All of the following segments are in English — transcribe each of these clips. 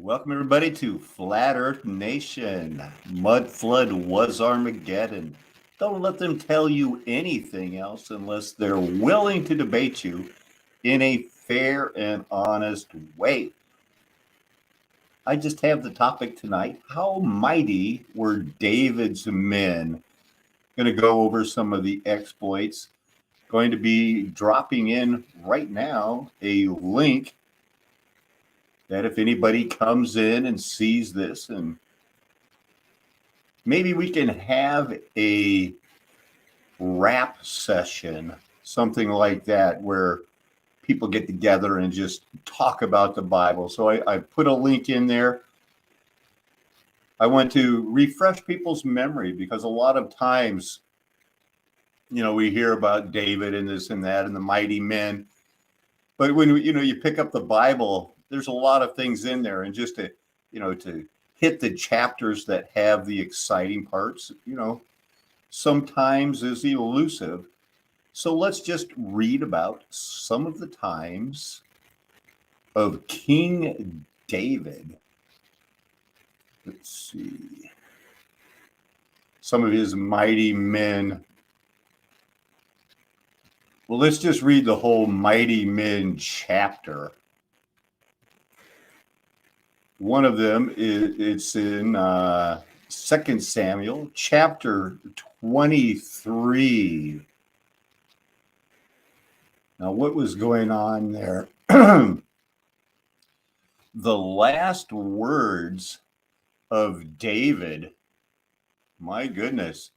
Welcome, everybody, to Flat Earth Nation. Mud flood was Armageddon. Don't let them tell you anything else unless they're willing to debate you in a fair and honest way. I just have the topic tonight. How mighty were David's men? Going to go over some of the exploits. Going to be dropping in right now a link that if anybody comes in and sees this, and maybe we can have a rap session, something like that, where people get together and just talk about the Bible. So I put a link in there. I want to refresh people's memory because a lot of times, we hear about David and this and that and the mighty men. But when, you pick up the Bible, there's a lot of things in there. And just to hit the chapters that have the exciting parts, sometimes is elusive. So let's just read about some of the times of King David. Let's see. Some of his mighty men. Well, let's just read the whole mighty men chapter. One of them it's in 2 Samuel chapter 23. Now, what was going on there? The last words of David, my goodness.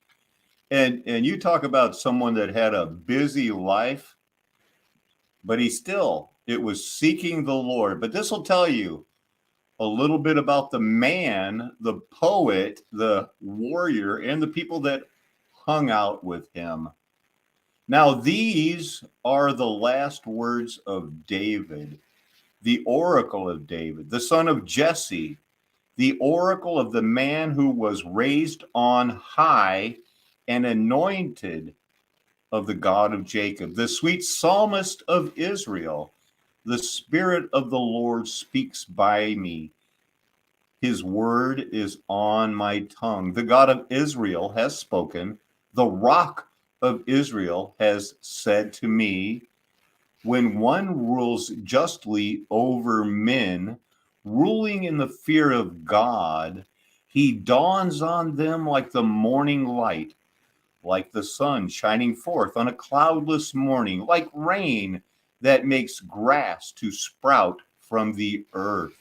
And you talk about someone that had a busy life, but it was seeking the Lord. But this will tell you a little bit about the man, the poet, the warrior, and the people that hung out with him. Now, these are the last words of David, the oracle of David, the son of Jesse, the oracle of the man who was raised on high and anointed of the God of Jacob, the sweet psalmist of Israel. The Spirit of the Lord speaks by me. His word is on my tongue. The God of Israel has spoken. The rock of Israel has said to me, when one rules justly over men, ruling in the fear of God, he dawns on them like the morning light, like the sun shining forth on a cloudless morning, like rain that makes grass to sprout from the earth.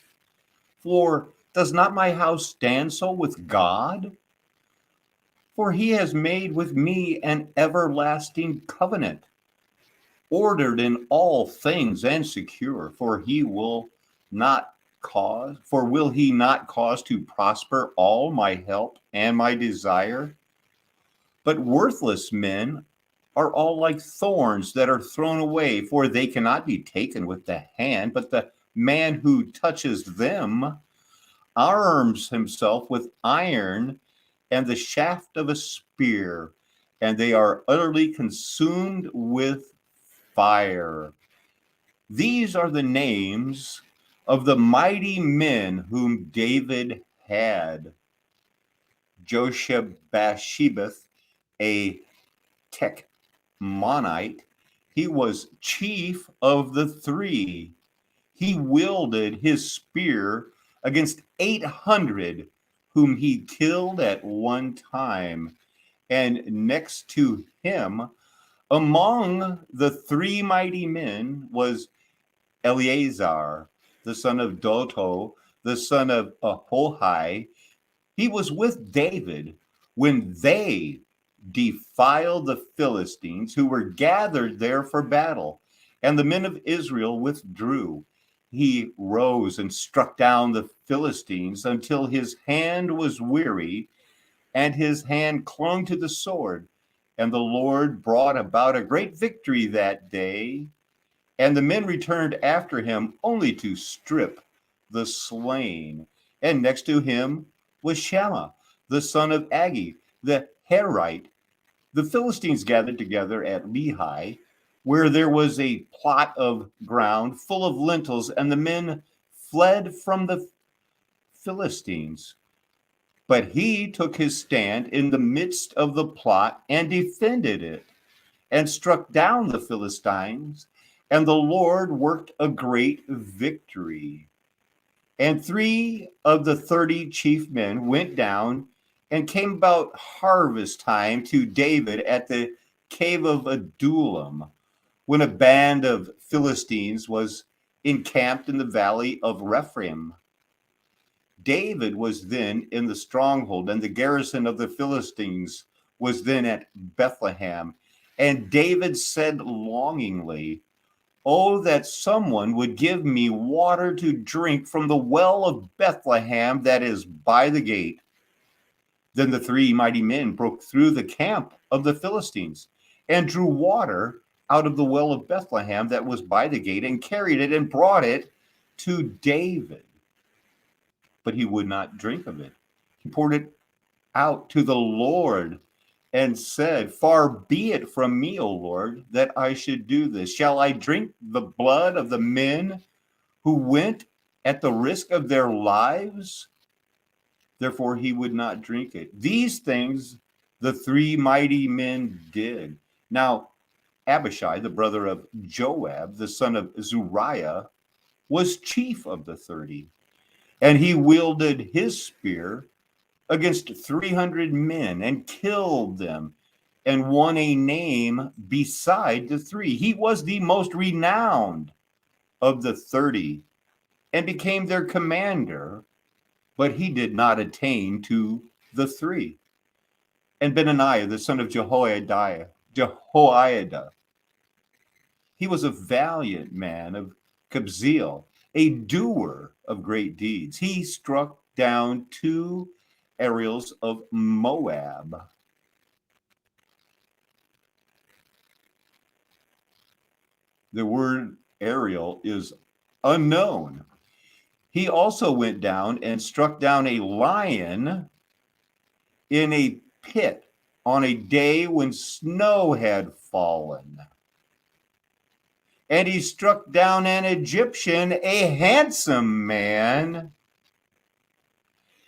For does not my house stand so with God? For he has made with me an everlasting covenant, ordered in all things and secure, for will he not cause to prosper all my help and my desire? But worthless men are all like thorns that are thrown away, for they cannot be taken with the hand, but the man who touches them arms himself with iron and the shaft of a spear, and they are utterly consumed with fire. These are the names of the mighty men whom David had. Josheb-Bashebeth, a Techmonite, he was chief of the three. He wielded his spear against 800 whom he killed at one time. And next to him, among the three mighty men, was Eleazar, the son of Doto, the son of Ahohai. He was with David when they defiled the Philistines who were gathered there for battle, and the men of Israel withdrew. He rose and struck down the Philistines until his hand was weary and his hand clung to the sword. And the Lord brought about a great victory that day. And the men returned after him only to strip the slain. And next to him was Shammah, the son of Agi, the Herite. The Philistines gathered together at Lehi, where there was a plot of ground full of lentils, and the men fled from the Philistines. But he took his stand in the midst of the plot and defended it, and struck down the Philistines, and the Lord worked a great victory. And 3 of the 30 chief men went down and came about harvest time to David at the cave of Adullam, when a band of Philistines was encamped in the valley of Rephaim. David was then in the stronghold, and the garrison of the Philistines was then at Bethlehem. And David said longingly, "Oh, that someone would give me water to drink from the well of Bethlehem that is by the gate." Then the 3 mighty men broke through the camp of the Philistines and drew water out of the well of Bethlehem that was by the gate, and carried it and brought it to David. But he would not drink of it. He poured it out to the Lord and said, "Far be it from me, O Lord, that I should do this. Shall I drink the blood of the men who went at the risk of their lives?" Therefore he would not drink it. These things the 3 mighty men did. Now Abishai, the brother of Joab, the son of Zeruiah, was chief of the 30. And he wielded his spear against 300 men and killed them, and won a name beside the 3. He was the most renowned of the 30 and became their commander, but he did not attain to the 3. And Benaniah, the son of Jehoiada, he was a valiant man of Kabzeel, a doer of great deeds. He struck down 2 Ariels of Moab. The word Ariel is unknown. He also went down and struck down a lion in a pit on a day when snow had fallen. And he struck down an Egyptian, a handsome man.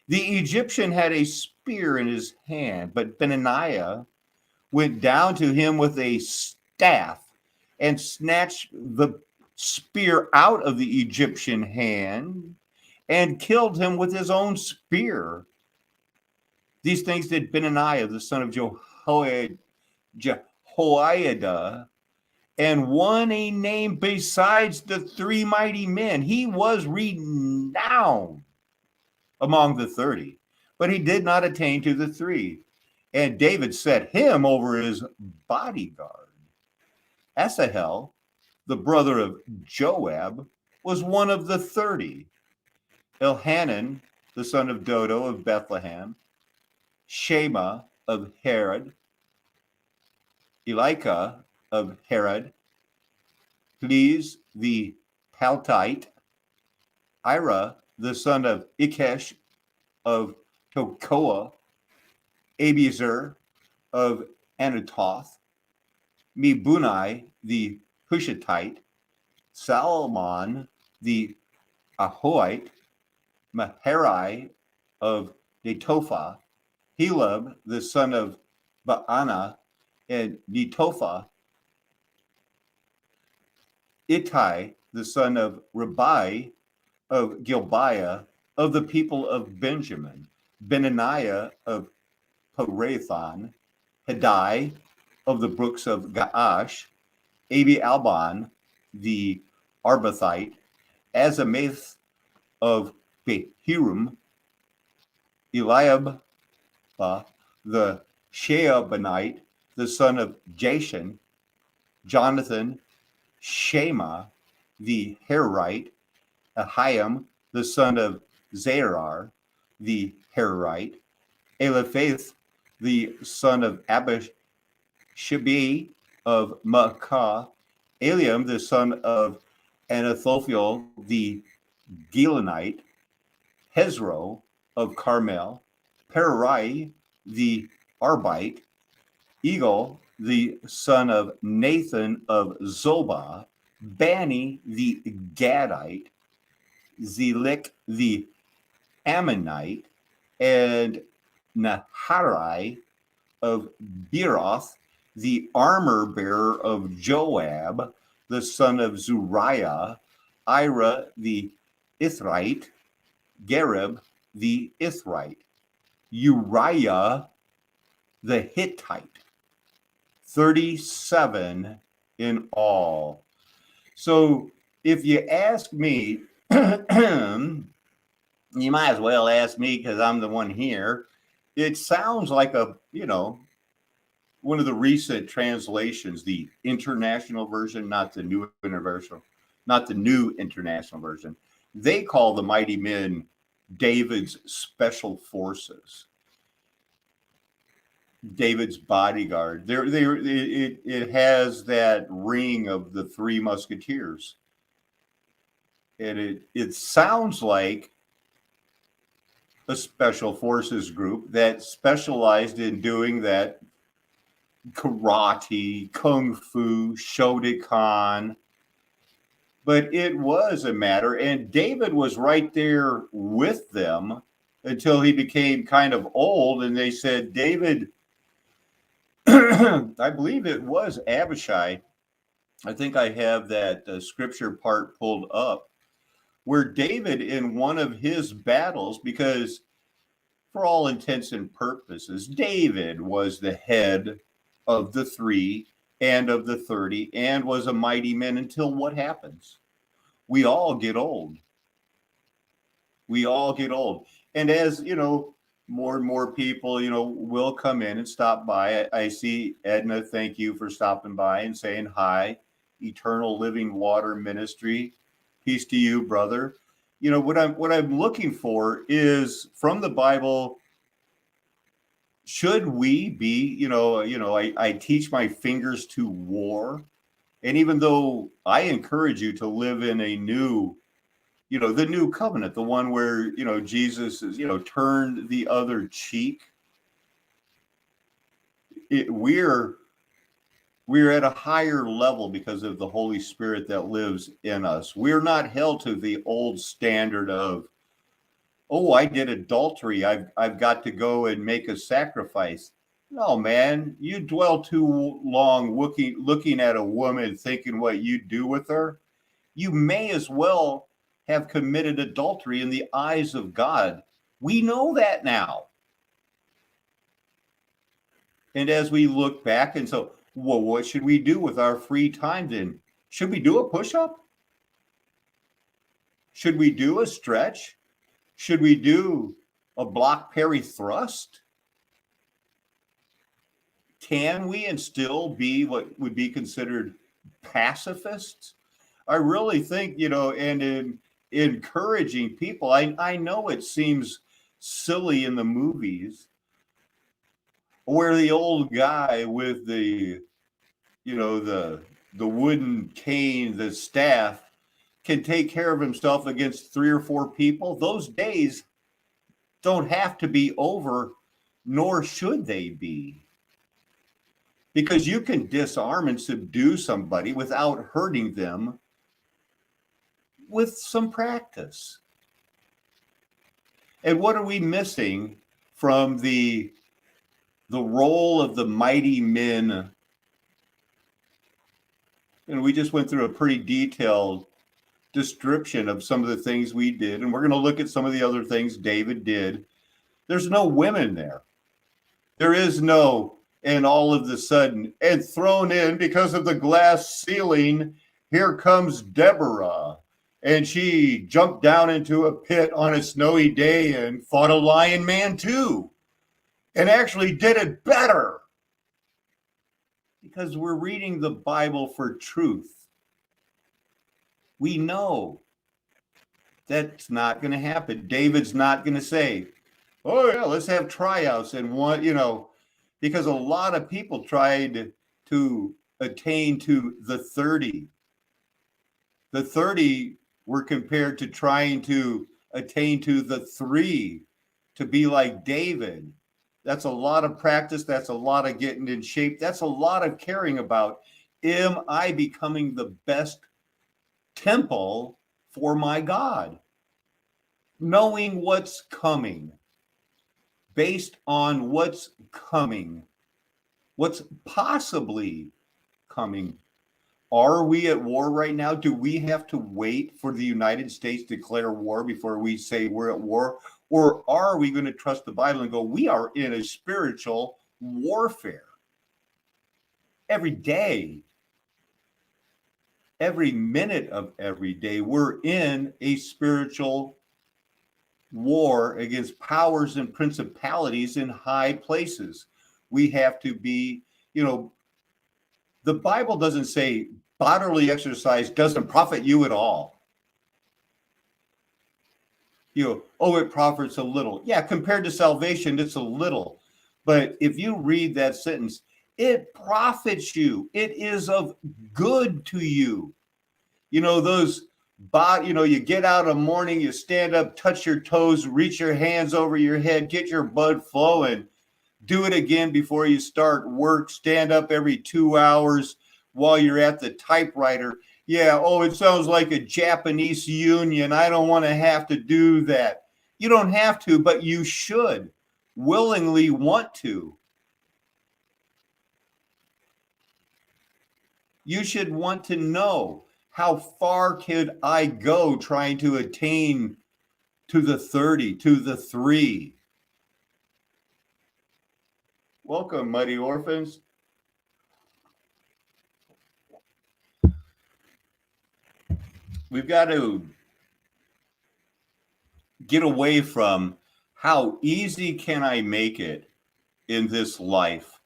The Egyptian had a spear in his hand, but Benaniah went down to him with a staff and snatched the spear out of the Egyptian hand and killed him with his own spear. These things did Benaniah, the son of Jehoiada, and won a name besides the 3 mighty men. He was renowned among the 30, but he did not attain to the 3. And David set him over his bodyguard. Asahel, the brother of Joab, was one of the 30. Elhanan, the son of Dodo of Bethlehem, Shema of Herod, Elika of Herod, Please the Paltite, Ira, the son of Ikesh of Tekoa, Abiezer of Anatoth, Mebunai the Hushathite, Salmon the Ahoite, Maharai of Netophah, Helab the son of Baana, and Netophah, Ittai the son of Ribai of Gilbiah, of the people of Benjamin, Benaniah of Parathon, Hadai of the brooks of Gaash, Abi Alban the Arbathite, Azamath of Behirum, Eliab the Sheabanite, the son of Jashan, Jonathan, Shema the Herite, Ahiam the son of Zerar the Herite, Eliphath the son of Abishabi of Maacah, Eliam the son of Anathophel the Gilonite, Hezro of Carmel, Perai the Arbite, Eagle the son of Nathan of Zobah, Bani the Gadite, Zelik the Ammonite, and Naharai of Beeroth, the armor bearer of Joab, the son of Zuriah, Ira the Ithrite, Gareb the Ithrite, Uriah the Hittite. 37 in all. So if you ask me, you might as well ask me because I'm the one here. It sounds like one of the recent translations, the international version, not the new universal, not the new international version. They call the mighty men David's special forces, David's bodyguard. It has that ring of the Three Musketeers, and it sounds like a special forces group that specialized in doing that karate, kung fu, Shotokan. But it was a matter, and David was right there with them until he became kind of old, and they said, David, I believe it was Abishai. I think I have that scripture part pulled up, where David, in one of his battles, because for all intents and purposes, David was the head of the 3 and of the 30 and was a mighty man until what happens? We all get old. We all get old. And as, more and more people, will come in and stop by. I see Edna, thank you for stopping by and saying hi. Eternal Living Water Ministry. Peace to you, brother. What I'm looking for is from the Bible. Should we be, I teach my fingers to war. And even though I encourage you to live in a new, the new covenant, the one where, Jesus is, turned the other cheek. We're at a higher level because of the Holy Spirit that lives in us. We're not held to the old standard of, oh, I did adultery, I've got to go and make a sacrifice. No, man, you dwell too long looking at a woman thinking what you do with her. You may as well have committed adultery in the eyes of God. We know that now. And as we look back and so, well, what should we do with our free time then? Should we do a push-up? Should we do a stretch? Should we do a block parry thrust? Can we and still be what would be considered pacifists? I really think, and in encouraging people, I know it seems silly in the movies where the old guy with the wooden cane, the staff, can take care of himself against 3 or 4 people. Those days don't have to be over, nor should they be. Because you can disarm and subdue somebody without hurting them with some practice. And what are we missing from the role of the mighty men? And we just went through a pretty detailed description of some of the things we did, and we're going to look at some of the other things David did. There's no women there. There is no, and all of the sudden, and thrown in because of the glass ceiling, here comes Deborah, and she jumped down into a pit on a snowy day and fought a lion man too, and actually did it better. Because we're reading the Bible for truth. We know that's not going to happen. David's not going to say, oh, yeah, let's have tryouts and one, because a lot of people tried to attain to the 30. The 30 were compared to trying to attain to the 3, to be like David. That's a lot of practice. That's a lot of getting in shape. That's a lot of caring about, am I becoming the best temple for my God? knowing what's coming, based on what's coming, what's possibly coming. Are we at war right now? Do we have to wait for the United States to declare war before we say we're at war? Or are we going to trust the Bible and go, we are in a spiritual warfare every day, every minute of every day? We're in a spiritual war against powers and principalities in high places. We have to be, the Bible doesn't say bodily exercise doesn't profit you at all. It profits a little. Yeah, compared to salvation, it's a little. But if you read that sentence, it profits you. It is of good to you. You get out in the morning, you stand up, touch your toes, reach your hands over your head, get your blood flowing. Do it again before you start work. Stand up every 2 hours while you're at the typewriter. Yeah, it sounds like a Japanese union. I don't want to have to do that. You don't have to, but you should willingly want to. You should want to know, how far could I go trying to attain to the 30, to the 3? Welcome, Mighty Orphans. We've got to get away from how easy can I make it in this life,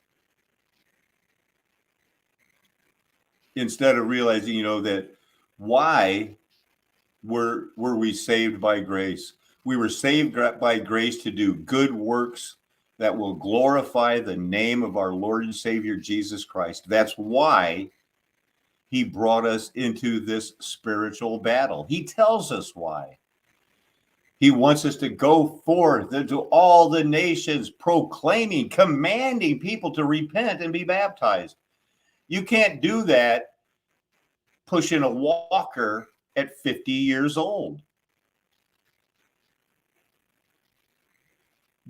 instead of realizing, that why were we saved by grace? We were saved by grace to do good works that will glorify the name of our Lord and Savior, Jesus Christ. That's why he brought us into this spiritual battle. He tells us why. He wants us to go forth into all the nations, proclaiming, commanding people to repent and be baptized. You can't do that pushing a walker at 50 years old.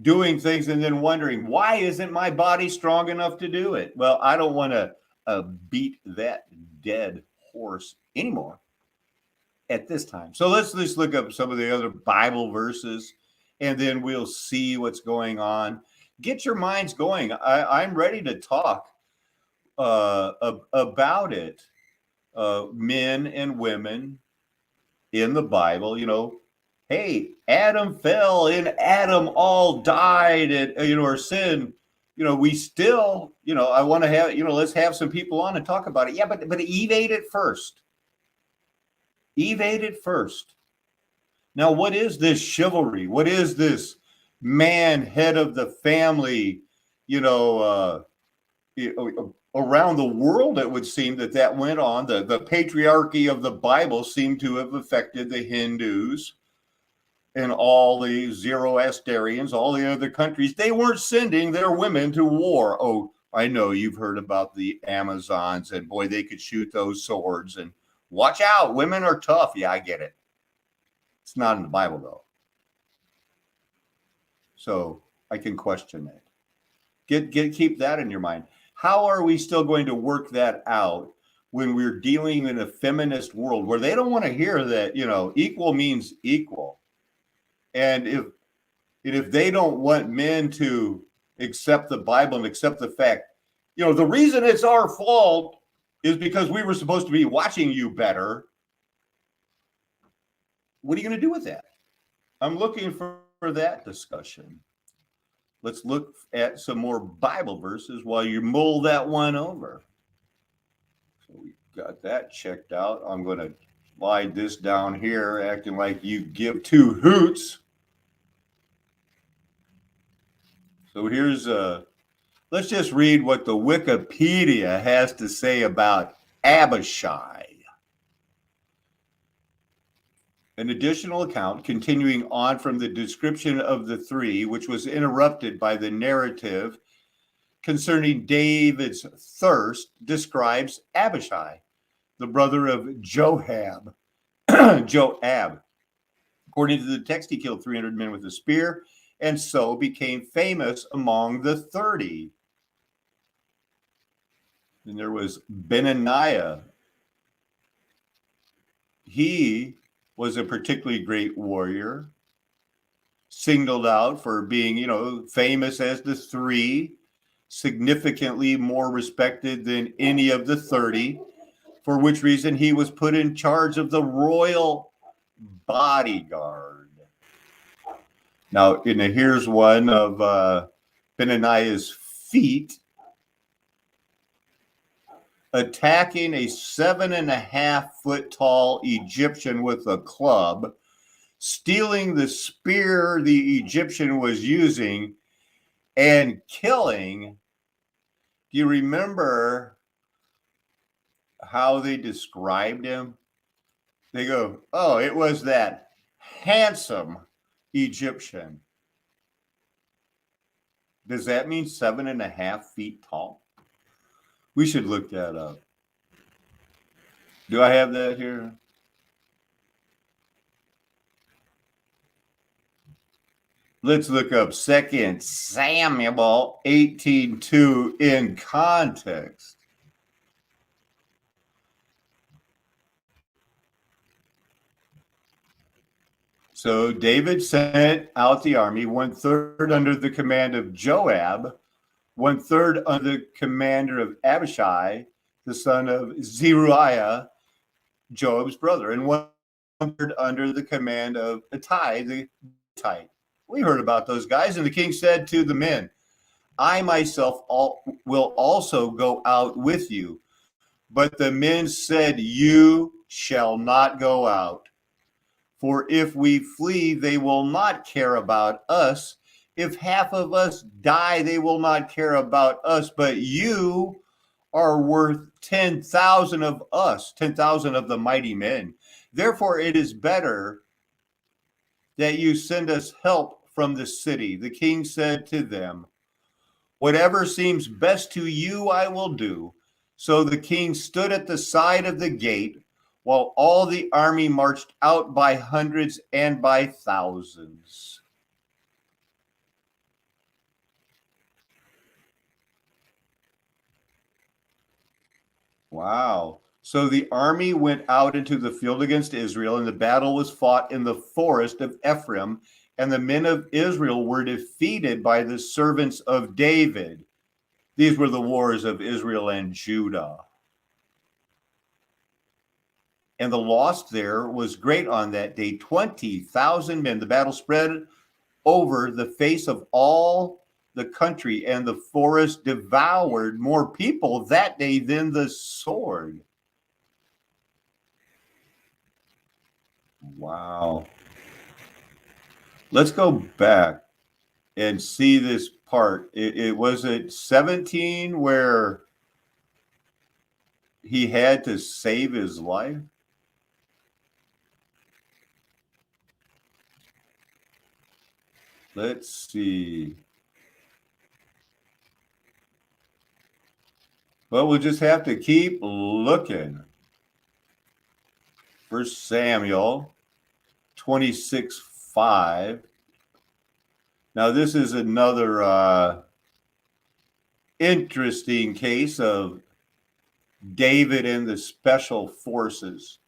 Doing things and then wondering, why isn't my body strong enough to do it? Well, I don't want to beat that dead horse anymore at this time. So let's look up some of the other Bible verses, and then we'll see what's going on. Get your minds going. I'm ready to talk about it. Men and women in the Bible, hey, Adam fell and Adam all died, and or sin. We still, I want to have, let's have some people on and talk about it. Yeah, but Eve ate it first. Eve ate it first. Now, what is this chivalry? What is this man, head of the family? Around the world, it would seem that went on. The patriarchy of the Bible seemed to have affected the Hindus and all the Zoroastrians, all the other countries. They weren't sending their women to war. Oh, I know you've heard about the Amazons, and boy, they could shoot those swords. And watch out, women are tough. Yeah, I get it. It's not in the Bible, though. So I can question that. Keep that in your mind. How are we still going to work that out when we're dealing in a feminist world where they don't want to hear that, equal means equal? And if they don't want men to accept the Bible and accept the fact, the reason it's our fault is because we were supposed to be watching you better. What are you going to do with that? I'm looking for that discussion. Let's look at some more Bible verses while you mull that one over. So we got that checked out. I'm going to slide this down here, acting like you give two hoots. So here's let's just read what the Wikipedia has to say about Abishai. An additional account continuing on from the description of the three, which was interrupted by the narrative concerning David's thirst, describes Abishai, the brother of Joab. Joab. According to the text, he killed 300 men with a spear, and so became famous among the 30. And there was Benaniah. He was a particularly great warrior, singled out for being, famous as the three, significantly more respected than any of the 30, for which reason he was put in charge of the royal bodyguard. Now, here's one of Benaniah's feat. Attacking a 7.5-foot tall Egyptian with a club, stealing the spear the Egyptian was using, and killing. Do you remember how they described him? They go, oh, it was that handsome Egyptian. Does that mean 7.5 feet tall? We should look that up. Do I have that here? Let's look up 2 Samuel 18:2 in context. So David sent out the army, 1/3 under the command of Joab, 1/3 under the commander of Abishai, the son of Zeruiah, Joab's brother, and 1/3 under the command of Ittai the Gittite. We heard about those guys, and the king said to the men, I myself will also go out with you. But the men said, you shall not go out. For if we flee, they will not care about us. If half of us die, they will not care about us. But you are worth 10,000 of us, 10,000 of the mighty men. Therefore, it is better that you send us help from the city. The king said to them, whatever seems best to you, I will do. So the king stood at the side of the gate, while all the army marched out by hundreds and by thousands. Wow. So the army went out into the field against Israel, and the battle was fought in the forest of Ephraim, and the men of Israel were defeated by the servants of David. These were the wars of Israel and Judah. And the loss there was great on that day, 20,000 men. The battle spread over the face of all the country, and the forest devoured more people that day than the sword. Wow. Let's go back and see this part. It was at 17 where he had to save his life. Let's see. Well, we'll just have to keep looking. 1 Samuel 26:5. Now, this is another interesting case of David and the special forces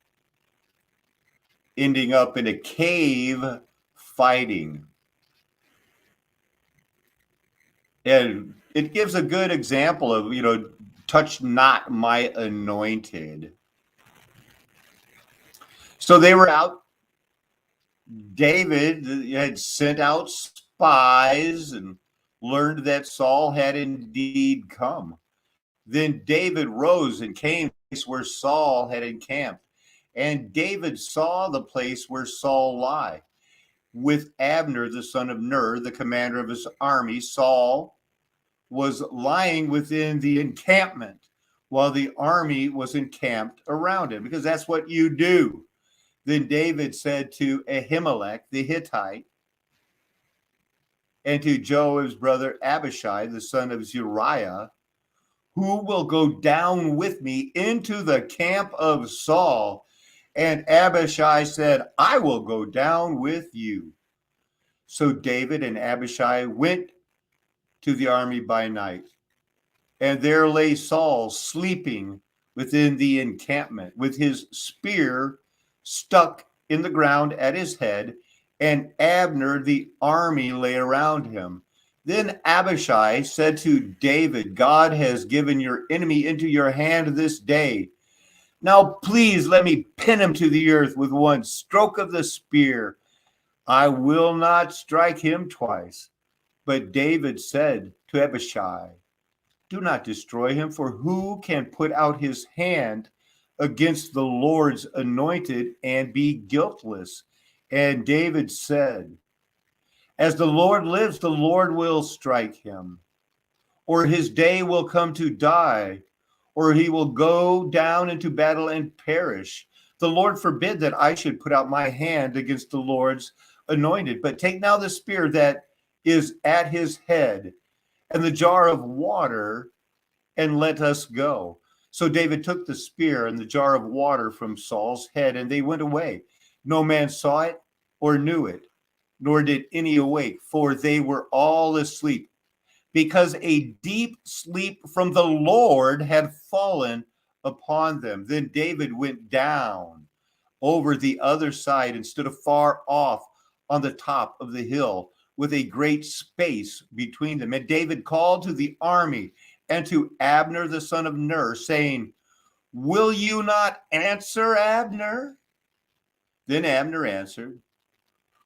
ending up in a cave fighting. And it gives a good example of, touch not my anointed. So they were out. David had sent out spies and learned that Saul had indeed come. Then David rose and came to the place where Saul had encamped. And David saw the place where Saul lay, with Abner, the son of Ner, the commander of his army. Saul was lying within the encampment while the army was encamped around him, because that's what you do. Then David said to Ahimelech the Hittite and to Joab's brother Abishai, the son of Zeruiah, who will go down with me into the camp of Saul? And Abishai said, I will go down with you. So David and Abishai went to the army by night. And there lay Saul sleeping within the encampment, with his spear stuck in the ground at his head, and Abner, the army, lay around him. Then Abishai said to David, God has given your enemy into your hand this day. Now please let me pin him to the earth with one stroke of the spear. I will not strike him twice. But David said to Abishai, do not destroy him, for who can put out his hand against the Lord's anointed and be guiltless? And David said, as the Lord lives, the Lord will strike him, or his day will come to die, or he will go down into battle and perish. The Lord forbid that I should put out my hand against the Lord's anointed. But take now the spear that is at his head and the jar of water, and let us go. So David took the spear and the jar of water from Saul's head, and they went away. No man saw it or knew it, nor did any awake, for they were all asleep, because a deep sleep from the Lord had fallen upon them. Then David went down over the other side and stood afar off on the top of the hill, with a great space between them. And David called to the army and to Abner the son of Ner, saying, will you not answer, Abner? Then Abner answered,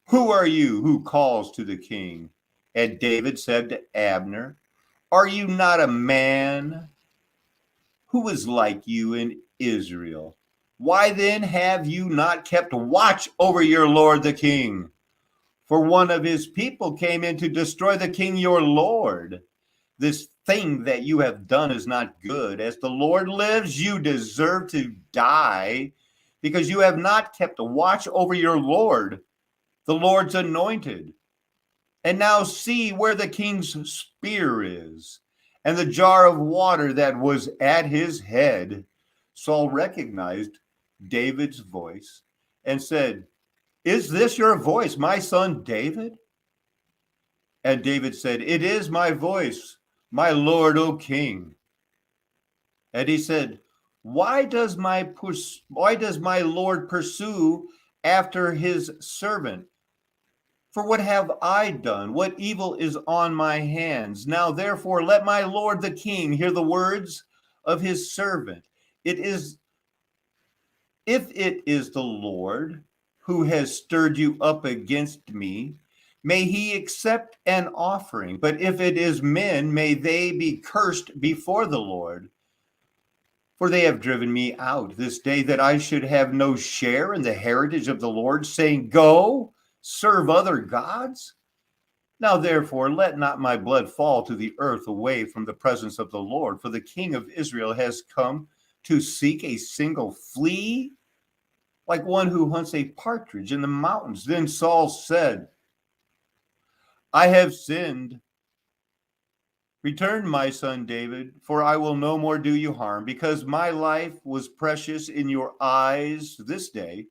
who are you who calls to the king? And David said to Abner, are you not a man who is like you in Israel? Why then have you not kept watch over your lord the king? For one of his people came in to destroy the king your lord. This thing that you have done is not good. As the Lord lives, you deserve to die, because you have not kept a watch over your Lord, the Lord's anointed. And now see where the king's spear is, and the jar of water that was at his head. Saul recognized David's voice and said, is this your voice, my son David? And David said, it is my voice, my lord, O king. And he said, why does my lord pursue after his servant? For what have I done? What evil is on my hands? Now therefore let my lord the king hear the words of his servant. If it is the Lord who has stirred you up against me, may he accept an offering. But if it is men, may they be cursed before the Lord. For they have driven me out this day, that I should have no share in the heritage of the Lord, saying, go, serve other gods. Now therefore let not my blood fall to the earth away from the presence of the Lord, for the king of Israel has come to seek a single flea, like one who hunts a partridge in the mountains. Then Saul said, I have sinned. Return, my son David, for I will no more do you harm, because my life was precious in your eyes this day.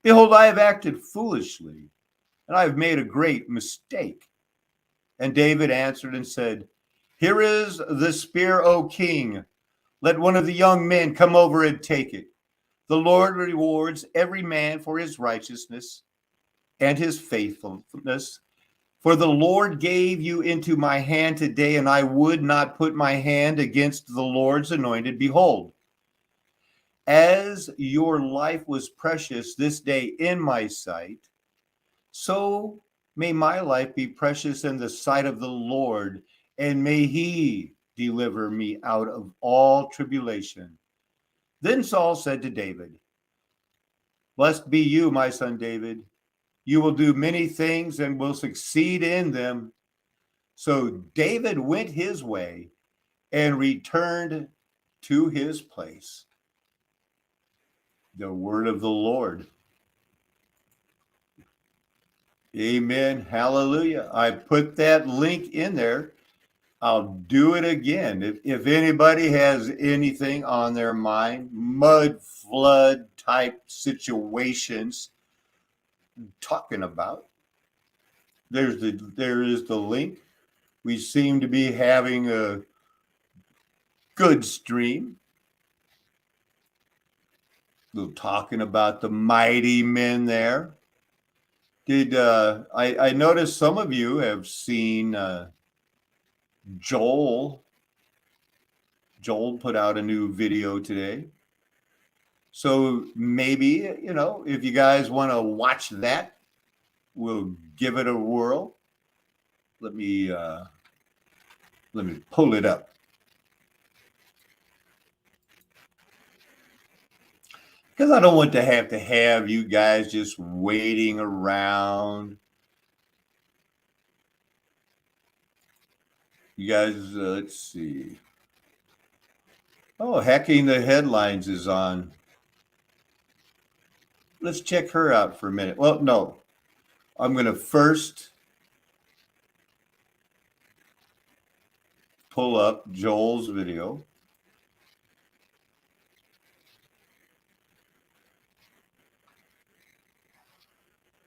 Behold, I have acted foolishly, and I have made a great mistake. And David answered and said, here is the spear, O king. Let one of the young men come over and take it. The Lord rewards every man for his righteousness and his faithfulness. For the Lord gave you into my hand today, and I would not put my hand against the Lord's anointed. Behold, as your life was precious this day in my sight, so may my life be precious in the sight of the Lord, and may he deliver me out of all tribulation. Then Saul said to David, blessed be you, my son David. You will do many things and will succeed in them. So David went his way and returned to his place. The word of the Lord. Amen. Hallelujah. I put that link in there I'll do it again. If anybody has anything on their mind, mud flood type situations talking about, there is the link. We seem to be having a good stream. Little talking about the mighty men there. Did I noticed some of you have seen Joel? Joel put out a new video today. So maybe, if you guys want to watch that, we'll give it a whirl. Let me pull it up. Because I don't want to have you guys just waiting around. You guys, let's see. Oh, Hacking the Headlines is on. Let's check her out for a minute. Well, no. I'm going to first pull up Joel's video.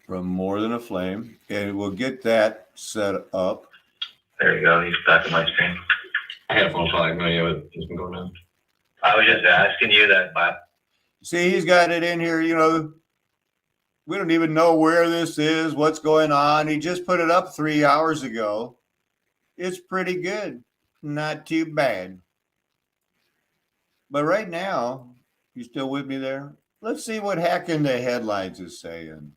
From More Than a Flame, and we'll get that set up. There you go. He's back on my screen. I had a phone call. I have no idea what has been going on. I was just asking you that, Bob. See, he's got it in here. We don't even know where this is, what's going on. He just put it up 3 hours ago. It's pretty good. Not too bad. But right now, you still with me there? Let's see what Hacking the Headlines is saying.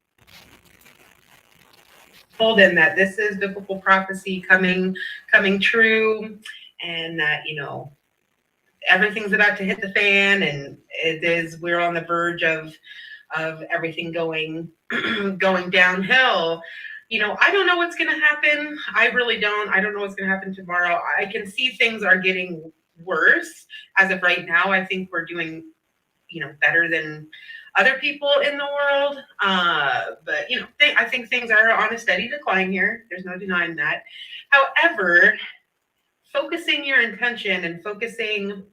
Told him that this is biblical prophecy coming true, and that everything's about to hit the fan, and we're on the verge of everything going downhill. I don't know what's going to happen. I really don't. I don't know what's going to happen tomorrow. I can see things are getting worse as of right now. I think we're doing better than other people in the world. But I think things are on a steady decline here. There's no denying that. However, focusing your intention and focusing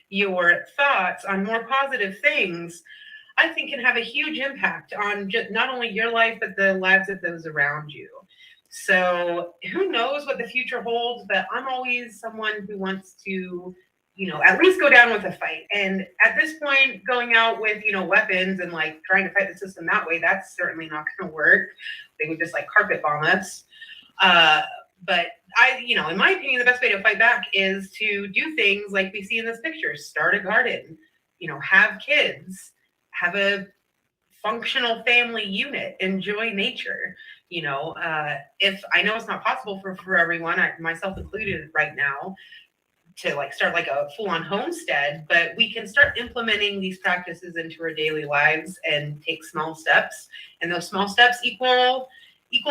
your thoughts on more positive things, I think can have a huge impact on just not only your life, but the lives of those around you. So who knows what the future holds, but I'm always someone who wants to at least go down with a fight. And at this point, going out with, weapons and trying to fight the system that way, that's certainly not going to work. They would just carpet bomb us. But in my opinion, the best way to fight back is to do things like we see in this picture: start a garden, have kids, have a functional family unit, enjoy nature. If I know it's not possible for everyone, myself included right now, to start a full-on homestead, but we can start implementing these practices into our daily lives and take small steps, and those small steps equal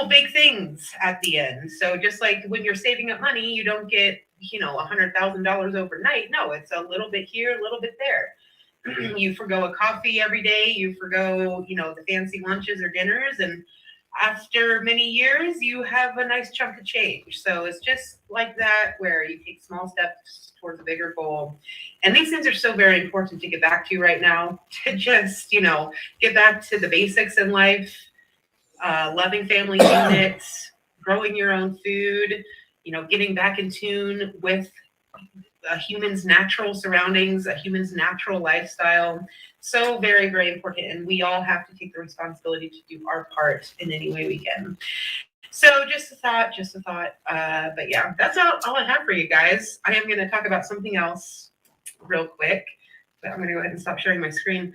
big things at the end. So just like when you're saving up money, you don't get $100,000 overnight. No, it's a little bit here, a little bit there. You forgo a coffee every day, you forgo the fancy lunches or dinners, and after many years, you have a nice chunk of change. So it's just like that, where you take small steps towards a bigger goal. And these things are so very important to get back to right now, to just, get back to the basics in life, loving family units, growing your own food, getting back in tune with a human's natural surroundings, a human's natural lifestyle. So very, very important. And we all have to take the responsibility to do our part in any way we can. So just a thought. But yeah, that's all I have for you guys. I am going to talk about something else real quick, but I'm going to go ahead and stop sharing my screen.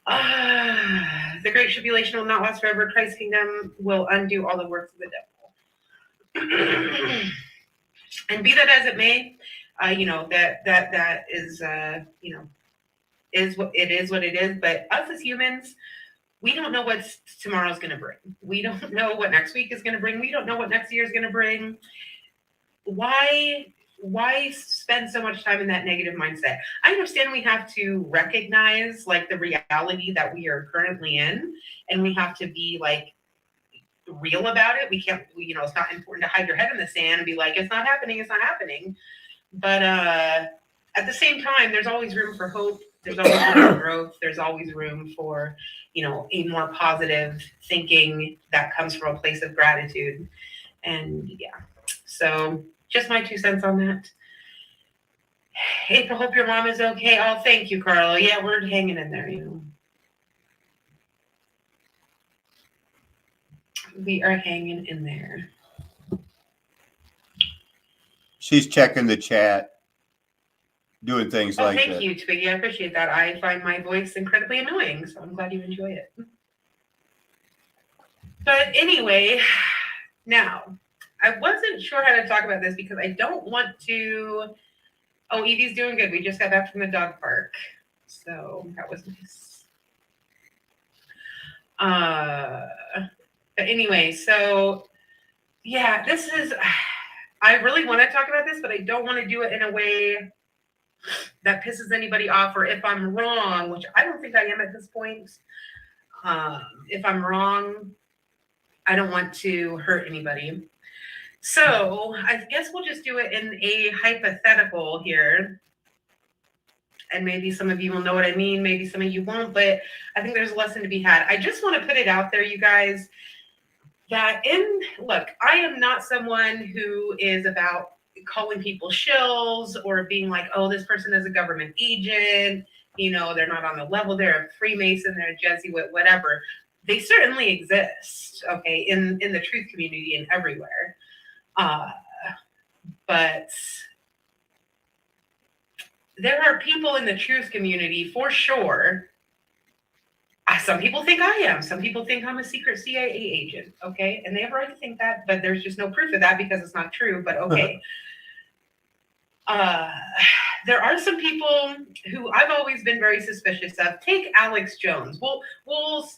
The great tribulation will not last forever. Christ's kingdom will undo all the works of the devil. And be that as it may, that is, is what it is. But us as humans, we don't know what tomorrow's going to bring. We don't know what next week is going to bring. We don't know what next year is going to bring. Why spend so much time in that negative mindset? I understand we have to recognize the reality that we are currently in, and we have to be real about it. We can't, it's not important to hide your head in the sand and be like, it's not happening, it's not happening. But at the same time, there's always room for hope. There's always room for growth. There's always room for, a more positive thinking that comes from a place of gratitude. And yeah, so just my 2 cents on that. April, hope your mom is okay. Oh, thank you, Carla. Yeah, we're hanging in there, We are hanging in there. She's checking the chat, doing things Oh, like thank that. you, Twiggy. I appreciate that. I find my voice incredibly annoying, so I'm glad you enjoy it. But anyway, now, I wasn't sure how to talk about this because I don't want to. Oh, Evie's doing good. We just got back from the dog park, so that was nice. But anyway, so yeah, this is. I really want to talk about this, but I don't want to do it in a way that pisses anybody off, or if I'm wrong, which I don't think I am at this point. If I'm wrong, I don't want to hurt anybody. So I guess we'll just do it in a hypothetical here. And maybe some of you will know what I mean. Maybe some of you won't, but I think there's a lesson to be had. I just want to put it out there, you guys, that look, I am not someone who is about calling people shills or being like, oh, this person is a government agent. They're not on the level. They're a Freemason, they're a Jesuit, whatever. They certainly exist, okay, in the truth community and everywhere. But there are people in the truth community for sure. Some people think I am. Some people think I'm a secret CIA agent, okay? And they have a right to think that, but there's just no proof of that because it's not true, but okay. There are some people who I've always been very suspicious of. Take Alex Jones. We'll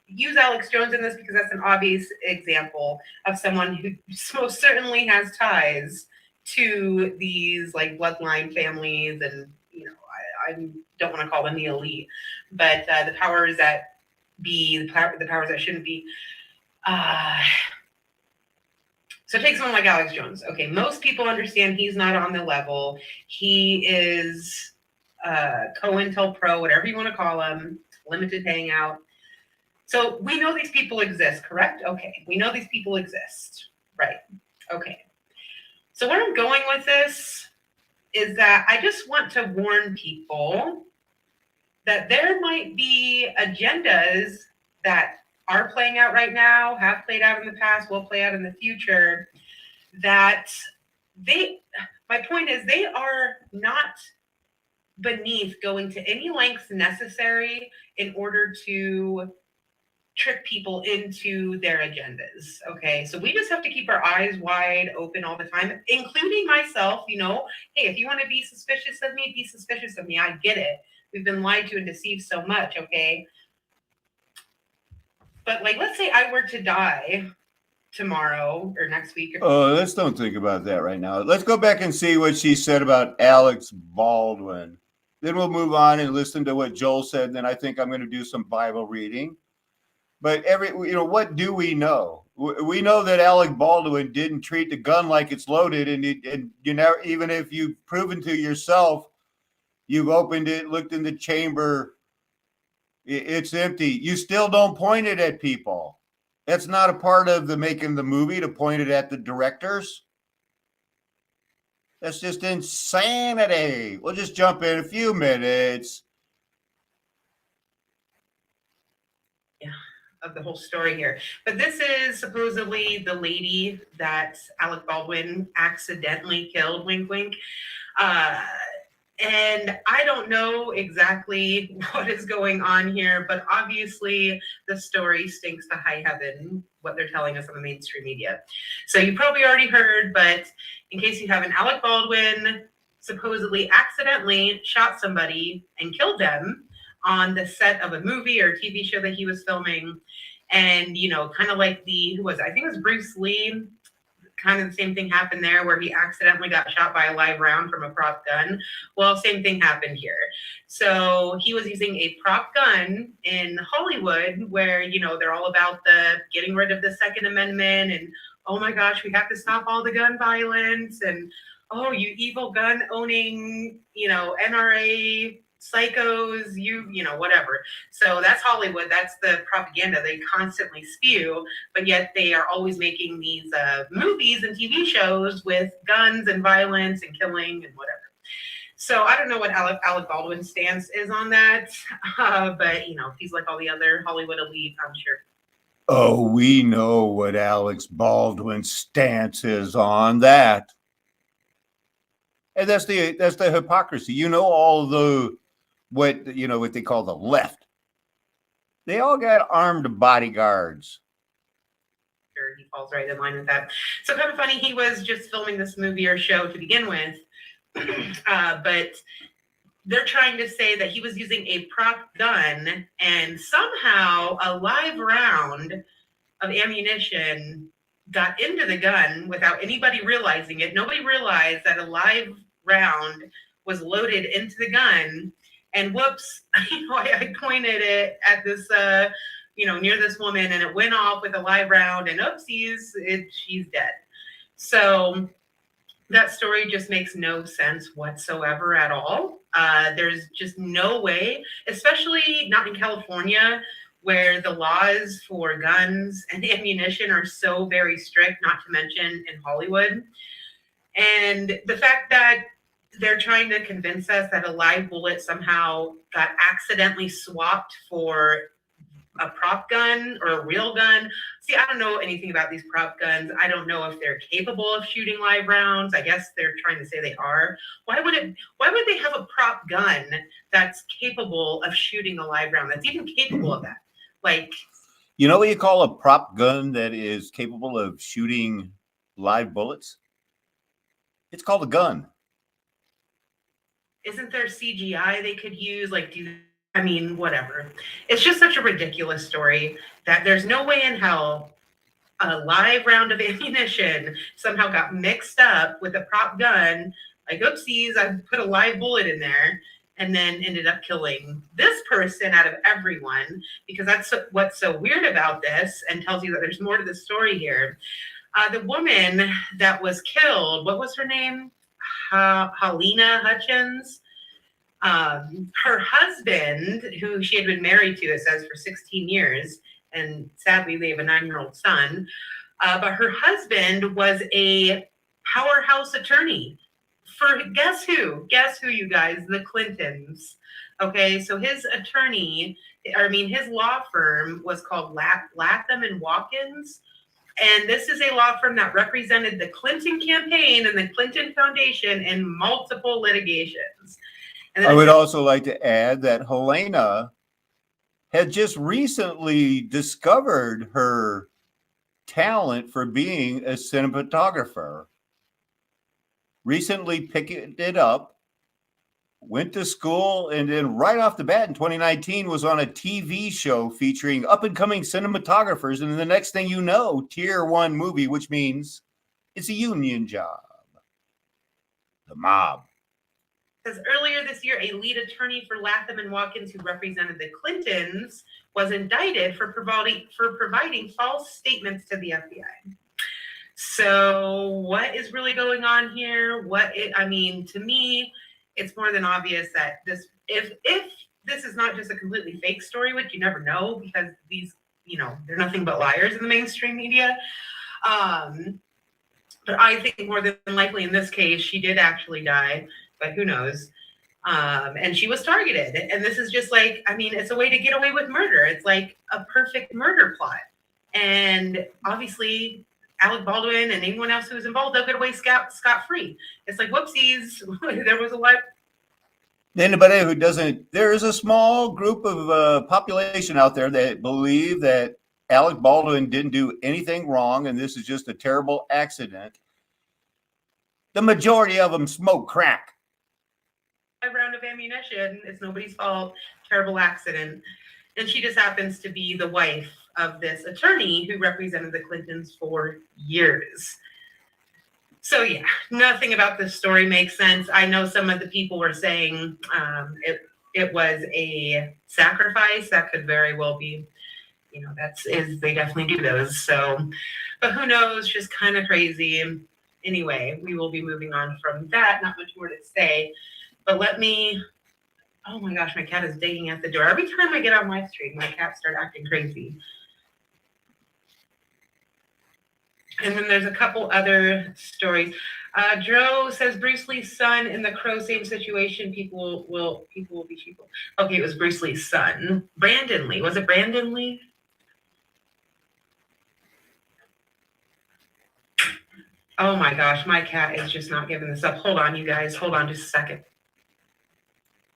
use Alex Jones in this because that's an obvious example of someone who most certainly has ties to these like bloodline families, and I don't want to call them the elite, but the powers that be, the powers that shouldn't be. So take someone like Alex Jones. Okay, most people understand he's not on the level. He is COINTELPRO, whatever you want to call him, limited hangout. So we know these people exist, correct? Okay, we know these people exist, right? Okay. So where I'm going with this is that I just want to warn people that there might be agendas that are playing out right now, have played out in the past, will play out in the future, that my point is they are not beneath going to any lengths necessary in order to trick people into their agendas. Okay, so we just have to keep our eyes wide open all the time, including myself. Hey, if you want to be suspicious of me, be suspicious of me. I get it. We've been lied to and deceived so much. Okay, but like, let's say I were to die tomorrow or next week. Oh, let's don't think about that right now. Let's go back and see what she said about Alex Baldwin. Then we'll move on and listen to what Joel said. Then I think I'm going to do some Bible reading. But what do we know? We know that Alec Baldwin didn't treat the gun like it's loaded, and even if you've proven to yourself, you've opened it, looked in the chamber, it's empty. You still don't point it at people. That's not a part of the making the movie to point it at the directors. That's just insanity. We'll just jump in a few minutes. Yeah. Of the whole story here. But this is supposedly the lady that Alec Baldwin accidentally killed, wink, wink. And I don't know exactly what is going on here, but obviously the story stinks to high heaven, what they're telling us on the mainstream media. So you probably already heard, but in case you haven't, Alec Baldwin supposedly accidentally shot somebody and killed them on the set of a movie or TV show that he was filming. And, kind of like I think it was Bruce Lee. kind of the same thing happened there where he accidentally got shot by a live round from a prop gun. Well, same thing happened here. So he was using a prop gun in Hollywood where, you know, they're all about the getting rid of the Second Amendment and, oh my gosh, we have to stop all the gun violence and, oh, you evil gun owning, you know, NRA psychos, you know, whatever. So that's Hollywood. That's the propaganda they constantly spew, but yet they are always making these movies and TV shows with guns and violence and killing and whatever. So I don't know what Alec Baldwin's stance is on that, but, you know, he's like all the other Hollywood elite, I'm sure. Oh, we know what Alex Baldwin's stance is on that. And that's the hypocrisy. You know, all the what they call the left. They all got armed bodyguards. Sure, he falls right in line with that. So kind of funny, he was just filming this movie or show to begin with, but they're trying to say that he was using a prop gun and somehow a live round of ammunition got into the gun without anybody realizing it. Nobody realized that a live round was loaded into the gun. And whoops, I pointed it at this, near this woman, and it went off with a live round, and oopsies, she's dead. So that story just makes no sense whatsoever at all. There's just no way, especially not in California, where the laws for guns and ammunition are so very strict, not to mention in Hollywood. And the fact that they're trying to convince us that a live bullet somehow got accidentally swapped for a prop gun or a real gun. See, I don't know anything about these prop guns. I don't know if they're capable of shooting live rounds. I guess they're trying to say they are. Why would they have a prop gun that's capable of shooting a live round, that's even capable of that? Like, you know what you call a prop gun that is capable of shooting live bullets? It's called a gun. Isn't there CGI they could use? Whatever. It's just such a ridiculous story that there's no way in hell a live round of ammunition somehow got mixed up with a prop gun. Like, oopsies, I put a live bullet in there and then ended up killing this person out of everyone, because that's what's so weird about this and tells you that there's more to the story here. The woman that was killed, what was her name? Helena Hutchins. Her husband, who she had been married to, it says, for 16 years, and sadly they have a 9-year-old son, but her husband was a powerhouse attorney for guess who, you guys? The Clintons. Okay, so his law firm was called Latham and Watkins. And this is a law firm that represented the Clinton campaign and the Clinton Foundation in multiple litigations. And I would also like to add that Helena had just recently discovered her talent for being a cinematographer. Recently picked it up, went to school, and then right off the bat in 2019 was on a TV show featuring up-and-coming cinematographers. And the next thing you know, Tier 1 movie, which means it's a union job. The mob. Says earlier this year, a lead attorney for Latham and Watkins, who represented the Clintons, was indicted for providing false statements to the FBI. So what is really going on here? To me, it's more than obvious that if this is not just a completely fake story, which you never know because these, they're nothing but liars in the mainstream media. But I think more than likely in this case, she did actually die, but who knows? And she was targeted. And this is just it's a way to get away with murder. It's like a perfect murder plot. And obviously, Alec Baldwin and anyone else who was involved, they'll get away scot-free. It's like, whoopsies, there was a lot. Anybody who doesn't, there is a small group of population out there that believe that Alec Baldwin didn't do anything wrong and this is just a terrible accident. The majority of them smoke crack. A round of ammunition, it's nobody's fault, terrible accident. And she just happens to be the wife of this attorney who represented the Clintons for years. So yeah, nothing about this story makes sense. I know some of the people were saying it was a sacrifice. That could very well be, they definitely do those. So, but who knows? Just kind of crazy. Anyway, we will be moving on from that. Not much more to say, but oh my gosh, my cat is digging at the door. Every time I get on live stream, my cats start acting crazy. And then there's a couple other stories. Dro says Bruce Lee's son in the Crow, same situation. People will be people. Okay, it was Bruce Lee's son. Brandon Lee. Was it Brandon Lee? Oh my gosh, my cat is just not giving this up. Hold on, you guys. Hold on just a second.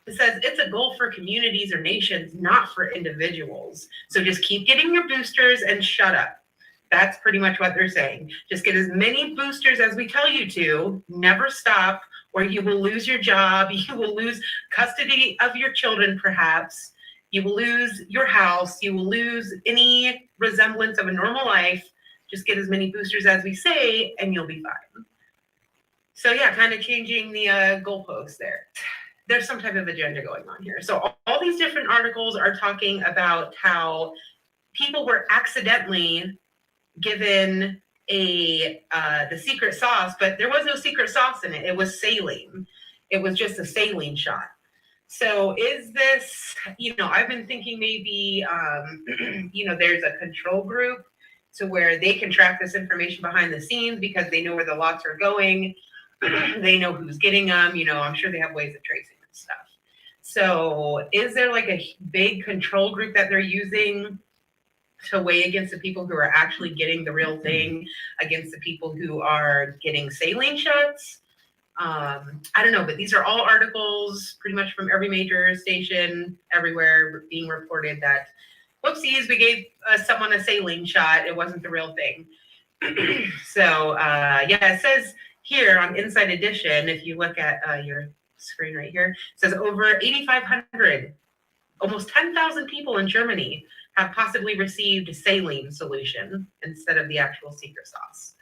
It says it's a goal for communities or nations, not for individuals. So just keep getting your boosters and shut up. That's pretty much what they're saying. Just get as many boosters as we tell you to. Never stop, or you will lose your job. You will lose custody of your children, perhaps. You will lose your house. You will lose any resemblance of a normal life. Just get as many boosters as we say, and you'll be fine. So yeah, kind of changing the goalposts there. There's some type of agenda going on here. So all these different articles are talking about how people were accidentally given the secret sauce, but there was no secret sauce in it. It was saline. It was just a saline shot. So is this, I've been thinking maybe, there's a control group to where they can track this information behind the scenes because they know where the lots are going. They know who's getting them. I'm sure they have ways of tracing and stuff. So is there like a big control group that they're using to weigh against the people who are actually getting the real thing, against the people who are getting saline shots? I don't know, but these are all articles pretty much from every major station everywhere being reported that, whoopsies, we gave someone a saline shot. It wasn't the real thing. So, it says here on Inside Edition, if you look at your screen right here, it says over 8,500, almost 10,000 people in Germany have possibly received a saline solution instead of the actual secret sauce.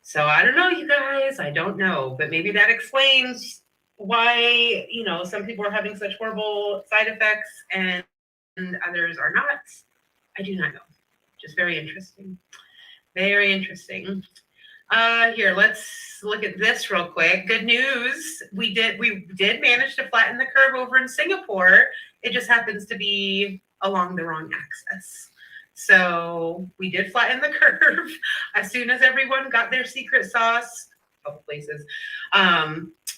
So I don't know, you guys. I don't know, but maybe that explains why, some people are having such horrible side effects and others are not. I do not know. Just very interesting. Very interesting. Here, let's look at this real quick. Good news. We did manage to flatten the curve over in Singapore. It just happens to be along the wrong axis. So we did flatten the curve as soon as everyone got their secret sauce. Couple places.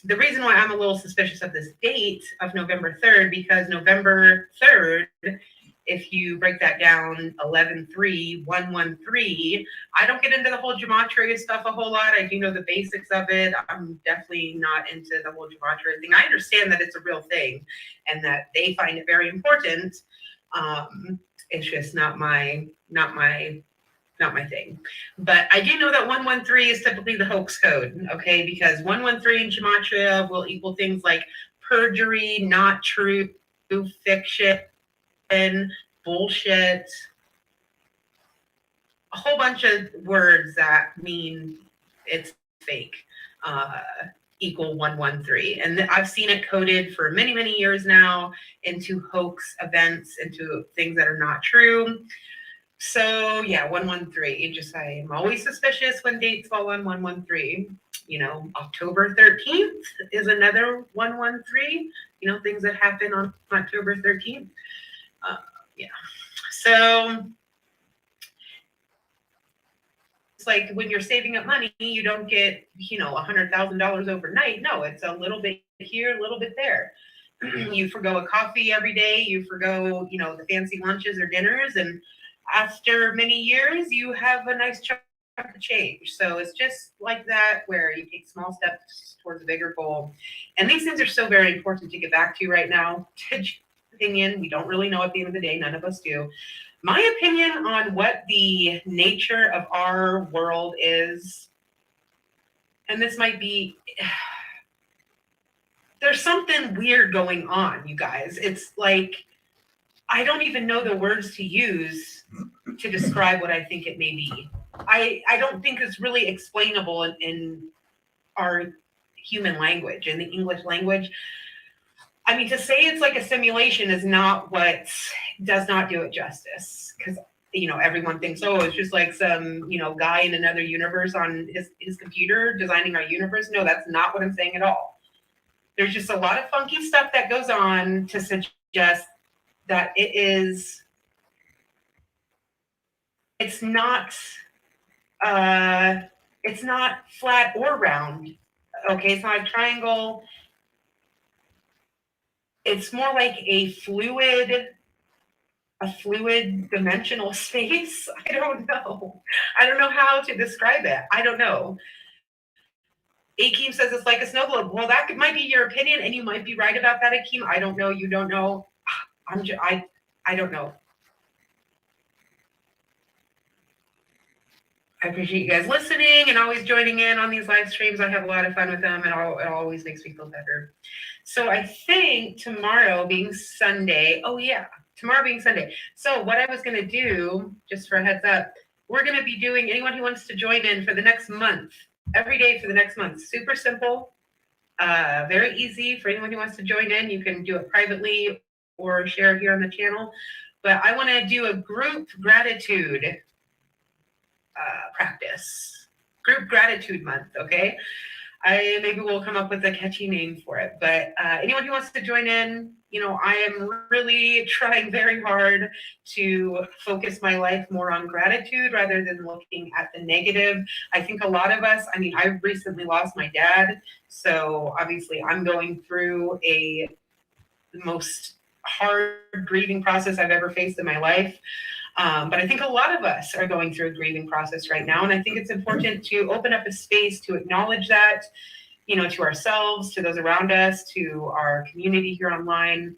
The reason why I'm a little suspicious of this date of November 3rd, because November 3rd, if you break that down, 11/3, 113, I don't get into the whole gematria stuff a whole lot. I do know the basics of it. I'm definitely not into the whole gematria thing. I understand that it's a real thing and that they find it very important. It's just not my thing. But I do know that 113 is typically the hoax code, okay? Because 113 in gematria will equal things like perjury, not true, fiction, bullshit, a whole bunch of words that mean it's fake, equal 113. And I've seen it coded for many, many years now into hoax events, into things that are not true. So yeah, 113. I'm always suspicious when dates fall on 113. October 13th is another 113. Things that happen on October 13th. So it's like when you're saving up money, you don't get, $100,000 overnight. No, it's a little bit here, a little bit there. You forgo a coffee every day. You forgo, the fancy lunches or dinners. And after many years, you have a nice chunk of change. So it's just like that, where you take small steps towards a bigger goal. And these things are so very important to get back to right now. Opinion, we don't really know at the end of the day. None of us do. My opinion on what the nature of our world is, and this might be, there's something weird going on, you guys. It's like, I don't even know the words to use to describe what I think it may be. I don't think it's really explainable in our human language, in the English language. I mean, to say it's like a simulation is not what does not do it justice, because everyone thinks, oh, it's just like some guy in another universe on his computer designing our universe. No, that's not what I'm saying at all. There's just a lot of funky stuff that goes on to suggest that it's not flat or round. Okay, it's not a triangle. It's more like a fluid dimensional space. I don't know how to describe it. I don't know. Akeem says it's like a snow globe. Well, that might be your opinion, and you might be right about that, Akeem. I don't know. You don't know. I don't know. I appreciate you guys listening and always joining in on these live streams. I have a lot of fun with them, and it always makes me feel better. So I think tomorrow being Sunday, tomorrow being Sunday. So what I was going to do, just for a heads up, we're going to be doing, anyone who wants to join in for the next month, every day for the next month. Super simple, very easy for anyone who wants to join in. You can do it privately or share here on the channel. But I want to do a group gratitude practice, group gratitude month. Okay, maybe we'll come up with a catchy name for it. But anyone who wants to join in, I am really trying very hard to focus my life more on gratitude rather than looking at the negative. I think a lot of us, I recently lost my dad, so obviously I'm going through the most hard grieving process I've ever faced in my life. But I think a lot of us are going through a grieving process right now. And I think it's important to open up a space to acknowledge that, to ourselves, to those around us, to our community here online.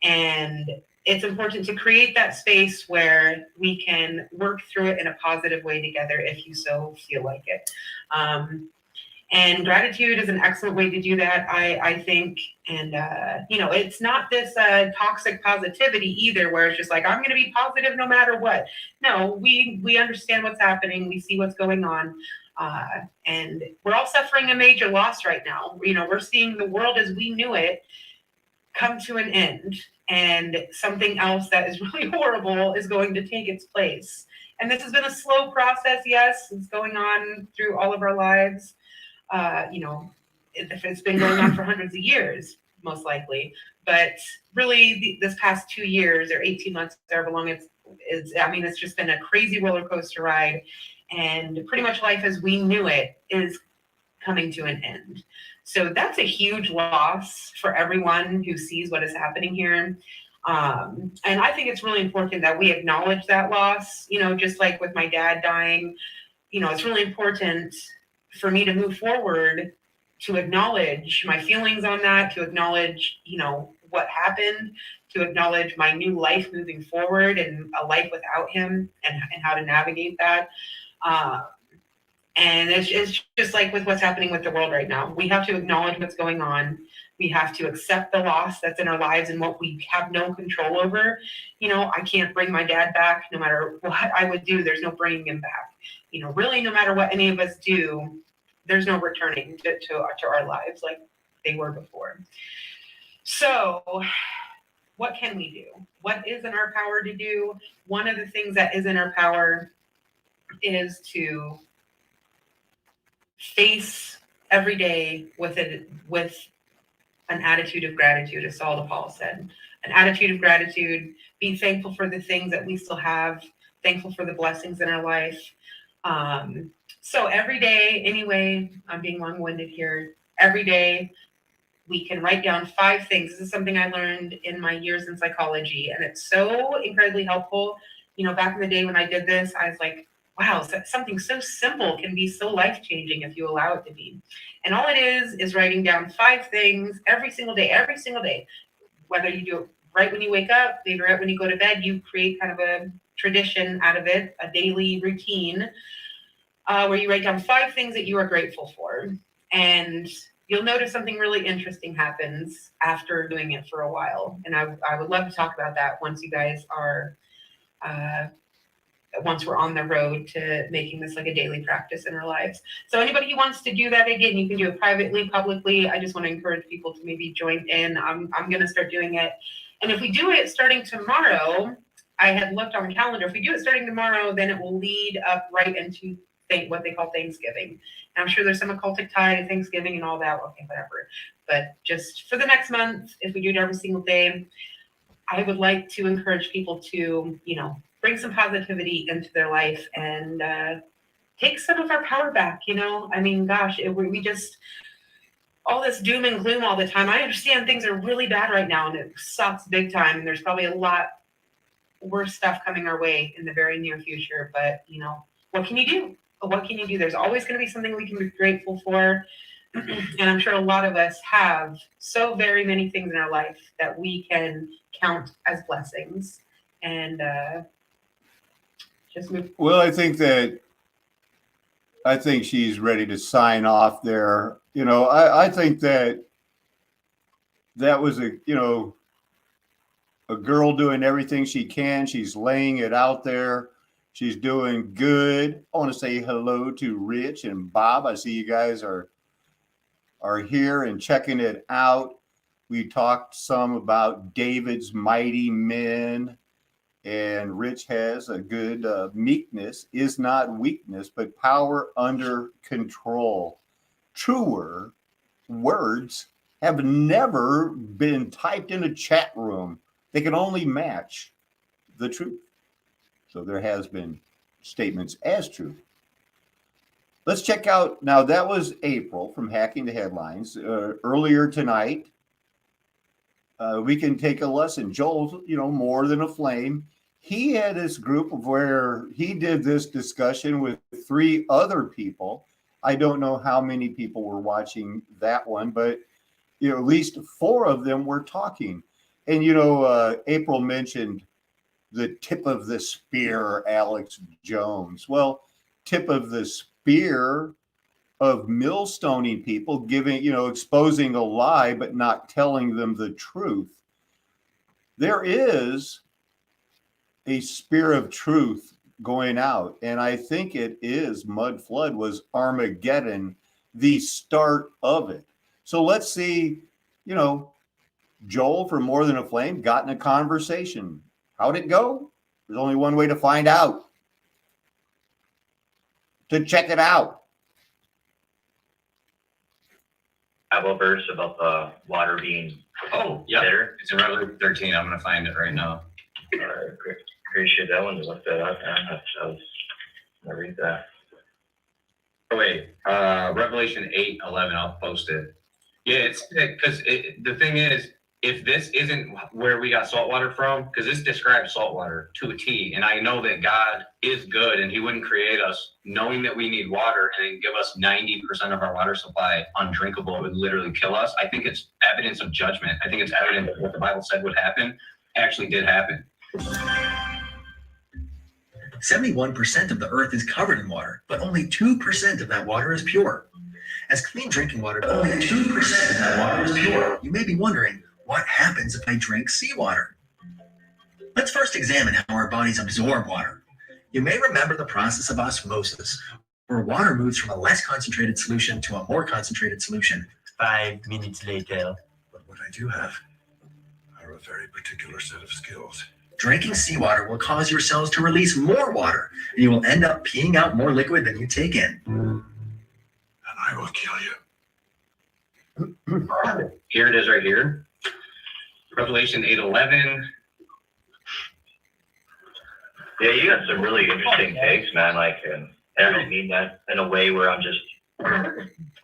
And it's important to create that space where we can work through it in a positive way together if you so feel like it. And gratitude is an excellent way to do that, I think. And, it's not this toxic positivity either, where it's just like, I'm going to be positive no matter what. No, we understand what's happening. We see what's going on. And we're all suffering a major loss right now. We're seeing the world as we knew it come to an end. And something else that is really horrible is going to take its place. And this has been a slow process, yes. It's going on through all of our lives. If it's been going on for hundreds of years, most likely. But really, this past 2 years or 18 months, however long it's just been a crazy roller coaster ride. And pretty much life as we knew it is coming to an end. So that's a huge loss for everyone who sees what is happening here. And I think it's really important that we acknowledge that loss, just like with my dad dying. It's really important for me to move forward, to acknowledge my feelings on that, to acknowledge, what happened, to acknowledge my new life moving forward and a life without him and how to navigate that. And it's just like with what's happening with the world right now. We have to acknowledge what's going on. We have to accept the loss that's in our lives and what we have no control over. I can't bring my dad back. No matter what I would do, there's no bringing him back. Really, no matter what any of us do, there's no returning to our lives like they were before. So what can we do? What is in our power to do? One of the things that is in our power is to face every day with an attitude of gratitude, as Saul to Paul said. An attitude of gratitude, be thankful for the things that we still have, thankful for the blessings in our life. So every day, anyway, I'm being long-winded here, every day we can write down 5 things. This is something I learned in my years in psychology, and it's so incredibly helpful. Back in the day when I did this, I was like, wow, something so simple can be so life-changing if you allow it to be. And all it is writing down 5 things every single day. Whether you do it right when you wake up, maybe right when you go to bed, you create kind of a tradition out of it, a daily routine, where you write down 5 things that you are grateful for. And you'll notice something really interesting happens after doing it for a while. And I would love to talk about that once you guys are once we're on the road to making this like a daily practice in our lives. So anybody who wants to do that, again, you can do it privately, publicly. I just want to encourage people to maybe join in. I'm going to start doing it. And if we do it starting tomorrow, I had looked on the calendar. If we do it starting tomorrow, then it will lead up right into what they call Thanksgiving. And I'm sure there's some occultic tie to Thanksgiving and all that. Okay, whatever. But just for the next month, if we do it every single day, I would like to encourage people to, bring some positivity into their life and take some of our power back. I mean, gosh, we just, all this doom and gloom all the time. I understand things are really bad right now and it sucks big time. And there's probably a lot worse stuff coming our way in the very near future. But, what can you do? What can you do? There's always going to be something we can be grateful for. And I'm sure a lot of us have so very many things in our life that we can count as blessings and just move. Well, I think she's ready to sign off there. I think that was a girl doing everything she can. She's laying it out there. She's doing good. I want to say hello to Rich and Bob. I see you guys are here and checking it out. We talked some about David's mighty men, and Rich has a good meekness is not weakness, but power under control. Truer words have never been typed in a chat room. They can only match the truth. So there has been statements as truth. Let's check out, now that was April from Hacking the Headlines. Earlier tonight, we can take a lesson. Joel, more than a flame. He had this group of where he did this discussion with 3 other people. I don't know how many people were watching that one, but at least 4 of them were talking. And, April mentioned the tip of the spear, Alex Jones. Well, tip of the spear of millstoning people, giving, exposing a lie, but not telling them the truth. There is a spear of truth going out. And I think it is Mud Flood was Armageddon, the start of it. So let's see, Joel from More Than a Flame got in a conversation. How'd it go? There's only one way to find out. To check it out. Bible verse about the water being Yeah. bitter. It's in Revelation 13. I'm going to find it right now. Appreciate that one to look that up. I was gonna read that. Oh, wait. Revelation 8:11. I'll post it. Yeah, it's because the thing is, if this isn't where we got salt water from, because this describes salt water to a T, and I know that God is good and he wouldn't create us knowing that we need water and then give us 90% of our water supply undrinkable. It would literally kill us. I think it's evidence of judgment. I think it's evidence that what the Bible said would happen actually did happen. 71% of the earth is covered in water, but only 2% of that water is pure. As clean drinking water, only 2% of that water is pure. You may be wondering, what happens if I drink seawater? Let's first examine how our bodies absorb water. You may remember the process of osmosis, where water moves from a less concentrated solution to a more concentrated solution. 5 minutes later. But what I do have are a very particular set of skills. Drinking seawater will cause your cells to release more water, and you will end up peeing out more liquid than you take in. And I will kill you. Here it is right here. Revelation 8:11. Yeah, you got some really interesting takes, man. Like, and I don't mean that in a way where I'm just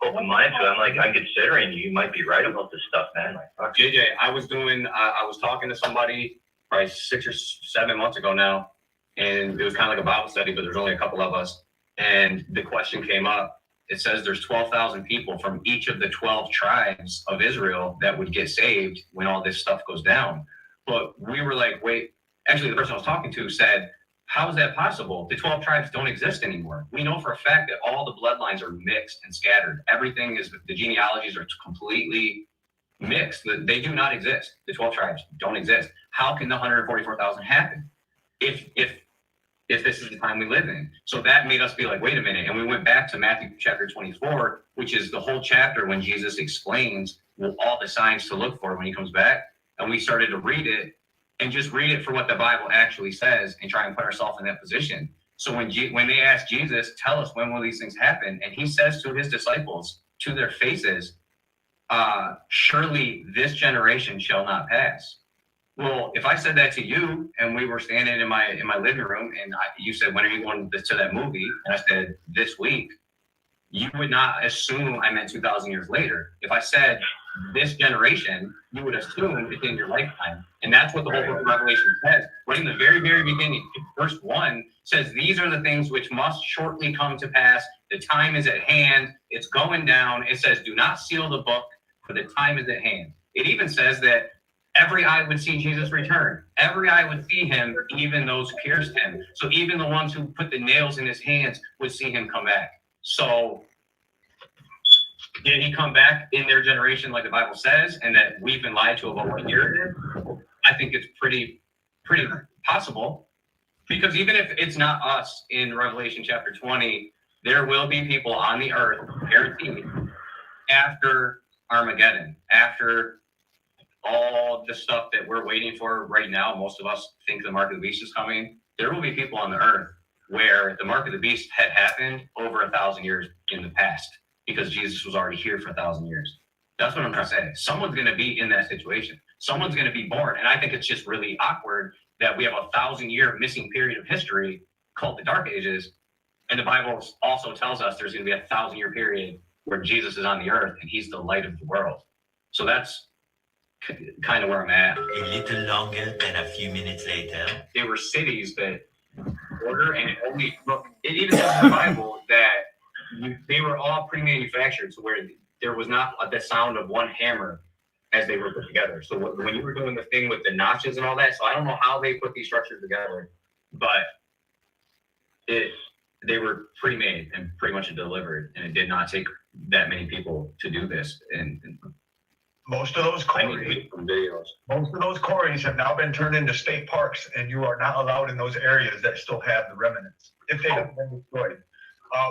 open-minded. So I'm considering you might be right about this stuff, man. Like, fuck. JJ, I was talking to somebody probably 6 or 7 months ago now, and it was kind of like a Bible study, but there's only a couple of us. And the question came up. It says there's 12,000 people from each of the 12 tribes of Israel that would get saved when all this stuff goes down. But we were like, wait, actually the person I was talking to said, how is that possible? The 12 tribes don't exist anymore. We know for a fact that all the bloodlines are mixed and scattered. Everything is, the genealogies are completely mixed. They do not exist. The 12 tribes don't exist. How can the 144,000 happen? If if this is the time we live in. So that made us be like, wait a minute. And we went back to Matthew chapter 24, which is the whole chapter when Jesus explains all the signs to look for when he comes back. And we started to read it and just read it for what the Bible actually says and try and put ourselves in that position. So when they asked Jesus, tell us when will these things happen? And he says to his disciples, to their faces, surely this generation shall not pass. Well, if I said that to you and we were standing in my living room and you said, when are you going to that movie? And I said, this week, you would not assume I meant 2,000 years later. If I said this generation, you would assume it's in your lifetime. And that's what the whole book of Revelation says. Right in the very, very beginning, verse 1 says, these are the things which must shortly come to pass. The time is at hand. It's going down. It says, do not seal the book, for the time is at hand. It even says that every eye would see Jesus return. Every eye would see him, even those who pierced him. So even the ones who put the nails in his hands would see him come back. So did he come back in their generation like the Bible says, and that we've been lied to about what year it is? I think it's pretty possible. Because even if it's not us in Revelation chapter 20, there will be people on the earth, guaranteed, after Armageddon, after all the stuff that we're waiting for right now. Most of us think the mark of the beast is coming. There will be people on the earth where the mark of the beast had happened over 1,000 years in the past because Jesus was already here for 1,000 years. That's what I'm trying to say. Someone's going to be in that situation. Someone's going to be born. And I think it's just really awkward that we have a 1,000-year missing period of history called the Dark Ages. And the Bible also tells us there's going to be a 1,000-year period where Jesus is on the earth and he's the light of the world. So that's kind of where I'm at. A little longer than a few minutes later. There were cities that order, and it even says in the Bible that they were all pre-manufactured, so where there was not the sound of one hammer as they were put together. So when you were doing the thing with the notches and all that, so I don't know how they put these structures together, but they were pre-made and pretty much delivered, and it did not take that many people to do this. And most of those quarries, have now been turned into state parks, and you are not allowed in those areas that still have the remnants if they haven't been destroyed.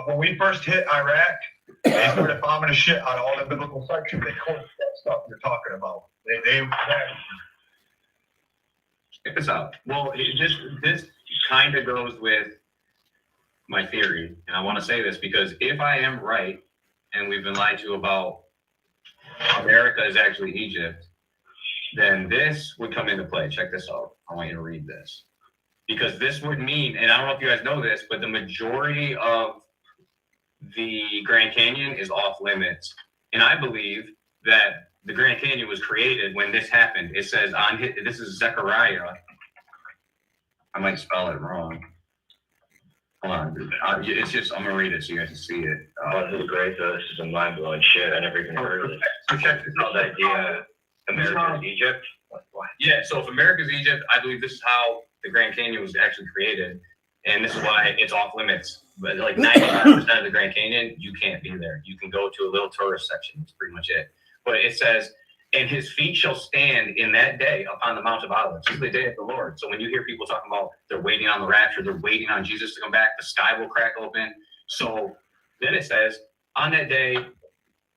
When we first hit Iraq, they started bombing the shit out of all the biblical sections. They closed that stuff you're talking about. They check this out. Well, this kind of goes with my theory, and I want to say this because if I am right, and we've been lied to about America is actually Egypt, then this would come into play. Check this out. I want you to read this. Because this would mean, and I don't know if you guys know this, but the majority of the Grand Canyon is off limits. And I believe that the Grand Canyon was created when this happened. It says this is Zechariah. I might spell it wrong. Hold on. It's just, I'm going to read it so you guys can see it. This is great, though. This is a mind-blowing shit. I never even heard of this. So check this out. The idea, America is Egypt? What? Yeah, so if America's Egypt, I believe this is how the Grand Canyon was actually created. And this is why it's off limits. But like 95% of the Grand Canyon, you can't be there. You can go to a little tourist section. That's pretty much it. But it says, and his feet shall stand in that day upon the Mount of Olives. This is the day of the Lord. So when you hear people talking about they're waiting on the rapture, they're waiting on Jesus to come back, the sky will crack open. So then it says, on that day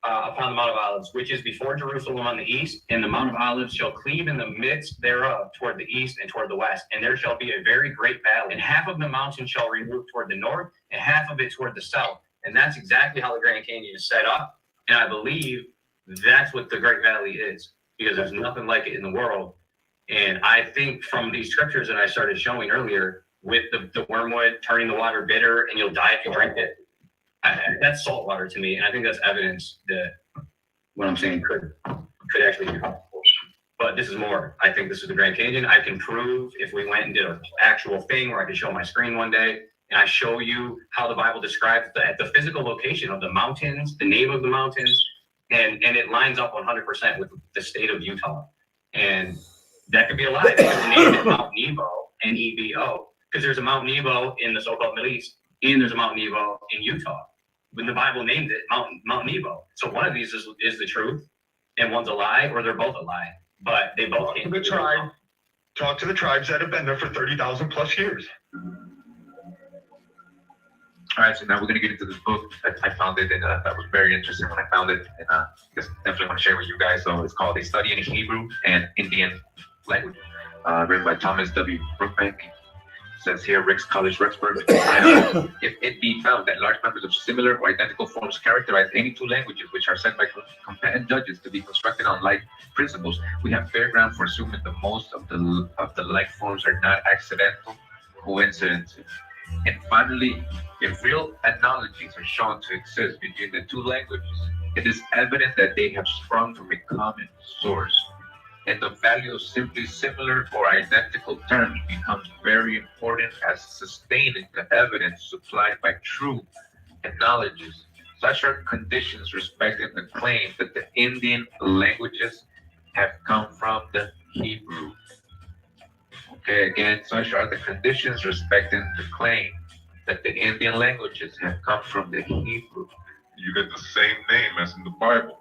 upon the Mount of Olives, which is before Jerusalem on the east, and the Mount of Olives shall cleave in the midst thereof toward the east and toward the west. And there shall be a very great valley. And half of the mountain shall remove toward the north, and half of it toward the south. And that's exactly how the Grand Canyon is set up. And I believe that's what the Great Valley is, because there's nothing like it in the world. And I think from these scriptures that I started showing earlier, with the wormwood turning the water bitter and you'll die if you drink it, that's salt water to me. And I think that's evidence that what I'm saying could actually be possible. But this is more. I think this is the Grand Canyon. I can prove if we went and did an actual thing where I could show my screen one day and I show you how the Bible describes the physical location of the mountains, the name of the mountains, and it lines up 100% with the state of Utah. And that could be a lie. They could name it Mount Nebo, Nebo, because there's a Mount Nebo in the so-called Middle East, and there's a Mount Nebo in Utah. When the Bible named it Mount Nebo. So one of these is the truth, and one's a lie, or they're both a lie. But they both came Talk to the tribes that have been there for 30,000 plus years. All right, so now we're gonna get into this book. I found it and that was very interesting when I found it, and just definitely want to share with you guys. So it's called "A Study in Hebrew and Indian Language," written by Thomas W. Brookbank. Says here, Rick's College, Rexburg. If it be found that large numbers of similar or identical forms characterize any two languages which are said by competent judges to be constructed on like principles, we have fair ground for assuming that most of the like forms are not accidental coincidences. And finally, if real analogies are shown to exist between the two languages, it is evident that they have sprung from a common source. And the value of simply similar or identical terms becomes very important as sustaining the evidence supplied by true analogies. Such are conditions respecting the claim that the Indian languages have come from the Hebrew. Okay, again, such are the conditions respecting the claim that the Indian languages have come from the Hebrew. You get the same name as in the Bible,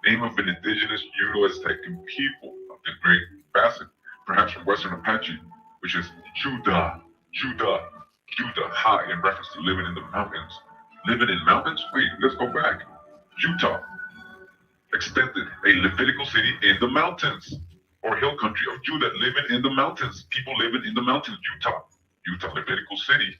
name of an indigenous Euro-Aztecan people of the Great Basset, perhaps from Western Apache, which is Judah, Ha, in reference to living in the mountains. Living in mountains? Wait, let's go back. Utah, extended, a Levitical city in the mountains, or hill country of Judah, living in the mountains. People living in the mountains, Utah, Levitical city,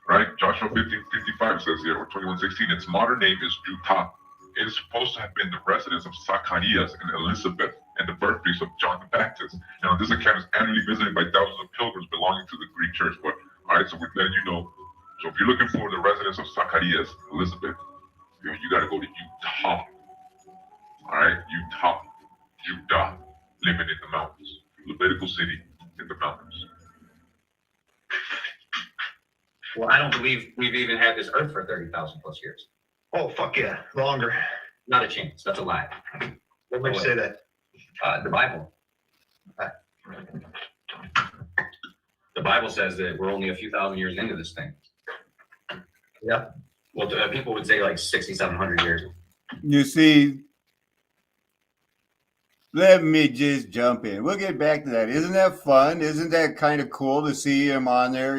right? Joshua 15:55 says here, or 21:16, its modern name is Utah. It is supposed to have been the residence of Zacharias and Elizabeth and the birthplace of John the Baptist. Now, this account is annually visited by thousands of pilgrims belonging to the Greek church. But, all right, so we're letting you know. So if you're looking for the residence of Zacharias, Elizabeth, you got to go to Utah. All right, Utah, Judah, living in the mountains. Levitical city in the mountains. Well, I don't believe we've even had this earth for 30,000 plus years. Oh, fuck yeah, longer. Not a chance. That's a lie. What makes you say that? The Bible. The Bible says that we're only a few thousand years into this thing. Yeah. Well, people would say like 6,700 years. You see, let me just jump in. We'll get back to that. Isn't that fun? Isn't that kind of cool to see him on there,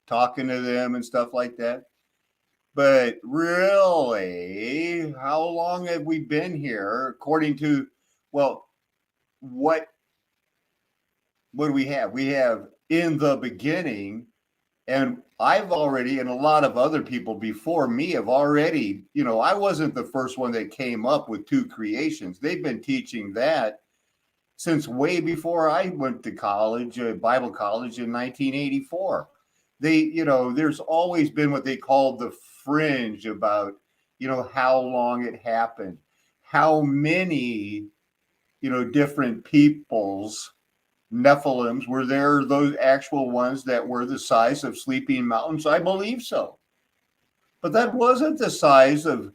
talking to them and stuff like that? But really, how long have we been here? According to, well, what do we have? We have in the beginning, and I've already, and a lot of other people before me have already, I wasn't the first one that came up with two creations. They've been teaching that since way before I went to college, Bible college in 1984. There's always been what they called the fringe about, how long it happened, how many, different peoples, Nephilims, were there those actual ones that were the size of sleeping mountains? I believe so. But that wasn't the size of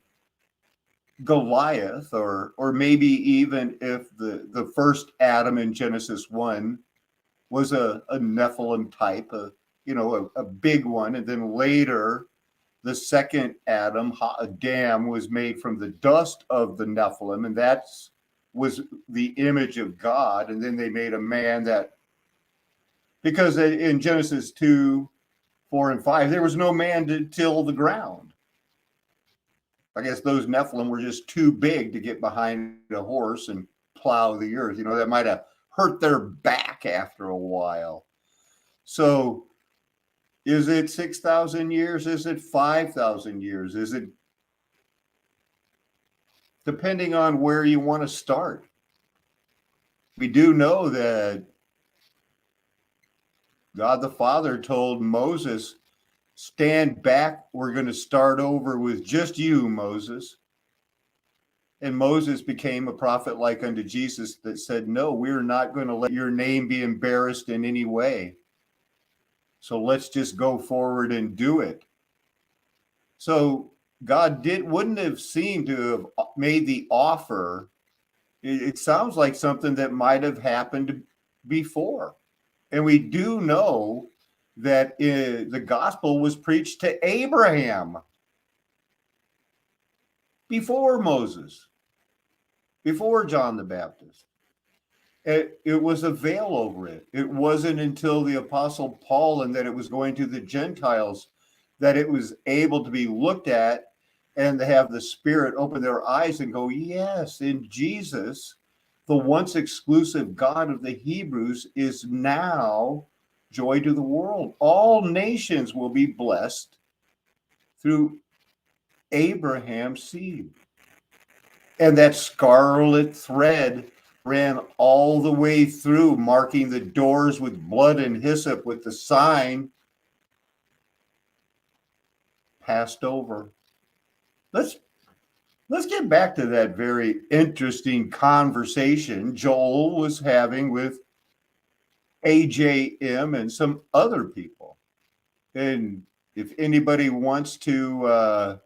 Goliath, or maybe even if the first Adam in Genesis 1 was a Nephilim type, a big one. And then later, the second Adam was made from the dust of the Nephilim, and that was the image of God. And then they made a man because in Genesis 2, 4, and 5, there was no man to till the ground. I guess those Nephilim were just too big to get behind a horse and plow the earth. That might have hurt their back after a while. So, is it 6,000 years? Is it 5,000 years? Is it, depending on where you want to start? We do know that God the Father told Moses, stand back. We're going to start over with just you, Moses. And Moses became a prophet like unto Jesus that said, no, we're not going to let your name be embarrassed in any way. So let's just go forward and do it. So God wouldn't have seemed to have made the offer. It sounds like something that might have happened before. And we do know that the gospel was preached to Abraham before Moses, before John the Baptist. It was a veil over it. It wasn't until the Apostle Paul and that it was going to the Gentiles that it was able to be looked at and to have the Spirit open their eyes and go, yes, in Jesus, the once exclusive God of the Hebrews is now joy to the world. All nations will be blessed through Abraham's seed. And that scarlet thread ran all the way through, marking the doors with blood and hyssop with the sign passed over. Let's get back to that very interesting conversation Joel was having with AJM and some other people. And if anybody wants to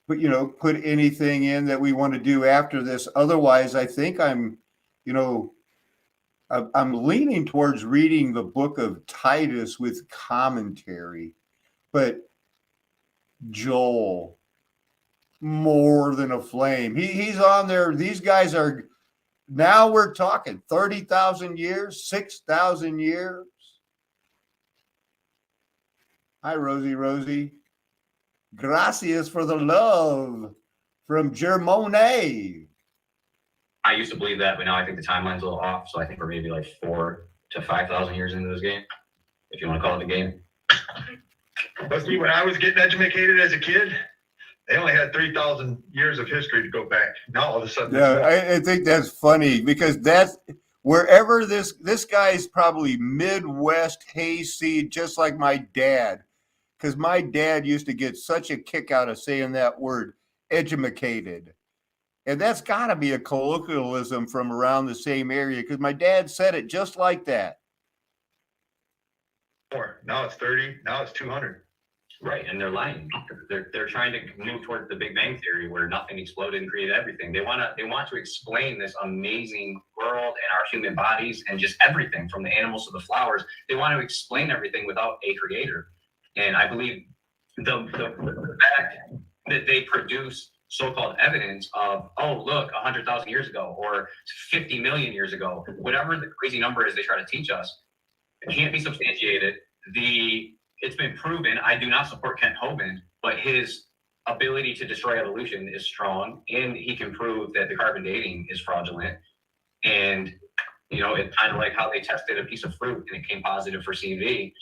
put anything in that we want to do after this, otherwise I think I'm leaning towards reading the book of Titus with commentary. But Joel, more than a flame. He's on there. These guys are, now we're talking 30,000 years, 6,000 years. Hi, Rosie. Gracias for the love from Germone. I used to believe that, but now I think the timeline's a little off. So I think we're maybe like 4,000 to 5,000 years into this game, if you want to call it a game. But see, when I was getting educated as a kid, they only had 3,000 years of history to go back. Now all of a sudden, I think that's funny because that's wherever this guy's probably Midwest hayseed, just like my dad. Because my dad used to get such a kick out of saying that word, educated. And that's got to be a colloquialism from around the same area because my dad said it just like that. Now it's 30, now it's 200. Right, and they're lying. They're trying to move towards the Big Bang Theory where nothing exploded and created everything. They want to explain this amazing world and our human bodies and just everything from the animals to the flowers. They want to explain everything without a creator. And I believe the fact that they produce so-called evidence of, oh, look, 100,000 years ago or 50 million years ago, whatever the crazy number is they try to teach us, it can't be substantiated. It's been proven. I do not support Kent Hovind, but his ability to destroy evolution is strong, and he can prove that the carbon dating is fraudulent. And it's kind of like how they tested a piece of fruit and it came positive for CV.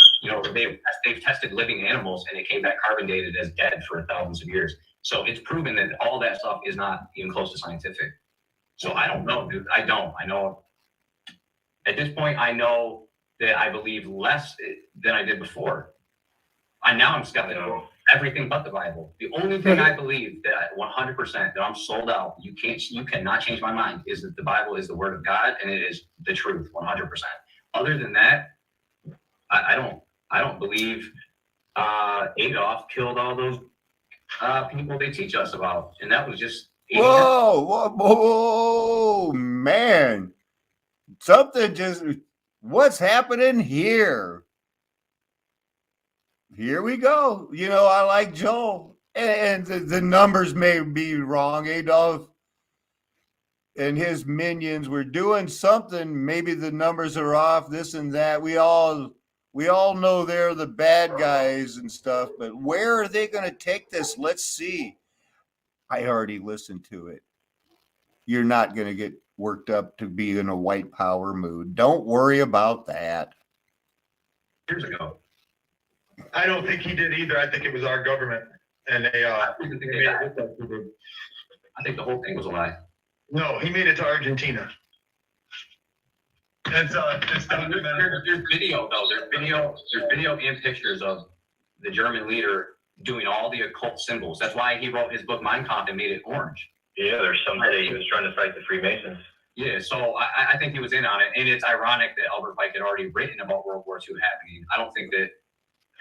They've tested living animals and it came back carbon dated as dead for thousands of years. So it's proven that all that stuff is not even close to scientific. So I don't know, dude. I know at this point, I know that I believe less than I did before. Now I'm skeptical. Everything but the Bible. The only thing I believe that 100% that I'm sold out, you cannot change my mind, is that the Bible is the word of God and it is the truth 100%. Other than that, I don't believe Adolf killed all those people they teach us about, and that was just whoa, man, what's happening here? Here we go. I like Joel, and the numbers may be wrong. Adolf and his minions were doing something. Maybe the numbers are off, this and that. We all know they're the bad guys and stuff, but where are they going to take this? Let's see. I already listened to it. You're not going to get worked up to be in a white power mood. Don't worry about that. Years ago. I don't think he did either. I think it was our government, and they. I think the whole thing was a lie. No, he made it to Argentina. And so there's video though. There's video and pictures of the German leader doing all the occult symbols. That's why he wrote his book Mein Kampf and made it orange. Yeah, there's somebody he was trying to fight the Freemasons. Yeah, so I think he was in on it, and it's ironic that Albert Pike had already written about World War II happening.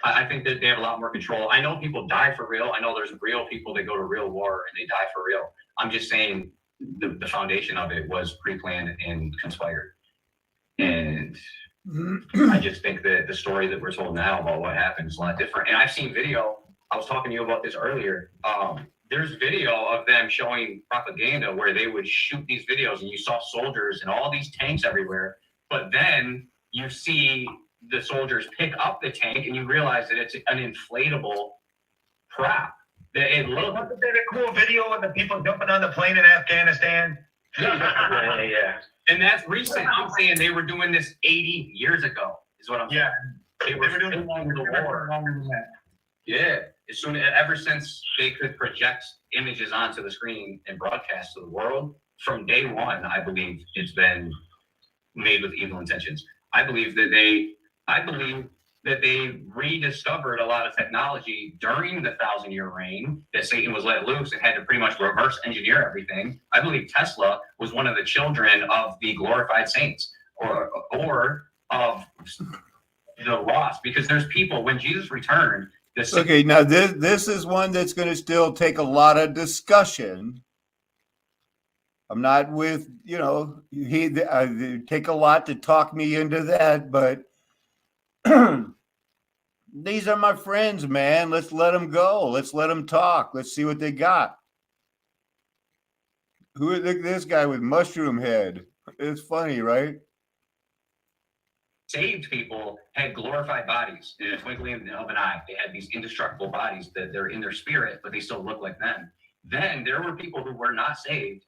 I think that they have a lot more control. I know people die for real. I know there's real people that go to real war and they die for real. I'm just saying the foundation of it was pre-planned and conspired. And I just think that the story that we're told now about what happened is a lot different. And I've seen video. I was talking to you about this earlier. There's video of them showing propaganda where they would shoot these videos and you saw soldiers and all these tanks everywhere. But then you see the soldiers pick up the tank and you realize that it's an inflatable prop. That it looks. Wasn't there a cool video of the people jumping on the plane in Afghanistan? Yeah. And that's recent. I'm saying they were doing this 80 years ago, is what I'm saying. Yeah. They were doing the war. longer than that. Yeah. Ever since they could project images onto the screen and broadcast to the world, from day one, I believe it's been made with evil intentions. I believe that they rediscovered a lot of technology during the 1,000-year reign that Satan was let loose and had to pretty much reverse engineer everything. I believe Tesla was one of the children of the glorified saints or of the lost, because there's people, when Jesus returned, Okay, now this is one that's going to still take a lot of discussion. I'm not with, take a lot to talk me into that, but these are my friends, man. Let's let them go. Let's let them talk. Let's see what they got. Look at this guy with mushroom head. It's funny, right? Saved people had glorified bodies in a twinkling of an eye. They had these indestructible bodies that they're in their spirit, but they still look like them. Then there were people who were not saved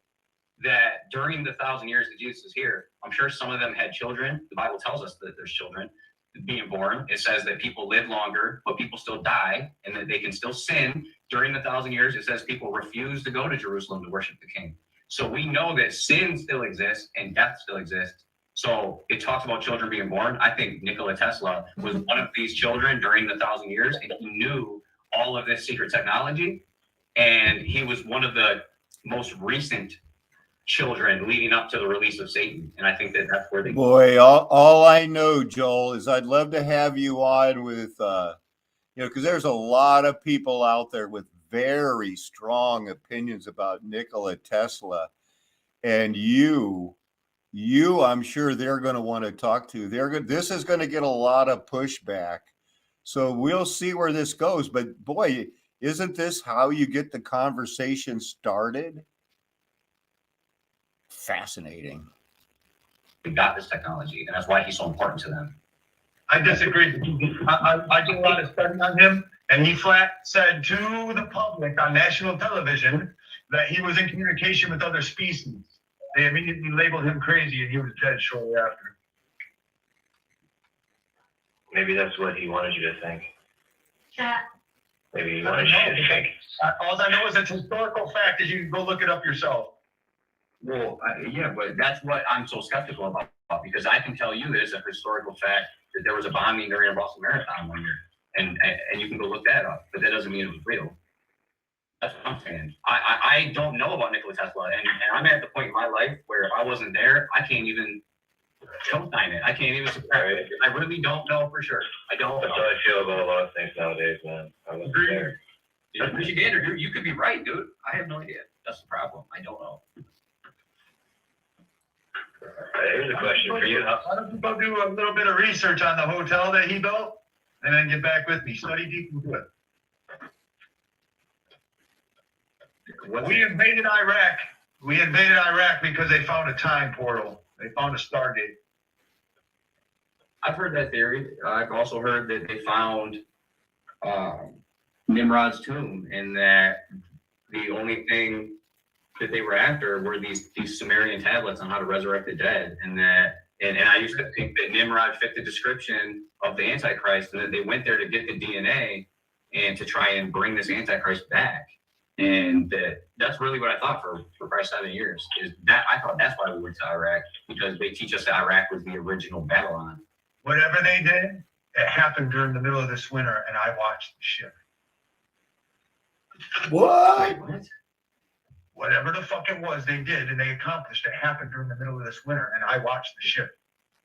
that during the 1,000 years that Jesus was here, I'm sure some of them had children. The Bible tells us that there's children being born. It says that people live longer, but people still die, and that they can still sin. During the 1,000 years, it says people refuse to go to Jerusalem to worship the King. So we know that sin still exists and death still exists. So it talks about children being born. I think Nikola Tesla was one of these children during the 1,000 years, and he knew all of this secret technology. And he was one of the most recent children leading up to the release of Satan. And I think that that's where they. Boy, all I know, Joel, is I'd love to have you on with, because there's a lot of people out there with very strong opinions about Nikola Tesla, and you, I'm sure they're going to want to talk to. This is going to get a lot of pushback, so we'll see where this goes. But boy, isn't this how you get the conversation started? Fascinating. We got this technology, and that's why he's so important to them. I disagree. I did a lot of study on him, and he flat said to the public on national television that he was in communication with other species. They immediately labeled him crazy, and he was dead shortly after. Maybe that's what he wanted you to think. Yeah. Maybe he wanted you to think. All I know is it's historical fact. Is you can go look it up yourself. Well, yeah, but that's what I'm so skeptical about, because I can tell you that it's a historical fact that there was a bombing during a Boston Marathon one year, and you can go look that up, but that doesn't mean it was real. That's what I'm saying. I don't know about Nikola Tesla, and I'm at the point in my life where if I wasn't there, I can't even co-sign it. I can't even subscribe it. I really don't know for sure. I don't. That's how I feel about a lot of things nowadays, man. I wasn't there. Michigander, dude, you could be right, dude. I have no idea. That's the problem. I don't know. Here's a question for you. Why don't you go do a little bit of research on the hotel that he built, and then get back with me. Study deep into it. We invaded Iraq. We invaded Iraq because they found a time portal. They found a Stargate. I've heard that theory. I've also heard that they found Nimrod's tomb, and that the only thing that they were after were these Sumerian tablets on how to resurrect the dead, and I used to think that Nimrod fit the description of the Antichrist, and that they went there to get the DNA and to try and bring this Antichrist back. And that's really what I thought for probably 7 years. Is that I thought that's why we went to Iraq, because they teach us that Iraq was the original Babylon. Whatever they did, it happened during the middle of this winter, and I watched the ship. What? What? Whatever the fuck it was they did and they accomplished, it happened during the middle of this winter, and I watched the ship.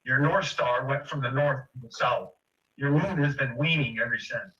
Your North Star went from the north to the south. Your moon has been weaning ever since.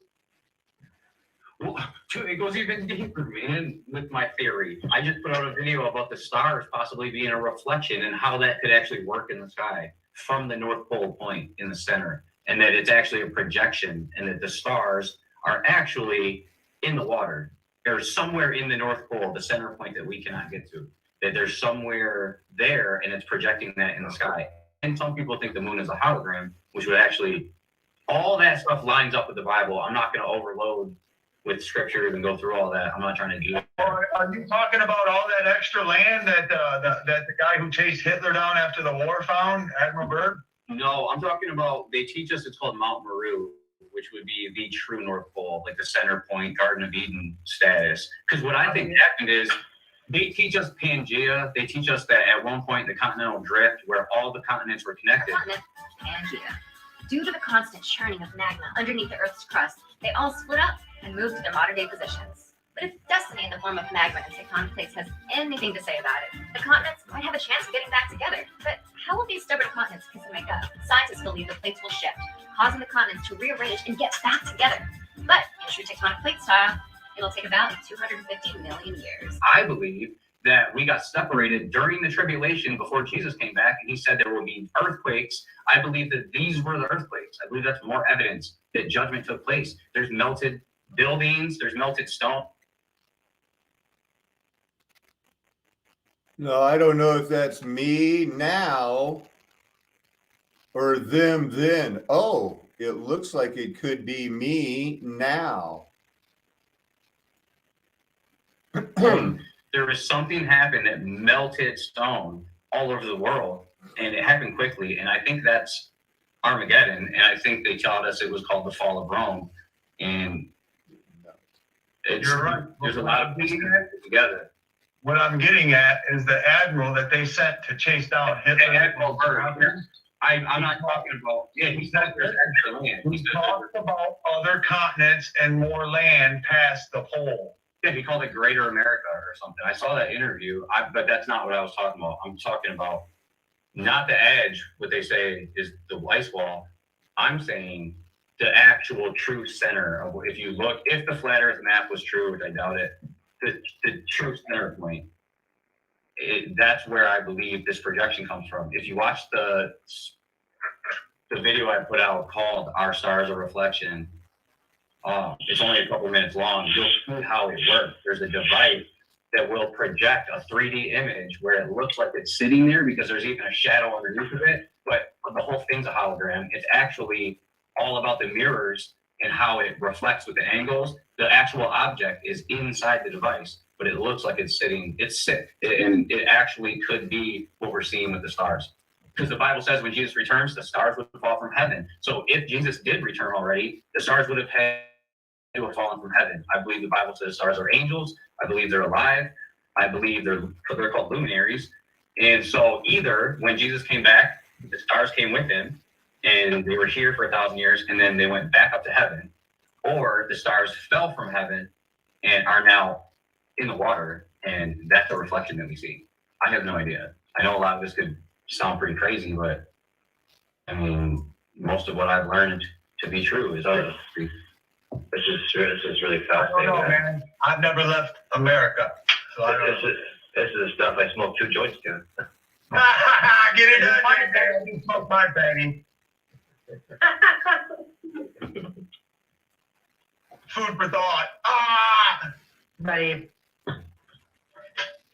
Well, it goes even deeper, man, with my theory. I just put out a video about the stars possibly being a reflection and how that could actually work in the sky from the North Pole point in the center, and that it's actually a projection, and that the stars are actually in the water. There's somewhere in the North Pole, the center point that we cannot get to, that there's somewhere there, and it's projecting that in the sky. And some people think the moon is a hologram, which would actually all that stuff lines up with the Bible. I'm not going to overload with scriptures and go through all that. I'm not trying to do that. Or are you talking about all that extra land that the guy who chased Hitler down after the war found, Admiral Byrd? No, I'm talking about, they teach us it's called Mount Meru, which would be the true North Pole, like the center point, Garden of Eden status. Because what I think happened is they teach us Pangea. They teach us that at one point the continental drift, where all the continents were connected. Continent Pangea. Due to the constant churning of magma underneath the Earth's crust, they all split up and moved to their modern-day positions. But if destiny in the form of magma and tectonic plates has anything to say about it, the continents might have a chance of getting back together. But how will these stubborn continents kiss and make up? Scientists believe the plates will shift, causing the continents to rearrange and get back together. But in true tectonic plate style, it'll take about 250 million years. I believe that we got separated during the tribulation before Jesus came back, and he said there will be earthquakes. I believe that these were the earthquakes. I believe that's more evidence that judgment took place. There's melted buildings, there's melted stone. No, I don't know if that's me now or them then. Oh, it looks like it could be me now. There was something happened that melted stone all over the world, and it happened quickly. And I think that's Armageddon. And I think they taught us it was called the fall of Rome. And it's, You're right. There's a lot of pieces together. What I'm getting at is the admiral that they sent to chase down Hitler. Admiral Byrd. I'm not talking about. Yeah, he said there's extra land. He talked about other continents and more land past the pole. Yeah, he called it Greater America or something. I saw that interview, but that's not what I was talking about. I'm talking about not the edge, what they say is the ice wall. I'm saying the actual true center of, if you look, if the flat Earth map was true, which I doubt it, the true center point, that's where I believe this projection comes from. If you watch the video I put out called Our Stars a Reflection, it's only a couple minutes long. You'll see how it works. There's a device that will project a 3D image where it looks like it's sitting there because there's even a shadow underneath of it, but the whole thing's a hologram. It's actually all about the mirrors and how it reflects with the angles. The actual object is inside the device, but it looks like it's sitting, it's sick. And it actually could be what we're seeing with the stars. Because the Bible says when Jesus returns, the stars would fall from heaven. So if Jesus did return already, the stars would have had to have fallen from heaven. I believe the Bible says stars are angels. I believe they're alive. I believe they're called luminaries. And so either when Jesus came back, the stars came with him, and they were here for 1,000 years, and then they went back up to heaven, or the stars fell from heaven and are now in the water, and that's the reflection that we see. I have no idea. I know a lot of this could sound pretty crazy, but I mean, most of what I've learned to be true is other. This is true. This is really I don't fascinating. know, man. I've never left America, so I don't know. This is the stuff I smoke 2 joints to. Get it done, you smoke my baggie. Food for thought. Buddy.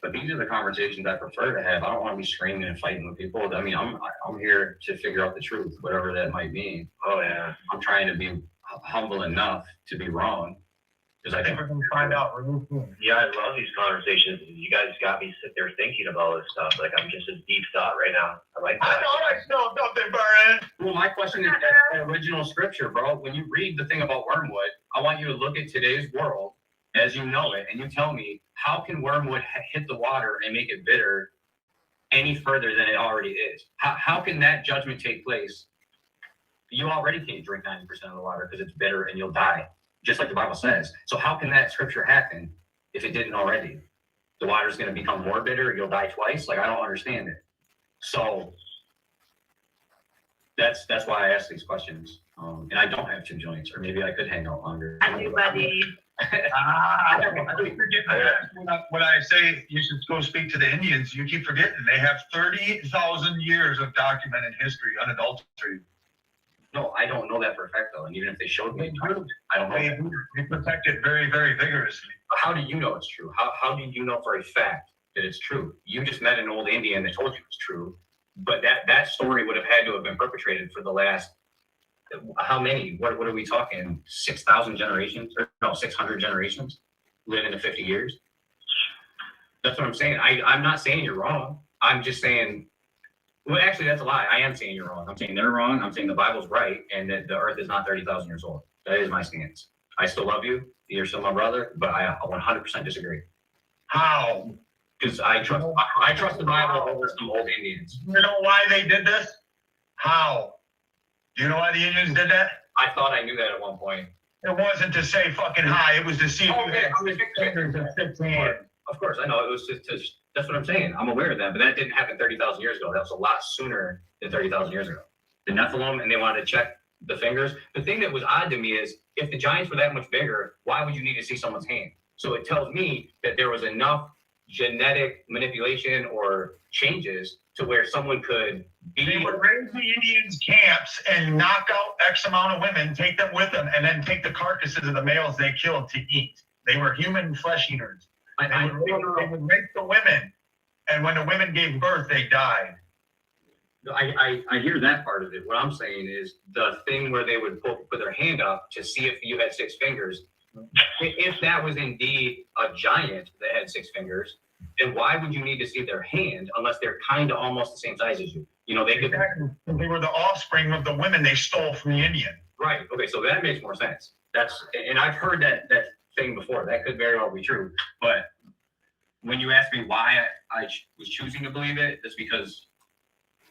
But these are the conversations I prefer to have. I don't want to be screaming and fighting with people. I mean, I'm here to figure out the truth, whatever that might mean. Oh yeah. I'm trying to be humble enough to be wrong, because I think we're gonna find out really soon. Yeah, I love these conversations. You guys got me sit there thinking about all this stuff. Like I'm just in deep thought right now. I like I that. know I smell something burning. Well, my question is the original scripture, bro. When you read the thing about wormwood, I want you to look at today's world as you know it, and you tell me, how can wormwood hit the water and make it bitter any further than it already is? How can that judgment take place? You already can't drink 90% of the water because it's bitter and you'll die, just like the Bible says. So how can that scripture happen if it didn't already? The water's going to become more bitter, you'll die twice? Like, I don't understand it. So that's why I ask these questions. And I don't have 2 joints, or maybe I could hang out longer. I do, buddy. I keep forgetting when I say you should go speak to the Indians, you keep forgetting they have 30,000 years of documented history, unadulterated. No, I don't know that for a fact, though. And even if they showed me, I don't know. They protect it very, very vigorously. How do you know it's true? How do you know for a fact that it's true? You just met an old Indian that told you it's true, but that story would have had to have been perpetrated for the last How many? What are we talking? 6,000 generations? Or no, 600 generations live into 50 years? That's what I'm saying. I'm not saying you're wrong. I'm just saying, well, actually, that's a lie. I am saying you're wrong. I'm saying they're wrong. I'm saying the Bible's right and that the earth is not 30,000 years old. That is my stance. I still love you. You're still my brother, but I 100% disagree. How? Because I trust the Bible over some old Indians. You know why they did this? How? Do you know why the Indians did that? I thought I knew that at one point. It wasn't to say fucking hi. It was to see if you had 6 fingers and 6 hands. Of course, I know. It was just that's what I'm saying. I'm aware of that, but that didn't happen 30,000 years ago. That was a lot sooner than 30,000 years ago. The Nephilim, and they wanted to check the fingers. The thing that was odd to me is if the giants were that much bigger, why would you need to see someone's hand? So it tells me that there was enough genetic manipulation or changes to where someone could be. They would raise the Indians' camps and knock out X amount of women, take them with them, and then take the carcasses of the males they killed to eat. They were human flesh eaters. They would rape the women, and when the women gave birth, they died. I hear that part of it. What I'm saying is the thing where they would put their hand up to see if you had 6 fingers. If that was indeed a giant that had 6 fingers, then why would you need to see their hand unless they're kind of almost the same size as you? You know, they could. Exactly. They were the offspring of the women they stole from the Indian. Right. Okay. So that makes more sense. And I've heard that thing before. That could very well be true. But when you ask me why I was choosing to believe it, it's because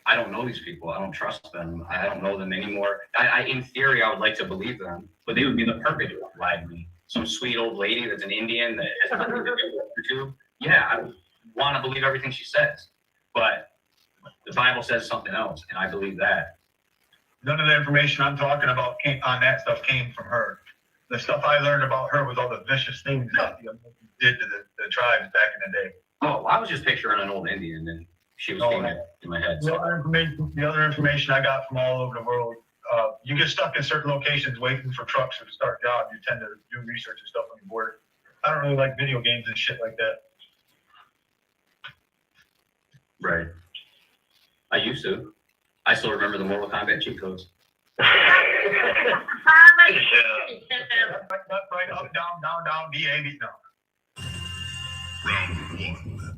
I don't know these people. I don't trust them. I don't know them anymore. In theory, I would like to believe them, but they would be the perfect lie to me. Some sweet old lady that's an Indian that has nothing to do with YouTube. Yeah, I want to believe everything she says, but the Bible says something else, and I believe that. None of the information I'm talking about on that stuff came from her. The stuff I learned about her was all the vicious things that the Americans did to the tribes back in the day. Oh, I was just picturing an old Indian, and she was came in my head. The other information I got from all over the world, you get stuck in certain locations waiting for trucks to start jobs. You tend to do research and stuff on your border. I don't really like video games and shit like that. Right. I used to. I still remember the Mortal Kombat cheat codes. Left, right, up, down, DA, no. Round 1.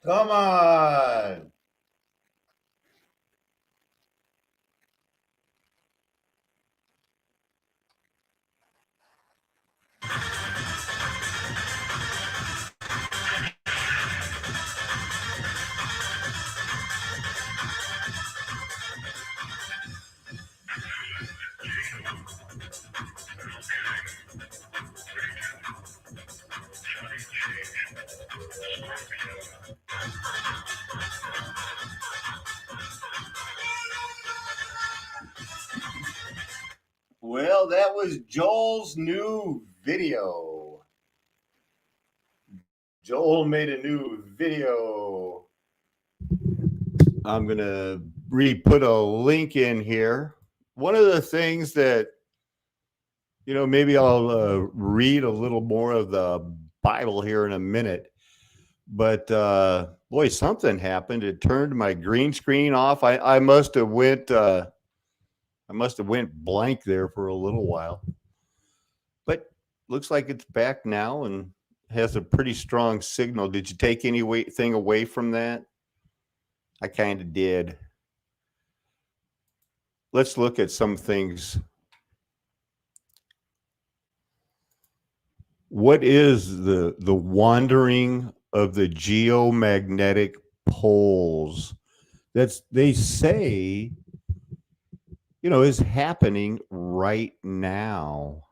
Come on. Well, that was Joel's new video. Joel made a new video. I'm going to put a link in here. One of the things that, maybe I'll read a little more of the Bible here in a minute. But boy, something happened. It turned my green screen off. I must have went blank there for a little while. But looks like it's back now and has a pretty strong signal. Did you take anything away from that? I kind of did. Let's look at some things. What is the wandering of the geomagnetic poles? They say, is happening right now.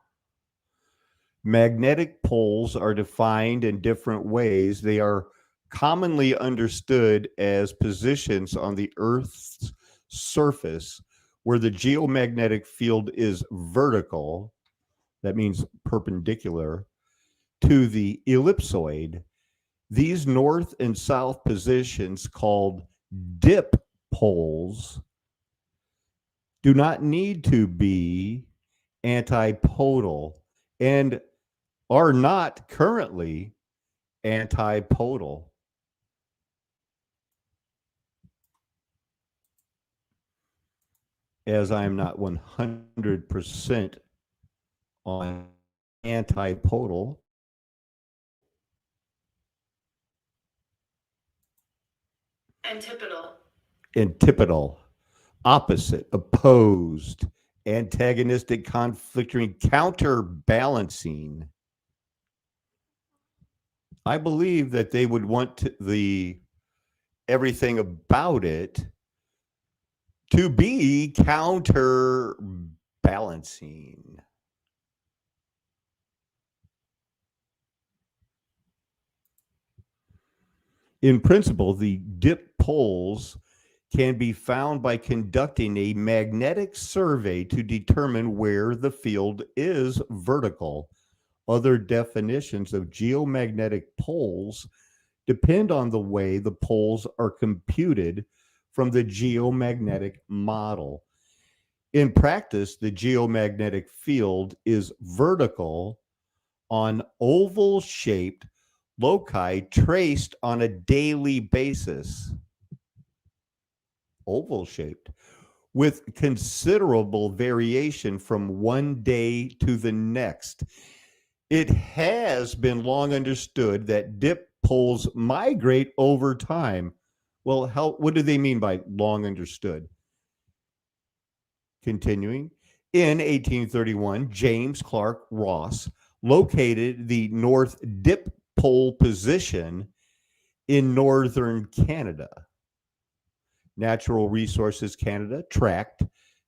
Magnetic poles are defined in different ways. They are commonly understood as positions on the Earth's surface where the geomagnetic field is vertical. that means perpendicular, to the ellipsoid, these north and south positions, called dip poles, do not need to be antipodal and are not currently antipodal. As I am not 100% on antipodal, antipodal, opposite, opposed, antagonistic, conflicting, counterbalancing. I believe that they would want everything about it to be counterbalancing. In principle, the dip poles can be found by conducting a magnetic survey to determine where the field is vertical. Other definitions of geomagnetic poles depend on the way the poles are computed from the geomagnetic model. In practice, the geomagnetic field is vertical on oval-shaped loci traced on a daily basis. Oval-shaped, with considerable variation from one day to the next. It has been long understood that dip poles migrate over time. Well, what do they mean by long understood? Continuing, in 1831, James Clark Ross located the north dip pole position in northern Canada. Natural Resources Canada tracked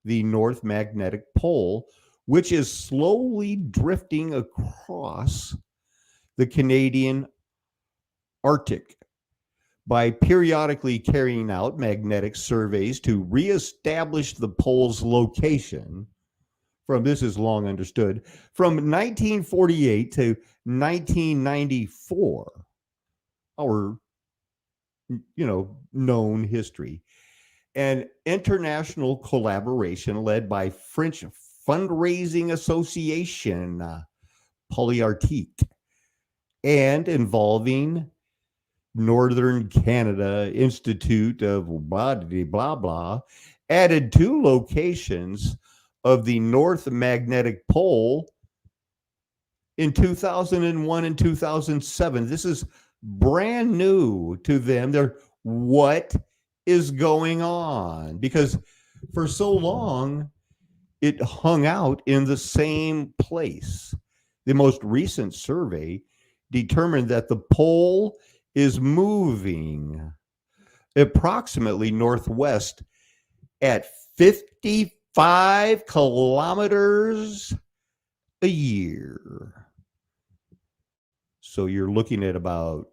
the North Magnetic Pole, which is slowly drifting across the Canadian Arctic, by periodically carrying out magnetic surveys to reestablish the pole's location. This is long understood, from 1948 to 1994, our known history. An international collaboration led by French fundraising association, Polyarctique, and involving Northern Canada Institute of blah, blah, blah, added 2 locations of the North Magnetic Pole in 2001 and 2007. This is brand new to them. What is going on? Because for so long, it hung out in the same place. The most recent survey determined that the pole is moving approximately northwest at 55 kilometers a year. So you're looking at about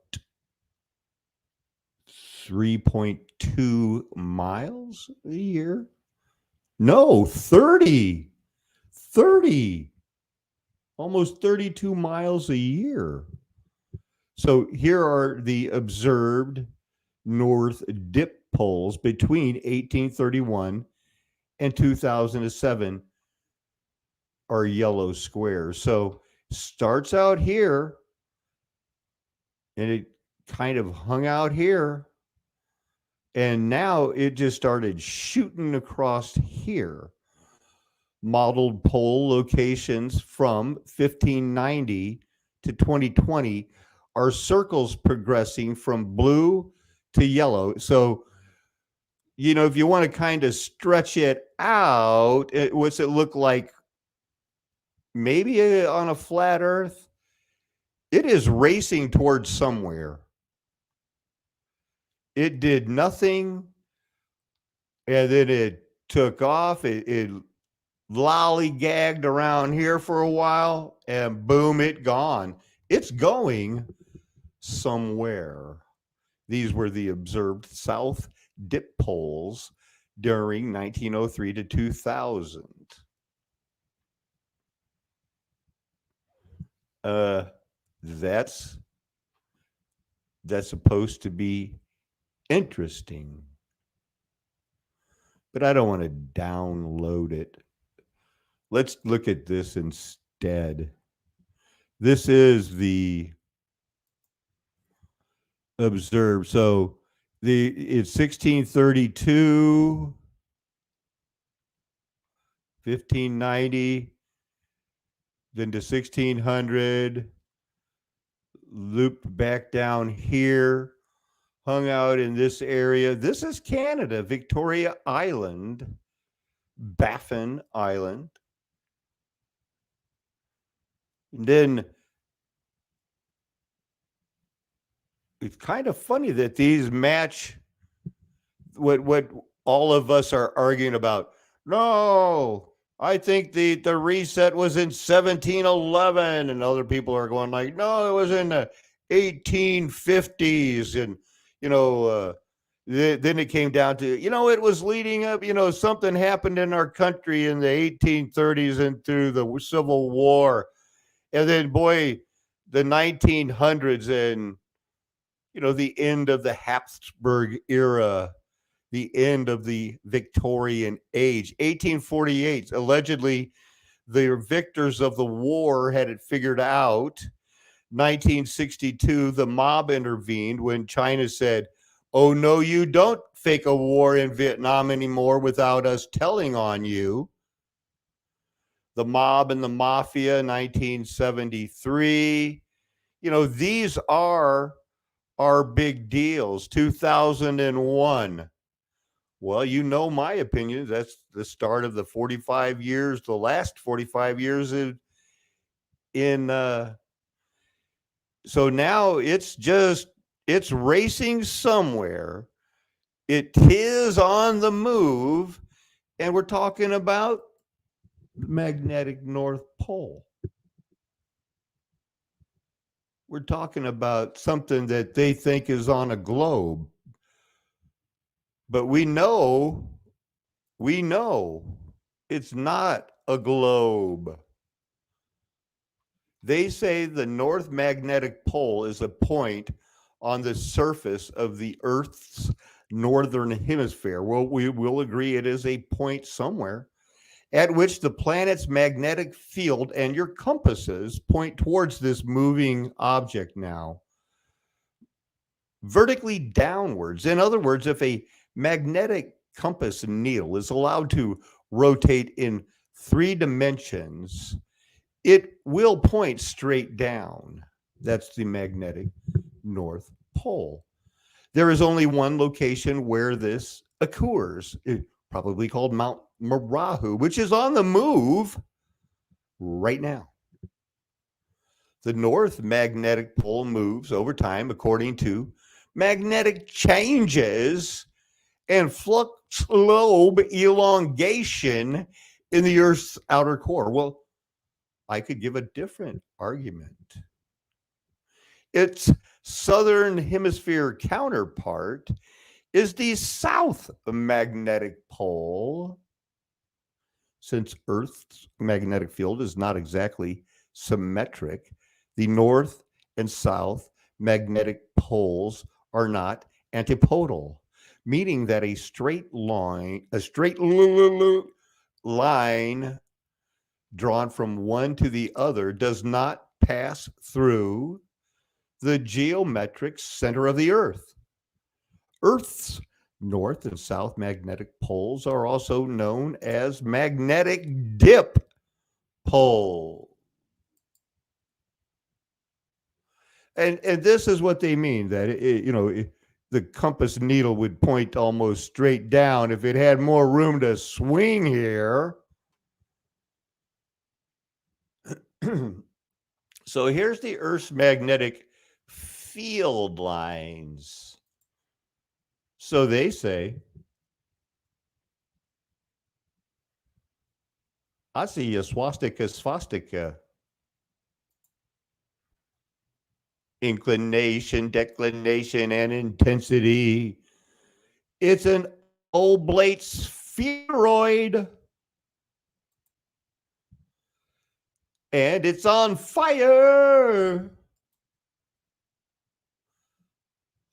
3.2 miles a year. No, 30, almost 32 miles a year. So here are the observed north dip poles between 1831 and 2007 are yellow squares. So starts out here and it kind of hung out here. And now it just started shooting across here. Modeled pole locations from 1590 to 2020 are circles progressing from blue to yellow. So, if you want to kind of stretch it out, what's it look like? Maybe on a flat earth, it is racing towards somewhere. It did nothing, and then it took off. It lollygagged around here for a while, and boom, it gone. It's going somewhere. These were the observed south dip poles during 1903 to 2000. That's supposed to be interesting. But I don't want to download it. Let's look at this instead. This is the observed. So it's 1632, 1590, then to 1600, looped back down here, hung out in this area. This is Canada, Victoria Island, Baffin Island. And then it's kind of funny that these match what all of us are arguing about. No, I think the reset was in 1711, and other people are going like, no, it was in the 1850s, and then it came down to it was leading up. Something happened in our country in the 1830s and through the Civil War, and then boy, the 1900s and the end of the Habsburg era, the end of the Victorian age. 1848, allegedly, the victors of the war had it figured out. 1962, the mob intervened when China said, oh, no, you don't fake a war in Vietnam anymore without us telling on you. The mob and the mafia, 1973. These are our big deals. 2001. Well, my opinion. That's the start of the 45 years, the last 45 years so now it's racing somewhere. It is on the move, and we're talking about the magnetic North Pole. We're talking about something that they think is on a globe. But we know it's not a globe. They say the North Magnetic Pole is a point on the surface of the Earth's northern hemisphere. Well, we will agree it is a point somewhere at which the planet's magnetic field and your compasses point towards this moving object now, vertically downwards. In other words, if a magnetic compass needle is allowed to rotate in 3 dimensions, it will point straight down. That's the magnetic North Pole. There is only one location where this occurs, probably called Mount Marahu, which is on the move right now. The North Magnetic Pole moves over time according to magnetic changes and flux lobe elongation in the Earth's outer core. Well, I could give a different argument. Its southern hemisphere counterpart is the South Magnetic Pole. Since Earth's magnetic field is not exactly symmetric, the North and South magnetic poles are not antipodal, meaning that a straight line drawn from one to the other does not pass through the geometric center of the Earth. Earth's north and south magnetic poles are also known as magnetic dip pole. And this is what they mean, that the compass needle would point almost straight down if it had more room to swing here. So here's the Earth's magnetic field lines. So they say, I see a swastika. Inclination, declination, and intensity. It's an oblate spheroid. and it's on fire.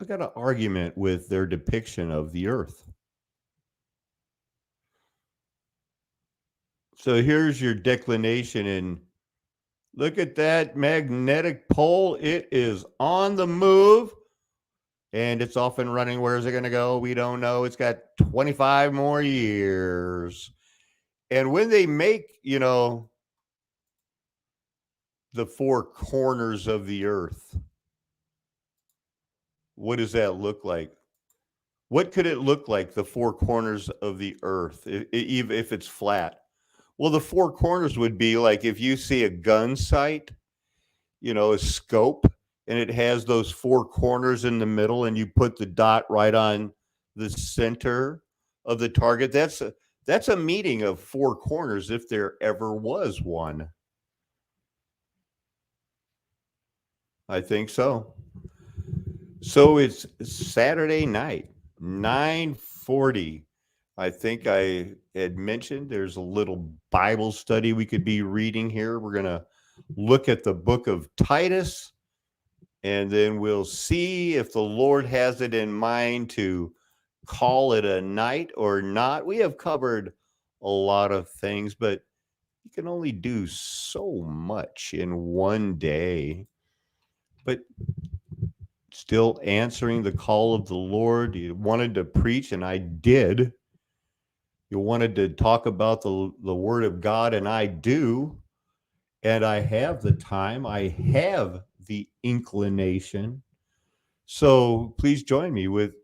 I got an argument with their depiction of the earth. So here's your declination, and look at that magnetic pole. It is on the move, and it's off and running. Where is it going to go? We don't know. It's got 25 more years. And when they make, the four corners of the earth, what does that look like? What could it look like, the four corners of the earth, even if it's flat? Well, the four corners would be like if you see a gun sight, a scope, and it has those four corners in the middle, and you put the dot right on the center of the target. That's a meeting of four corners, if there ever was one. I think so. So it's Saturday night, 9:40. I think I had mentioned there's a little Bible study we could be reading here. We're going to look at the book of Titus, and then we'll see if the Lord has it in mind to call it a night or not. We have covered a lot of things, but you can only do so much in one day. But still answering the call of the Lord. You wanted to preach, and I did. You wanted to talk about the Word of God, and I do. And I have the time. I have the inclination. So please join me with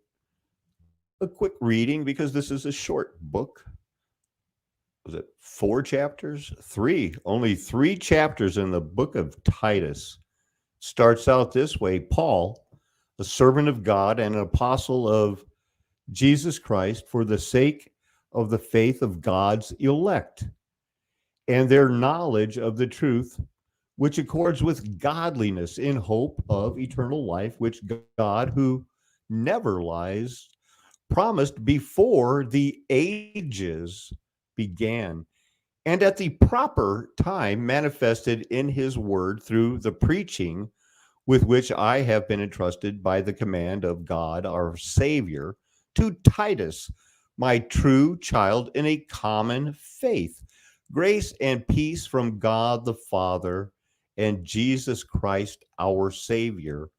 a quick reading, because this is a short book. Was it 4 chapters? 3. Only 3 chapters in the book of Titus. Starts out this way: Paul, a servant of God and an apostle of Jesus Christ, for the sake of the faith of God's elect and their knowledge of the truth, which accords with godliness, in hope of eternal life, which God, who never lies, promised before the ages began, and at the proper time manifested in his word through the preaching with which I have been entrusted by the command of God our Savior, to Titus, my true child in a common faith. Grace and peace from God the Father and Jesus Christ our Savior.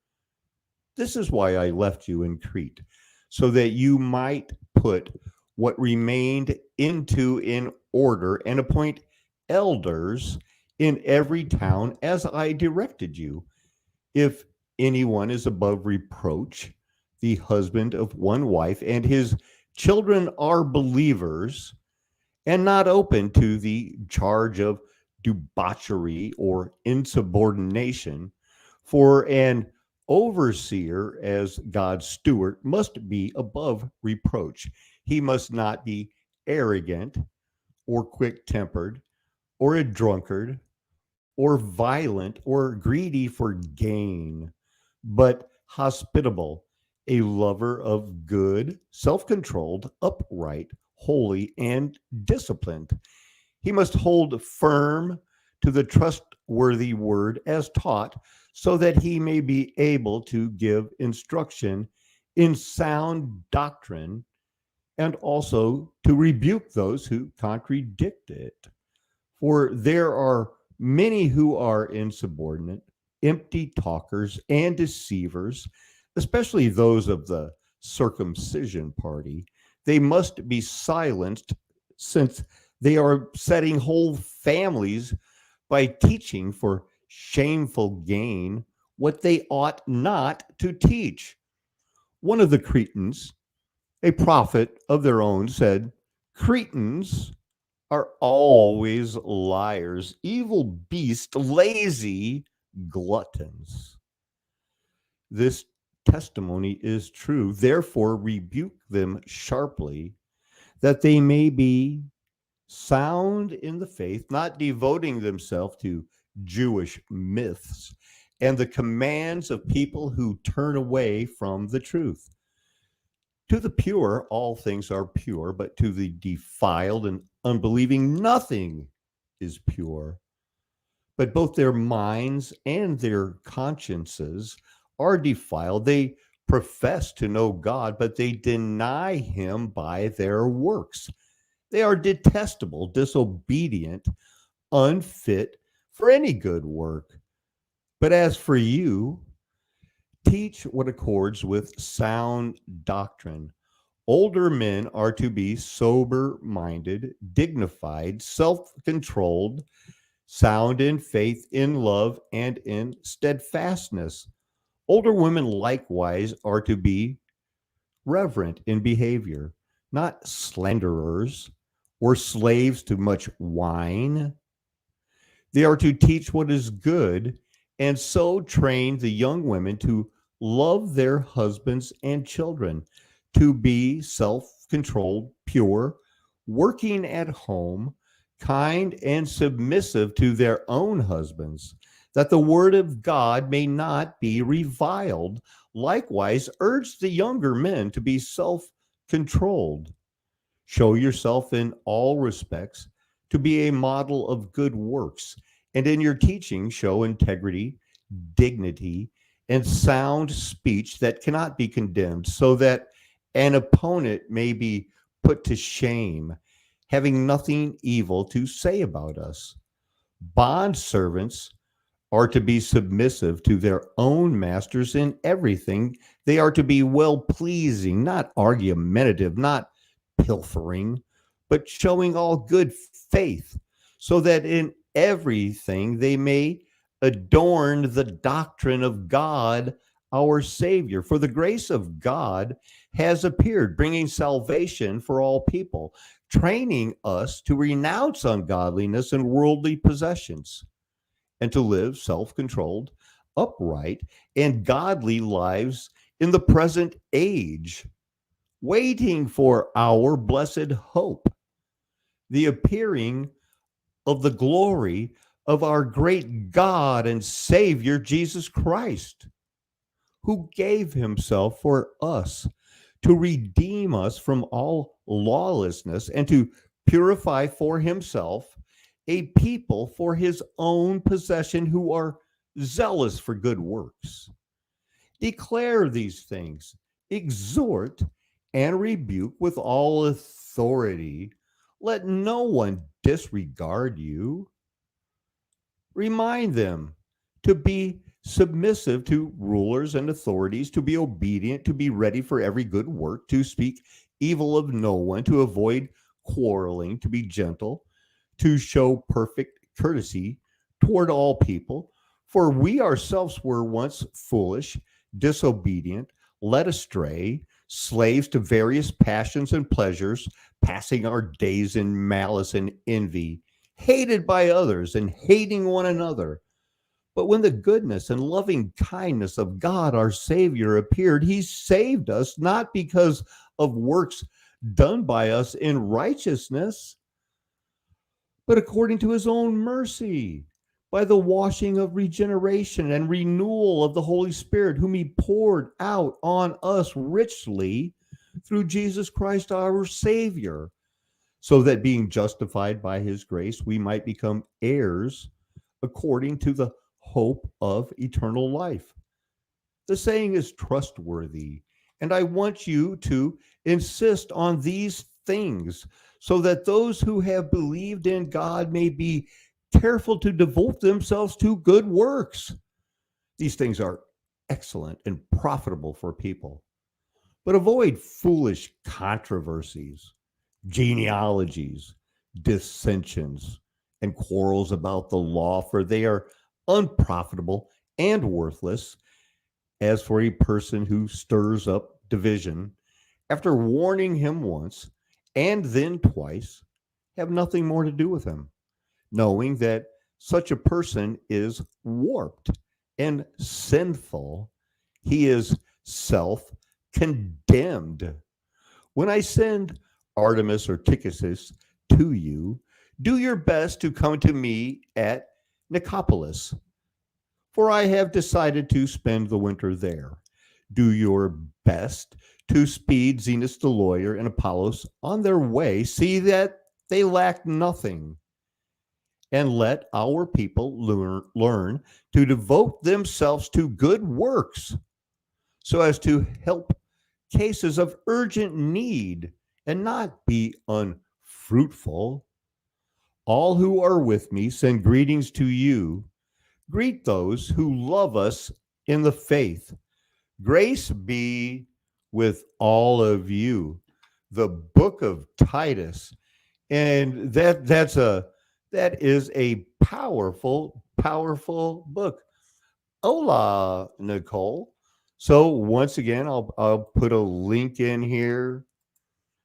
This is why I left you in Crete, so that you might put what remained in order and appoint elders in every town as I directed you. If anyone is above reproach, the husband of one wife, and his children are believers, and not open to the charge of debauchery or insubordination, for an overseer as God's steward must be above reproach. He must not be arrogant or quick-tempered or a drunkard or violent or greedy for gain, but hospitable, a lover of good, self-controlled, upright, holy, and disciplined. He must hold firm to the trustworthy word as taught, so that he may be able to give instruction in sound doctrine, and also to rebuke those who contradict it. For there are many who are insubordinate, empty talkers, and deceivers, especially those of the circumcision party. They must be silenced, since they are setting whole families by teaching for shameful gain what they ought not to teach. One of the Cretans, a prophet of their own, said, "Cretans are always liars, evil beasts, lazy gluttons." This testimony is true. Therefore, rebuke them sharply, that they may be sound in the faith, not devoting themselves to Jewish myths and the commands of people who turn away from the truth. To the pure, all things are pure, but to the defiled and unbelieving, nothing is pure, but both their minds and their consciences are defiled. They profess to know God, but they deny him by their works. They are detestable, disobedient, unfit for any good work. But as for you, teach what accords with sound doctrine. Older men are to be sober minded, dignified, self controlled, sound in faith, in love, and in steadfastness. Older women likewise are to be reverent in behavior, not slanderers or slaves to much wine. They are to teach what is good, and so train the young women to love their husbands and children, to be self controlled, pure, working at home, kind, and submissive to their own husbands, that the word of God may not be reviled. Likewise, urge the younger men to be self controlled. Show yourself in all respects to be a model of good works, and in your teaching show integrity, dignity, and sound speech that cannot be condemned, so that an opponent may be put to shame, having nothing evil to say about us. Bond servants are to be submissive to their own masters in everything. They are to be well pleasing, not argumentative, not pilfering, but showing all good faith, so that in everything they may adorn the doctrine of God our Savior. For the grace of God has appeared, bringing salvation for all people, training us to renounce ungodliness and worldly possessions, and to live self controlled, upright, and godly lives in the present age, waiting for our blessed hope, the appearing of the glory of our great God and Savior, Jesus Christ, who gave himself for us to redeem us from all lawlessness and to purify for himself a people for his own possession who are zealous for good works. Declare these things, exhort and rebuke with all authority. Let no one disregard you. Remind them to be submissive to rulers and authorities, to be obedient, to be ready for every good work, to speak evil of no one, to avoid quarreling, to be gentle, to show perfect courtesy toward all people. For we ourselves were once foolish, disobedient, led astray, slaves to various passions and pleasures, passing our days in malice and envy, hated by others and hating one another. But when the goodness and loving kindness of God our Savior appeared, he saved us not because of works done by us in righteousness, but according to his own mercy, by the washing of regeneration and renewal of the Holy Spirit, whom he poured out on us richly through Jesus Christ our Savior, so that being justified by his grace, we might become heirs according to the hope of eternal life. The saying is trustworthy, and I want you to insist on these things, so that those who have believed in God may be careful to devote themselves to good works. These things are excellent and profitable for people. But avoid foolish controversies, genealogies, dissensions, and quarrels about the law, for they are unprofitable and worthless. As for a person who stirs up division, after warning him once and then twice, have nothing more to do with him, knowing that such a person is warped and sinful. He is self condemned. When I send Artemis or Tychicus to you, do your best to come to me at Nicopolis, for I have decided to spend the winter there. Do your best to speed Zenas the lawyer and Apollos on their way. See that they lack nothing. and let our people learn to devote themselves to good works so as to help cases of urgent need and not be unfruitful. All who are with me send greetings to you. Greet those who love us in the faith. Grace be with all of you. The book of Titus. And that is a powerful book. Hola, Nicole. So once again, I'll put a link in here.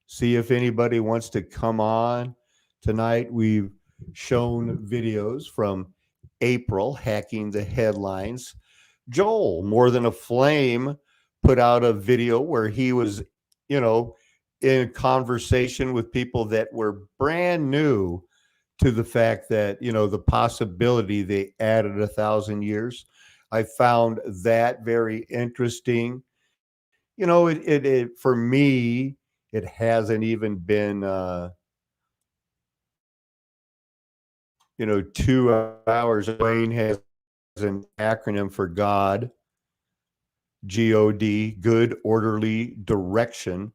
See if anybody wants to come on tonight. We've shown videos from April hacking the headlines. Joel, More Than a Flame, put out a video where he was, in conversation with people that were brand new to the fact that, the possibility they added 1,000 years. I found that very interesting. It for me, it hasn't even been 2 hours. Wayne has an acronym for God, God, good orderly direction.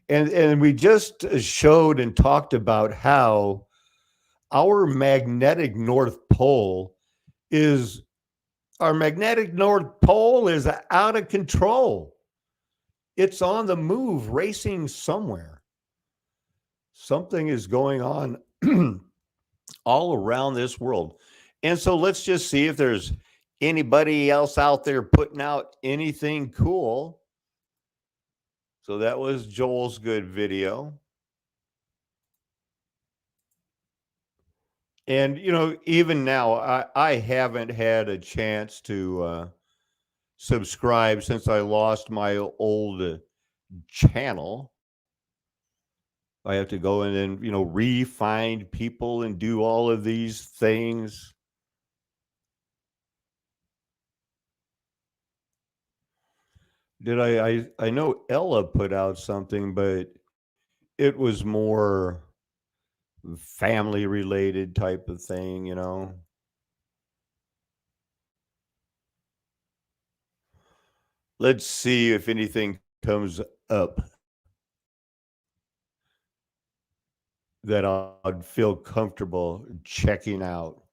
And we just showed and talked about how our magnetic North Pole is out of control. It's on the move, racing somewhere. Something is going on all around this world. And so let's just see if there's anybody else out there putting out anything cool. So that was Joel's good video. And, even now, I haven't had a chance to subscribe since I lost my old channel. I have to go in and, re-find people and do all of these things. I know Ella put out something, but it was more family related type of thing. Let's see if anything comes up that I'd feel comfortable checking out.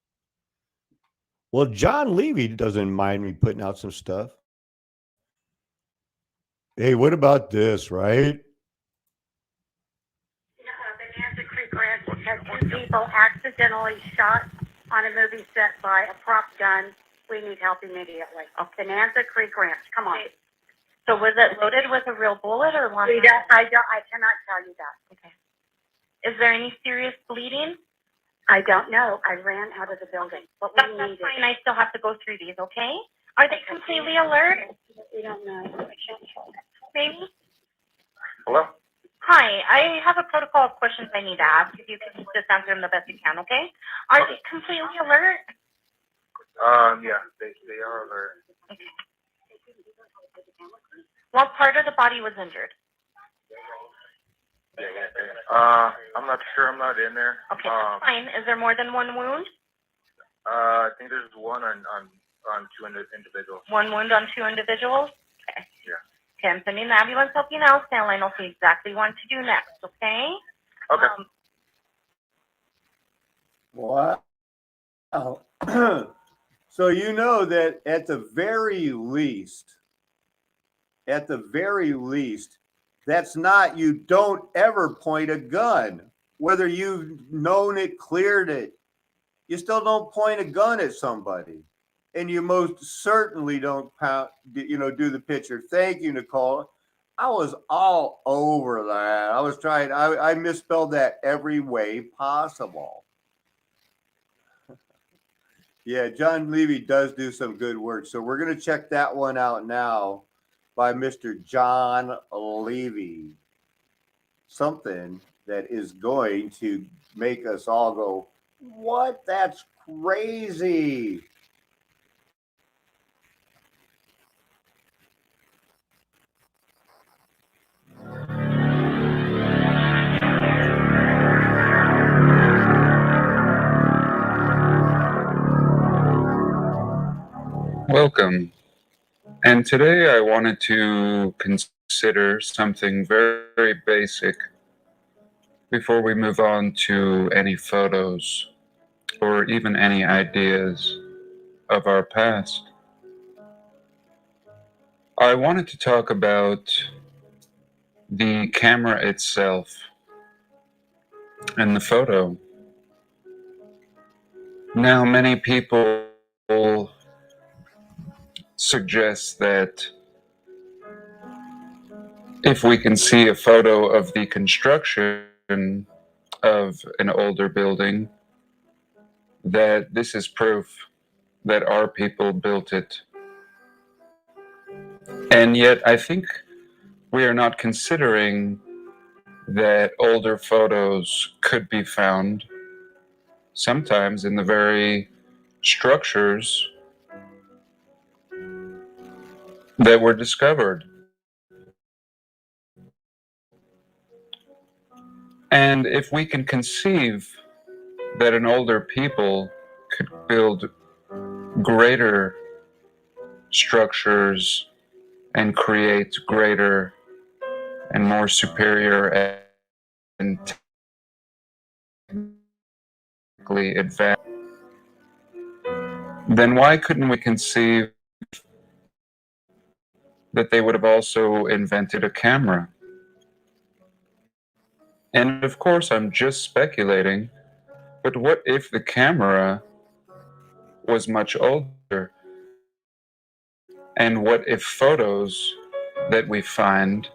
Well, John Levy doesn't mind me putting out some stuff. Hey, what about this, right? The Nancy Creek Ranch had 2 people accidentally shot on a movie set by a prop gun. We need help immediately. The Nancy Creek Ranch, come on. So was it loaded with a real bullet or one? I cannot tell you that. Okay. Is there any serious bleeding? I don't know. I ran out of the building. But That's fine. I still have to go through these, okay? Are they completely alert? We don't know. I can't tell. Maybe? Hello? Hi, I have a protocol of questions I need to ask. If you can just answer them the best you can, okay? Are they completely alert? Yeah, they are alert. Okay. What part of the body was injured? I'm not sure. I'm not in there. Okay, that's fine. Is there more than one wound? I think there's one on 2 individuals. One wound on 2 individuals? Okay. Yeah. Okay, I'm sending the ambulance help you now. Stand line. I'll see exactly what to do next, okay? Okay. Wow. So that at the very least, that's not, you don't ever point a gun. Whether you've known it, cleared it, you still don't point a gun at somebody. And you most certainly don't do the picture. Thank you, Nicole. I was all over that. I was trying, I misspelled that every way possible. Yeah, John Levy does do some good work. So we're going to check that one out now by Mr. John Levy. Something that is going to make us all go, what? That's crazy. Welcome. And today I wanted to consider something very, very basic before we move on to any photos or even any ideas of our past. I wanted to talk about the camera itself and the photo. Now, many people suggest that if we can see a photo of the construction of an older building, that this is proof that our people built it. And yet, I think we are not considering that older photos could be found sometimes in the very structures that were discovered. And if we can conceive that an older people could build greater structures and create greater and more superior and technically advanced, then why couldn't we conceive that they would have also invented a camera? And of course, I'm just speculating, but what if the camera was much older? And what if photos that we find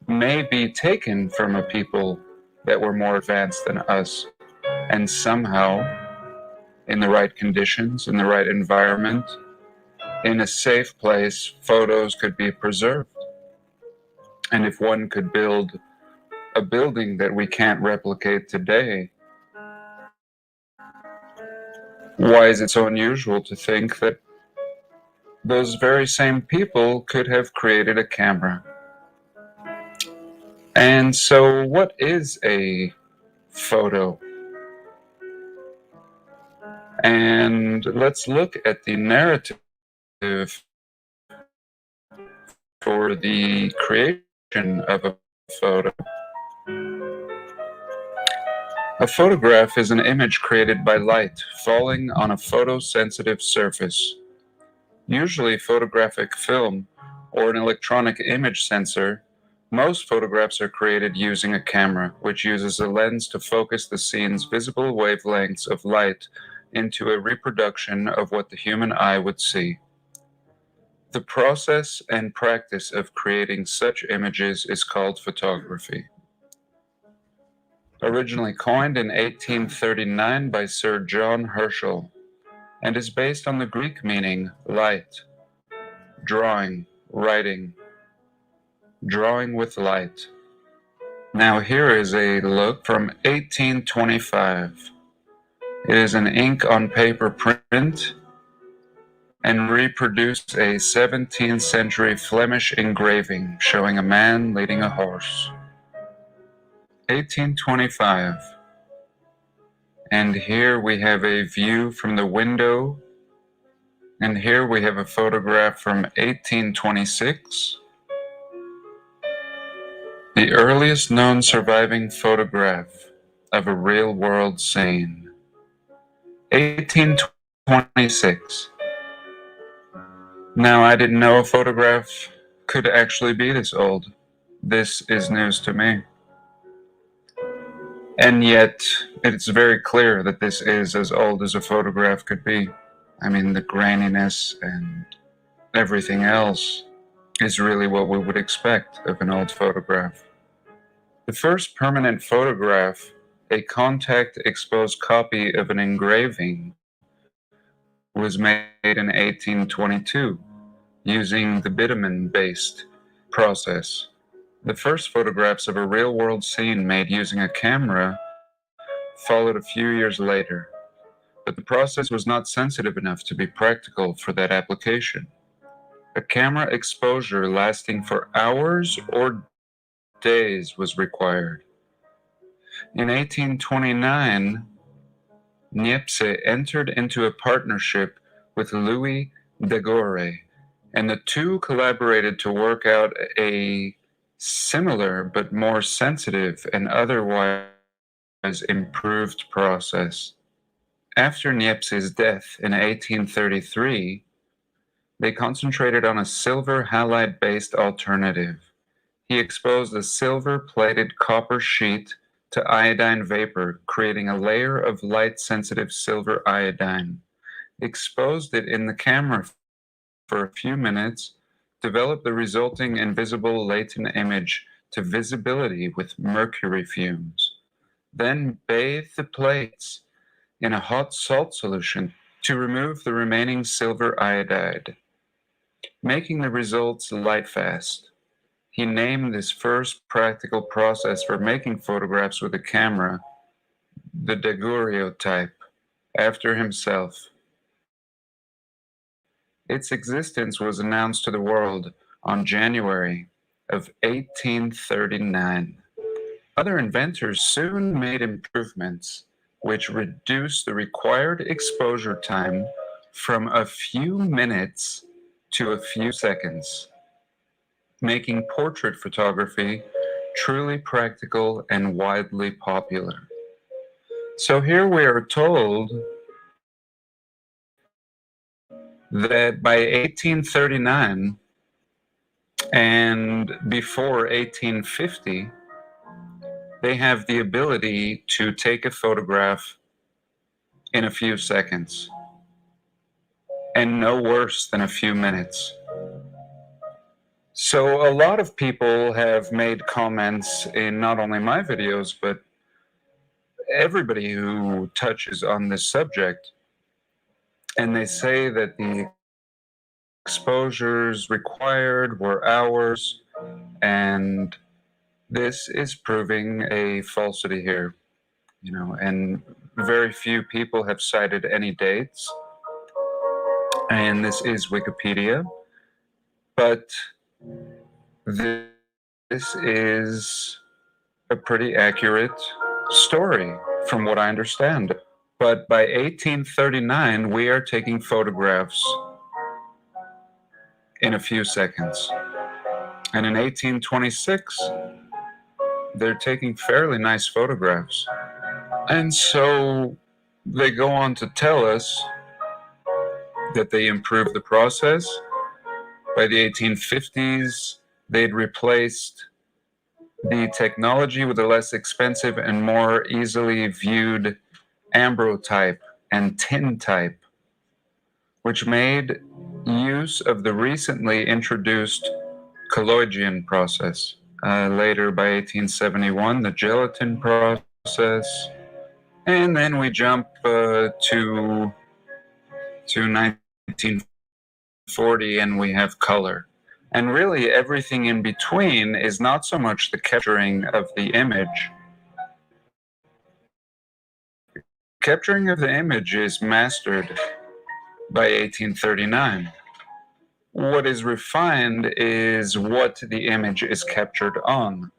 may be taken from a people that were more advanced than us, and somehow, in the right conditions, in the right environment, in a safe place, photos could be preserved? And if one could build a building that we can't replicate today, why is it so unusual to think that those very same people could have created a camera? And so, what is a photo? And let's look at the narrative for the creation of a photo. A photograph is an image created by light falling on a photosensitive surface. Usually photographic film or an electronic image sensor. Most photographs are created using a camera, which uses a lens to focus the scene's visible wavelengths of light into a reproduction of what the human eye would see. The process and practice of creating such images is called photography. Originally coined in 1839 by Sir John Herschel, and is based on the Greek meaning light, drawing, writing, drawing with light. Now here is a look from 1825. It is an ink on paper print and reproduced a 17th century Flemish engraving showing a man leading a horse. 1825. And here we have a view from the window, and here we have a photograph from 1826. The earliest known surviving photograph of a real-world scene. 1826. Now, I didn't know a photograph could actually be this old. This is news to me. And yet, it's very clear that this is as old as a photograph could be. I mean, the graininess and everything else is really what we would expect of an old photograph. The first permanent photograph, a contact exposed copy of an engraving, was made in 1822 using the bitumen-based process. The first photographs of a real-world scene made using a camera followed a few years later, but the process was not sensitive enough to be practical for that application. A camera exposure lasting for hours or days was required. In 1829, Niepce entered into a partnership with Louis Daguerre, and the two collaborated to work out a similar but more sensitive and otherwise improved process. After Niepce's death in 1833, they concentrated on a silver halide-based alternative. He exposed a silver-plated copper sheet to iodine vapor, creating a layer of light-sensitive silver iodine, exposed it in the camera for a few minutes, developed the resulting invisible latent image to visibility with mercury fumes, then bathed the plates in a hot salt solution to remove the remaining silver iodide, making the results light-fast. He named this first practical process for making photographs with a camera the daguerreotype, after himself. Its existence was announced to the world on January of 1839. Other inventors soon made improvements which reduced the required exposure time from a few minutes to a few seconds, making portrait photography truly practical and widely popular. So here we are told that by 1839 and before 1850, they have the ability to take a photograph in a few seconds and no worse than a few minutes. So a lot of people have made comments in not only my videos, but everybody who touches on this subject, and they say that the exposures required were hours, and this is proving a falsity here, and very few people have cited any dates, and this is Wikipedia, but this is a pretty accurate story from what I understand. But by 1839, we are taking photographs in a few seconds. And in 1826, they're taking fairly nice photographs. And so they go on to tell us that they improved the process. By the 1850s, they'd replaced the technology with a less expensive and more easily viewed ambrotype and tintype, which made use of the recently introduced colloidal process. Later, by 1871, the gelatin process, and then we jump to 1940, and we have color. And really, everything in between is not so much the capturing of the image. Capturing of the image is mastered by 1839. What is refined is what the image is captured on.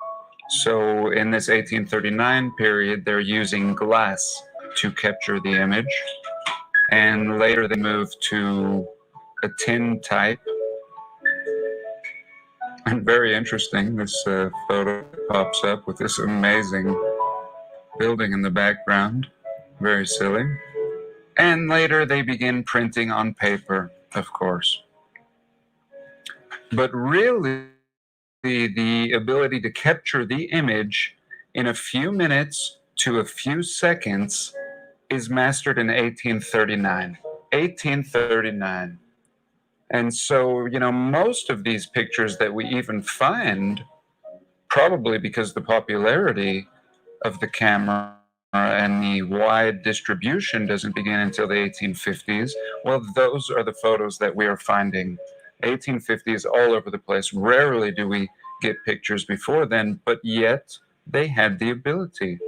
So in this 1839 period, they're using glass to capture the image. And later they moved to a tin type. And very interesting, this photo pops up with this amazing building in the background. Very silly. And later they begin printing on paper, of course. But really, the ability to capture the image in a few minutes to a few seconds is mastered in 1839. 1839. And so, most of these pictures that we even find, probably because the popularity of the camera and the wide distribution doesn't begin until the 1850s, well, those are the photos that we are finding. 1850s all over the place. Rarely do we get pictures before then, but yet they had the ability.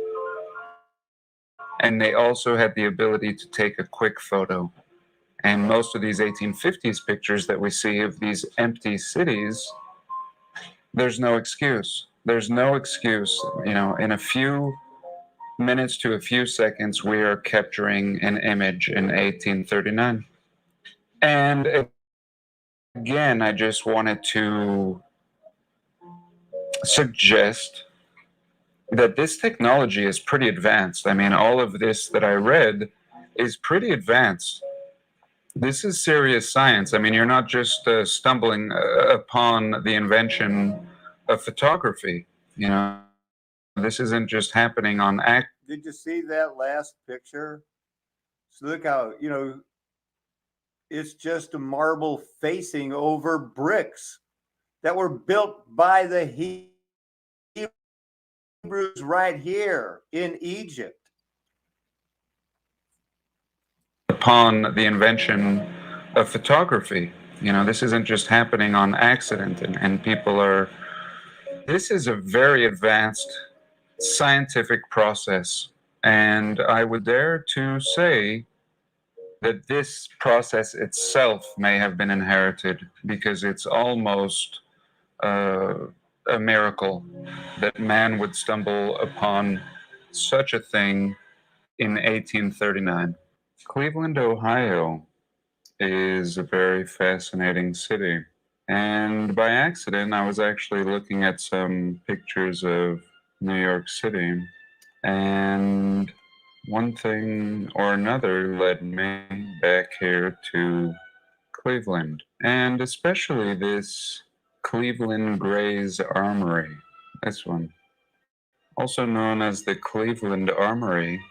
And they also had the ability to take a quick photo. And most of these 1850s pictures that we see of these empty cities, there's no excuse. There's no excuse. In a few minutes to a few seconds, we are capturing an image in 1839. And again, I just wanted to suggest that this technology is pretty advanced. I mean, all of this that I read is pretty advanced. This is serious science. I mean, you're not just stumbling upon the invention of photography. You know, this isn't just happening on act. Did you see that last picture? So look how, it's just a marble facing over bricks that were built by the Hebrews right here in Egypt. Upon the invention of photography. You know, this isn't just happening on accident, and people are. This is a very advanced scientific process, and I would dare to say that this process itself may have been inherited, because it's almost a miracle that man would stumble upon such a thing in 1839. Cleveland, Ohio is a very fascinating city. And by accident, I was actually looking at some pictures of New York City, and one thing or another led me back here to Cleveland, and especially this Cleveland Gray's Armory. This one, also known as the Cleveland Armory,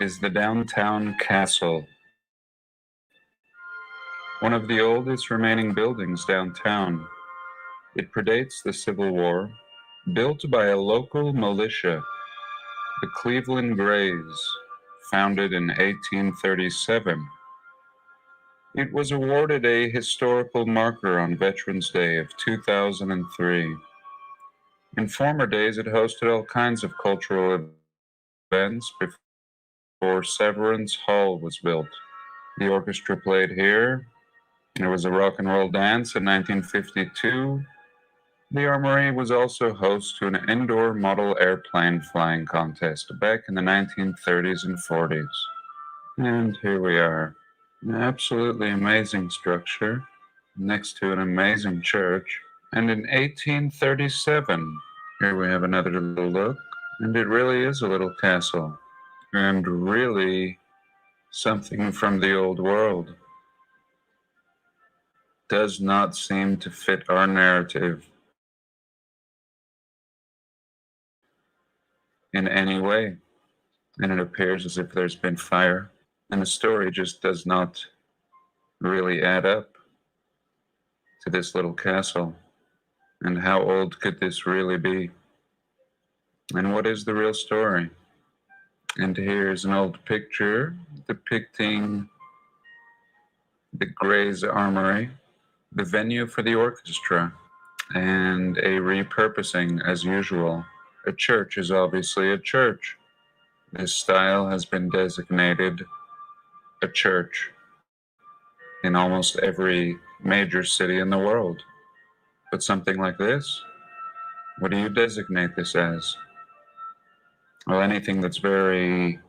is the downtown castle, one of the oldest remaining buildings downtown. It predates the Civil War, built by a local militia, the Cleveland Grays, founded in 1837. It was awarded a historical marker on Veterans Day of 2003. In former days, it hosted all kinds of cultural events before Severance Hall was built. The orchestra played here. There was a rock and roll dance in 1952. The Armory was also host to an indoor model airplane flying contest back in the 1930s and 40s. And here we are. An absolutely amazing structure next to an amazing church. And in 1837, here we have another little look. And it really is a little castle. And really something from the old world. Does not seem to fit our narrative in any way. And it appears as if there's been fire. And the story just does not really add up to this little castle. And how old could this really be? And what is the real story? And here's an old picture depicting the Gray's Armory, the venue for the orchestra, and a repurposing as usual. A church is obviously a church. This style has been designated a church in almost every major city in the world. But something like this, what do you designate this as? Well, anything that's very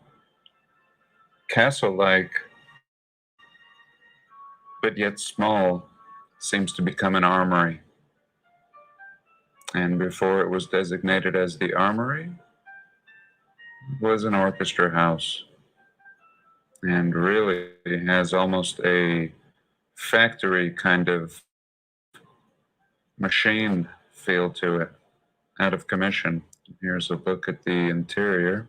castle-like, but yet small, seems to become an armory. And before it was designated as the armory, it was an orchestra house. And really has almost a factory kind of machine feel to it, out of commission. Here's a look at the interior.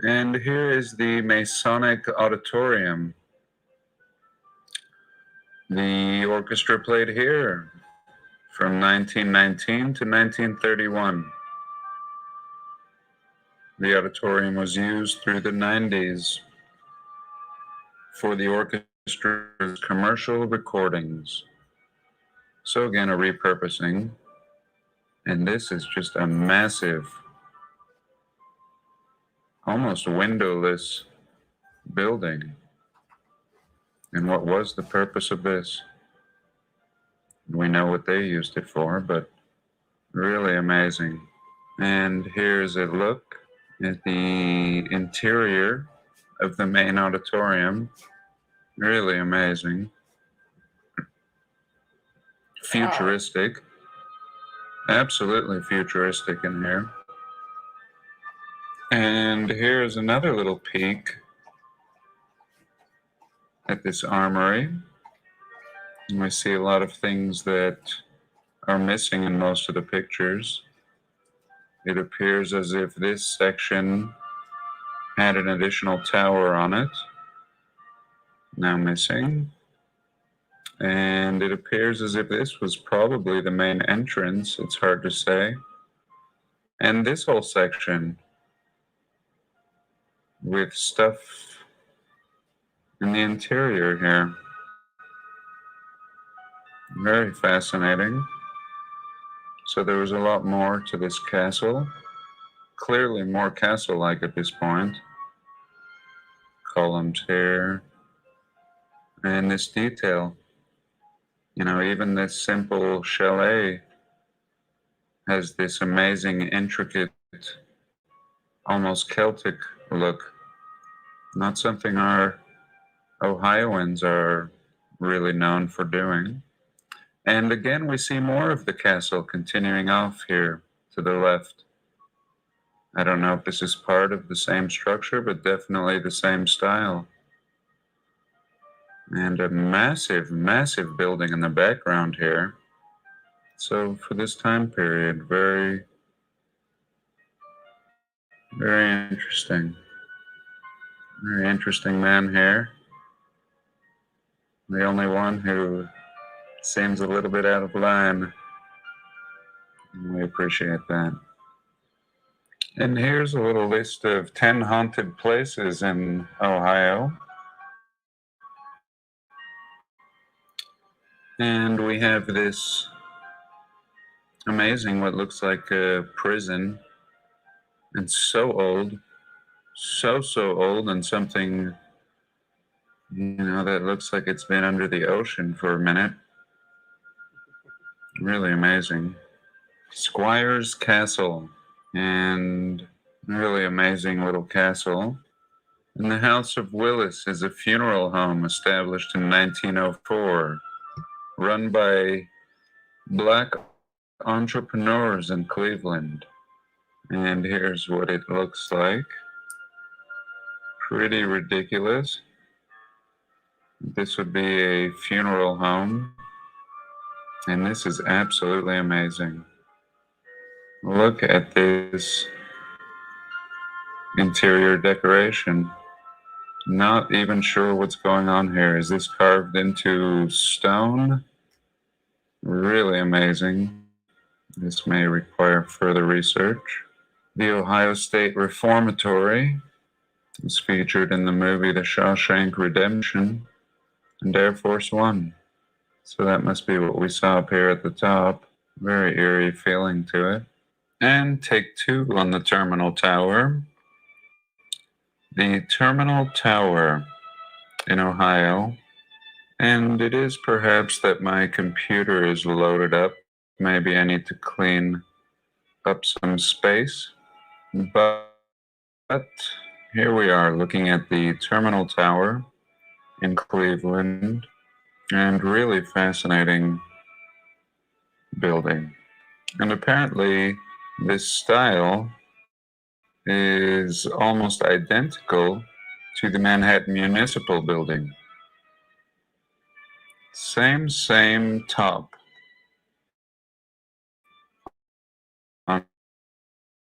And here is the Masonic Auditorium. The orchestra played here from 1919 to 1931. The auditorium was used through the 90s for the orchestra's commercial recordings. So again, a repurposing. And this is just a massive, almost windowless building. And what was the purpose of this? We know what they used it for, but really amazing. And here's a look at the interior of the main auditorium. Really amazing. futuristic. Absolutely futuristic in here. And here's another little peek at this armory. And we see a lot of things that are missing in most of the pictures. It appears as if this section had an additional tower on it, now missing. And it appears as if this was probably the main entrance, it's hard to say. And this whole section with stuff in the interior here. Very fascinating. So there was a lot more to this castle. Clearly more castle-like at this point. Columns here. And this detail. You know, even this simple chalet has this amazing, intricate, almost Celtic look. Not something our Ohioans are really known for doing. And again, we see more of the castle continuing off here to the left. I don't know if this is part of the same structure, but definitely the same style. And a massive, massive building in the background here. So for this time period, very, very interesting. Very interesting man here. The only one who seems a little bit out of line. We appreciate that. And here's a little list of 10 haunted places in Ohio. And we have this amazing, what looks like a prison. And so old. So old, and something, you know, that looks like it's been under the ocean for a minute. Really amazing. Squire's Castle. And really amazing little castle. And the House of Willis is a funeral home established in 1904, run by Black entrepreneurs in Cleveland. And here's what it looks like. Pretty ridiculous. This would be a funeral home. And this is absolutely amazing. Look at this interior decoration. Not even sure what's going on here. Is this carved into stone? Really amazing. This may require further research. The Ohio State Reformatory is featured in the movie The Shawshank Redemption and Air Force One. So that must be what we saw up here at the top. Very eerie feeling to it. And take two on the Terminal Tower. The Terminal Tower in Ohio. And it is perhaps that my computer is loaded up. Maybe I need to clean up some space. But here we are looking at the Terminal Tower in Cleveland. And really fascinating building. And apparently this style is almost identical to the Manhattan Municipal Building. Same top on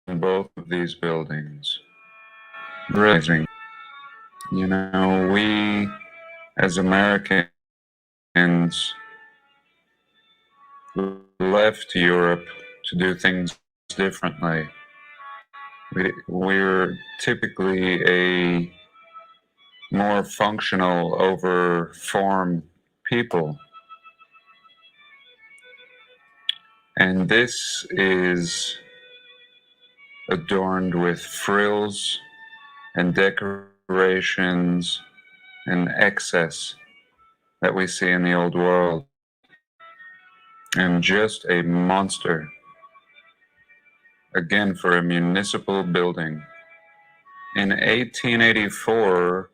both of these buildings. Amazing. You know, we as Americans left Europe to do things differently. We're typically a more functional over form people. And this is adorned with frills and decorations and excess that we see in the old world. And just a monster. Again, for a municipal building. In 1884,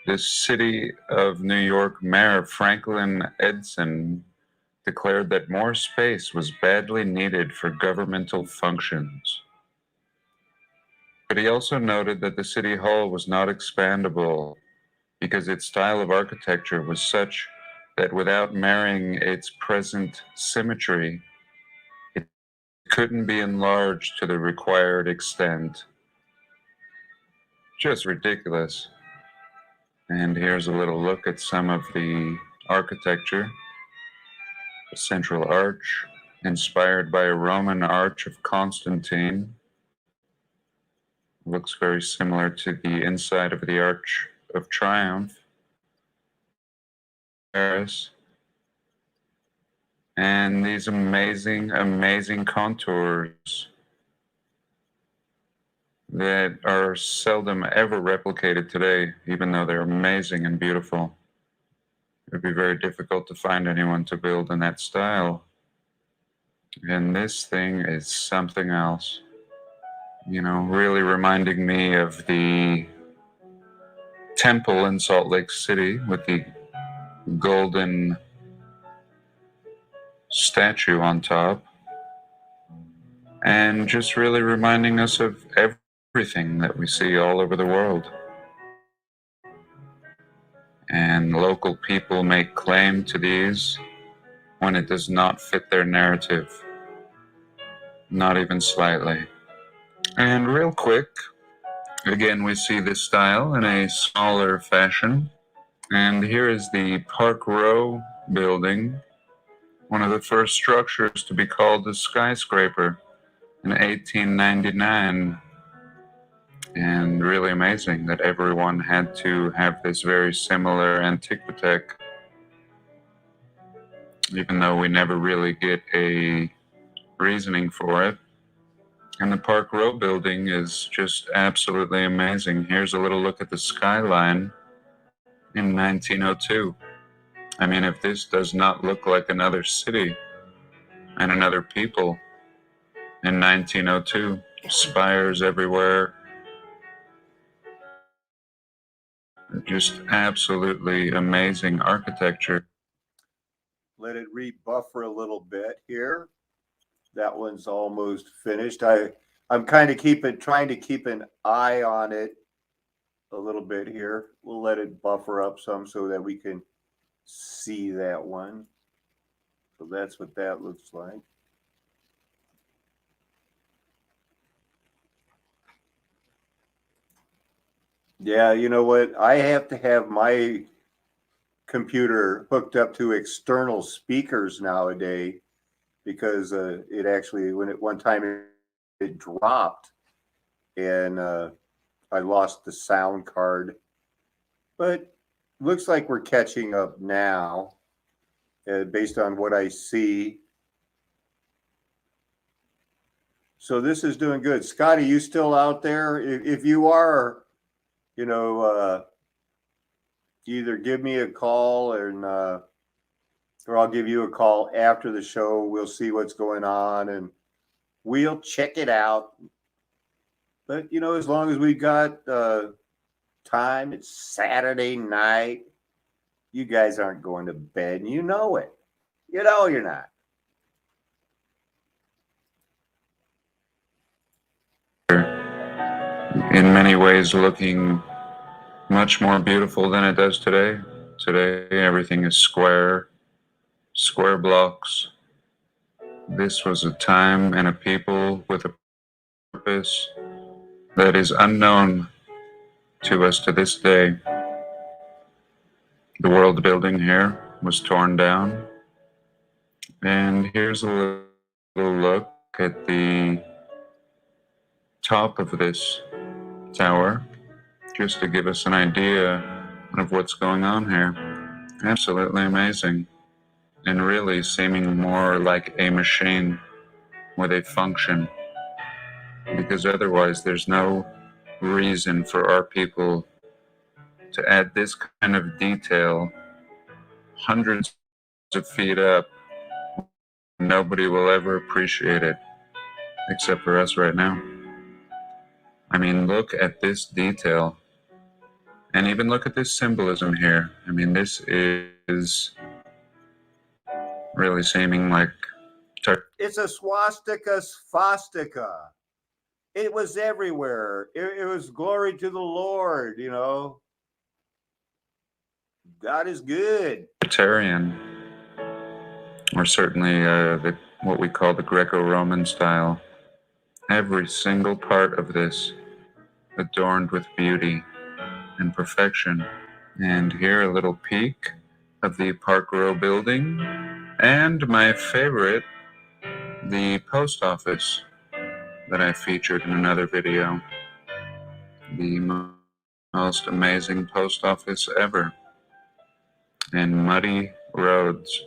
the city of New York Mayor Franklin Edson declared that more space was badly needed for governmental functions. But he also noted that the city hall was not expandable because its style of architecture was such that without marrying its present symmetry, it couldn't be enlarged to the required extent. Just ridiculous. And here's a little look at some of the architecture. A central arch, inspired by a Roman arch of Constantine. Looks very similar to the inside of the Arch of Triumph, Paris. And these amazing, amazing contours that are seldom ever replicated today, even though they're amazing and beautiful. It would be very difficult to find anyone to build in that style. And this thing is something else. You know, really reminding me of the temple in Salt Lake City with the golden statue on top. And just really reminding us of everything that we see all over the world. And local people make claim to these when it does not fit their narrative. Not even slightly. And real quick, again, we see this style in a smaller fashion. And here is the Park Row building, one of the first structures to be called a skyscraper in 1899. And really amazing that everyone had to have this very similar antiquitech, even though we never really get a reasoning for it. And the Park Row building is just absolutely amazing. Here's a little look at the skyline in 1902. I mean, if this does not look like another city and another people in 1902, spires everywhere, just absolutely amazing architecture. Let it rebuffer a little bit here. That one's almost finished. I'm kind of trying to keep an eye on it a little bit here. We'll let it buffer up some so that we can see that one. So that's what that looks like. Yeah, you know what? I have to have my computer hooked up to external speakers nowadays because it actually, one time it dropped and I lost the sound card. But looks like we're catching up now based on what I see. So this is doing good. Scotty, you still out there? If you are, you know, either give me a call or I'll give you a call after the show. We'll see what's going on and we'll check it out. But, you know, as long as we got time, it's Saturday night. You guys aren't going to bed. You know it. You know you're not. In many ways looking much more beautiful than it does today. Today, everything is square blocks. This was a time and a people with a purpose that is unknown to us to this day. The world building here was torn down. And here's a little look at the top of this tower, just to give us an idea of what's going on here. Absolutely amazing. And really seeming more like a machine with a function. Because otherwise there's no reason for our people to add this kind of detail hundreds of feet up. Nobody will ever appreciate it except for us right now. I mean, look at this detail. And even look at this symbolism here. I mean, this is really seeming like It's a swastika swastika. It was everywhere. It was glory to the Lord, you know. God is good. Tartarian, or certainly what we call the Greco-Roman style. Every single part of this adorned with beauty and perfection. And here a little peek of the Park Row building, and my favorite, the post office that I featured in another video. The most amazing post office ever in muddy roads.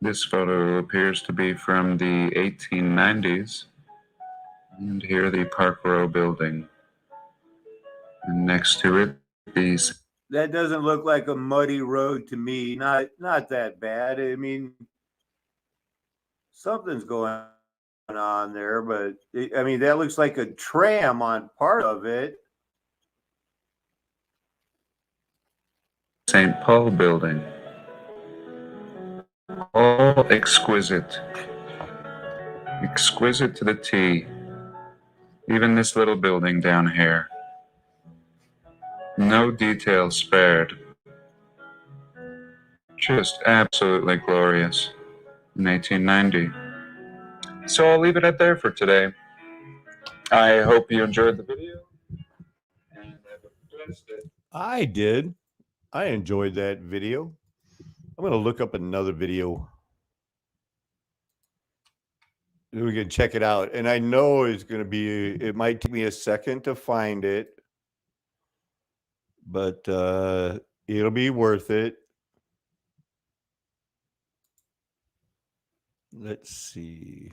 This photo appears to be from the 1890s. And here the Park Row building. And next to it, these. That doesn't look like a muddy road to me. Not that bad. I mean, something's going on there, but I mean, that looks like a tram on part of it. St. Paul building. All exquisite. Exquisite to the T. Even this little building down here. No detail spared. Just absolutely glorious in 1890. So I'll leave it at there for today. I hope you enjoyed the video. And have a blessed day. I did. I enjoyed that video. I'm going to look up another video. We can check it out. And I know it's going to be, it might take me a second to find it, but it'll be worth it. Let's see.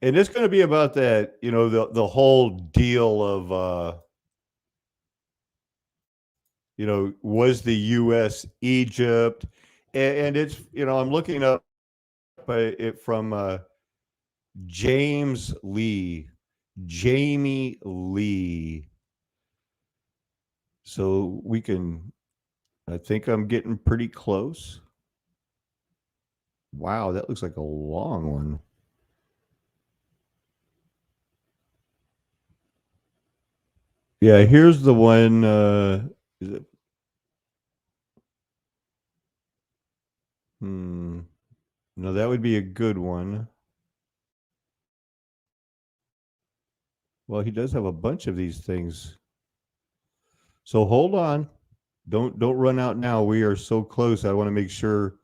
And it's going to be about that, you know, the whole deal of, you know, was the U.S. Egypt? And it's, you know, I'm looking up it from Jamie Lee. So we can, I think I'm getting pretty close. Wow, that looks like a long one. Yeah, here's the one. Is it? No, that would be a good one. Well, he does have a bunch of these things. So hold on. Don't run out now. We are so close. I want to make sure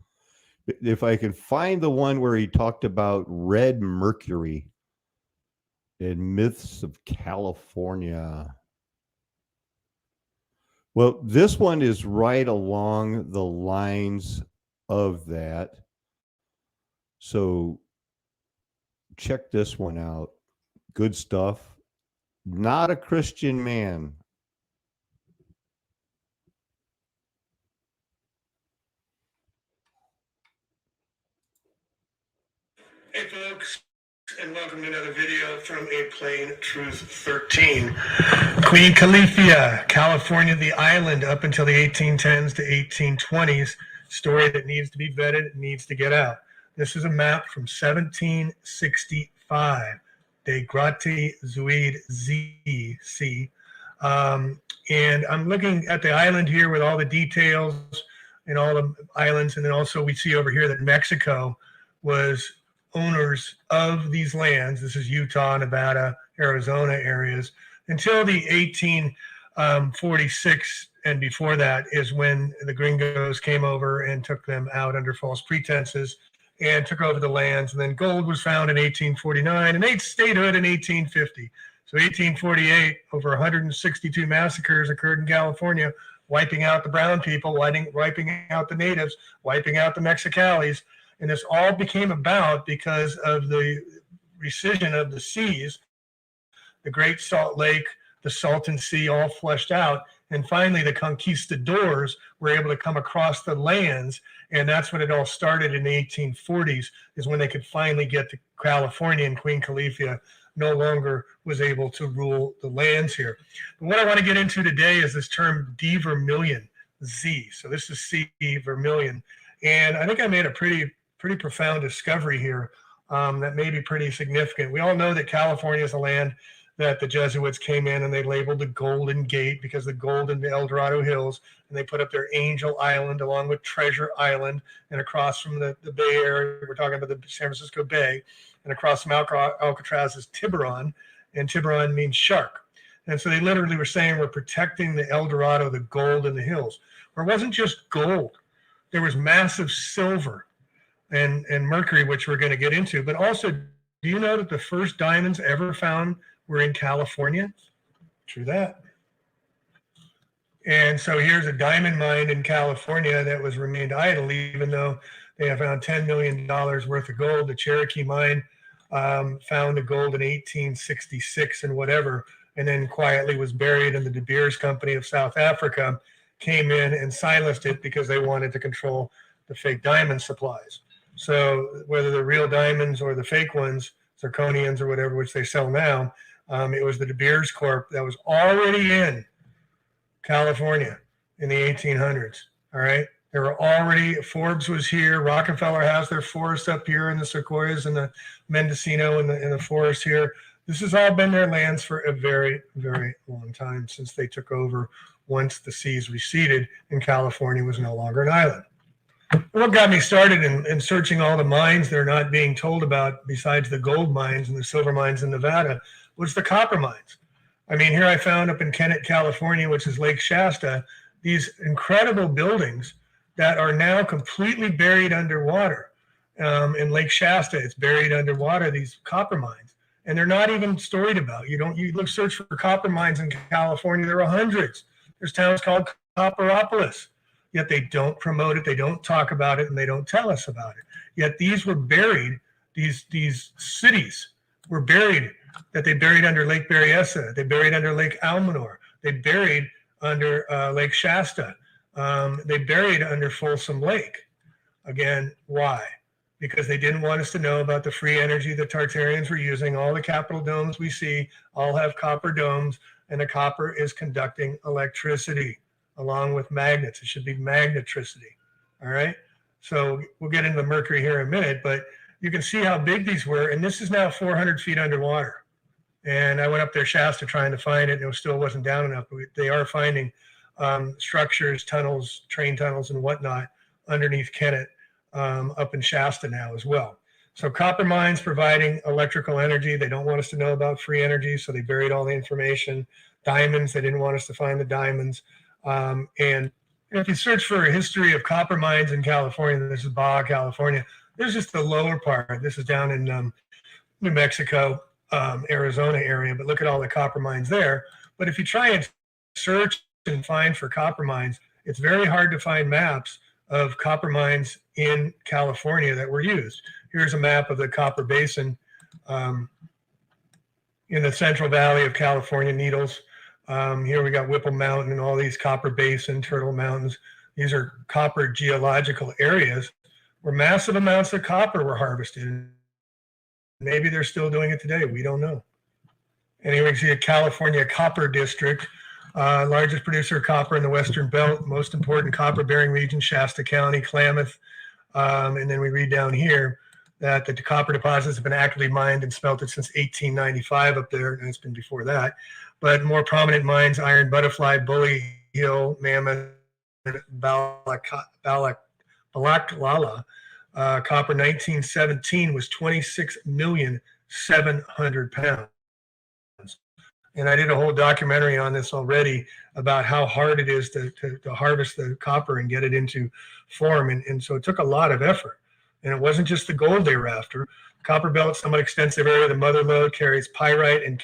if I can find the one where he talked about red mercury and myths of California. Well, this one is right along the lines of that. So check this one out. Good stuff. Not a Christian man. Hey folks, and welcome to another video from A Plain Truth 13. Queen Califia, California, the island up until the 1810s to 1820s. Story that needs to be vetted, it needs to get out. This is a map from 1765. De Grati Zuid Z.C. And I'm looking at the island here with all the details and all the islands. And then also we see over here that Mexico was owners of these lands. This is Utah, Nevada, Arizona areas until the 1846, and before that is when the gringos came over and took them out under false pretenses and took over the lands. And then gold was found in 1849 and statehood in 1850. So 1848, over 162 massacres occurred in California, wiping out the brown people, wiping out the natives, wiping out the Mexicalis. And this all became about because of the rescission of the seas, the Great Salt Lake, the Salton Sea, all fleshed out. And finally, the conquistadors were able to come across the lands. And that's when it all started in the 1840s, is when they could finally get to California, and Queen Califia no longer was able to rule the lands here. But what I want to get into today is this term D vermilion, Z. So this is C vermilion. And I think I made a pretty profound discovery here that may be pretty significant. We all know that California is a land that the Jesuits came in and they labeled the Golden Gate because the gold in the El Dorado Hills, and they put up their Angel Island along with Treasure Island, and across from the Bay Area, we're talking about the San Francisco Bay, and across from Alcatraz is Tiburon, and Tiburon means shark. And so they literally were saying we're protecting the El Dorado, the gold in the hills. Where it wasn't just gold. There was massive silver and mercury, which we're going to get into. But also, do you know that the first diamonds ever found were in California? True that. And so here's a diamond mine in California that was remained idle, even though they have found $10 million worth of gold. The Cherokee mine found the gold in 1866 and whatever, and then quietly was buried, and the De Beers Company of South Africa came in and silenced it because they wanted to control the fake diamond supplies. So whether the real diamonds or the fake ones, zirconians or whatever, which they sell now, it was the De Beers Corp that was already in California in the 1800s. All right. There were already, Forbes was here. Rockefeller has their forest up here in the Sequoias and the Mendocino and the forest here. This has all been their lands for a very, very long time since they took over once the seas receded and California was no longer an island. What got me started in searching all the mines that are not being told about besides the gold mines and the silver mines in Nevada was the copper mines. I mean, here I found up in Kennett, California, which is Lake Shasta, these incredible buildings that are now completely buried underwater. In Lake Shasta, it's buried underwater, these copper mines, and they're not even storied about. You look search for copper mines in California, there are hundreds. There's towns called Copperopolis, yet they don't promote it, they don't talk about it, and they don't tell us about it. Yet these were buried, these cities were buried, that they buried under Lake Berryessa, they buried under Lake Almanor, they buried under Lake Shasta, they buried under Folsom Lake. Again, why? Because they didn't want us to know about the free energy the Tartarians were using. All the Capitol domes we see all have copper domes, and the copper is conducting electricity along with magnets. It should be magnetricity. All right. So we'll get into the mercury here in a minute, but you can see how big these were. And this is now 400 feet underwater. And I went up there Shasta trying to find it, and it still wasn't down enough. But they are finding structures, tunnels, train tunnels, and whatnot underneath Kennett up in Shasta now as well. So copper mines providing electrical energy. They don't want us to know about free energy, so they buried all the information. Diamonds, they didn't want us to find the diamonds. And if you search for a history of copper mines in California, this is Baja, California. There's just the lower part. This is down in New Mexico, Arizona area, but look at all the copper mines there. But if you try and search and find for copper mines, it's very hard to find maps of copper mines in California that were used. Here's a map of the copper basin in the Central Valley of California, Needles. Here we got Whipple Mountain and all these copper basin, Turtle Mountains. These are copper geological areas where massive amounts of copper were harvested. Maybe they're still doing it today. We don't know. Anyway, you see a California copper district, largest producer of copper in the Western Belt, most important copper-bearing region, Shasta County, Klamath. And then we read down here that the copper deposits have been actively mined and smelted since 1895 up there, and it's been before that. But more prominent mines, Iron Butterfly, Bully Hill, Mammoth, Balaklava. Copper 1917 was 26,700,000 pounds. And I did a whole documentary on this already about how hard it is to harvest the copper and get it into form. And so it took a lot of effort. And it wasn't just the gold they were after. Copper belt, somewhat extensive area. The mother lode carries pyrite and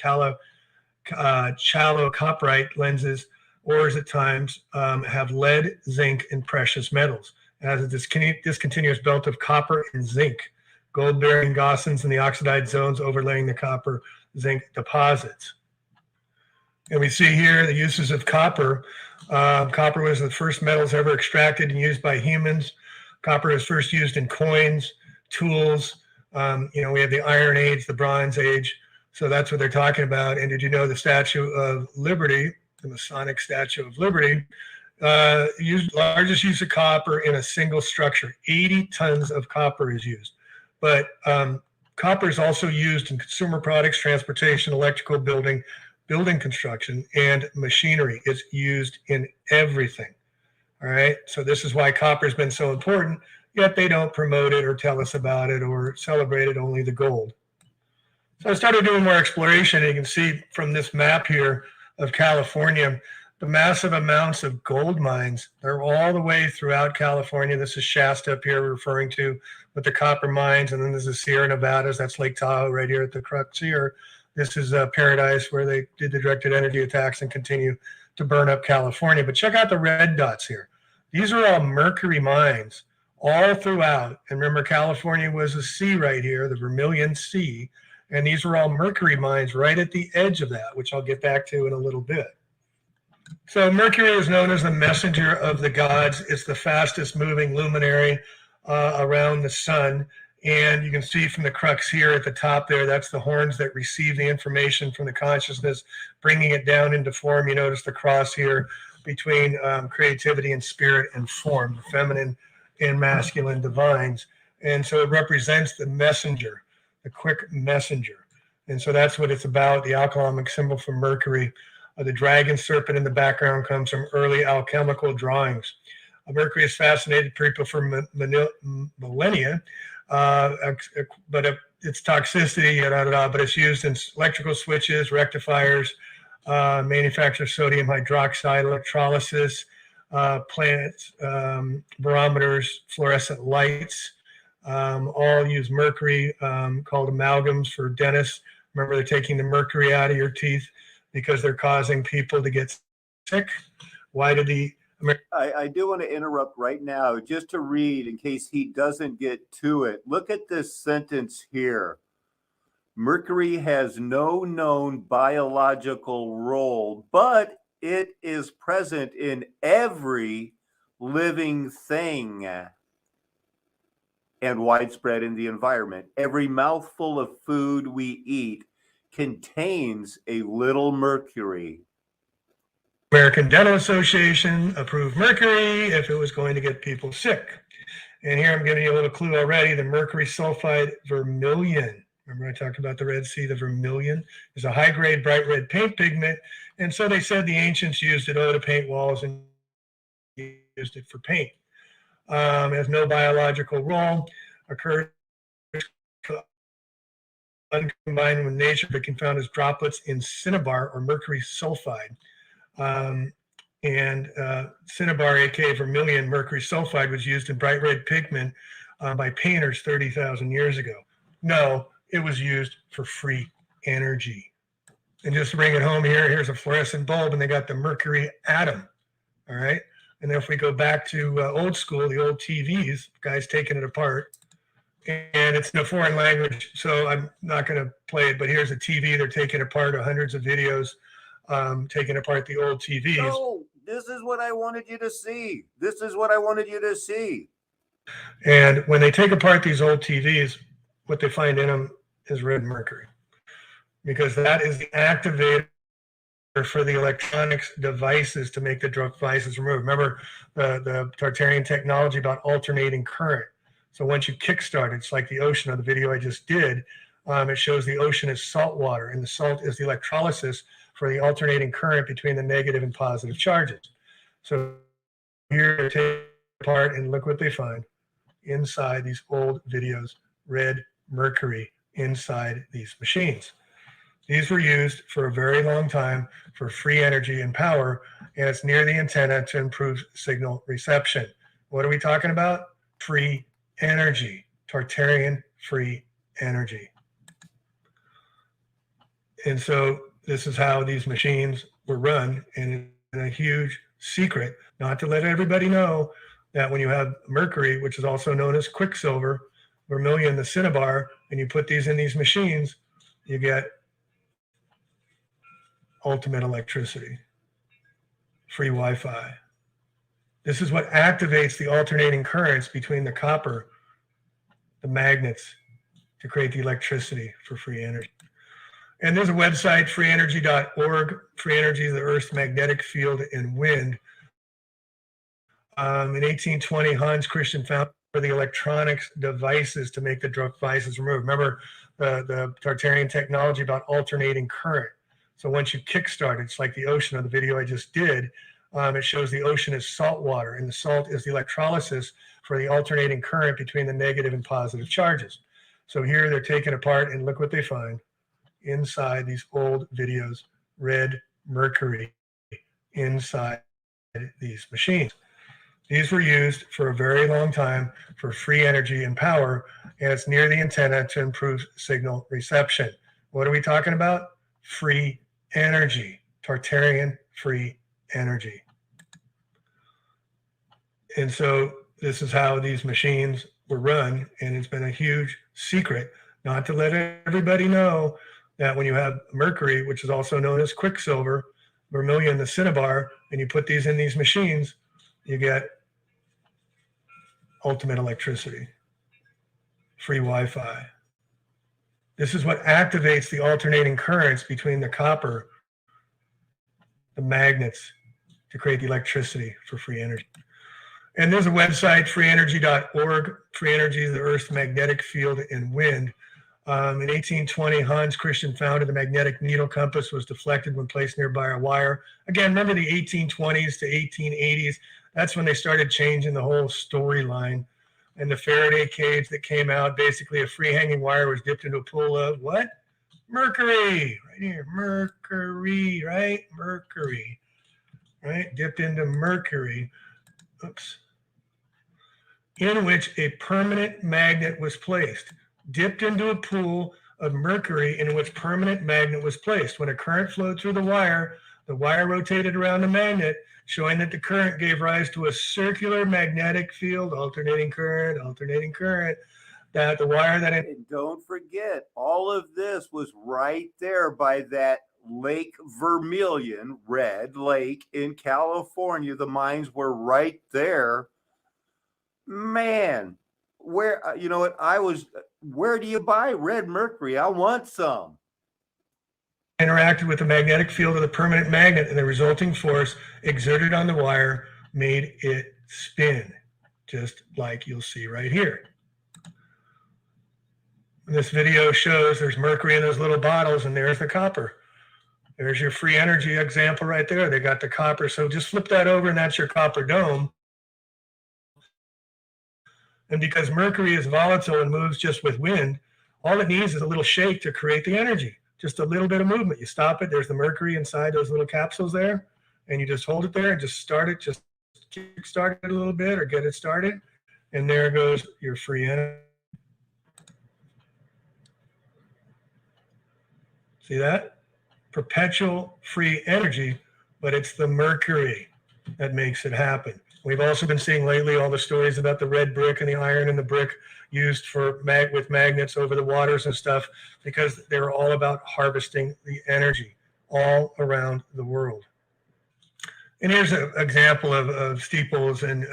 chalcopyrite lenses. Ores at times have lead, zinc, and precious metals. It has a discontinuous belt of copper and zinc. Gold-bearing gaussins in the oxidized zones overlaying the copper zinc deposits. And we see here the uses of copper. Copper was the first metals ever extracted and used by humans. Copper was first used in coins, tools. We have the Iron Age, the Bronze Age. So that's what they're talking about. And did you know the Statue of Liberty, the Masonic Statue of Liberty, Largest use of copper in a single structure. 80 tons of copper is used. But copper is also used in consumer products, transportation, electrical, building construction, and machinery. It's used in everything. All right. So this is why copper has been so important, yet they don't promote it or tell us about it or celebrate it, only the gold. So I started doing more exploration, and you can see from this map here of California, the massive amounts of gold mines. They're all the way throughout California. This is Shasta up here, we're referring to, with the copper mines, and then this is Sierra Nevadas. That's Lake Tahoe right here at the crux here. This is Paradise, where they did the directed energy attacks and continue to burn up California. But check out the red dots here. These are all mercury mines all throughout. And remember, California was a sea right here, the Vermilion Sea. And these were all mercury mines right at the edge of that, which I'll get back to in a little bit. So Mercury is known as the messenger of the gods. It's the fastest moving luminary around the sun. And you can see from the crux here at the top there, that's the horns that receive the information from the consciousness, bringing it down into form. You notice the cross here between creativity and spirit and form, the feminine and masculine divines. And so it represents the messenger, the quick messenger. And so that's what it's about, the alchemic symbol for Mercury. The dragon serpent in the background comes from early alchemical drawings. Mercury has fascinated people for millennia, but its toxicity, but it's used in electrical switches, rectifiers, manufacture sodium hydroxide, electrolysis, planets, barometers, fluorescent lights, all use mercury, called amalgams for dentists. Remember, they're taking the mercury out of your teeth because they're causing people to get sick. Why did I do want to interrupt right now just to read in case he doesn't get to it. Look at this sentence here. Mercury has no known biological role, but it is present in every living thing and widespread in the environment. Every mouthful of food we eat contains a little mercury. American Dental Association approved mercury if it was going to get people sick. And here I'm giving you a little clue already. The mercury sulfide vermilion. Remember I talked about the Red Sea, the vermilion is a high-grade bright red paint pigment. And so they said the ancients used it to paint walls and used it for paint. It has no biological role, occurs uncombined with nature, but can be found as droplets in cinnabar or mercury sulfide. Cinnabar, aka vermilion mercury sulfide, was used in bright red pigment by painters 30,000 years ago. No, it was used for free energy. And just to bring it home here, here's a fluorescent bulb, and they got the mercury atom. All right. And then if we go back to old school, the old TVs, guys taking it apart, and it's in a foreign language, so I'm not going to play it, but here's a TV. They're taking apart hundreds of videos, taking apart the old TVs. No, this is what I wanted you to see. This is what I wanted you to see. And when they take apart these old TVs, what they find in them is red mercury, because that is the activator for the electronics devices to make the devices remove. Remember the Tartarian technology about alternating current. So once you kickstart, it's like the ocean of the video I just did. It shows the ocean is salt water, and the salt is the electrolysis for the alternating current between the negative and positive charges. So here they take apart and look what they find inside these old videos, red mercury inside these machines. These were used for a very long time for free energy and power, and it's near the antenna to improve signal reception. What are we talking about? Free energy, Tartarian free energy. And so this is how these machines were run, and a huge secret, not to let everybody know, that when you have mercury, which is also known as quicksilver, vermilion, the cinnabar, and you put these in these machines, you get ultimate electricity, free Wi-Fi. This is what activates the alternating currents between the copper, the magnets, to create the electricity for free energy. And there's a website, freeenergy.org. Free energy is the Earth's magnetic field and wind. In 1820, Hans Christian found the electronics devices to make the devices remove. Remember the Tartarian technology about alternating current. So once you kickstart, it's like the ocean of the video I just did. It shows the ocean is salt water, and the salt is the electrolysis for the alternating current between the negative and positive charges. So here they're taken apart, and look what they find inside these old videos: red mercury inside these machines. These were used for a very long time for free energy and power, and it's near the antenna to improve signal reception. What are we talking about? Free energy, Tartarian free energy. And so this is how these machines were run, and it's been a huge secret not to let everybody know that when you have mercury, which is also known as quicksilver, vermilion, the cinnabar, and you put these in these machines, you get ultimate electricity, free Wi-Fi. This is what activates the alternating currents between the copper, the magnets, to create the electricity for free energy. And there's a website, freeenergy.org. Free energy is the Earth's magnetic field and wind. In 1820, Hans Christian founded the magnetic needle compass was deflected when placed nearby a wire. Again, remember the 1820s to 1880s? That's when they started changing the whole storyline. And the Faraday cage that came out, basically a free hanging wire was dipped into a pool of what? Mercury, right here, mercury, right? Mercury, right? Dipped into mercury, oops, in which a permanent magnet was placed. Dipped into a pool of mercury in which permanent magnet was placed. When a current flowed through the wire rotated around the magnet, showing that the current gave rise to a circular magnetic field, alternating current, that the wire that... And don't forget, all of this was right there by that Lake Vermilion, Red Lake in California. The mines were right there. Man, where, you know what, where do you buy red mercury? I want some. Interacted with the magnetic field of the permanent magnet, and the resulting force exerted on the wire made it spin, just like you'll see right here. And this video shows there's mercury in those little bottles, and there's the copper. There's your free energy example right there. They got the copper. So just flip that over, and that's your copper dome. And because mercury is volatile and moves just with wind, all it needs is a little shake to create the energy. Just a little bit of movement. You stop it. There's the mercury inside those little capsules there. And you just hold it there and just start it. Just kickstart it a little bit or get it started. And there goes your free energy. See that? Perpetual free energy, but it's the mercury that makes it happen. We've also been seeing lately all the stories about the red brick and the iron and the brick used for with magnets over the waters and stuff, because they're all about harvesting the energy all around the world. And here's an example of steeples and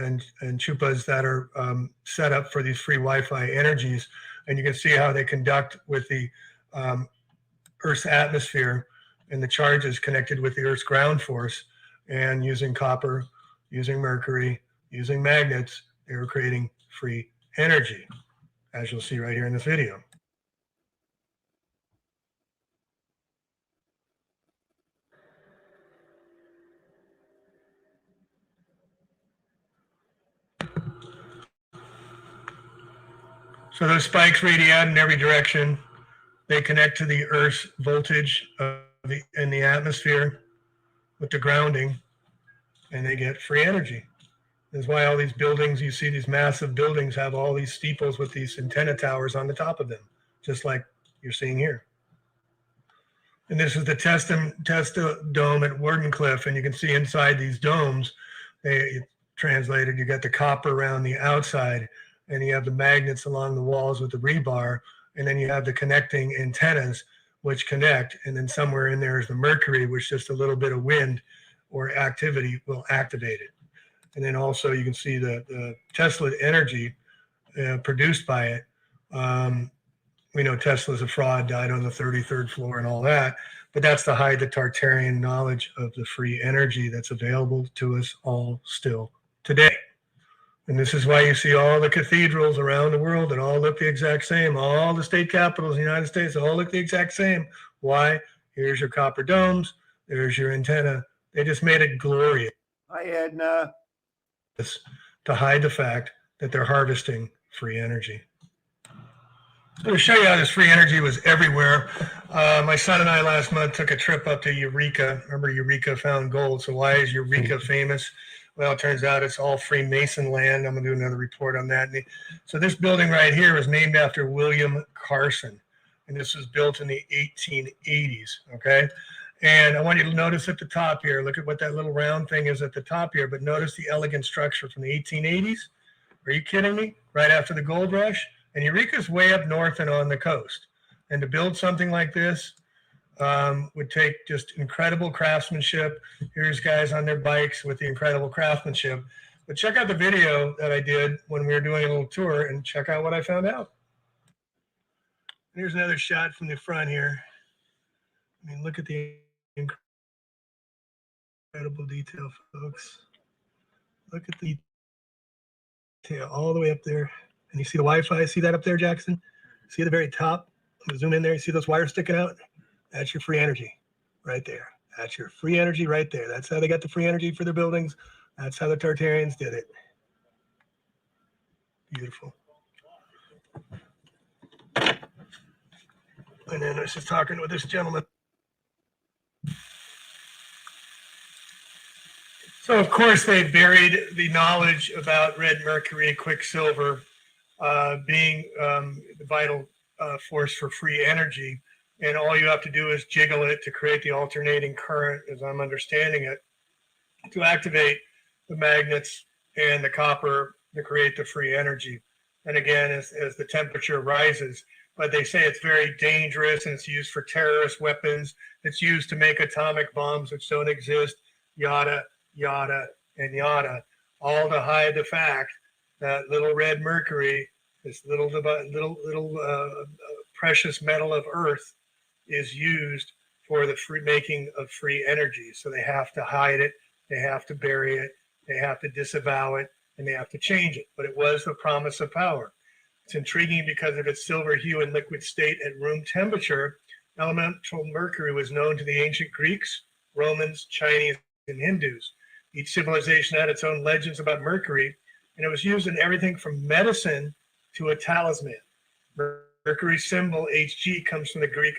chupas that are set up for these free Wi-Fi energies. And you can see how they conduct with the Earth's atmosphere and the charges connected with the Earth's ground force, and using copper, using mercury, using magnets, they were creating free energy, as you'll see right here in this video. So those spikes radiate out in every direction. They connect to the Earth's voltage in the atmosphere with the grounding, and they get free energy. That's why all these buildings, you see these massive buildings have all these steeples with these antenna towers on the top of them, just like you're seeing here. And this is the Testa dome at Wardenclyffe, and you can see inside these domes, they translated, you got the copper around the outside, and you have the magnets along the walls with the rebar, and then you have the connecting antennas which connect, and then somewhere in there is the mercury, which just a little bit of wind or activity will activate it. And then also you can see the Tesla energy produced by it. We know Tesla's a fraud, died on the 33rd floor and all that, but that's to hide the Tartarian knowledge of the free energy that's available to us all still today. And this is why you see all the cathedrals around the world that all look the exact same. All the state capitals in the United States all look the exact same. Why? Here's your copper domes. There's your antenna. They just made it glorious. Hi, Edna. To hide the fact that they're harvesting free energy. So to show you how this free energy was everywhere, my son and I last month took a trip up to Eureka. Remember, Eureka found gold. So why is Eureka famous? Well, it turns out it's all Freemason land. I'm going to do another report on that. So this building right here was named after William Carson, and this was built in the 1880s, okay? And I want you to notice at the top here, look at what that little round thing is at the top here, but notice the elegant structure from the 1880s. Are you kidding me? Right after the gold rush? And Eureka's way up north and on the coast. And to build something like this would take just incredible craftsmanship. Here's guys on their bikes with the incredible craftsmanship. But check out the video that I did when we were doing a little tour and check out what I found out. Here's another shot from the front here. I mean, look at the incredible detail, folks. Look at the detail all the way up there. And you see the Wi-Fi, see that up there, Jackson? See at the very top? I'm gonna zoom in there, you see those wires sticking out? That's your free energy right there. That's your free energy right there. That's how they got the free energy for their buildings. That's how the Tartarians did it. Beautiful. And then I was just talking with this gentleman. So of course they buried the knowledge about red mercury, quicksilver, being the vital force for free energy. And all you have to do is jiggle it to create the alternating current, as I'm understanding it, to activate the magnets and the copper to create the free energy. And again, as the temperature rises, but they say it's very dangerous and it's used for terrorist weapons. It's used to make atomic bombs which don't exist, yada, yada, and yada, all to hide the fact that little red mercury, this little precious metal of Earth, is used for the making of free energy. So they have to hide it, they have to bury it, they have to disavow it, and they have to change it. But it was the promise of power. It's intriguing because of its silver hue and liquid state at room temperature. Elemental mercury was known to the ancient Greeks, Romans, Chinese, and Hindus. Each civilization had its own legends about mercury, and it was used in everything from medicine to a talisman. Mercury's symbol, Hg, comes from the Greek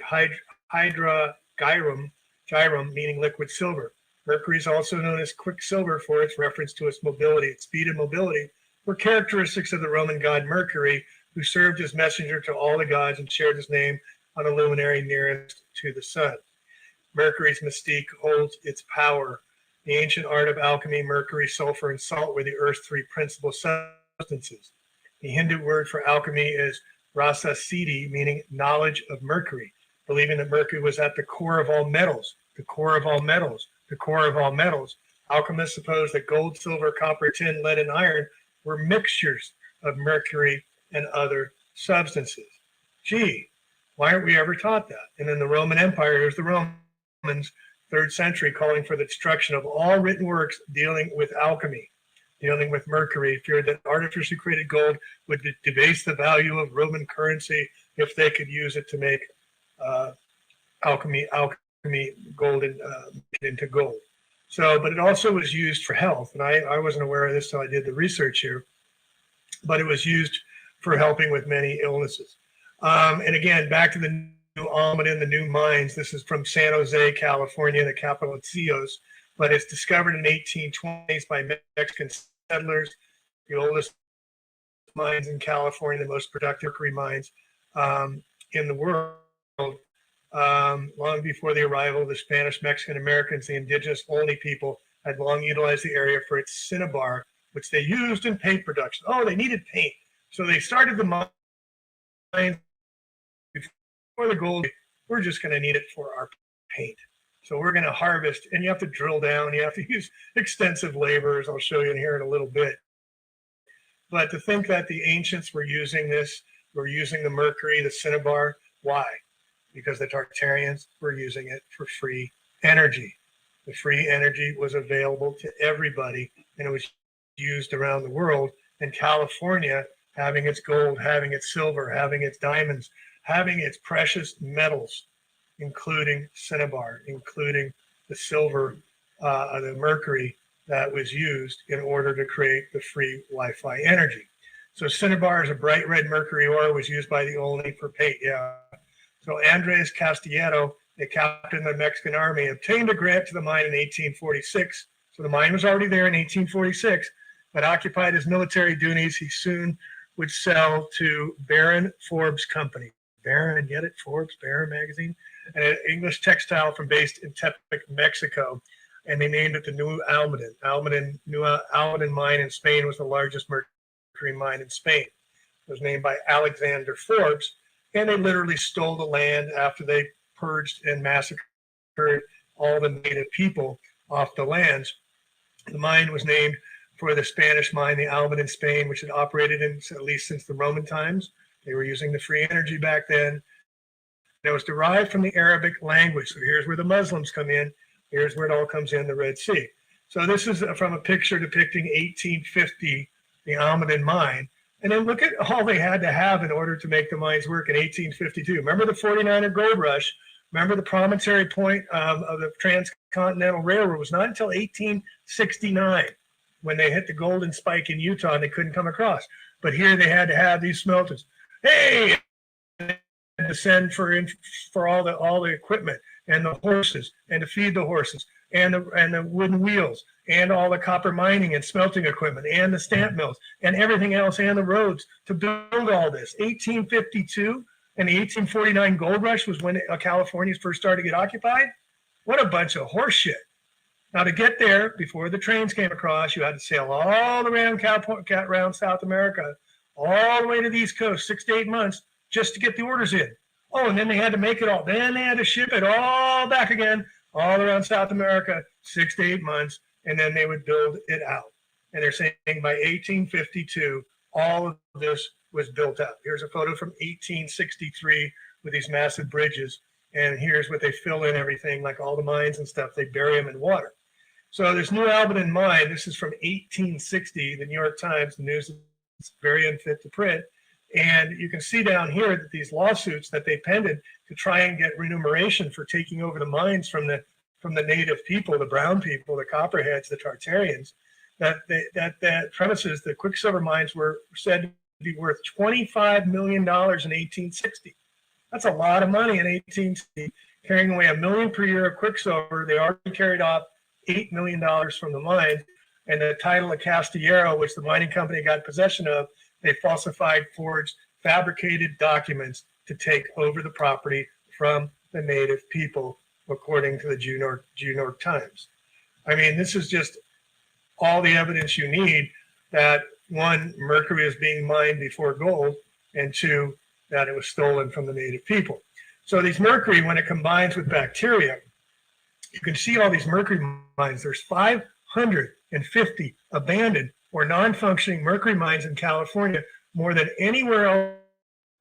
hydra gyrum, meaning liquid silver. Mercury is also known as quicksilver for its reference to its mobility. Its speed and mobility were characteristics of the Roman god Mercury, who served as messenger to all the gods and shared his name on a luminary nearest to the sun. Mercury's mystique holds its power. The ancient art of alchemy, mercury, sulfur, and salt were the Earth's three principal substances. The Hindu word for alchemy is rasa siddhi, meaning knowledge of mercury, believing that mercury was at the core of all metals, the core of all metals, the core of all metals. Alchemists supposed that gold, silver, copper, tin, lead, and iron were mixtures of mercury and other substances. Gee, why aren't we ever taught that? And in the Roman Empire, here's the Romans, 3rd century, calling for the destruction of all written works dealing with alchemy, dealing with mercury, feared that artificially created gold would debase the value of Roman currency if they could use it to make alchemy gold into gold. So, but it also was used for health, and I wasn't aware of this till I did the research here, but it was used for helping with many illnesses. And again, back to the new almond, the new mines. This is from San Jose, California, the capital of Cios, but it's discovered in 1820s by Mexican settlers, the oldest mines in California, the most productive mercury mines in the world. Long before the arrival of the Spanish, Mexican Americans, the indigenous only people had long utilized the area for its cinnabar, which they used in paint production. Oh, they needed paint. So they started the mine before the gold. We're just going to need it for our paint. So we're going to harvest, and you have to drill down. You have to use extensive laborers. I'll show you in here in a little bit. But to think that the ancients were using this, were using the mercury, the cinnabar, why? Because the Tartarians were using it for free energy. The free energy was available to everybody, and it was used around the world And California, having its gold, having its silver, having its diamonds, having its precious metals, including cinnabar, including the silver, the mercury that was used in order to create the free Wi-Fi energy. So cinnabar is a bright red mercury ore, was used by the Olney for paint. Yeah. So Andres Castillero, the captain of the Mexican army, obtained a grant to the mine in 1846. So the mine was already there in 1846, but occupied his military duties. He soon would sell to Baron Forbes Company. Baron, get it? Forbes, Baron magazine, an English textile from based in Tepic, Mexico, and they named it the New Almaden. New Almaden mine in Spain was the largest mercury mine in Spain. It was named by Alexander Forbes, and they literally stole the land after they purged and massacred all the native people off the lands. The mine was named for the Spanish mine, the Almaden in Spain, which had operated in at least since the Roman times. They were using the free energy back then. It was derived from the Arabic language. So here's where the Muslims come in. Here's where it all comes in, the Red Sea. So this is from a picture depicting 1850, the Almaden mine. And then look at all they had to have in order to make the mines work in 1852. Remember the 49er gold rush? Remember the promontory point of the Transcontinental Railroad was not until 1869 when they hit the golden spike in Utah and they couldn't come across. But here they had to have these smelters. Hey, to send for all the equipment and the horses and to feed the horses and the wooden wheels and all the copper mining and smelting equipment and the stamp mills and everything else and the roads to build all this. 1852 and the 1849 gold rush was when California first started to get occupied. What a bunch of horse shit. Now to get there, before the trains came across, you had to sail all around South America, all the way to the East Coast, 6 to 8 months, just to get the orders in. Oh, and then they had to make it all. Then they had to ship it all back again, all around South America, 6 to 8 months, and then they would build it out. And they're saying by 1852, all of this was built out. Here's a photo from 1863 with these massive bridges. And here's what they fill in everything, like all the mines and stuff. They bury them in water. So this New Almaden mine, this is from 1860, the New York Times, the news is very unfit to print. And you can see down here that these lawsuits that they penned to try and get remuneration for taking over the mines from the native people, the brown people, the copperheads, the Tartarians, that premises, the quicksilver mines were said to be worth $25 million in 1860. That's a lot of money in 1860, carrying away $1 million per year of quicksilver. They already carried off $8 million from the mine, and the title of Castillero, which the mining company got possession of, they falsified, forged, fabricated documents to take over the property from the native people, according to the New York Times. I mean, this is just all the evidence you need that, one, mercury is being mined before gold, and two, that it was stolen from the native people. So these mercury, when it combines with bacteria, you can see all these mercury mines. There's 550 abandoned or non-functioning mercury mines in California, more than anywhere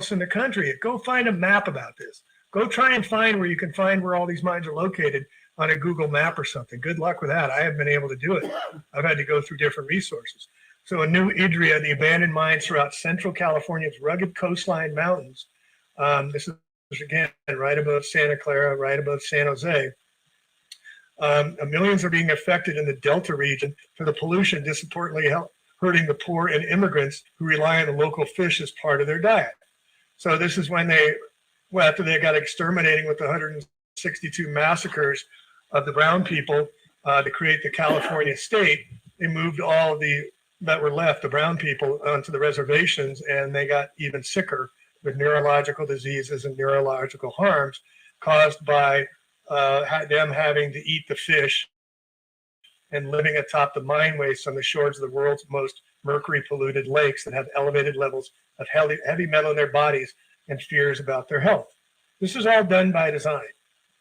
else in the country. Go find a map about this. Go try and find where you can find where all these mines are located on a Google map or something. Good luck with that. I haven't been able to do it. I've had to go through different resources. So in New Idria, the abandoned mines throughout central California's rugged coastline mountains. This is, again, right above Santa Clara, right above San Jose. Millions are being affected in the Delta region for the pollution disproportionately hurting the poor and immigrants who rely on the local fish as part of their diet. So this is when after they got exterminating with the 162 massacres of the brown people to create the California state, they moved all that were left, the brown people, onto the reservations, and they got even sicker with neurological diseases and neurological harms caused by them having to eat the fish and living atop the mine wastes on the shores of the world's most mercury polluted lakes that have elevated levels of heavy metal in their bodies and fears about their health. This is all done by design.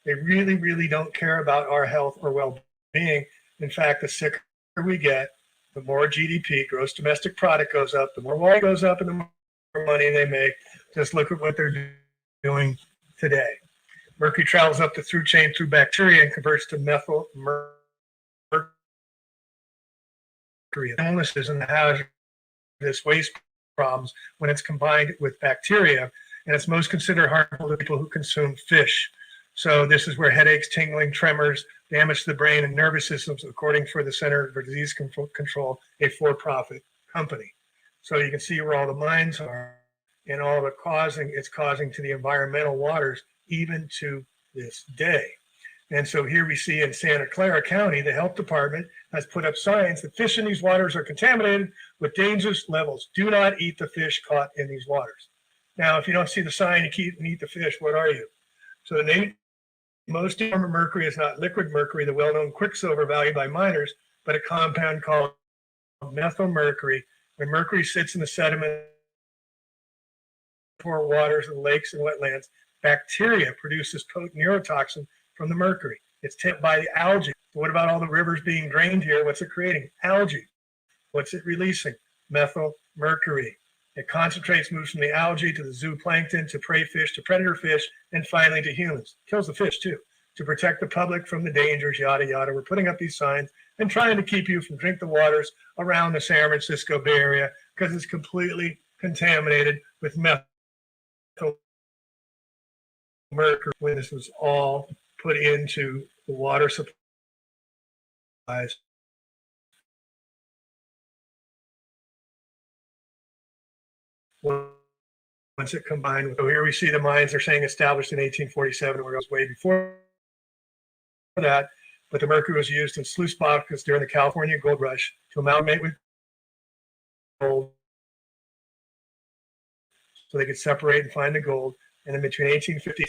They really, really don't care about our health or well-being. In fact, the sicker we get, the more GDP, gross domestic product, goes up, the more water goes up, and the more money they make. Just look at what they're doing today. Mercury travels up the through chain through bacteria and converts to methyl mercury. Illnesses and the hazards this waste problems when it's combined with bacteria, and it's most considered harmful to people who consume fish. So this is where headaches, tingling, tremors, damage to the brain and nervous systems, according for the Center for Disease Control, a for-profit company. So you can see where all the mines are and all the it's causing to the environmental waters, even to this day. And so here we see in Santa Clara County, the health department has put up signs that fish in these waters are contaminated with dangerous levels. Do not eat the fish caught in these waters. Now, if you don't see the sign, you keep and eat the fish, what are you? So the name, most form of mercury is not liquid mercury, the well-known quicksilver valued by miners, but a compound called methylmercury. When mercury sits in the sediment for waters and lakes and wetlands, bacteria produces potent neurotoxin from the mercury. It's tipped by the algae. So what about all the rivers being drained here? What's it creating? Algae. What's it releasing? Methylmercury. It concentrates, moves from the algae to the zooplankton, to prey fish, to predator fish, and finally to humans. Kills the fish too. To protect the public from the dangers, yada, yada. We're putting up these signs and trying to keep you from drink the waters around the San Francisco Bay Area because it's completely contaminated with methylmercury when this was all put into the water supplies. Once it combined with, so here we see the mines they're saying established in 1847, where it was way before that, but the mercury was used in sluice boxes during the California gold rush to amalgamate with gold so they could separate and find the gold. And then between 1850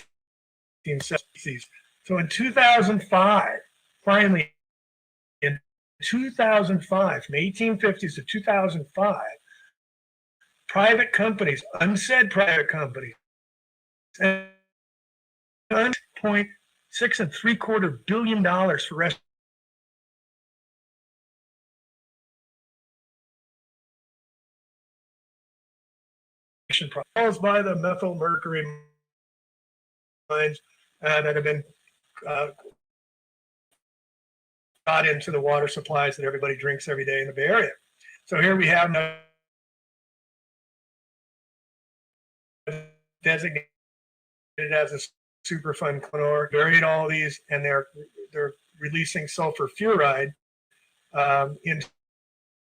and 1870s. So in 2005, finally, in 2005, from 1850s to 2005, private companies, unsaid private companies, and $1.675 billion for restoration caused by the methylmercury mines that have been got into the water supplies that everybody drinks every day in the Bay Area. So here we have designated as a Superfund chlor, buried all these, and they're releasing sulfur fluoride into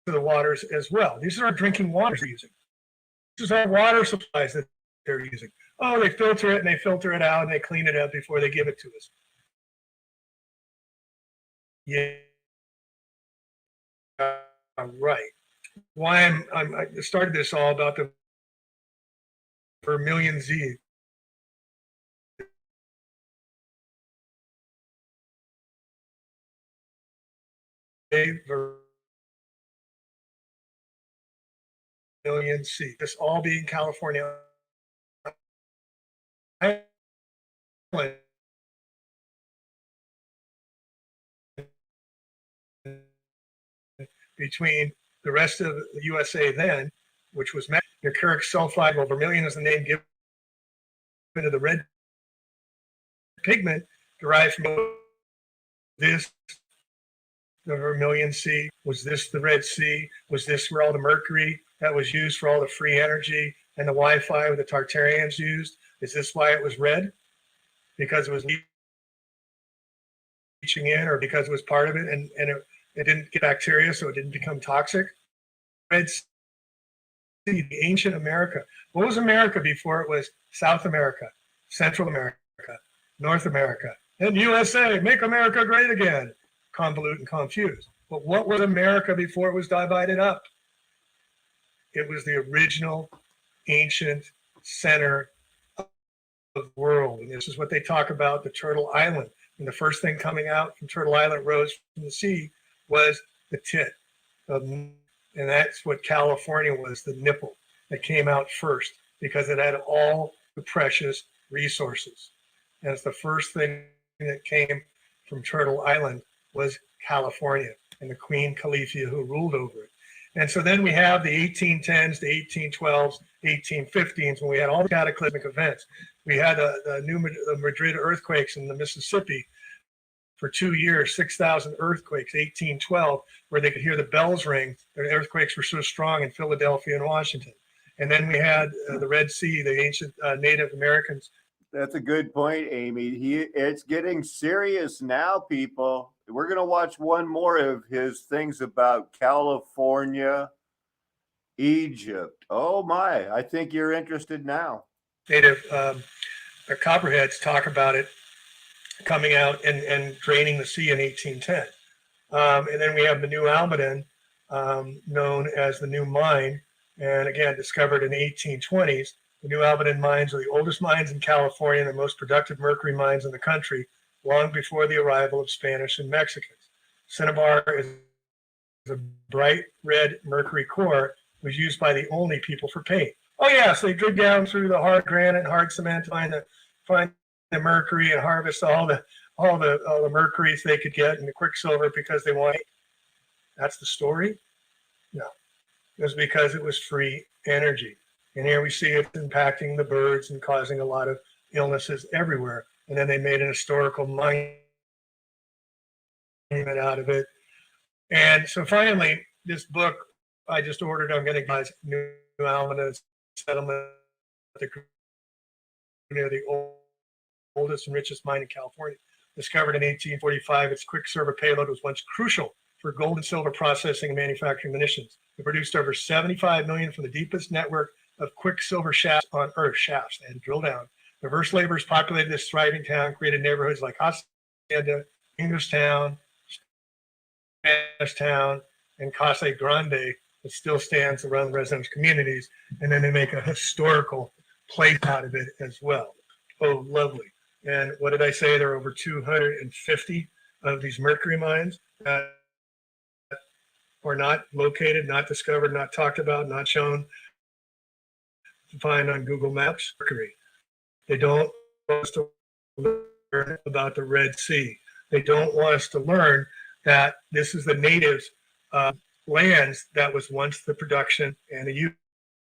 the waters as well. These are our drinking waters they're using. This is our water supplies that they're using. Oh, they filter it and they filter it out and they clean it up before they give it to us. Yeah, right. Why I started this all about the Vermilion Z. Vermilion C. This all being California between the rest of the USA then, which was mercuric sulfide. Well, vermilion is the name given to the red pigment derived from this, the Vermilion Sea. Was this the Red Sea? Was this where all the mercury that was used for all the free energy and the Wi-Fi the Tartarians used? Is this why it was red? Because it was reaching in, or because it was part of it and it didn't get bacteria, so it didn't become toxic? Red Sea, the ancient America. What was America before it was South America, Central America, North America, and USA? Make America great again. Convolute and confused. But what was America before it was divided up? It was the original ancient center of the world. And this is what they talk about, the Turtle Island. And the first thing coming out from Turtle Island rose from the sea was the tit. And that's what California was, the nipple that came out first, because it had all the precious resources. And it's the first thing that came from Turtle Island was California and the Queen Califia who ruled over it. And so then we have the 1810s, the 1812s, 1815s, when we had all the cataclysmic events. We had the Madrid earthquakes in the Mississippi for 2 years, 6,000 earthquakes, 1812, where they could hear the bells ring. The earthquakes were so strong in Philadelphia and Washington. And then we had the Red Sea, the ancient Native Americans. That's a good point, Amy. It's getting serious now, people. We're going to watch one more of his things about California, Egypt. Oh my, I think you're interested now. Native copperheads talk about it coming out and draining the sea in 1810. And then we have the New Almaden, known as the New Mine, and again, discovered in the 1820s. The New Almaden mines are the oldest mines in California and the most productive mercury mines in the country, long before the arrival of Spanish and Mexicans. Cinnabar is a bright red mercury core, was used by the only people for paint. Oh yeah, so they dig down through the hard granite, hard cement to find the mercury and harvest all the mercuries they could get and the quicksilver because they want it. That's the story? No. It was because it was free energy. And here we see it impacting the birds and causing a lot of illnesses everywhere. And then they made an historical monument out of it. And so finally, this book I just ordered, I'm going to guys New Almaden Settlement near the oldest and richest mine in California. Discovered in 1845, its quicksilver payload was once crucial for gold and silver processing and manufacturing munitions. It produced over 75 million from the deepest network of quicksilver shafts on Earth. Shafts they had to drill down. Diverse laborers populated this thriving town, created neighborhoods like Hacienda, Englishtown, Spanish Town, and Casa Grande that still stands around the residential communities. And then they make a historical place out of it as well. Oh, lovely. And what did I say? There are over 250 of these mercury mines that are not located, not discovered, not talked about, not shown to find on Google Maps. Mercury. They don't want us to learn about the Red Sea. They don't want us to learn that this is the natives' lands that was once the production and the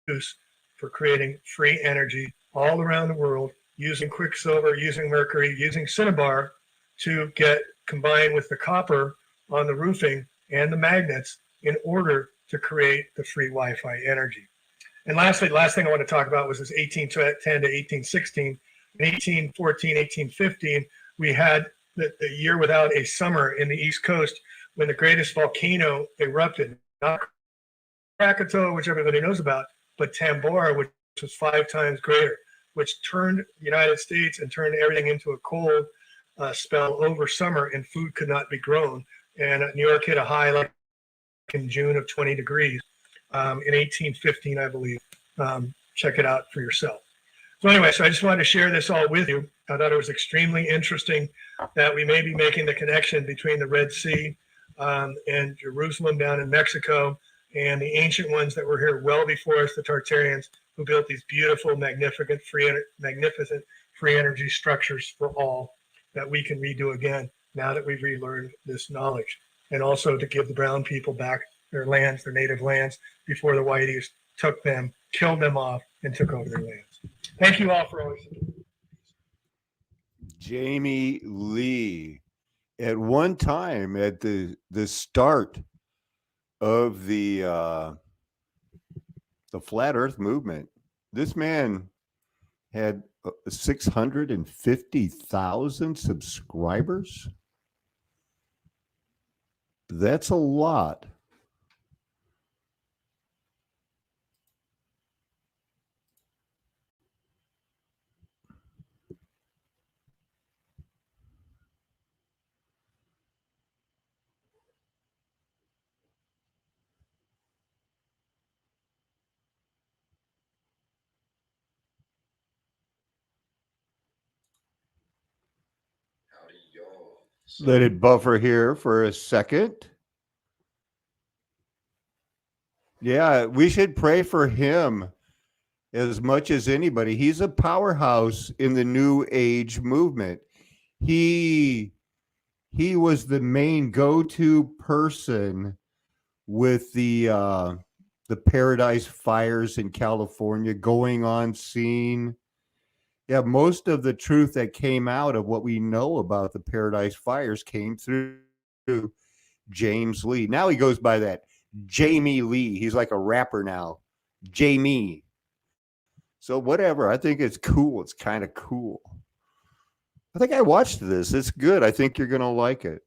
use for creating free energy all around the world, using quicksilver, using mercury, using cinnabar to get combined with the copper on the roofing and the magnets in order to create the free Wi-Fi energy. And lastly, the last thing I want to talk about was this 1810 to 1816. In 1814, 1815, we had the year without a summer in the East Coast when the greatest volcano erupted. Not Krakatoa, which everybody knows about, but Tambora, which was 5 times greater, which turned the United States and turned everything into a cold spell over summer, and food could not be grown. And New York hit a high like in June of 20 degrees in 1815, I believe. Check it out for yourself. So anyway, so I just wanted to share this all with you. I thought it was extremely interesting that we may be making the connection between the Red Sea and Jerusalem down in Mexico and the ancient ones that were here well before us, the Tartarians, who built these beautiful, magnificent free energy structures for all that we can redo again now that we've relearned this knowledge. And also to give the brown people back their lands, their native lands, before the whiteys took them, killed them off, and took over their lands. Thank you all for always. Jamie Lee, at one time at the start of the flat Earth movement, this man had 650,000 subscribers. That's a lot. Let it buffer here for a second. Yeah, we should pray for him as much as anybody. He's a powerhouse in the New Age movement. He was the main go-to person with the Paradise Fires in California going on scene. Yeah, most of the truth that came out of what we know about the Paradise Fires came through James Lee. Now he goes by that Jamie Lee. He's like a rapper now. Jamie. So whatever. I think it's cool. It's kind of cool. I think I watched this. It's good. I think you're going to like it.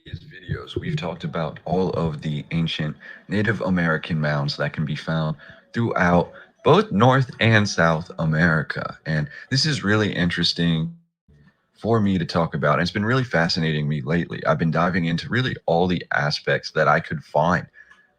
Previous videos, we've talked about all of the ancient Native American mounds that can be found throughout both North and South America. And this is really interesting for me to talk about. And it's been really fascinating me lately. I've been diving into really all the aspects that I could find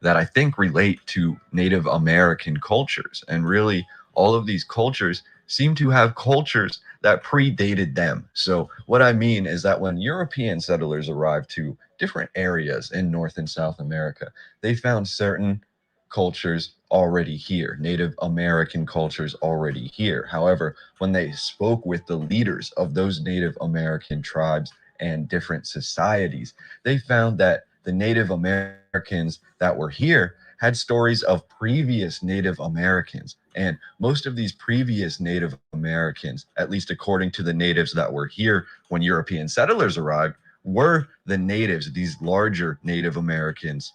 that I think relate to Native American cultures. And really, all of these cultures seem to have cultures that predated them. So, what I mean is that when European settlers arrived to different areas in North and South America, they found certain cultures already here, Native American cultures already here. However, when they spoke with the leaders of those Native American tribes and different societies, they found that the Native Americans that were here had stories of previous Native Americans. And most of these previous Native Americans, at least according to the natives that were here when European settlers arrived, were the natives, these larger Native Americans,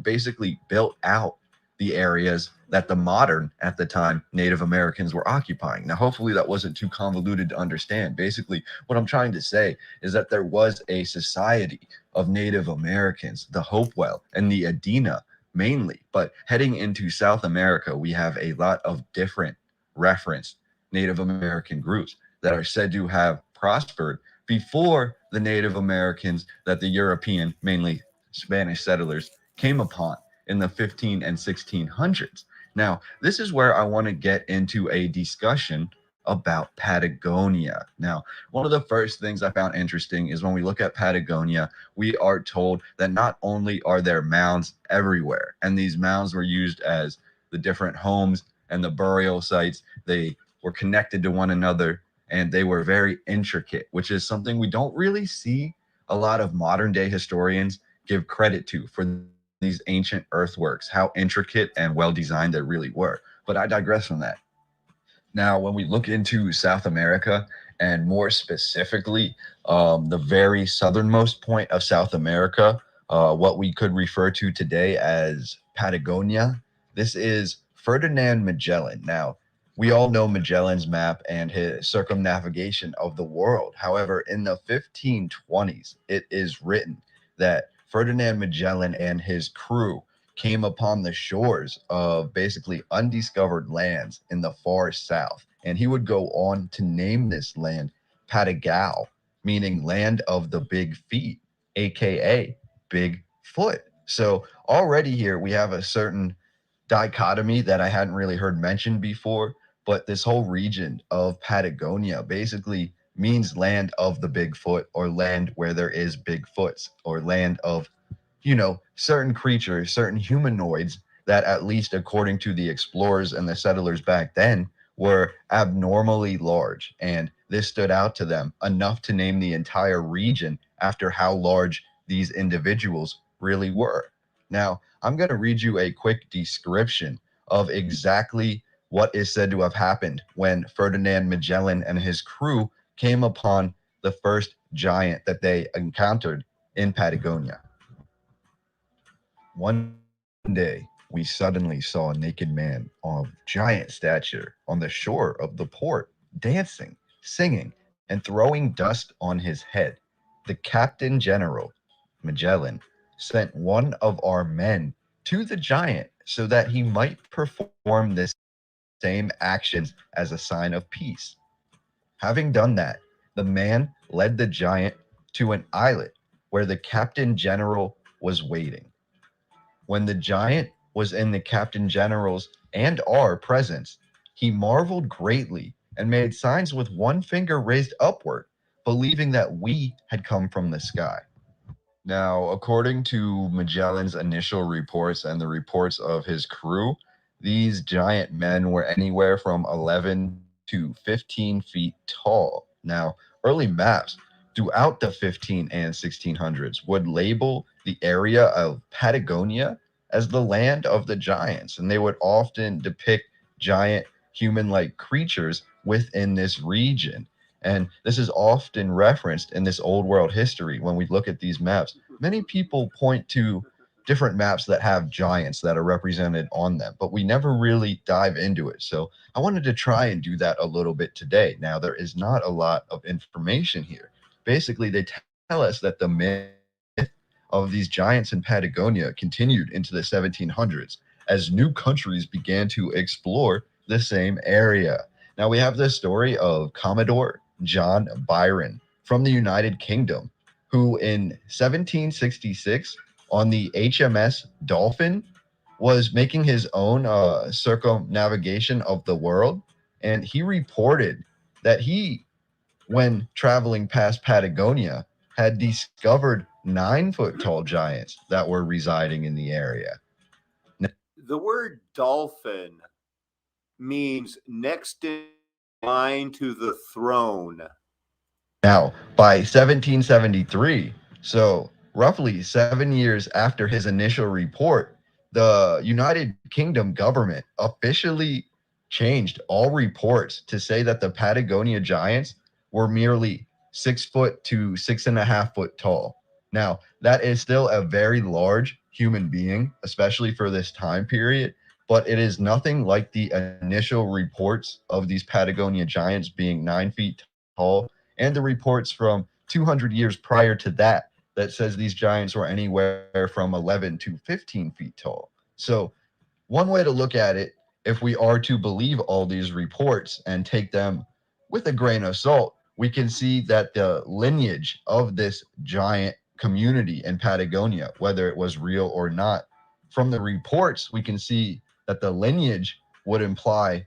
basically built out the areas that the modern, at the time, Native Americans were occupying. Now, hopefully that wasn't too convoluted to understand. Basically, what I'm trying to say is that there was a society of Native Americans, the Hopewell and the Adena mainly. But heading into South America, we have a lot of different referenced Native American groups that are said to have prospered before the Native Americans that the European, mainly Spanish settlers, came upon in the 15 and 1600s. Now, this is where I want to get into a discussion about Patagonia. Now, one of the first things I found interesting is when we look at Patagonia, we are told that not only are there mounds everywhere, and these mounds were used as the different homes and the burial sites, they were connected to one another and they were very intricate, which is something we don't really see a lot of modern day historians give credit to for these ancient earthworks, how intricate and well designed they really were. But I digress from that. Now, when we look into South America, and more specifically, the very southernmost point of South America, what we could refer to today as Patagonia, this is Ferdinand Magellan. Now, we all know Magellan's map and his circumnavigation of the world. However, in the 1520s, it is written that Ferdinand Magellan and his crew came upon the shores of basically undiscovered lands in the far south. And he would go on to name this land Patagal, meaning land of the big feet, aka Big Foot. So already here we have a certain dichotomy that I hadn't really heard mentioned before, but this whole region of Patagonia basically means land of the Bigfoot, or land where there is Bigfoots, or land of, you know, certain creatures, certain humanoids that, at least according to the explorers and the settlers back then, were abnormally large. And this stood out to them enough to name the entire region after how large these individuals really were. Now, I'm going to read you a quick description of exactly what is said to have happened when Ferdinand Magellan and his crew came upon the first giant that they encountered in Patagonia. One day, we suddenly saw a naked man of giant stature on the shore of the port, dancing, singing, and throwing dust on his head. The Captain General, Magellan, sent one of our men to the giant so that he might perform the same actions as a sign of peace. Having done that, the man led the giant to an islet where the Captain General was waiting. When the giant was in the Captain General's and our presence, he marveled greatly and made signs with one finger raised upward, believing that we had come from the sky. Now, according to Magellan's initial reports and the reports of his crew, these giant men were anywhere from 11 to 15 feet tall. Now, early maps throughout the 15 and 1600s would label the area of Patagonia as the land of the giants, and they would often depict giant human-like creatures within this region. And this is often referenced in this old world history when we look at these maps. Many people point to different maps that have giants that are represented on them, but we never really dive into it. So I wanted to try and do that a little bit today. Now, there is not a lot of information here. Basically, they tell us that the myth of these giants in Patagonia continued into the 1700s as new countries began to explore the same area. Now, we have the story of Commodore John Byron from the United Kingdom, who in 1766 on the HMS Dolphin was making his own circumnavigation of the world. And he reported that he, when traveling past Patagonia, had discovered 9-foot tall giants that were residing in the area. The word dolphin means next in line to the throne. Now, by 1773, so roughly 7 years after his initial report, the United Kingdom government officially changed all reports to say that the Patagonia giants were merely 6 foot to 6.5 foot tall. Now, that is still a very large human being, especially for this time period, but it is nothing like the initial reports of these Patagonia giants being 9 feet tall and the reports from 200 years prior to that that says these giants were anywhere from 11 to 15 feet tall. So one way to look at it, if we are to believe all these reports and take them with a grain of salt, we can see that the lineage of this giant community in Patagonia, whether it was real or not, from the reports, we can see that the lineage would imply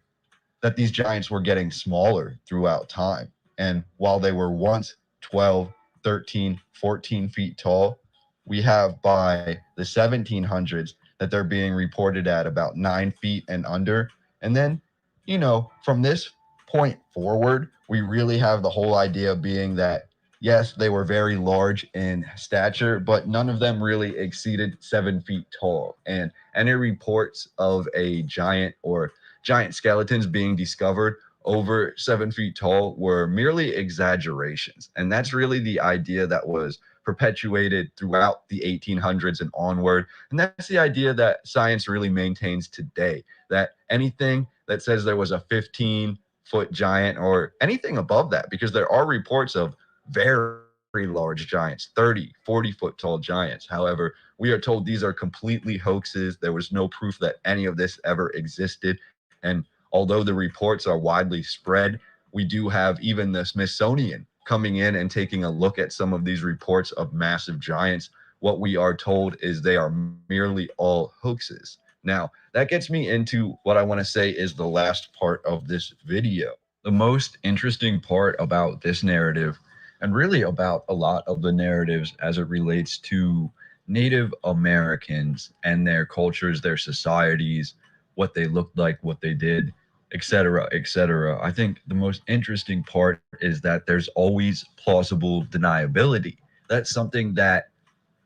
that these giants were getting smaller throughout time. And while they were once 12, 13, 14 feet tall, we have by the 1700s that they're being reported at about 9 feet and under. And then, you know, from this point forward, we really have the whole idea being that, yes, they were very large in stature, but none of them really exceeded 7 feet tall. And any reports of a giant or giant skeletons being discovered over 7 feet tall were merely exaggerations. And that's really the idea that was perpetuated throughout the 1800s and onward. And that's the idea that science really maintains today, that anything that says there was a 15-foot giant or anything above that, because there are reports of very large giants, 30, 40-foot tall giants. However, we are told these are completely hoaxes. There was no proof that any of this ever existed. And although the reports are widely spread, we do have even the Smithsonian coming in and taking a look at some of these reports of massive giants. What we are told is they are merely all hoaxes. Now, that gets me into what I want to say is the last part of this video. The most interesting part about this narrative, and really about a lot of the narratives as it relates to Native Americans and their cultures, their societies, what they looked like, what they did, etc., etc. I think the most interesting part is that there's always plausible deniability. That's something that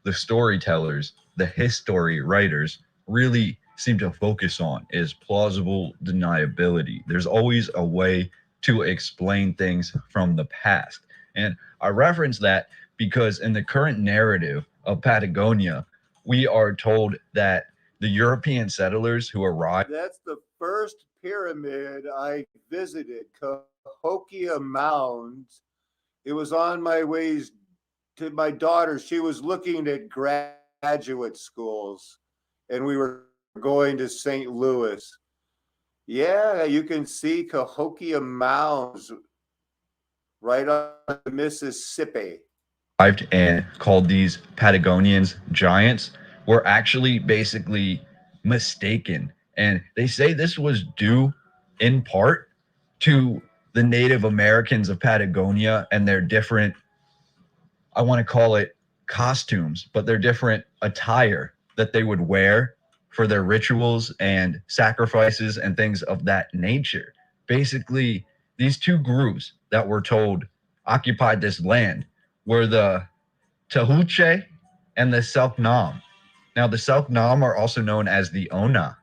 the storytellers, the history writers really seem to focus on, is plausible deniability. There's always a way to explain things from the past. And I reference that because in the current narrative of Patagonia, we are told that the European settlers who arrived. That's the first pyramid I visited, Cahokia Mounds. It was on my way to my daughter. She was looking at graduate schools, and we were going to St. Louis. Yeah, you can see Cahokia Mounds right on the Mississippi. And called these Patagonians giants were actually basically mistaken. And they say this was due in part to the Native Americans of Patagonia and their different, I want to call it costumes, but their different attire that they would wear for their rituals and sacrifices and things of that nature. Basically, these two groups that were told occupied this land were the Tahuche and the Selknam. Now, the Selknam are also known as the Ona,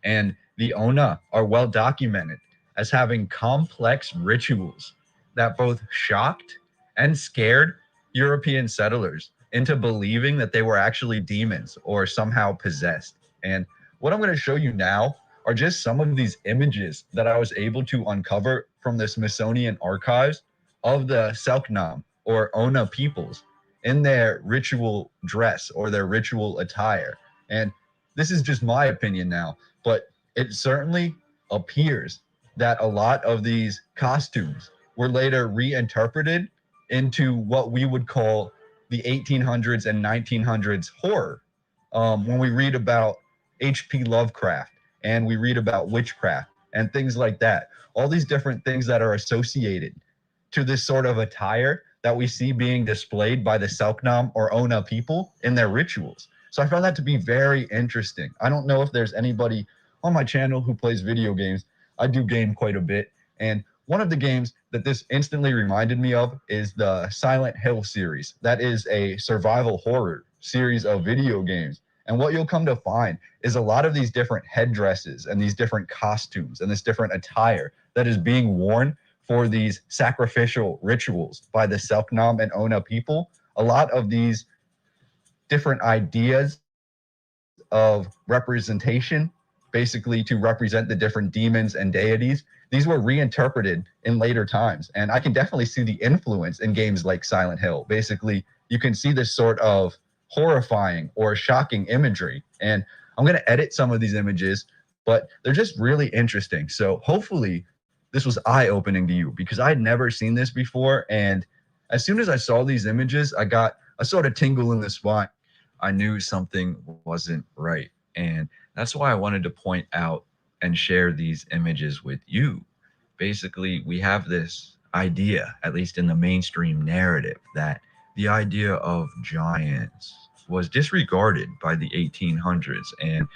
and the Ona are well documented as having complex rituals that both shocked and scared European settlers into believing that they were actually demons or somehow possessed. And what I'm going to show you now are just some of these images that I was able to uncover from the Smithsonian archives of the Selknam or Ona peoples in their ritual dress or their ritual attire. And this is just my opinion now, but it certainly appears that a lot of these costumes were later reinterpreted into what we would call the 1800s and 1900s horror. When we read about H.P. Lovecraft and we read about witchcraft and things like that, all these different things that are associated to this sort of attire that we see being displayed by the Selknam or Ona people in their rituals. So I found that to be very interesting. I don't know if there's anybody on my channel who plays video games. I do game quite a bit. And one of the games that this instantly reminded me of is the Silent Hill series. That is a survival horror series of video games. And what you'll come to find is a lot of these different headdresses and these different costumes and this different attire that is being worn for these sacrificial rituals by the Selknam and Ona people. A lot of these different ideas of representation, basically to represent the different demons and deities, these were reinterpreted in later times. And I can definitely see the influence in games like Silent Hill. Basically, you can see this sort of horrifying or shocking imagery. And I'm going to edit some of these images, but they're just really interesting. So hopefully this was eye-opening to you, because I had never seen this before. And as soon as I saw these images, I got a sort of tingle in the spine. I knew something wasn't right. And that's why I wanted to point out and share these images with you. Basically, we have this idea, at least in the mainstream narrative, that the idea of giants was disregarded by the 1800s. And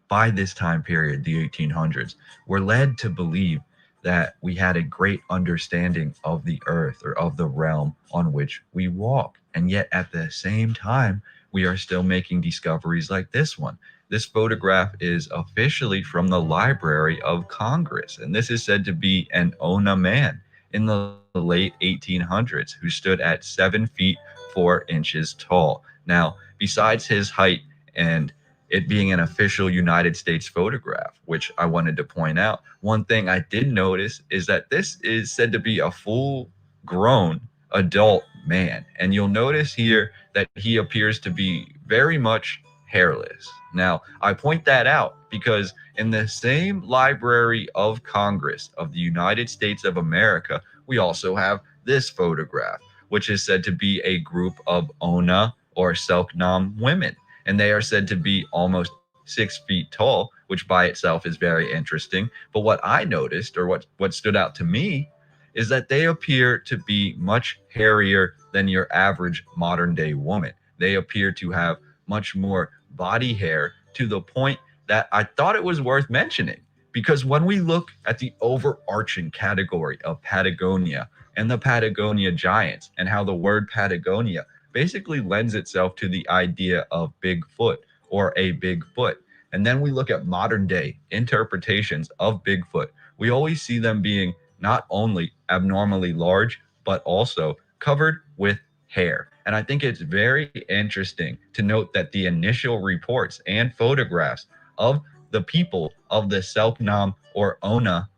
by this time period, the 1800s, we're led to believe that we had a great understanding of the earth or of the realm on which we walk. And yet at the same time, we are still making discoveries like this one. This photograph is officially from the Library of Congress, and this is said to be an Ona man in the late 1800s who stood at 7 feet 4 inches tall. Now, besides his height and it being an official United States photograph, which I wanted to point out, one thing I did notice is that this is said to be a full-grown adult man. And you'll notice here that he appears to be very much hairless. Now, I point that out because in the same Library of Congress of the United States of America, we also have this photograph, which is said to be a group of Ona or Selknam women. And they are said to be almost 6 feet tall, which by itself is very interesting. But what I noticed, or what stood out to me, is that they appear to be much hairier than your average modern day woman. They appear to have much more body hair, to the point that I thought it was worth mentioning. Because when we look at the overarching category of Patagonia and the Patagonia giants, and how the word Patagonia basically lends itself to the idea of Bigfoot or a Bigfoot. And then we look at modern day interpretations of Bigfoot. We always see them being not only abnormally large, but also covered with hair. And I think it's very interesting to note that the initial reports and photographs of the people of the Selknam or Ona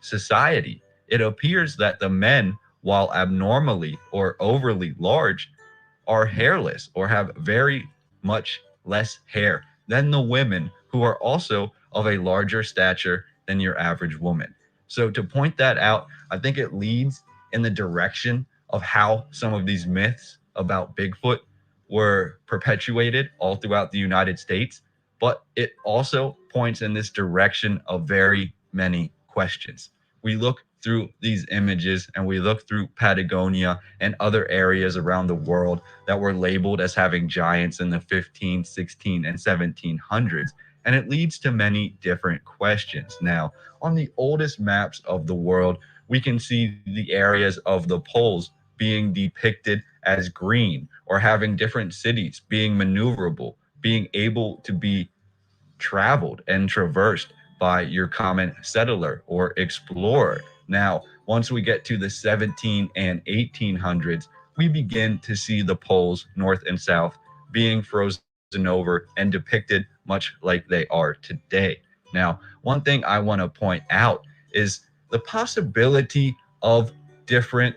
society, it appears that the men, while abnormally or overly large, are hairless or have very much less hair than the women, who are also of a larger stature than your average woman. So to point that out, I think it leads in the direction of how some of these myths about Bigfoot were perpetuated all throughout the United States, but it also points in this direction of very many questions. We look through these images and we look through Patagonia and other areas around the world that were labeled as having giants in the 15, 16, and 1700s. And it leads to many different questions. Now, on the oldest maps of the world, we can see the areas of the poles being depicted as green, or having different cities being maneuverable, being able to be traveled and traversed by your common settler or explorer. Now, once we get to the 17 and 1800s, we begin to see the poles, north and south, being frozen over and depicted much like they are today. Now, one thing I want to point out is the possibility of different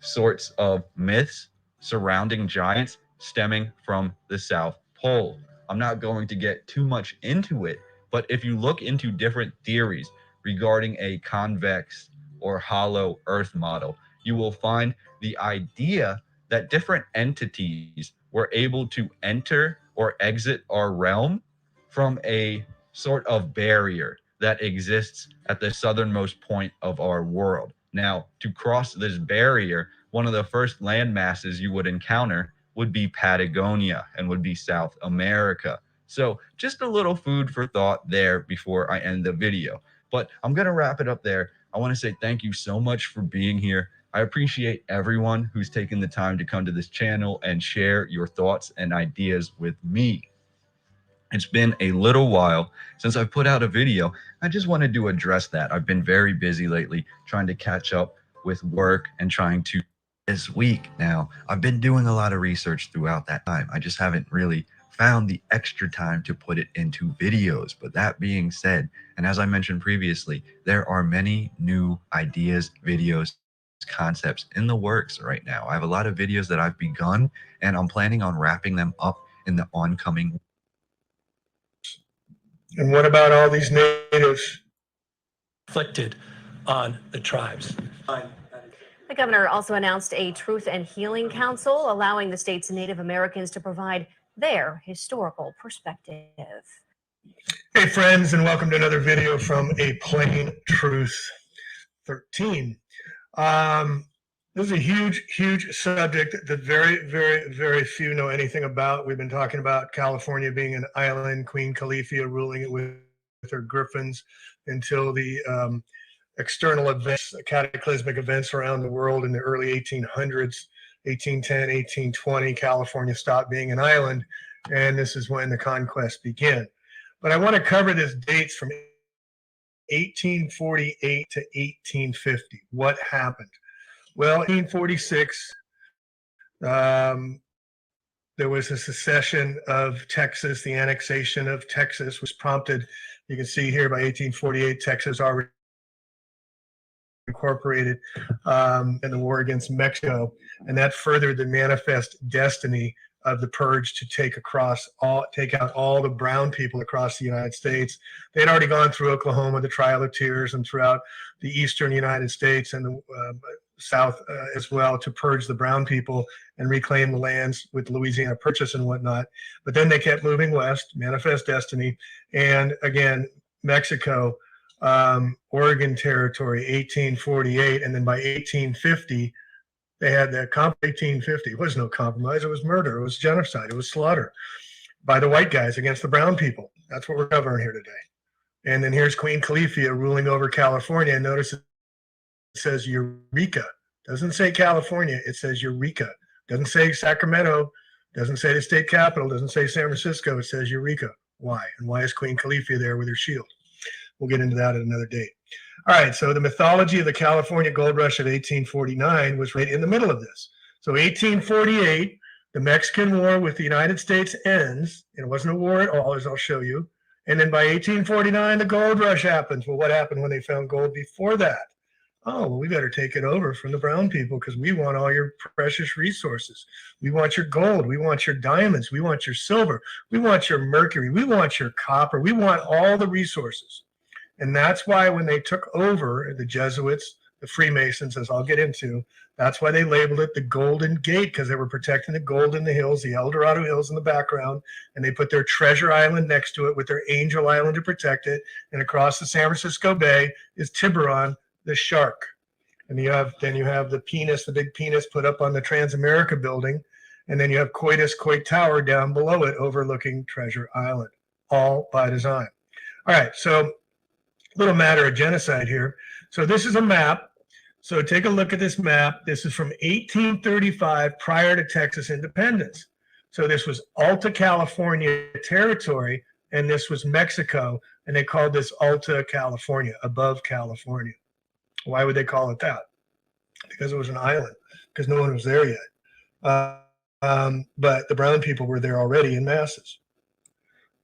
sorts of myths surrounding giants stemming from the South Pole. I'm not going to get too much into it, but if you look into different theories regarding a convex or hollow Earth model, you will find the idea that different entities were able to enter or exit our realm from a sort of barrier that exists at the southernmost point of our world. Now, to cross this barrier, one of the first land masses you would encounter would be Patagonia and would be South America. So just a little food for thought there before I end the video. But I'm going to wrap it up there. I want to say thank you so much for being here. I appreciate everyone who's taken the time to come to this channel and share your thoughts and ideas with me. It's been a little while since I've put out a video. I just wanted to address that. I've been very busy lately trying to catch up with work and trying to this week. Now, I've been doing a lot of research throughout that time. I just haven't really found the extra time to put it into videos. But that being said, and as I mentioned previously, there are many new ideas, videos, concepts in the works right now. I have a lot of videos that I've begun, and I'm planning on wrapping them up in the oncoming. And what about all these natives inflicted on the tribes? The governor also announced a Truth and Healing Council, allowing the state's Native Americans to provide their historical perspective. Hey friends, and welcome to another video from A Plain Truth 13. This is a huge subject that very few know anything about. We've been talking about California being an island, Queen Califia ruling it with her griffins until the external events, cataclysmic events around the world in the early 1800s, 1810, 1820, California stopped being an island, and this is when the conquest began. But I want to cover this dates from 1848 to 1850. What happened? Well, 1846, there was a secession of Texas. The annexation of Texas was prompted, you can see here, by 1848, Texas already incorporated in the war against Mexico, and that furthered the manifest destiny of the purge to take out all the brown people across the United States. They had already gone through Oklahoma, the Trail of Tears, and throughout the eastern United States and the South as well, to purge the brown people and reclaim the lands with Louisiana Purchase and whatnot. But then they kept moving west, manifest destiny, and again, Mexico, Oregon Territory, 1848, and then by 1850, they had that 1850. It was no compromise. It was murder. It was genocide. It was slaughter by the white guys against the brown people. That's what we're covering here today. And then here's Queen Califia ruling over California. And notice it says Eureka. Doesn't say California. It says Eureka. Doesn't say Sacramento. Doesn't say the state capital. Doesn't say San Francisco. It says Eureka. Why? And why is Queen Califia there with her shield? We'll get into that at another date. All right, so the mythology of the California gold rush of 1849 was right in the middle of this. So 1848, the Mexican War with the United States ends, and it wasn't a war at all, as I'll show you. And then by 1849, the gold rush happens. Well, what happened when they found gold before that? Oh, well, we better take it over from the brown people because we want all your precious resources. We want your gold. We want your diamonds. We want your silver. We want your mercury. We want your copper. We want all the resources. And that's why when they took over, the Jesuits, the Freemasons, as I'll get into, that's why they labeled it the Golden Gate, because they were protecting the gold in the hills, the El Dorado Hills in the background, and they put their Treasure Island next to it with their Angel Island to protect it. And across the San Francisco Bay is Tiburon, the shark. And then you have the penis, the big penis put up on the Transamerica building. And then you have Coit Tower down below it overlooking Treasure Island, all by design. All right, so little matter of genocide here. So this is a map. So take a look at this map. This is from 1835, prior to Texas independence. So this was Alta California territory, and this was Mexico. and they called this Alta California, above California. Why would they call it that? Because it was an island, because no one was there yet. But the brown people were there already in masses.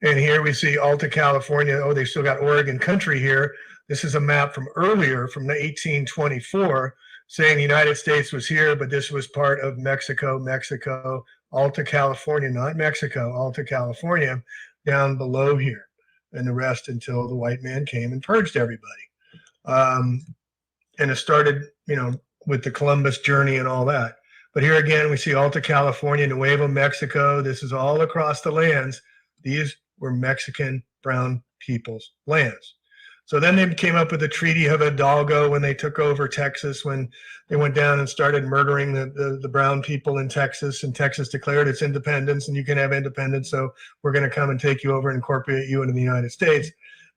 And here we see Alta California. Oh, they still got Oregon country here. This is a map from earlier, from 1824, saying the United States was here, but this was part of Mexico, Alta California, not Mexico, Alta California, down below here, and the rest until the white man came and purged everybody. And it started, with the Columbus journey and all that. But here again, we see Alta California, Nuevo Mexico. This is all across the lands. These were Mexican brown people's lands. So then they came up with the Treaty of Hidalgo when they took over Texas, when they went down and started murdering the brown people in Texas, and Texas declared its independence, and you can have independence, so we're going to come and take you over and incorporate you into the United States.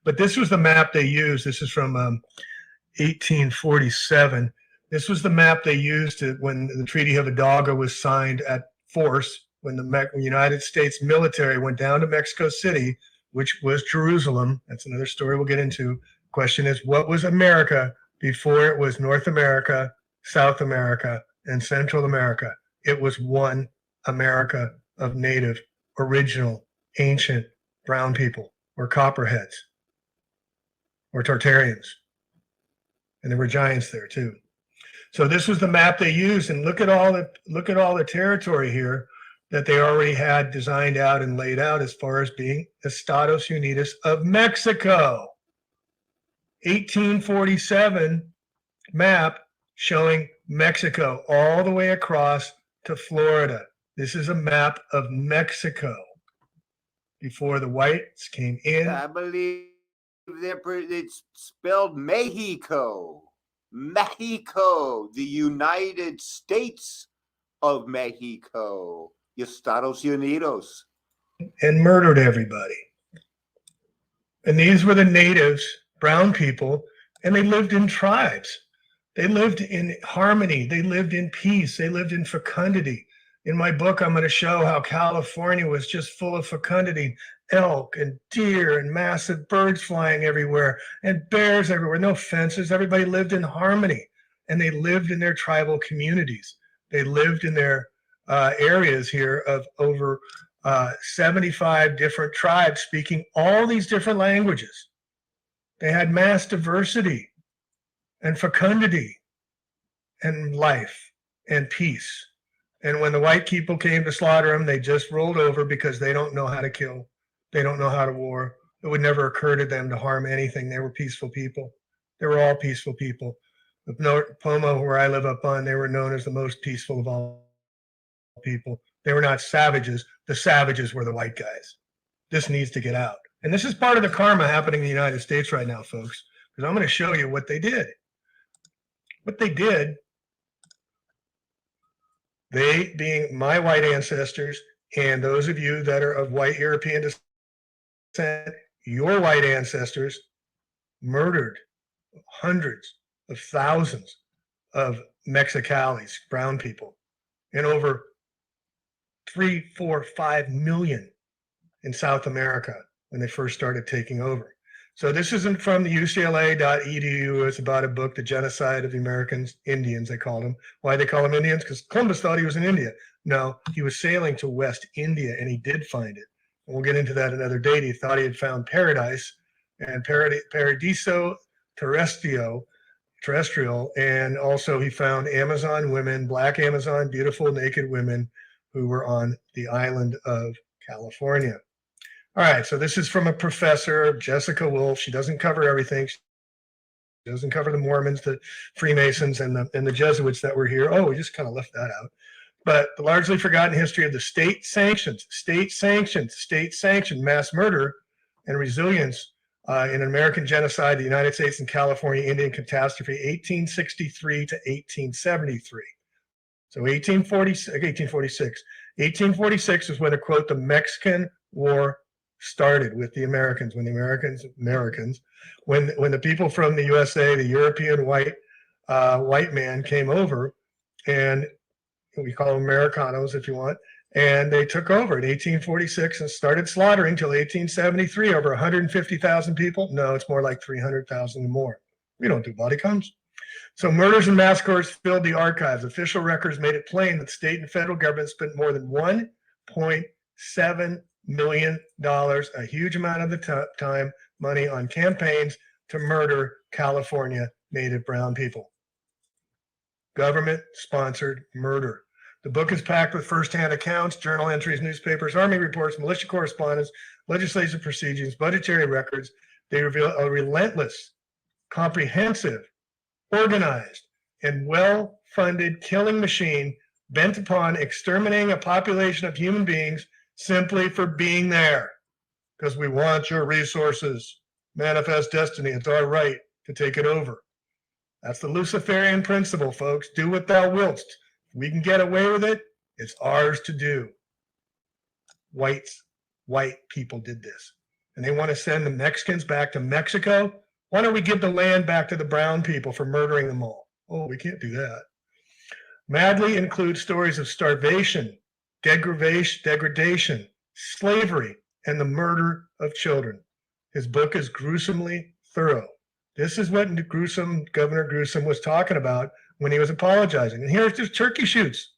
But this was the map they used. This is from 1847. This was the map they used when the Treaty of Hidalgo was signed at force, when the United States military went down to Mexico City, which was Jerusalem. That's another story we'll get into. Question is, what was America before it was North America, South America, and Central America? It was one America of native, original, ancient brown people, or copperheads, or Tartarians. And there were giants there too. So this was the map they used, and look at all the territory here that they already had designed out and laid out as far as being Estados Unidos of Mexico. 1847 map showing Mexico all the way across to Florida. This is a map of Mexico before the whites came in. I believe it's spelled Mexico. Mexico, the United States of Mexico, Estados Unidos. And murdered everybody. And these were the natives, brown people, and they lived in tribes. They lived in harmony. They lived in peace. They lived in fecundity. In my book, I'm going to show how California was just full of fecundity. Elk and deer and massive birds flying everywhere and bears everywhere. No fences. Everybody lived in harmony. And they lived in their tribal communities. They lived in their areas here of over 75 different tribes speaking all these different languages. They had mass diversity and fecundity and life and peace. And when the white people came to slaughter them, they just rolled over because they don't know how to kill. They don't know how to war. It would never occur to them to harm anything. They were peaceful people. They were all peaceful people. Pomo, where I live up on, they were known as the most peaceful of all people. They were not savages. The savages were the white guys. This needs to get out. And this is part of the karma happening in the United States right now, folks, because I'm going to show you what they did. What they did, they being my white ancestors and those of you that are of white European descent, your white ancestors murdered hundreds of thousands of Mexicalis, brown people, and over 3, 4, 5 million in South America when they first started taking over. So this isn't from the UCLA.edu. It's about a book, The Genocide of the Americans, Indians, they called them. Why they call them Indians? Because Columbus thought he was in India. No, he was sailing to West India, and he did find it. And we'll get into that another day. He thought he had found paradise, and Paradiso terrestrial, and also he found Amazon women, black Amazon, beautiful naked women who were on the island of California. All right, so this is from a professor, Jessica Wolf. She doesn't cover everything. She doesn't cover the Mormons, the Freemasons, and the Jesuits that were here. Oh, we just kind of left that out. But the largely forgotten history of the state-sanctioned mass murder and resilience in American genocide, the United States and California Indian catastrophe, 1863 to 1873. So 1846 is when, to quote, the Mexican War started with the Americans, when the Americans, when the people from the USA, the European white man came over, and we call them Americanos if you want, And they took over in 1846 and started slaughtering till 1873, over 150,000 people. No, it's more like 300,000 and more. We don't do body counts. So murders and massacres filled the archives. Official records made it plain that state and federal government spent more than $1.7 million, a huge amount of the time, money on campaigns to murder California native brown people. Government-sponsored murder. The book is packed with firsthand accounts, journal entries, newspapers, army reports, militia correspondence, legislative proceedings, budgetary records. They reveal a relentless, comprehensive, organized, and well-funded killing machine bent upon exterminating a population of human beings simply for being there. Because we want your resources. Manifest destiny. It's our right to take it over. That's the Luciferian principle, folks. Do what thou wilt. If we can get away with it, it's ours to do. White people did this. And they want to send the Mexicans back to Mexico. Why don't we give the land back to the brown people for murdering them all? Oh, we can't do that. Madly includes stories of starvation, degradation, slavery, and the murder of children. His book is gruesomely thorough. This is what Governor Gruesome was talking about when he was apologizing. And here's just turkey shoots.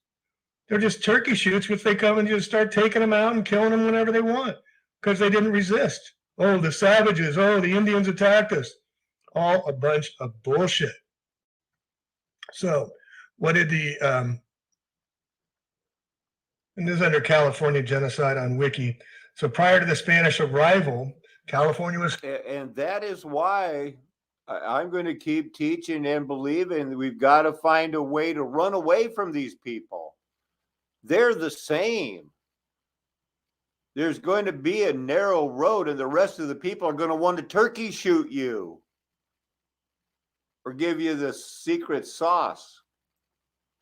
They're just turkey shoots, which they come and just start taking them out and killing them whenever they want because they didn't resist. Oh, the savages. Oh, the Indians attacked us. All a bunch of bullshit. So what did and this is under California genocide on Wiki. So prior to the Spanish arrival, California was. And that is why I'm going to keep teaching and believing that we've got to find a way to run away from these people. They're the same. There's going to be a narrow road, and the rest of the people are going to want to turkey shoot you or give you the secret sauce.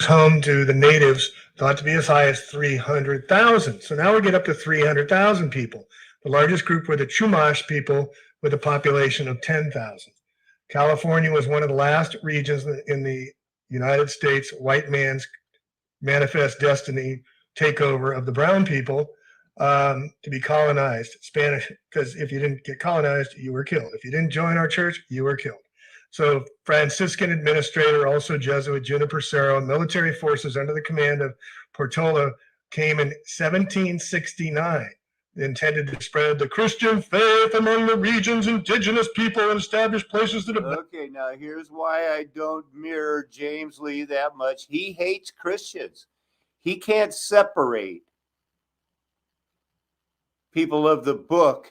Home to the natives, thought to be as high as 300,000. So now we get up to 300,000 people. The largest group were the Chumash people with a population of 10,000. California was one of the last regions in the United States, white man's manifest destiny takeover of the brown people to be colonized. Spanish, because if you didn't get colonized, you were killed. If you didn't join our church, you were killed. So Franciscan administrator, also Jesuit Juniper Serra, military forces under the command of Portola came in 1769. They intended to spread the Christian faith among the region's indigenous people and establish places that have. Okay, now here's why I don't mirror James Lee that much. He hates Christians. He can't separate people of the book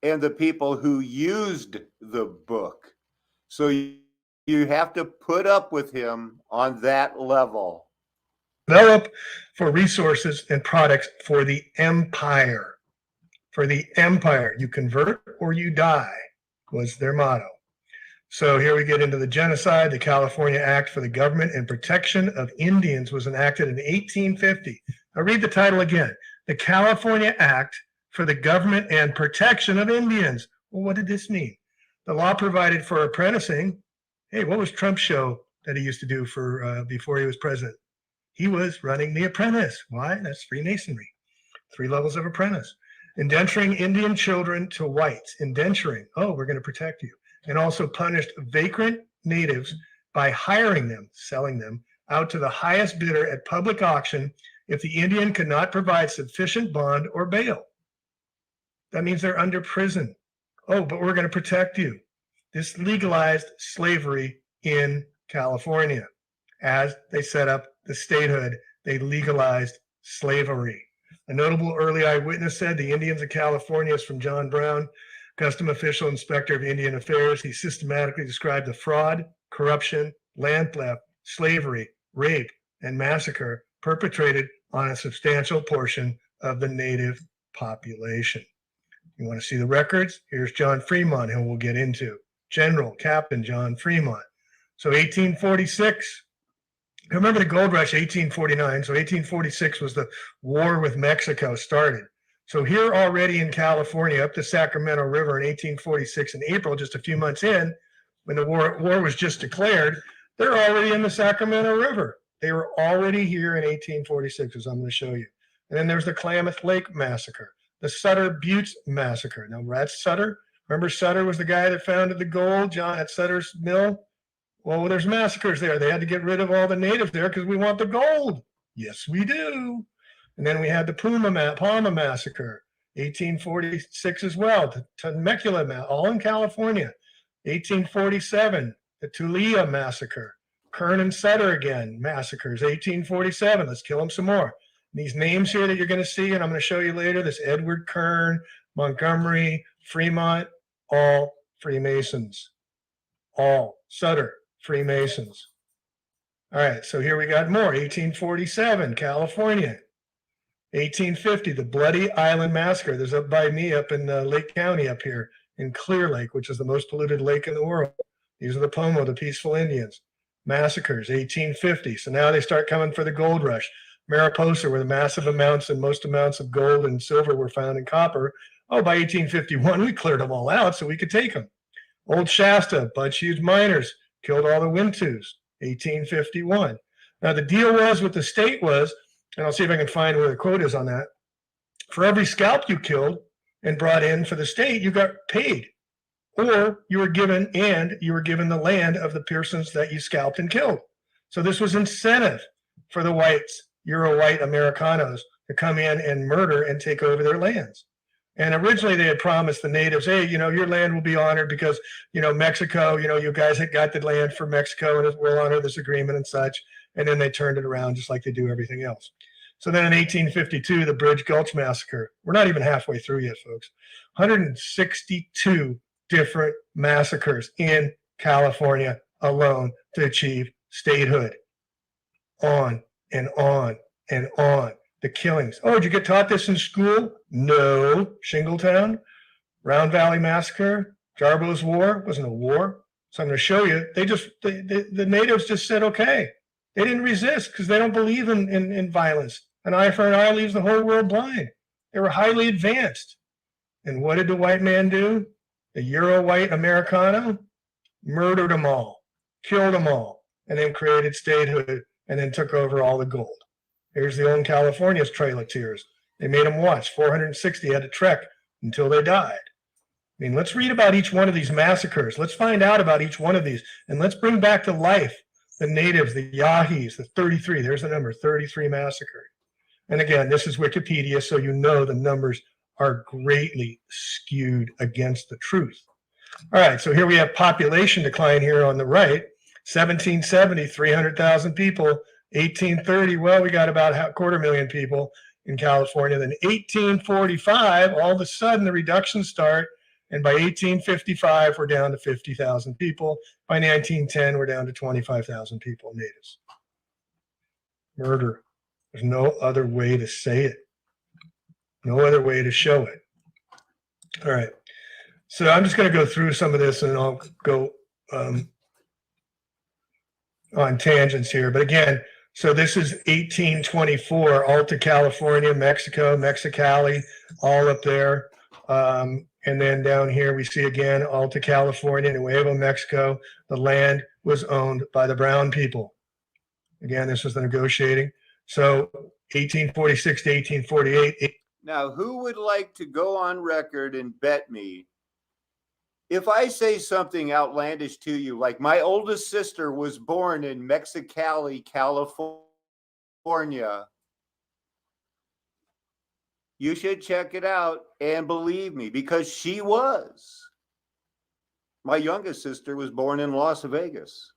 and the people who used the book. So you have to put up with him on that level. Develop for resources and products for the empire. For the empire, you convert or you die was their motto. So here we get into the genocide. The California Act for the Government and Protection of Indians was enacted in 1850. I'll read the title again. The California Act for the Government and Protection of Indians. Well, what did this mean? The law provided for apprenticing. Hey, what was Trump's show that he used to do for before he was president? He was running The Apprentice. Why? That's Freemasonry. 3 levels of apprentice. Indenturing Indian children to whites. Indenturing. Oh, we're going to protect you. And also punished vagrant natives by hiring them, selling them, out to the highest bidder at public auction if the Indian could not provide sufficient bond or bail. That means they're under prison. Oh, but we're going to protect you. This legalized slavery in California. As they set up the statehood, they legalized slavery. A notable early eyewitness said the Indians of California is from John Brown, custom official inspector of Indian affairs. He systematically described the fraud, corruption, land theft, slavery, rape, and massacre perpetrated on a substantial portion of the native population. You want to see the records? Here's John Fremont, who we'll get into. General Captain John Fremont. So 1846, remember the gold rush, 1849. So 1846 was the war with Mexico started. So here already in California, up the Sacramento River in 1846 in April, just a few months in, when the war was just declared, they're already in the Sacramento River. They were already here in 1846, as I'm going to show you. And then there's the Klamath Lake Massacre, the Sutter Buttes Massacre. Now, that's Sutter. Remember, Sutter was the guy that founded the gold, John, at Sutter's Mill? Well, there's massacres there. They had to get rid of all the natives there because we want the gold. Yes, we do. And then we had the Palma Massacre, 1846 as well, the Temecula, all in California. 1847, the Tulia Massacre, Kern and Sutter again, massacres, 1847. Let's kill them some more. These names here that you're going to see, and I'm going to show you later, this Edward Kern, Montgomery, Fremont, all Freemasons. All. Sutter, Freemasons. All right, so here we got more. 1847, California. 1850, the Bloody Island Massacre. There's up by me up in Lake County up here in Clear Lake, which is the most polluted lake in the world. These are the Pomo, the peaceful Indians. Massacres, 1850. So now they start coming for the gold rush. Mariposa, where the massive amounts and most amounts of gold and silver were found in copper. Oh, by 1851, we cleared them all out so we could take them. Old Shasta, bunch of miners, killed all the Wintus, 1851. Now, the deal was with the state was, and I'll see if I can find where the quote is on that, for every scalp you killed and brought in for the state, you got paid. Or you were given the land of the persons that you scalped and killed. So this was incentive for the whites, Euro-white Americanos, to come in and murder and take over their lands. And originally they had promised the natives, hey, your land will be honored because, Mexico, you guys had got the land for Mexico and we'll honor this agreement and such. And then they turned it around just like they do everything else. So then in 1852, the Bridge Gulch Massacre. We're not even halfway through yet, folks. 162 different massacres in California alone to achieve statehood. On and on and on. The killings. Oh, did you get taught this in school? No. Shingletown, Round Valley Massacre, Jarbo's War wasn't a war. So I'm going to show you. The natives just said, okay. They didn't resist because they don't believe in violence. An eye for an eye leaves the whole world blind. They were highly advanced. And what did the white man do? The Euro-white Americano murdered them all, killed them all, and then created statehood and then took over all the gold. Here's the old California's Trail of Tears. They made them watch. 460 had to trek until they died. I mean, let's read about each one of these massacres. Let's find out about each one of these. And let's bring back to life the natives, the Yahis, the 33. There's the number, 33 massacred. And again, this is Wikipedia, so you know the numbers are greatly skewed against the truth. All right, so here we have population decline here on the right. 1770, 300,000 people. 1830, well, we got about 250,000 people in California. Then 1845, all of a sudden the reductions start. And by 1855, we're down to 50,000 people. By 1910, we're down to 25,000 people, natives. Murder. There's no other way to say it. No other way to show it. All right. So I'm just going to go through some of this and I'll go on tangents here. But again, so this is 1824, Alta California, Mexico, Mexicali, all up there. And then down here we see again Alta California, Nuevo Mexico. The land was owned by the brown people. Again, this was the negotiating. So 1846 to 1848. Now, who would like to go on record and bet me if I say something outlandish to you, like my oldest sister was born in Mexicali, California, you should check it out and believe me, because she was. My youngest sister was born in Las Vegas.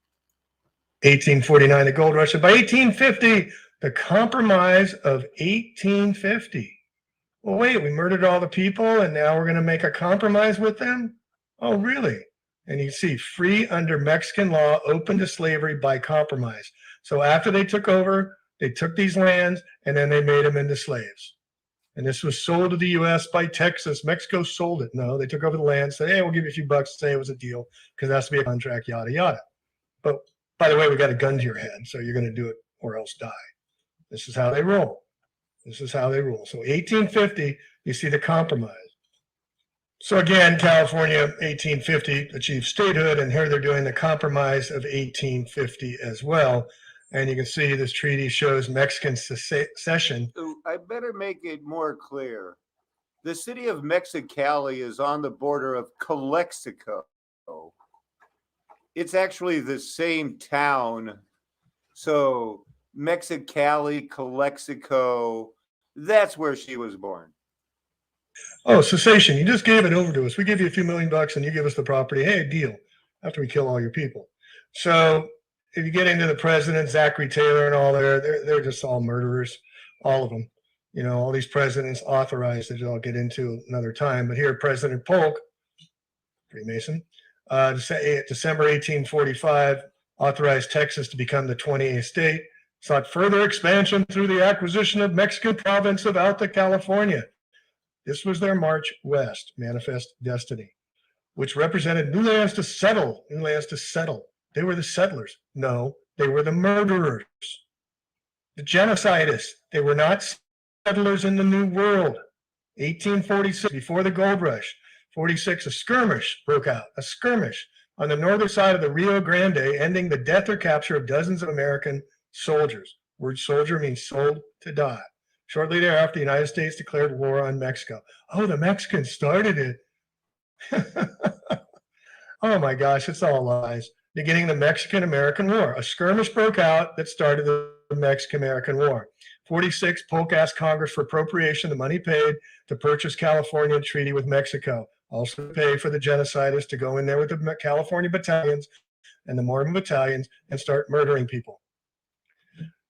1849, the gold rush. And by 1850, the Compromise of 1850. Well, wait, we murdered all the people and now we're going to make a compromise with them? Oh, really? And you see, free under Mexican law, open to slavery by compromise. So after they took over, they took these lands and then they made them into slaves. And this was sold to the U.S. by Texas. Mexico sold it. No, they took over the land, said, hey, we'll give you a few bucks, say it was a deal, because it has to be a contract, yada, yada. But by the way, we got a gun to your head, so you're going to do it or else die. This is how they roll. This is how they rule. So 1850, you see the compromise. So again, California, 1850, achieved statehood, and here they're doing the Compromise of 1850 as well. And you can see this treaty shows Mexican secession I better make it more clear. The city of Mexicali is on the border of Calexico. It's actually the same town. So Mexicali, Calexico, that's where she was born. Oh, cessation. You just gave it over to us. We give you a few $1,000,000 and you give us the property. Hey, deal. After we kill all your people. So if you get into the president, Zachary Taylor and all they're just all murderers. All of them. You know, all these presidents authorized that I'll get into another time. But here, President Polk, Freemason, December 1845, authorized Texas to become the 28th state, sought further expansion through the acquisition of Mexican province of Alta California. This was their march west, manifest destiny, which represented new lands to settle, new lands to settle. They were the settlers. No, they were the murderers, the genocidists. They were not settlers in the New World. 1846, before the gold rush. 46, a skirmish broke out, a skirmish on the northern side of the Rio Grande, ending the death or capture of dozens of American soldiers. Word soldier means sold to die. Shortly thereafter, the United States declared war on Mexico. Oh, the Mexicans started it. Oh my gosh, it's all lies. Beginning the Mexican-American War. A skirmish broke out that started the Mexican-American War. 46, Polk asked Congress for appropriation, the money paid to purchase California treaty with Mexico. Also pay for the genocidists to go in there with the California battalions and the Mormon battalions and start murdering people.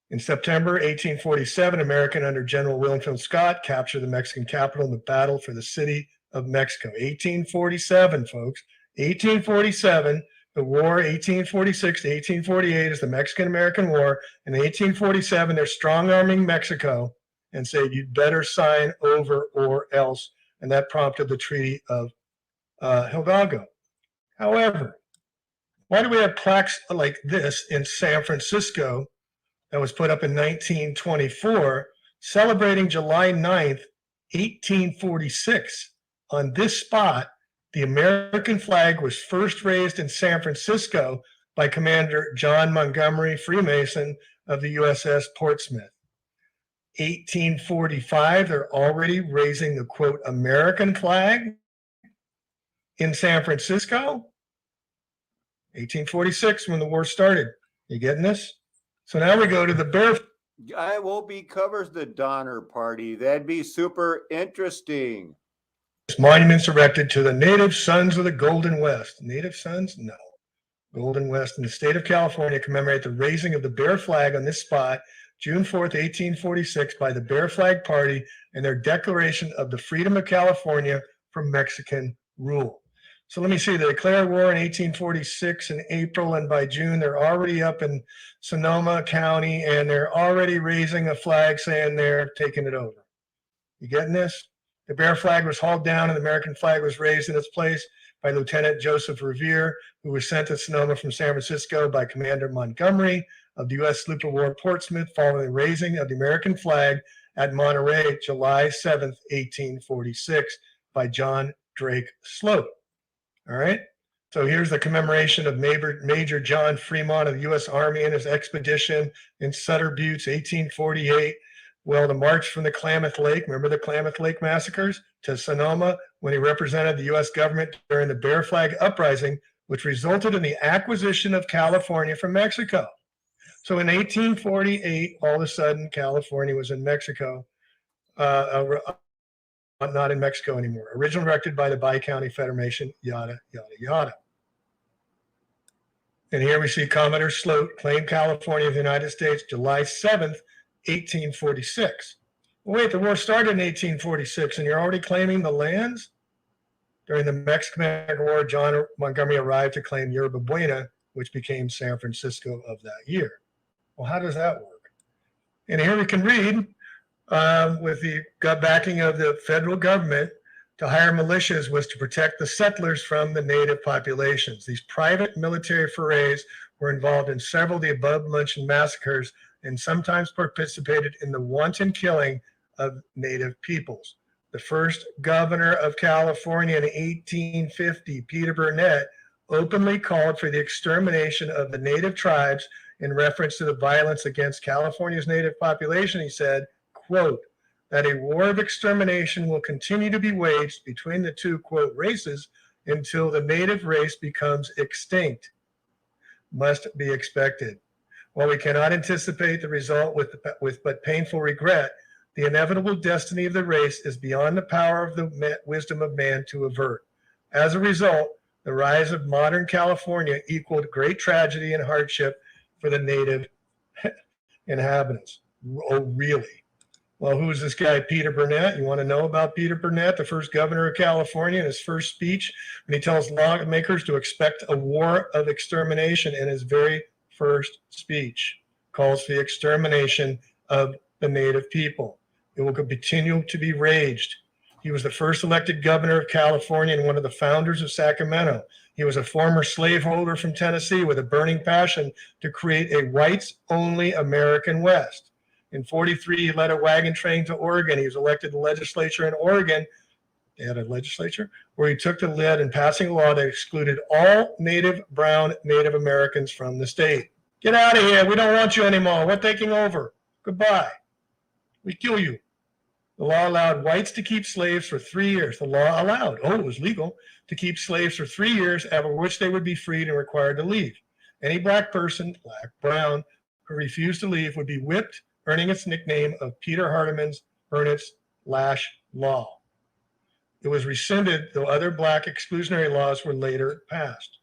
In September 1847, American under General Winfield Scott captured the Mexican capital in the battle for the city of Mexico. 1847, folks. 1847, the war, 1846 to 1848 is the Mexican-American War. In 1847, they're strong-arming Mexico and said, you'd better sign over or else. And that prompted the Treaty of Hidalgo. However, why do we have plaques like this in San Francisco that was put up in 1924 celebrating July 9th, 1846? On this spot, the American flag was first raised in San Francisco by Commander John Montgomery Freemason of the USS Portsmouth. 1845, they're already raising the, quote, American flag in San Francisco. 1846, when the war started. You getting this? So now we go to the Bear. I hope he covers the Donner Party. That'd be super interesting. Monuments erected to the native sons of the Golden West. Native sons? No. Golden West in the state of California commemorate the raising of the Bear flag on this spot, June 4th, 1846, by the Bear Flag Party and their declaration of the freedom of California from Mexican rule. So let me see, they declare war in 1846 in April, and by June, they're already up in Sonoma County, and they're already raising a flag saying they're taking it over. You getting this? The Bear flag was hauled down and the American flag was raised in its place by Lieutenant Joseph Revere, who was sent to Sonoma from San Francisco by Commander Montgomery of the U.S. sloop of war Portsmouth following the raising of the American flag at Monterey, July 7th, 1846 by John Drake Sloat. All right. So here's the commemoration of Major John Fremont of the U.S. Army and his expedition in Sutter Buttes, 1848. Well, the march from the Klamath Lake, remember the Klamath Lake massacres, to Sonoma when he represented the U.S. government during the Bear Flag Uprising, which resulted in the acquisition of California from Mexico. So in 1848, all of a sudden, California was in Mexico, not in Mexico anymore. Originally erected by the Bi-County Federation, yada, yada, yada. And here we see Commodore Sloat claimed California of the United States July 7th, 1846. Well, wait, the war started in 1846 and you're already claiming the lands? During the Mexican-American War, John Montgomery arrived to claim Yerba Buena, which became San Francisco of that year. Well, how does that work? And here we can read, with the backing of the federal government, to hire militias was to protect the settlers from the native populations. These private military forays were involved in several of the above-mentioned massacres and sometimes participated in the wanton killing of native peoples. The first governor of California in 1850, Peter Burnett, openly called for the extermination of the native tribes in reference to the violence against California's native population. He said, quote, that a war of extermination will continue to be waged between the two, quote, races until the native race becomes extinct must be expected. While we cannot anticipate the result with but painful regret, the inevitable destiny of the race is beyond the power of the wisdom of man to avert. As a result, the rise of modern California equaled great tragedy and hardship for the native inhabitants. Oh, really? Well, who is this guy, Peter Burnett? You want to know about Peter Burnett, the first governor of California, in his first speech, when he tells lawmakers to expect a war of extermination in his very first speech, calls for the extermination of the native people. It will continue to be raged. He was the first elected governor of California and one of the founders of Sacramento. He was a former slaveholder from Tennessee with a burning passion to create a whites-only American West. In 1943, he led a wagon train to Oregon. He was elected to the legislature in Oregon. They had a legislature where he took the lead in passing a law that excluded all brown Native Americans from the state. Get out of here. We don't want you anymore. We're taking over. Goodbye. We kill you. The law allowed whites to keep slaves for 3 years. The law allowed, it was legal, to keep slaves for 3 years, after which they would be freed and required to leave. Any black person, black, brown, who refused to leave would be whipped, earning its nickname of Peter Hardiman's Burnett's Lash Law. It was rescinded, though other black exclusionary laws were later passed.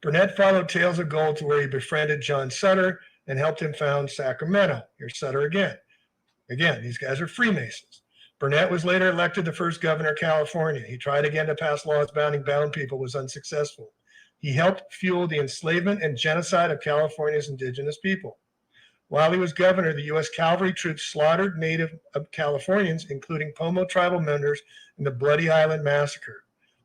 Burnett followed Tales of Gold to where he befriended John Sutter and helped him found Sacramento. Here's Sutter again. Again, these guys are Freemasons. Burnett was later elected the first governor of California. He tried again to pass laws bounding brown people, was unsuccessful. He helped fuel the enslavement and genocide of California's indigenous people. While he was governor, the U.S. cavalry troops slaughtered Native Californians, including Pomo tribal members, in the Bloody Island Massacre.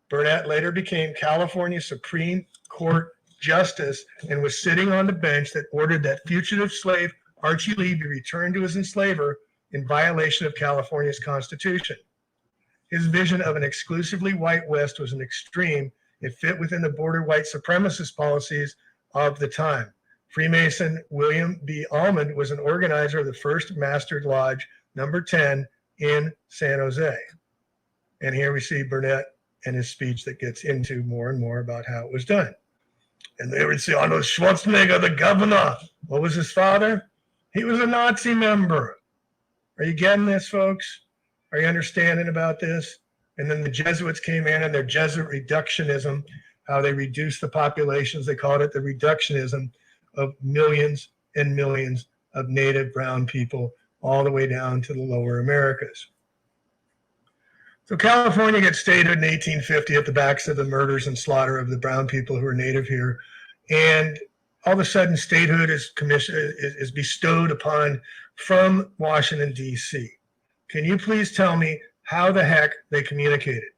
Burnett later became California's Supreme Court Justice and was sitting on the bench that ordered that fugitive slave Archie Lee be returned to his enslaver in violation of California's Constitution. His vision of an exclusively white West was an extreme. It fit within the border white supremacist policies of the time. Freemason William B. Almond was an organizer of the first Master Lodge, number 10, in San Jose. And here we see Burnett and his speech that gets into more and more about how it was done. And they would say, Arnold Schwarzenegger, the governor. What was his father? He was a Nazi member. Are you getting this, folks? Are you understanding about this? And then the Jesuits came in and their Jesuit reductionism, how they reduced the populations. They called it the reductionism of millions and millions of native brown people all the way down to the lower Americas. So California gets statehood in 1850 at the backs of the murders and slaughter of the brown people who are native here. And all of a sudden, statehood is bestowed upon from Washington, D.C. Can you please tell me how the heck they communicated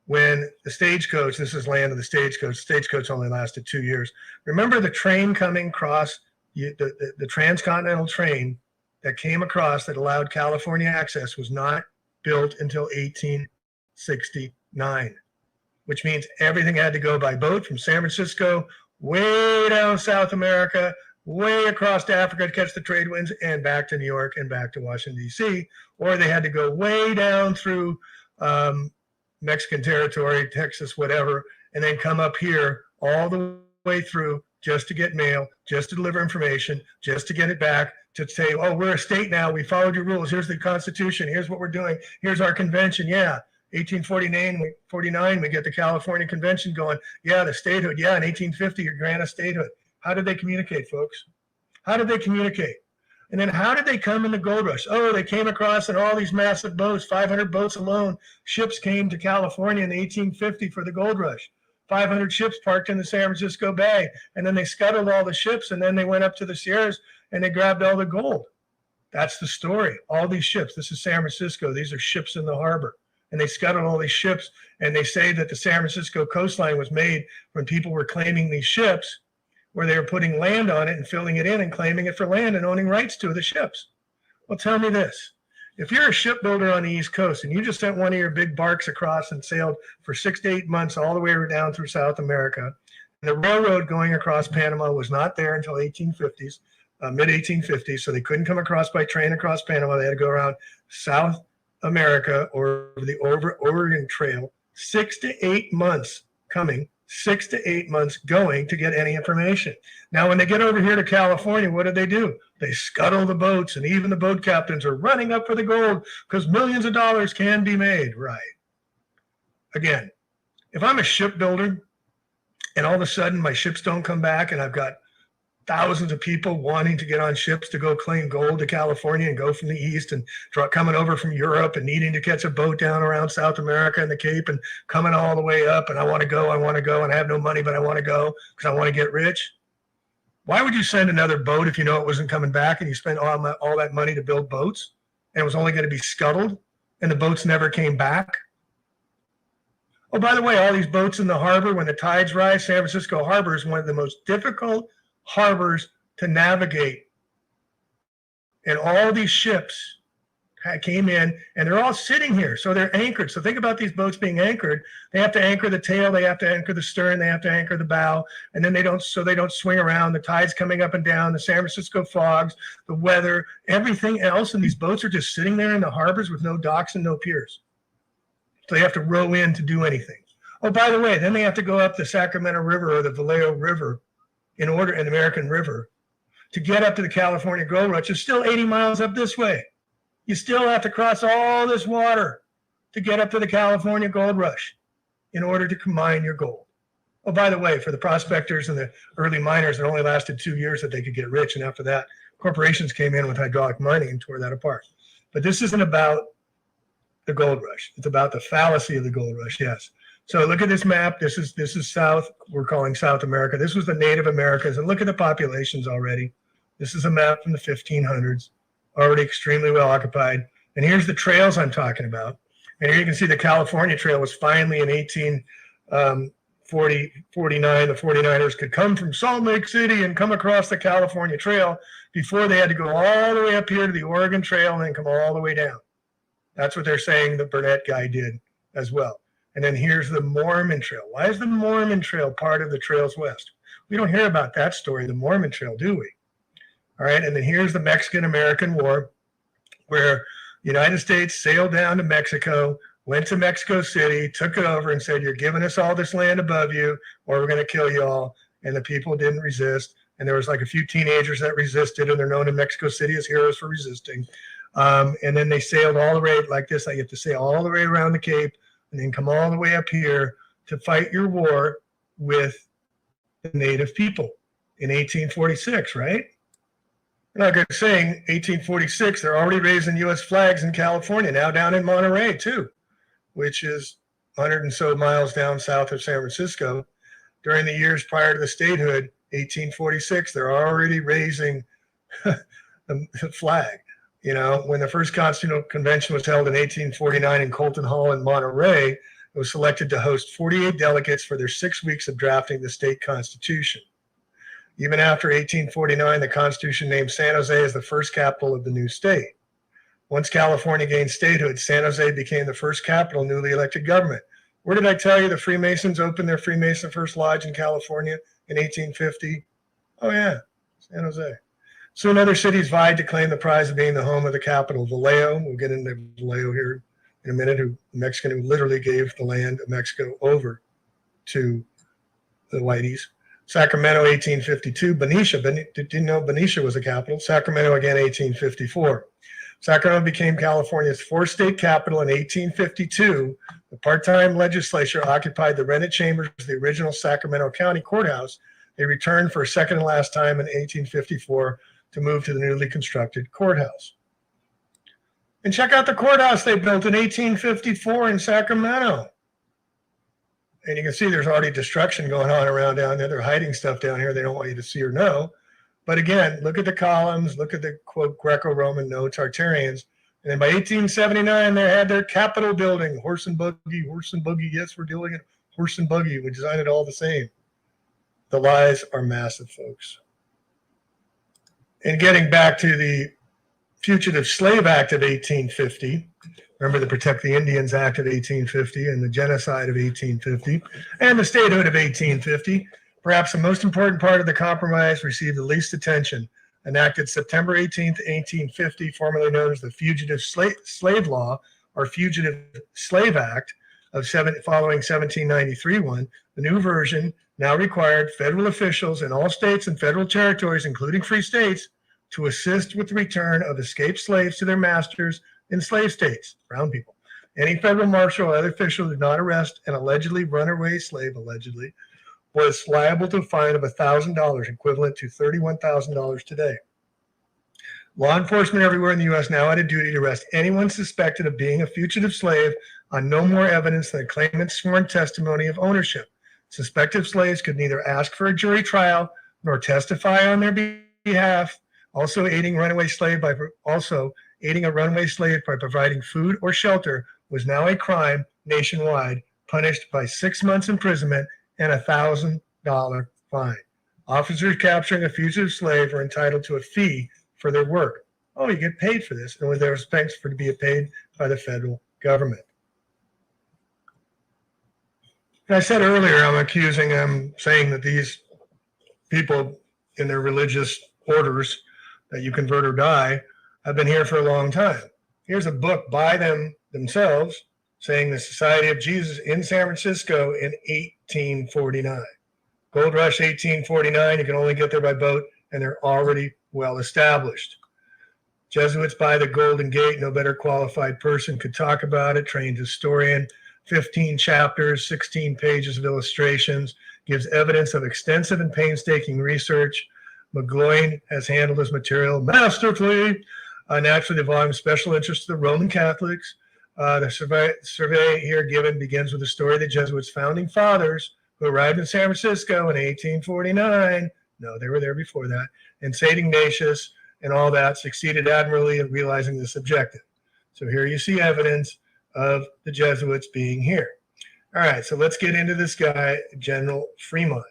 when the stagecoach, this is land of the stagecoach only lasted 2 years. Remember the train coming across, the transcontinental train that came across that allowed California access was not built until 1869, which means everything had to go by boat from San Francisco way down South America, way across to Africa to catch the trade winds, and back to New York and back to Washington, D.C., or they had to go way down through Mexican territory, Texas, whatever, and then come up here all the way through just to get mail, just to deliver information, just to get it back, to say, oh, we're a state now, we followed your rules, here's the Constitution, here's what we're doing, here's our convention, yeah. 1849, we get the California Convention going. Yeah, the statehood. Yeah, in 1850, you grant a statehood. How did they communicate, folks? How did they communicate? And then how did they come in the gold rush? Oh, they came across in all these massive boats, 500 boats alone. Ships came to California in 1850 for the gold rush. 500 ships parked in the San Francisco Bay. And then they scuttled all the ships, and then they went up to the Sierras, and they grabbed all the gold. That's the story. All these ships. This is San Francisco. These are ships in the harbor. And they scuttled all these ships, and they say that the San Francisco coastline was made when people were claiming these ships, where they were putting land on it and filling it in and claiming it for land and owning rights to the ships. Well, tell me this. If you're a shipbuilder on the East Coast and you just sent one of your big barks across and sailed for 6 to 8 months all the way down through South America, and the railroad going across Panama was not there until 1850s, mid 1850s. So they couldn't come across by train across Panama. They had to go around South America or the Oregon Trail, 6 to 8 months coming, 6 to 8 months going to get any information. Now, when they get over here to California, what do? They scuttle the boats, and even the boat captains are running up for the gold because millions of dollars can be made. Right. Again, if I'm a shipbuilder and all of a sudden my ships don't come back and I've got thousands of people wanting to get on ships to go claim gold to California and go from the east and coming over from Europe and needing to catch a boat down around South America and the Cape and coming all the way up, and I want to go, and I have no money, but I want to go because I want to get rich. Why would you send another boat if you know it wasn't coming back and you spent all that money to build boats and it was only going to be scuttled and the boats never came back? Oh, by the way, all these boats in the harbor, when the tides rise, San Francisco Harbor is one of the most difficult harbors to navigate. And all these ships came in and they're all sitting here. So they're anchored. So think about these boats being anchored. They have to anchor the tail, they have to anchor the stern, they have to anchor the bow, and then they don't swing around. The tide's coming up and down, the San Francisco fogs, the weather, everything else. And these boats are just sitting there in the harbors with no docks and no piers. So they have to row in to do anything. Oh, by the way, then they have to go up the Sacramento River or the Vallejo River an American River to get up to the California Gold Rush. It's still 80 miles up this way. You still have to cross all this water to get up to the California Gold Rush in order to mine your gold. Oh, by the way, for the prospectors and the early miners, it only lasted 2 years that they could get rich. And after that, corporations came in with hydraulic mining and tore that apart. But this isn't about the gold rush. It's about the fallacy of the gold rush, yes. So look at this map. This is South, we're calling South America. This was the Native Americans. And look at the populations already. This is a map from the 1500s, already extremely well occupied. And here's the trails I'm talking about. And here you can see the California Trail was finally in 1849. The 49ers could come from Salt Lake City and come across the California Trail before they had to go all the way up here to the Oregon Trail and then come all the way down. That's what they're saying the Burnett guy did as well. And then here's the Mormon Trail. Why is the Mormon Trail part of the Trails West? We don't hear about that story, the Mormon Trail, do we? All right, and then here's the Mexican-American War, where the United States sailed down to Mexico, went to Mexico City, took it over and said, you're giving us all this land above you, or we're going to kill you all. And the people didn't resist. And there was like a few teenagers that resisted, and they're known in Mexico City as heroes for resisting. And then they sailed all the way like this. You have to sail all the way around the Cape and then come all the way up here to fight your war with the native people in 1846, right? We're not going to say 1846, they're already raising U.S. flags in California, now down in Monterey too, which is 100 and so miles down south of San Francisco. During the years prior to the statehood, 1846, they're already raising the flag. You know, when the first Constitutional Convention was held in 1849 in Colton Hall in Monterey, it was selected to host 48 delegates for their 6 weeks of drafting the state constitution. Even after 1849, the Constitution named San Jose as the first capital of the new state. Once California gained statehood, San Jose became the first capital newly elected government. Where did I tell you the Freemasons opened their Freemason First Lodge in California in 1850? Oh, yeah, San Jose. Soon other cities vied to claim the prize of being the home of the capital. Vallejo, we'll get into Vallejo here in a minute, who Mexican who literally gave the land of Mexico over to the whiteys. Sacramento, 1852. Benicia, did you know Benicia was a capital? Sacramento again, 1854. Sacramento became California's fourth state capital in 1852. The part-time legislature occupied the rented chambers of the original Sacramento County Courthouse. They returned for a second and last time in 1854 to move to the newly constructed courthouse. And check out the courthouse they built in 1854 in Sacramento. And you can see there's already destruction going on around down there. They're hiding stuff down here they don't want you to see or know. But again, look at the columns, look at the, quote, Greco-Roman notes, Arterians. And then by 1879, they had their Capitol building, horse and buggy, yes, we're doing it, horse and buggy. We designed it all the same. The lies are massive, folks. And getting back to the Fugitive Slave Act of 1850, remember the Protect the Indians Act of 1850 and the Genocide of 1850 and the Statehood of 1850, perhaps the most important part of the compromise received the least attention. enacted September 18th, 1850, formerly known as the Fugitive Slave Law or Fugitive Slave Act following 1793 one. The new version now required federal officials in all states and federal territories, including free states, to assist with the return of escaped slaves to their masters in slave states, brown people. Any federal marshal or other official who did not arrest an allegedly runaway slave, was liable to a fine of $1,000, equivalent to $31,000 today. Law enforcement everywhere in the U.S. now had a duty to arrest anyone suspected of being a fugitive slave on no more evidence than a claimant's sworn testimony of ownership. Suspected slaves could neither ask for a jury trial nor testify on their behalf. Also, aiding a runaway slave by providing food or shelter was now a crime nationwide, punished by 6 months imprisonment and $1,000 fine. Officers capturing a fugitive slave were entitled to a fee for their work. Oh, you get paid for this, and there was thanks for to be paid by the federal government. And I said earlier, I'm saying that these people in their religious orders that you convert or die have been here for a long time. Here's a book by them themselves saying the Society of Jesus in San Francisco in 1849. Gold Rush 1849, you can only get there by boat, and they're already well established. Jesuits by the Golden Gate, no better qualified person could talk about it, trained historian, 15 chapters, 16 pages of illustrations, gives evidence of extensive and painstaking research. McGloin has handled his material masterfully. Naturally, the volume of special interest to the Roman Catholics. The survey here given begins with the story of the Jesuits' founding fathers who arrived in San Francisco in 1849. No, they were there before that. And St. Ignatius and all that succeeded admirably in realizing this objective. So here you see evidence of the Jesuits being here. All right, so let's get into this guy, General Fremont,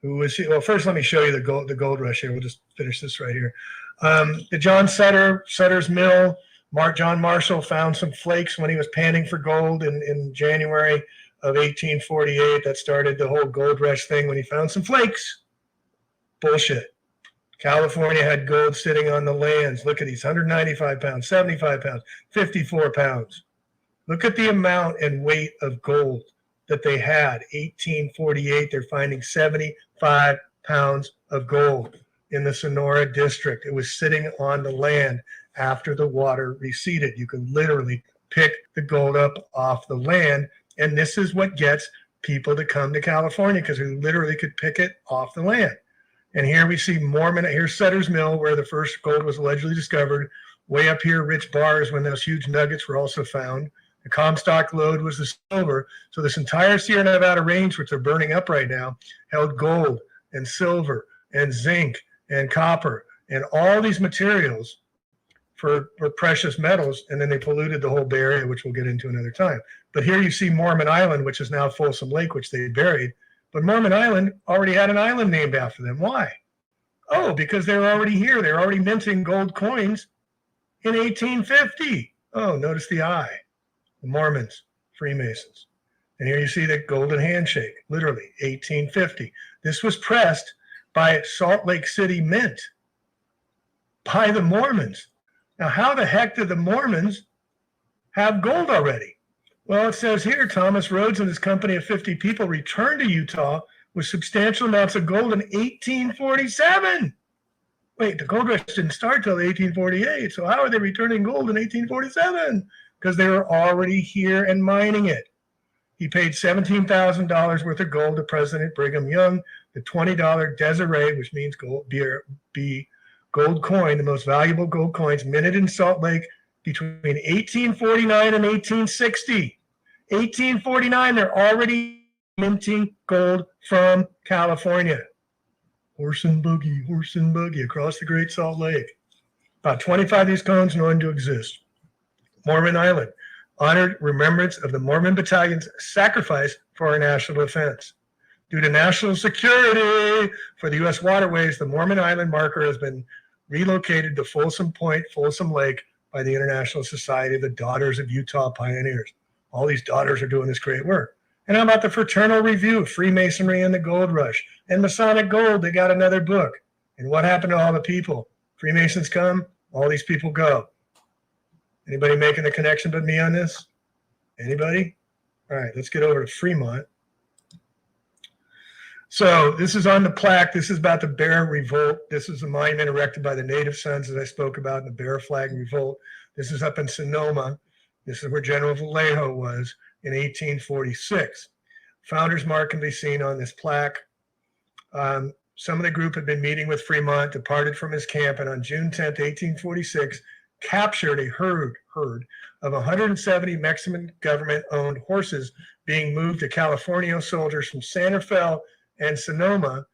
who was, well, first let me show you the gold rush here. We'll just finish this right here. The John Sutter's Mill, John Marshall found some flakes when he was panning for gold in January of 1848. That started the whole gold rush thing when he found some flakes. Bullshit. California had gold sitting on the lands. Look at these, 195 pounds, 75 pounds, 54 pounds. Look at the amount and weight of gold that they had. 1848, they're finding 75 pounds of gold in the Sonora district. It was sitting on the land after the water receded. You can literally pick the gold up off the land, and this is what gets people to come to California, because we literally could pick it off the land. And here we see Mormon, here's Sutter's Mill, where the first gold was allegedly discovered. Way up here, Rich Bars, when those huge nuggets were also found. The Comstock lode was the silver. So this entire Sierra Nevada range, which they're burning up right now, held gold and silver and zinc and copper and all these materials for precious metals. And then they polluted the whole Bay Area, which we'll get into another time. But here you see Mormon Island, which is now Folsom Lake, which they buried. But Mormon Island already had an island named after them. Why? Oh, because they're already here. They're already minting gold coins in 1850. Oh, notice the eye. The Mormons, Freemasons. And here you see the golden handshake, literally 1850. This was pressed by Salt Lake City Mint by the Mormons. Now, how the heck did the Mormons have gold already? Well, it says here, Thomas Rhodes and his company of 50 people returned to Utah with substantial amounts of gold in 1847. Wait, the gold rush didn't start till 1848. So how are they returning gold in 1847? Because they were already here and mining it. He paid $17,000 worth of gold to President Brigham Young, the $20 Desiree, which means gold, gold coin, the most valuable gold coins minted in Salt Lake between 1849 and 1860. 1849, they're already minting gold from California. Horse and buggy across the Great Salt Lake. About 25 of these coins known to exist. Mormon Island, honored remembrance of the Mormon Battalion's sacrifice for our national defense. Due to national security for the U.S. waterways, the Mormon Island marker has been relocated to Folsom Point, Folsom Lake, by the International Society of the Daughters of Utah Pioneers. All these daughters are doing this great work. And how about the Fraternal Review of Freemasonry and the Gold Rush? And Masonic Gold, they got another book. And what happened to all the people Freemasons come, all these people go. Anybody making the connection but me on this? Anybody? All right, let's get over to Fremont. So this is on the plaque. This is about the Bear Revolt. This is a monument erected by the Native Sons, as I spoke about, in the Bear Flag Revolt. This is up in Sonoma. This is where General Vallejo was in 1846. Founder's Mark can be seen on this plaque. Some of the group had been meeting with Fremont, departed from his camp, and on June 10th, 1846, captured a herd of 170 Mexican government-owned horses being moved to California soldiers from Santa Fe and Sonoma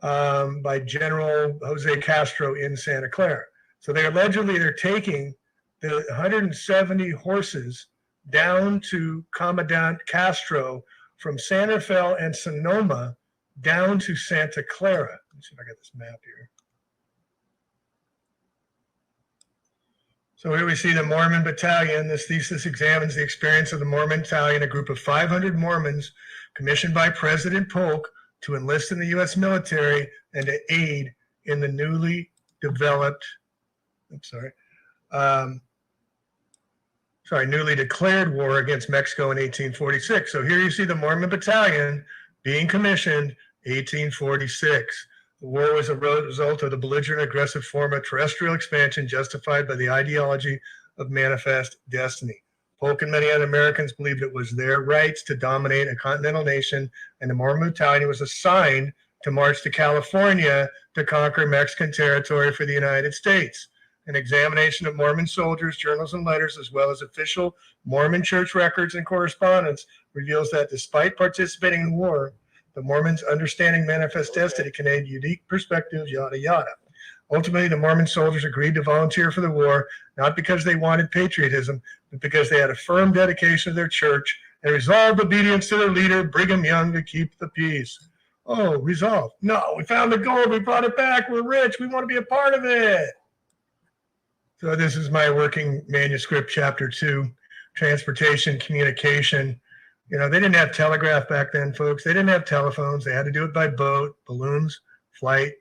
by General Jose Castro in Santa Clara. So they're taking the 170 horses down to Commandant Castro from Santa Fe and Sonoma down to Santa Clara. Let me see if I got this map here. So here we see the Mormon Battalion. This thesis examines the experience of the Mormon Battalion, a group of 500 Mormons commissioned by President Polk to enlist in the U.S. military and to aid in the newly declared war against Mexico in 1846. So here you see the Mormon Battalion being commissioned 1846. The war was a result of the belligerent aggressive form of terrestrial expansion justified by the ideology of manifest destiny. Polk and many other Americans believed it was their rights to dominate a continental nation, and the Mormon Battalion was assigned to march to California to conquer Mexican territory for the United States. An examination of Mormon soldiers, journals, and letters, as well as official Mormon church records and correspondence, reveals that despite participating in the war, the Mormons understanding manifest destiny conveyed unique perspectives, yada, yada. Ultimately, the Mormon soldiers agreed to volunteer for the war, not because they wanted patriotism, but because they had a firm dedication to their church and resolved obedience to their leader, Brigham Young, to keep the peace. Oh, resolve. No, we found the gold. We brought it back. We're rich. We want to be a part of it. So this is my working manuscript, chapter 2, transportation, communication. You know, they didn't have telegraph back then, folks. They didn't have telephones. They had to do it by boat, balloons, flight.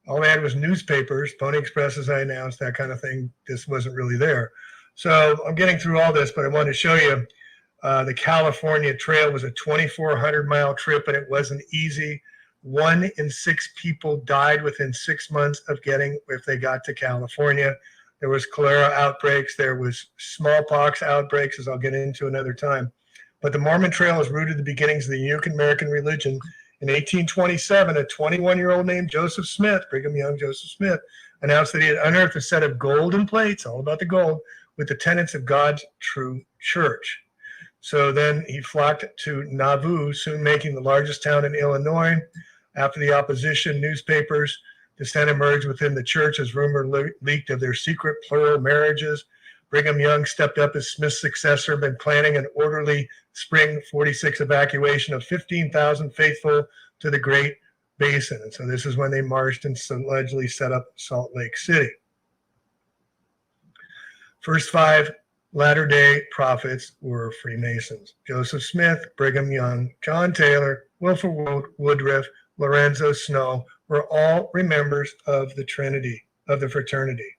All they had was newspapers, Pony Express, as I announced, that kind of thing. This wasn't really there. So I'm getting through all this, but I wanted to show you the California Trail was a 2,400-mile trip, and it wasn't easy. 1 in 6 people died within 6 months of if they got to California. There was cholera outbreaks. There was smallpox outbreaks, as I'll get into another time. But the Mormon Trail is rooted in the beginnings of the unique American religion. In 1827, a 21-year-old named Joseph Smith, Brigham Young Joseph Smith, announced that he had unearthed a set of golden plates, all about the gold, with the tenets of God's true church. So then he flocked to Nauvoo, soon making the largest town in Illinois. After the opposition newspapers, dissent emerged within the church as rumor leaked of their secret plural marriages. Brigham Young stepped up as Smith's successor, been planning an orderly spring 46 evacuation of 15,000 faithful to the Great Basin. And so this is when they marched and allegedly set up Salt Lake City. First 5 Latter-day Prophets were Freemasons. Joseph Smith, Brigham Young, John Taylor, Wilford Woodruff, Lorenzo Snow were all members of the Trinity, of the fraternity.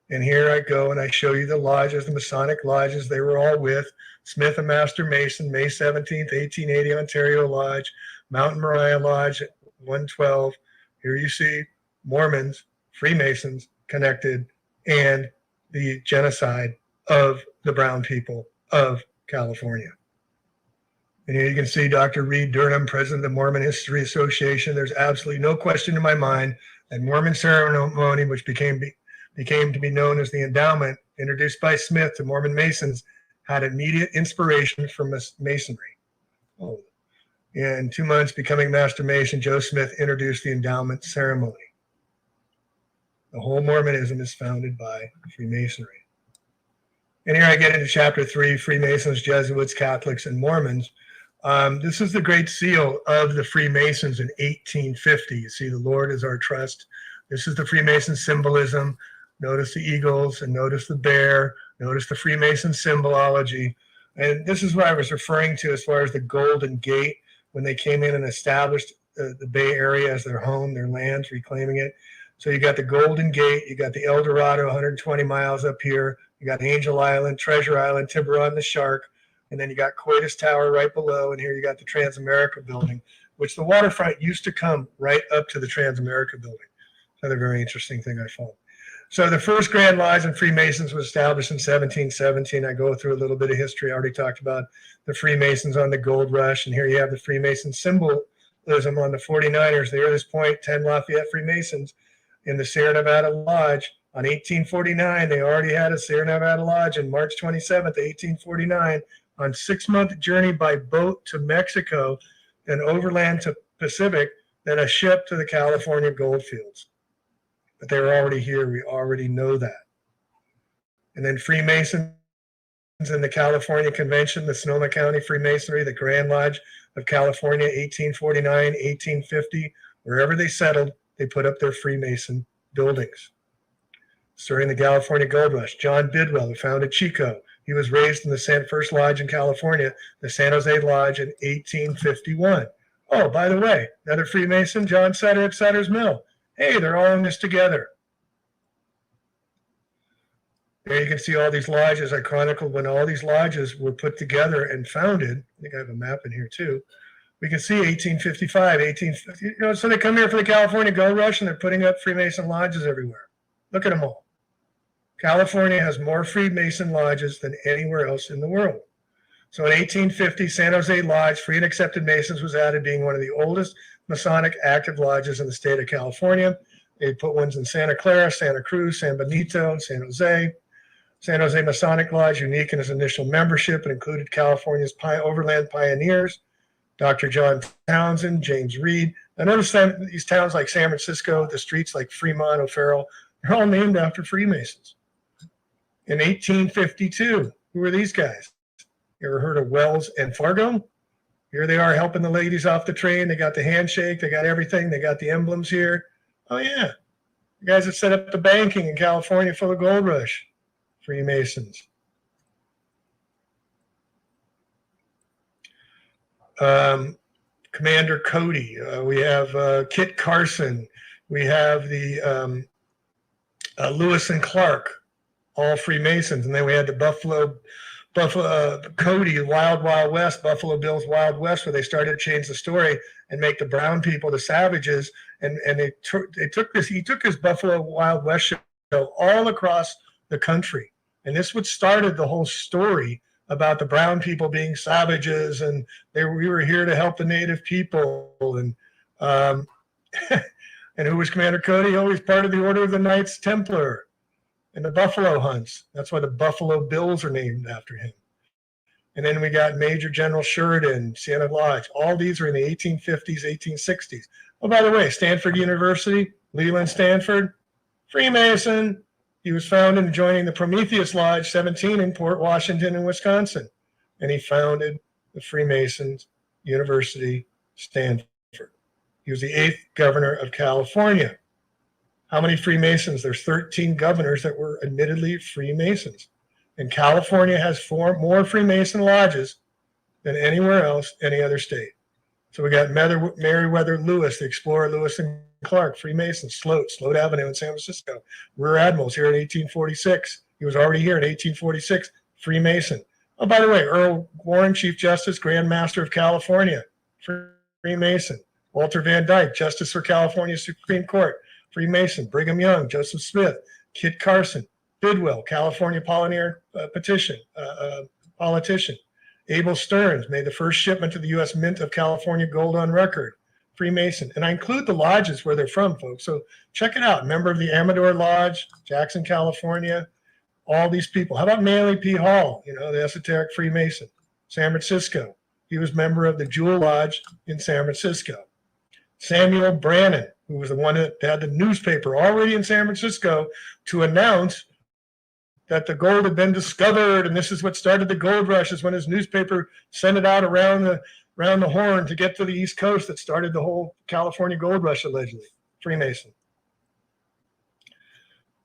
And here I go and I show you the lodges, the Masonic lodges they were all with. Smith, a Master Mason, May 17th, 1880, Ontario Lodge, Mountain Moriah Lodge, 112. Here you see Mormons, Freemasons connected, and the genocide of the brown people of California. And here you can see Dr. Reed Durham, president of the Mormon History Association. There's absolutely no question in my mind that Mormon ceremony, which became to be known as the endowment, introduced by Smith to Mormon Masons, had immediate inspiration from Masonry. Oh. In 2 months becoming Master Mason, Joe Smith introduced the endowment ceremony. The whole Mormonism is founded by Freemasonry. And here I get into chapter 3, Freemasons, Jesuits, Catholics, and Mormons. This is the Great Seal of the Freemasons in 1850. You see, the Lord is our trust. This is the Freemason symbolism. Notice the eagles and notice the bear. Notice the Freemason symbology. And this is what I was referring to as far as the Golden Gate, when they came in and established the Bay Area as their home, their lands, reclaiming it. So you got the Golden Gate, you got the El Dorado, 120 miles up here. You got Angel Island, Treasure Island, Tiburon the Shark, and then you got Coitus Tower right below, and here you got the Transamerica building, which the waterfront used to come right up to the Transamerica building. Another very interesting thing I found. So the first Grand Lodge in Freemasons was established in 1717. I go through a little bit of history. I already talked about the Freemasons on the Gold Rush, and here you have the Freemason symbolism on the 49ers. The earliest point, 10 Lafayette Freemasons in the Sierra Nevada Lodge. On 1849, they already had a Sierra Nevada Lodge. On March 27th, 1849, on 6-month journey by boat to Mexico, then overland to Pacific, then a ship to the California gold fields. But they were already here. We already know that. And then Freemasons in the California Convention, the Sonoma County Freemasonry, the Grand Lodge of California, 1849, 1850, wherever they settled, they put up their Freemason buildings. During the California Gold Rush, John Bidwell, who founded Chico, he was raised in the first lodge in California, the San Jose Lodge, in 1851. Oh, by the way, another Freemason, John Sutter at Sutter's Mill. Hey, they're all in this together. There you can see all these lodges. I chronicled when all these lodges were put together and founded. I think I have a map in here too. We can see 1855, 1850. So they come here for the California Gold Rush and they're putting up Freemason lodges everywhere. Look at them all. California has more Freemason lodges than anywhere else in the world. So in 1850, San Jose Lodge, Free and Accepted Masons, was added, being one of the oldest Masonic active lodges in the state of California. They put ones in Santa Clara, Santa Cruz, San Benito, and San Jose. San Jose Masonic Lodge, unique in its initial membership, and included California's overland pioneers, Dr. John Townsend, James Reed. I noticed that these towns like San Francisco, the streets like Fremont, O'Farrell, they're all named after Freemasons. In 1852, who were these guys? You ever heard of Wells and Fargo? Here they are helping the ladies off the train. They got the handshake. They got everything. They got the emblems here. Oh, yeah. The guys that set up the banking in California for the gold rush. Freemasons. Commander Cody. We have Kit Carson. We have the Lewis and Clark, all Freemasons. And then we had the Buffalo Cody, Wild Wild West, Buffalo Bill's Wild West, where they started to change the story and make the brown people the savages. And he took his Buffalo Wild West show all across the country. And this what started the whole story about the brown people being savages, and we were here to help the native people. And and who was Commander Cody? Oh, he's part of the Order of the Knights Templar and the Buffalo Hunts. That's why the Buffalo Bills are named after him. And then we got Major General Sheridan, Siena Lodge. All these are in the 1850s, 1860s. Oh, by the way, Stanford University, Leland Stanford, Freemason. He was founded and joining the Prometheus Lodge 17 in Port Washington in Wisconsin. And he founded the Freemasons University, Stanford. He was the 8th governor of California. How many Freemasons? There's 13 governors that were admittedly Freemasons. And California has more Freemason lodges than anywhere else, any other state. So we got Meriwether Lewis, the explorer Lewis and Clark, Freemason, Sloat Avenue in San Francisco. Rear Admirals here in 1846. He was already here in 1846, Freemason. Oh, by the way, Earl Warren, Chief Justice, Grand Master of California, Freemason. Walter Van Dyke, Justice for California Supreme Court, Freemason. Brigham Young, Joseph Smith, Kit Carson, Bidwell, California politician. Abel Stearns made the first shipment to the U.S. Mint of California gold on record. Freemason. And I include the lodges where they're from, folks. So check it out. Member of the Amador Lodge, Jackson, California. All these people. How about Manly P. Hall, the esoteric Freemason? San Francisco. He was member of the Jewel Lodge in San Francisco. Samuel Brannan, who was the one that had the newspaper already in San Francisco to announce that the gold had been discovered, and this is what started the gold rush, is when his newspaper sent it out around the horn to get to the East Coast that started the whole California gold rush, allegedly. Freemason.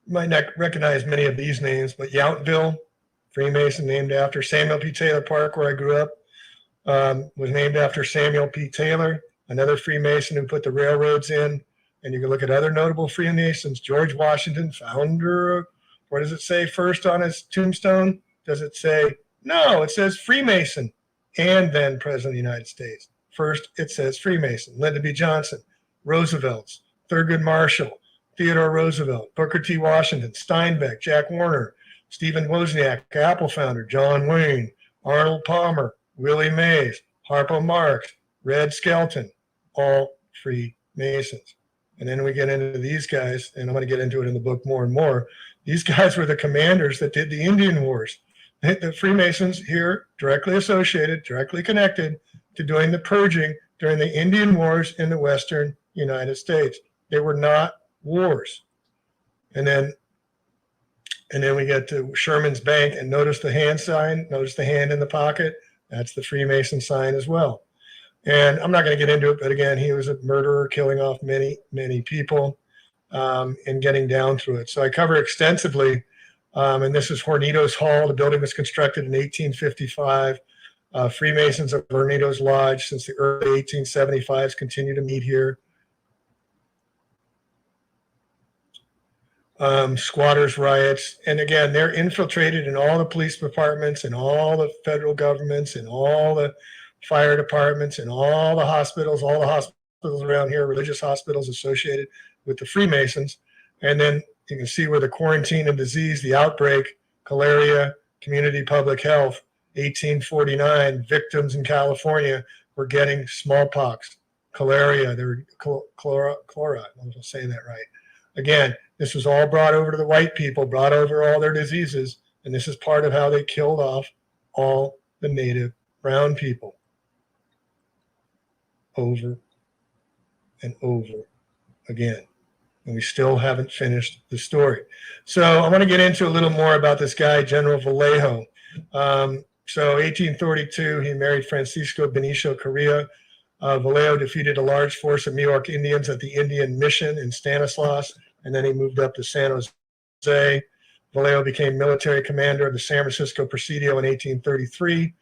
You might not recognize many of these names, but Yountville, Freemason, named after Samuel P. Taylor Park, where I grew up, was named after Samuel P. Taylor, another Freemason who put the railroads in. And you can look at other notable Freemasons. George Washington, founder, what does it say first on his tombstone? Does it say, no, it says Freemason and then President of the United States. First, it says Freemason. Lyndon B. Johnson, Roosevelt's, Thurgood Marshall, Theodore Roosevelt, Booker T. Washington, Steinbeck, Jack Warner, Stephen Wozniak, Apple founder, John Wayne, Arnold Palmer, Willie Mays, Harpo Marx, Red Skelton, all Freemasons. And then we get into these guys, and I'm going to get into it in the book more and more. These guys were the commanders that did the Indian Wars. The Freemasons here directly associated, directly connected to doing the purging during the Indian Wars in the Western United States. They were not wars. And then we get to Sherman's Bank, and notice the hand sign, notice the hand in the pocket. That's the Freemason sign as well. And I'm not going to get into it, but again, he was a murderer, killing off many, many people, and getting down through it. So I cover extensively, and this is Hornitos Hall. The building was constructed in 1855. Freemasons of Hornitos Lodge since the early 1875s continue to meet here. Squatters' riots. And again, they're infiltrated in all the police departments and all the federal governments and all the fire departments and all the hospitals around here, religious hospitals associated with the Freemasons. And then you can see where the quarantine and disease, the outbreak, cholera, community public health, 1849, victims in California were getting smallpox, cholera, they were chloride, I'm saying that right. Again, this was all brought over to the white people, brought over all their diseases, and this is part of how they killed off all the native brown people. Over and over again. And we still haven't finished the story. So I want to get into a little more about this guy, General Vallejo. So 1832, he married Francisco Benicio Correa. Vallejo defeated a large force of New York Indians at the Indian Mission in Stanislaus, and then he moved up to San Jose. Vallejo became military commander of the San Francisco Presidio in 1833.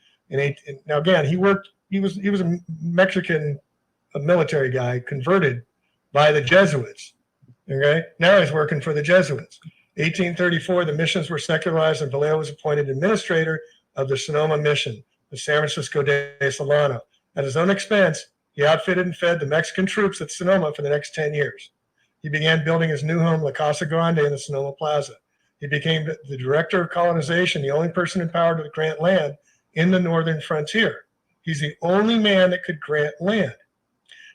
Now again, he was a Mexican military guy converted by the Jesuits. Okay, now he's working for the Jesuits. 1834, the missions were secularized, and Vallejo was appointed administrator of the Sonoma Mission, the San Francisco de Solano. At his own expense, he outfitted and fed the Mexican troops at Sonoma for the next 10 years. He began building his new home, La Casa Grande, in the Sonoma Plaza. He became the director of colonization, the only person empowered to grant land in the northern frontier. He's the only man that could grant land.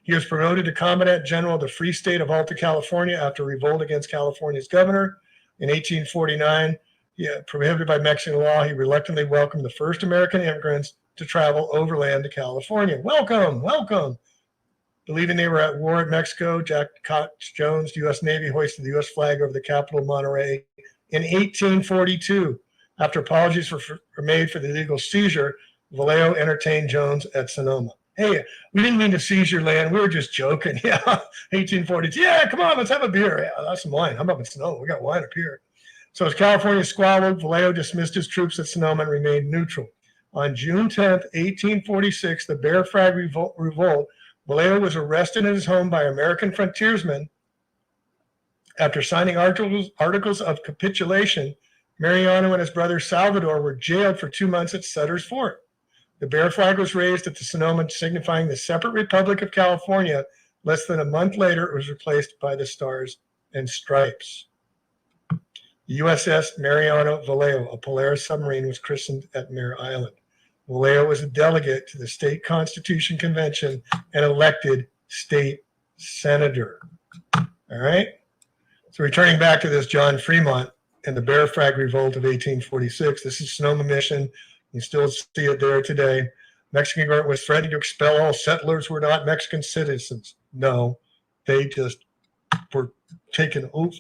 He was promoted to Commandant General of the Free State of Alta California after revolt against California's governor. In 1849, prohibited by Mexican law, he reluctantly welcomed the first American immigrants to travel overland to California. Welcome, welcome. Believing they were at war in Mexico, Jack Cox Jones, U.S. Navy, hoisted the U.S. flag over the capital of Monterey in 1842. After apologies were made for the illegal seizure, Vallejo entertained Jones at Sonoma. Hey, we didn't mean to seize your land. We were just joking. Yeah, 1842. Yeah, come on, let's have a beer. Yeah, that's some wine. I'm up in Sonoma. We got wine up here. So as California squabbled, Vallejo dismissed his troops at Sonoma and remained neutral. On June 10th, 1846, the Bear Flag Revolt, Vallejo was arrested in his home by American frontiersmen. After signing articles of capitulation, Mariano and his brother Salvador were jailed for 2 months at Sutter's Fort. The Bear Flag was raised at the Sonoma, signifying the separate Republic of California. Less than a month later, it was replaced by the Stars and Stripes. The USS Mariano Vallejo, a Polaris submarine, was christened at Mare Island. Vallejo was a delegate to the State Constitution Convention and elected state senator. All right. So returning back to this John Fremont and the Bear Flag Revolt of 1846, this is Sonoma Mission. You still see it there today. Mexican government was threatening to expel all settlers who were not Mexican citizens. No, they just were taken oath.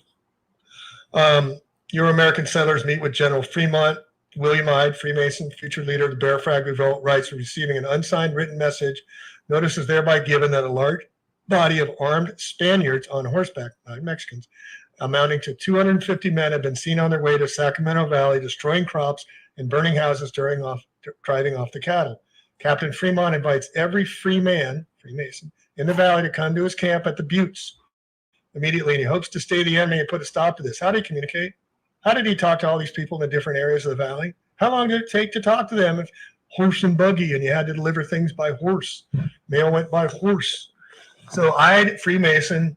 Euro-American settlers meet with General Fremont. William Hyde, Freemason, future leader of the Bear Flag Revolt, writes, receiving an unsigned written message, notice is thereby given that a large body of armed Spaniards on horseback, not Mexicans, amounting to 250 men have been seen on their way to Sacramento Valley, destroying crops and burning houses, driving off the cattle. Captain Fremont invites every free man, Freemason, in the valley to come to his camp at the Buttes. immediately, and he hopes to stay the enemy and put a stop to this. How did he communicate? How did he talk to all these people in the different areas of the valley? How long did it take to talk to them? If horse and buggy, and you had to deliver things by horse. Mail went by horse. So I, Freemason,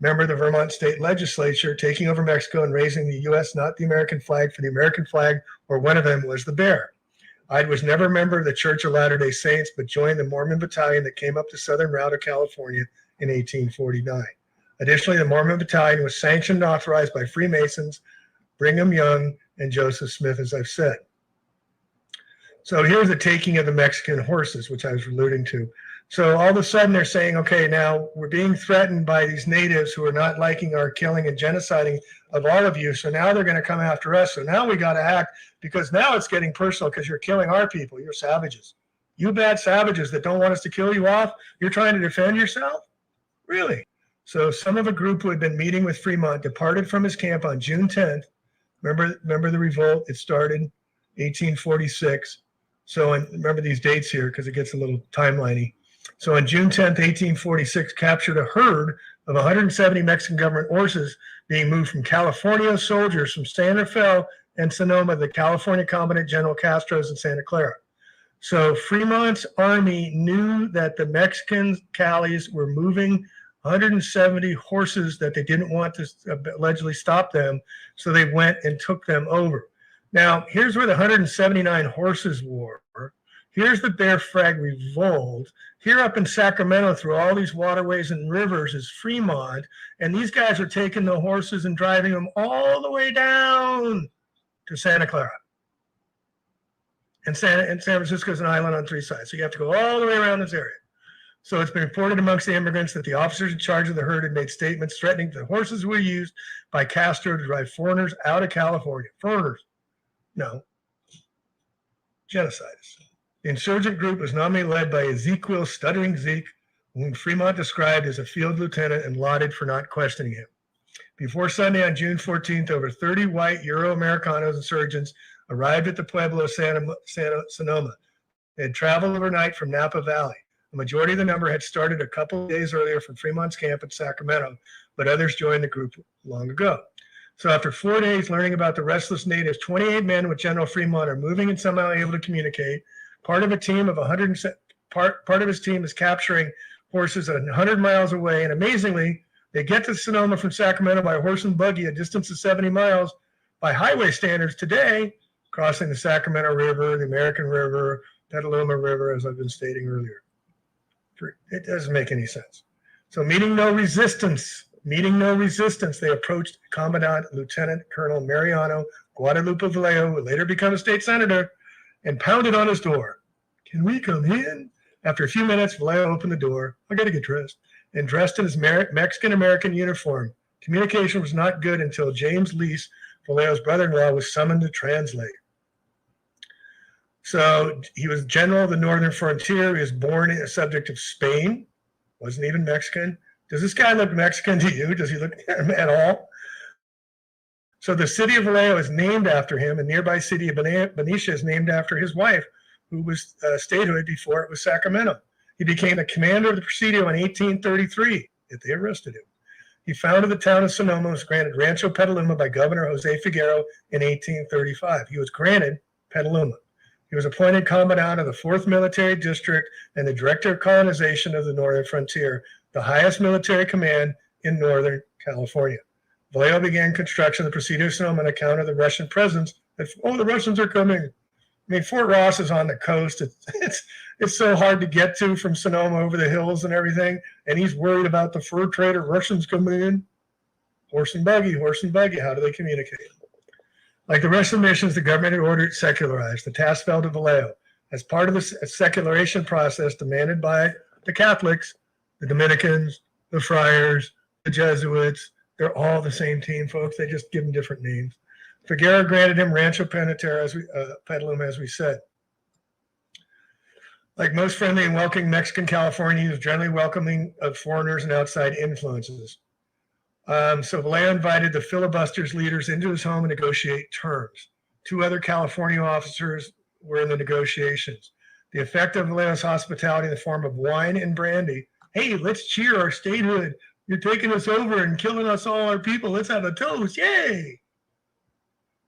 member of the Vermont State Legislature, taking over Mexico and raising the U.S., not the American flag, for the American flag, or one of them was the bear. I was never a member of the Church of Latter-day Saints, but joined the Mormon battalion that came up the southern route of California in 1849. Additionally, the Mormon battalion was sanctioned and authorized by Freemasons, Brigham Young, and Joseph Smith, as I've said. So here's the taking of the Mexican horses, which I was alluding to. So all of a sudden they're saying, okay, now we're being threatened by these natives who are not liking our killing and genociding of all of you. So now they're going to come after us. So now we got to act, because now it's getting personal, because you're killing our people. You're savages. You bad savages that don't want us to kill you off. You're trying to defend yourself? Really? So some of a group who had been meeting with Fremont departed from his camp on June 10th. Remember the revolt? It started 1846. So, and remember these dates here because it gets a little timeliney. So on June 10th, 1846, captured a herd of 170 Mexican government horses being moved from California soldiers from Santa Fe and Sonoma, the California Commandant General Castro's in Santa Clara. So Fremont's army knew that the Mexican Calis were moving 170 horses that they didn't want to allegedly stop them. So they went and took them over. Now, here's where the 179 horses were. Here's the Bear Flag Revolt. Here up in Sacramento, through all these waterways and rivers, is Fremont. And these guys are taking the horses and driving them all the way down to Santa Clara. And San Francisco is an island on three sides. So you have to go all the way around this area. So it's been reported amongst the immigrants that the officers in charge of the herd had made statements threatening the horses were used by Castro to drive foreigners out of California. Foreigners. No. Genocides. The insurgent group was nominally led by Ezekiel Stuttering Zeke, whom Fremont described as a field lieutenant and lauded for not questioning him. Before Sunday on June 14th, over 30 white Euro-Americanos insurgents arrived at the Pueblo of Sonoma. They had traveled overnight from Napa Valley. The majority of the number had started a couple of days earlier from Fremont's camp in Sacramento, but others joined the group long ago. So after 4 days learning about the restless natives, 28 men with General Fremont are moving and somehow able to communicate. Part of a team of 100, part of his team is capturing horses 100 miles away. And amazingly, they get to Sonoma from Sacramento by horse and buggy, a distance of 70 miles by highway standards today, crossing the Sacramento River, the American River, Petaluma River, as I've been stating earlier. It doesn't make any sense. So meeting no resistance, they approached Commandant Lieutenant Colonel Mariano Guadalupe Vallejo, who would later become a state senator, and pounded on his door. Can we come in? After a few minutes, Vallejo opened the door. I got to get dressed. And dressed in his Mexican-American uniform. Communication was not good until James Lease, Vallejo's brother-in-law, was summoned to translate. So he was general of the northern frontier. He was born a subject of Spain. Wasn't even Mexican. Does this guy look Mexican to you? Does he look at all? So the city of Vallejo is named after him, and nearby city of Benicia is named after his wife, who was statehood before it was Sacramento. He became the commander of the Presidio in 1833, if they arrested him. He founded the town of Sonoma, was granted Rancho Petaluma by Governor Jose Figueroa in 1835. He was granted Petaluma. He was appointed commandant of the 4th Military District and the director of colonization of the northern frontier, the highest military command in Northern California. Vallejo began construction of the Presidio of Sonoma on account of the Russian presence. The Russians are coming. I mean, Fort Ross is on the coast. It's so hard to get to from Sonoma over the hills and everything. And he's worried about the fur trader Russians coming in. Horse and buggy. How do they communicate? Like the rest of the missions, the government had ordered secularized. The task fell to Vallejo. As part of the secularization process demanded by the Catholics, the Dominicans, the Friars, the Jesuits, they're all the same team, folks. They just give them different names. Figueroa granted him Rancho Petaluma, as we said. Like most friendly and welcoming Mexican California, he was generally welcoming of foreigners and outside influences. So Vallejo invited the filibusters leaders into his home and negotiate terms. 2 other California officers were in the negotiations. The effect of Vallejo's hospitality in the form of wine and brandy. Hey, let's cheer our statehood. You're taking us over and killing us all our people. Let's have a toast. Yay!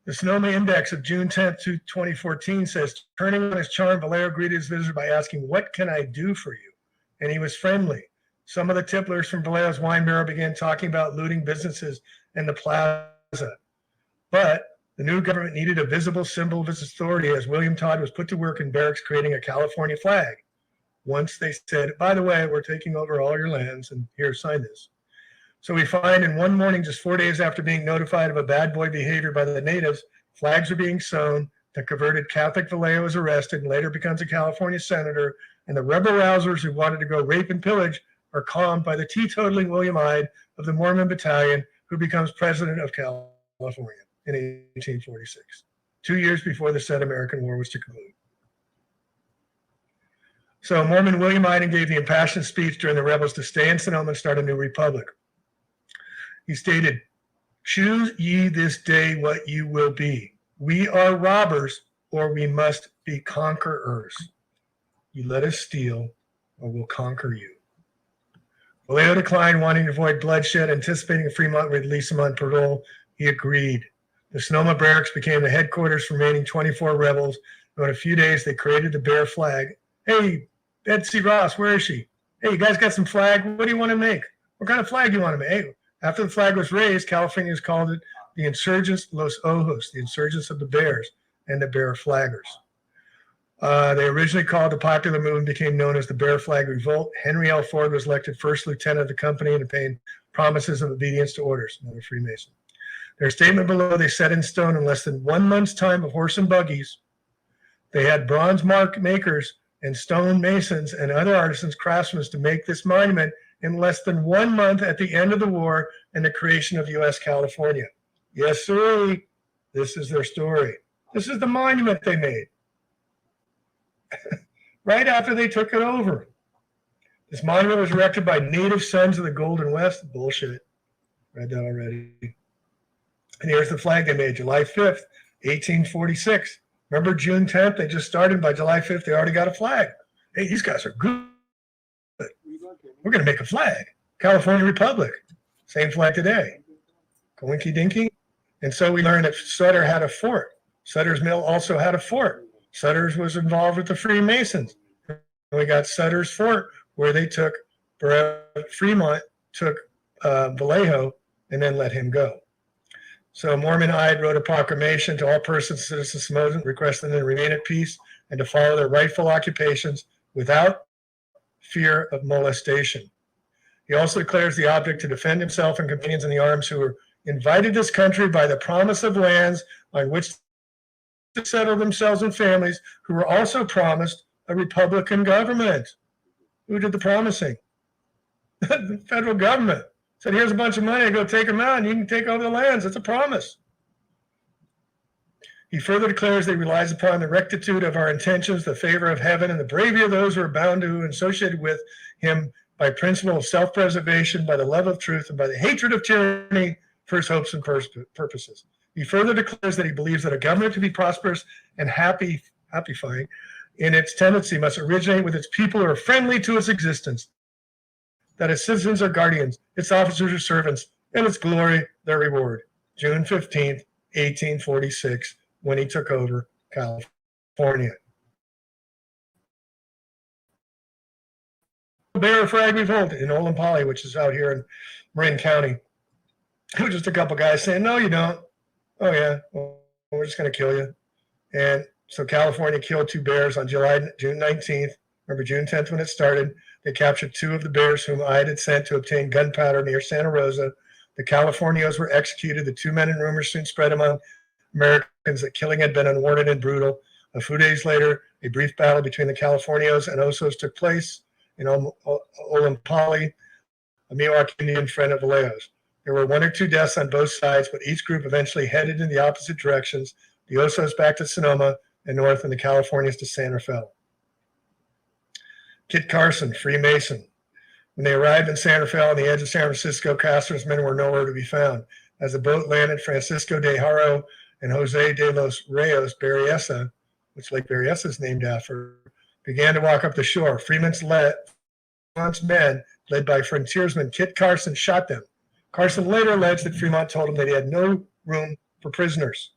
The Sonoma Index of June 10th, 2014 says, turning on his charm, Vallejo greeted his visitor by asking, "What can I do for you?" And he was friendly. Some of the tipplers from Vallejo's wine barrel began talking about looting businesses in the plaza. But the new government needed a visible symbol of its authority as William Todd was put to work in barracks creating a California flag. Once they said, by the way, we're taking over all your lands, and here, sign this. So we find in one morning, just 4 days after being notified of a bad boy behavior by the natives, flags are being sewn. The converted Catholic Vallejo is arrested and later becomes a California senator. And the rebel rousers who wanted to go rape and pillage are calmed by the teetotaling William Ide of the Mormon Battalion, who becomes president of California in 1846, 2 years before the said American War was to conclude. So Mormon William Iden gave the impassioned speech during the rebels to stay in Sonoma and start a new republic. He stated, "Choose ye this day what you will be. We are robbers, or we must be conquerors. You let us steal, or we'll conquer you." Vallejo declined, wanting to avoid bloodshed, anticipating Fremont would release him on parole. He agreed. The Sonoma Barracks became the headquarters for remaining 24 rebels, and in a few days they created the Bear flag. Hey, Betsy Ross, where is she? Hey, you guys got some flag? What do you want to make? What kind of flag do you want to make? Hey, after the flag was raised, Californians called it the Insurgents Los Ojos, the Insurgents of the Bears, and the Bear Flaggers. They originally called the popular movement became known as the Bear Flag Revolt. Henry L. Ford was elected first lieutenant of the company and paid promises of obedience to orders, another Freemason. Their statement below, they set in stone in less than 1 month's time of horse and buggies. They had bronze mark makers and stone masons and other artisans, craftsmen to make this monument in less than 1 month at the end of the war and the creation of U.S. California. Yes, sir. This is their story. This is the monument they made right after they took it over. This monument was erected by native sons of the Golden West. Bullshit. Read that already. And here's the flag they made, July 5th, 1846. Remember June 10th? They just started. By July 5th, they already got a flag. Hey, these guys are good. We're going to make a flag. California Republic. Same flag today. Coinky dinky. And so we learned that Sutter had a fort. Sutter's Mill also had a fort. Sutter's was involved with the Freemasons. And we got Sutter's Fort, where they took Fremont, took Vallejo, and then let him go. So Mormon Ide wrote a proclamation to all persons, citizens of Sonoma, requesting them to remain at peace and to follow their rightful occupations without fear of molestation. He also declares the object to defend himself and companions in the arms who were invited this country by the promise of lands on which to settle themselves and families, who were also promised a Republican government. Who did the promising? The federal government. Said, here's a bunch of money, go take them out, and you can take over the lands. It's a promise. He further declares that he relies upon the rectitude of our intentions, the favor of heaven, and the bravery of those who are bound to and associated with him by principle of self-preservation, by the love of truth, and by the hatred of tyranny for his hopes and purposes. He further declares that he believes that a government to be prosperous and happifying in its tendency must originate with its people who are friendly to its existence, that its citizens are guardians, its officers are servants, and its glory their reward. June 15th, 1846, when he took over California. Bear Flag Revolt in Olompali, which is out here in Marin County. It was just a couple guys saying, no, you don't. Oh, yeah, well, we're just going to kill you. And so California killed 2 bears on June 19th. Remember June 10th when it started. They captured 2 of the bears whom Ide had sent to obtain gunpowder near Santa Rosa. The Californios were executed. The 2 men and rumors soon spread among Americans that killing had been unwarranted and brutal. A few days later, a brief battle between the Californios and Osos took place in Olompali, a Miwok Indian friend of Vallejo's. There were 1 or 2 deaths on both sides, but each group eventually headed in the opposite directions. The Osos back to Sonoma and north, and the Californians to San Rafael. Kit Carson, Freemason. When they arrived in San Rafael on the edge of San Francisco, Castro's men were nowhere to be found. As the boat landed, Francisco de Haro and Jose de los Reyes Berryessa, which Lake Berryessa is named after, began to walk up the shore. Fremont's men led by frontiersman Kit Carson, shot them. Carson later alleged that Fremont told him that he had no room for prisoners.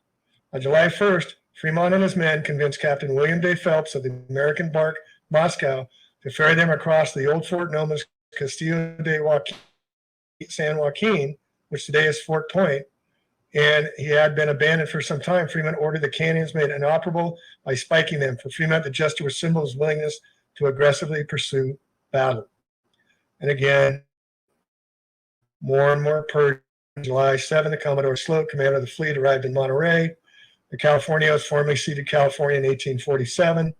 On July 1st, Fremont and his men convinced Captain William Day Phelps of the American bark Moscow to ferry them across the old fort known as Castillo de San Joaquin, which today is Fort Point, and he had been abandoned for some time. Fremont ordered the cannons made inoperable by spiking them. For Fremont, the gesture was symbol of his willingness to aggressively pursue battle. And again, more and more purge. July 7, the Commodore Sloat, commander of the fleet, arrived in Monterey. The Californios formally ceded California in 1847.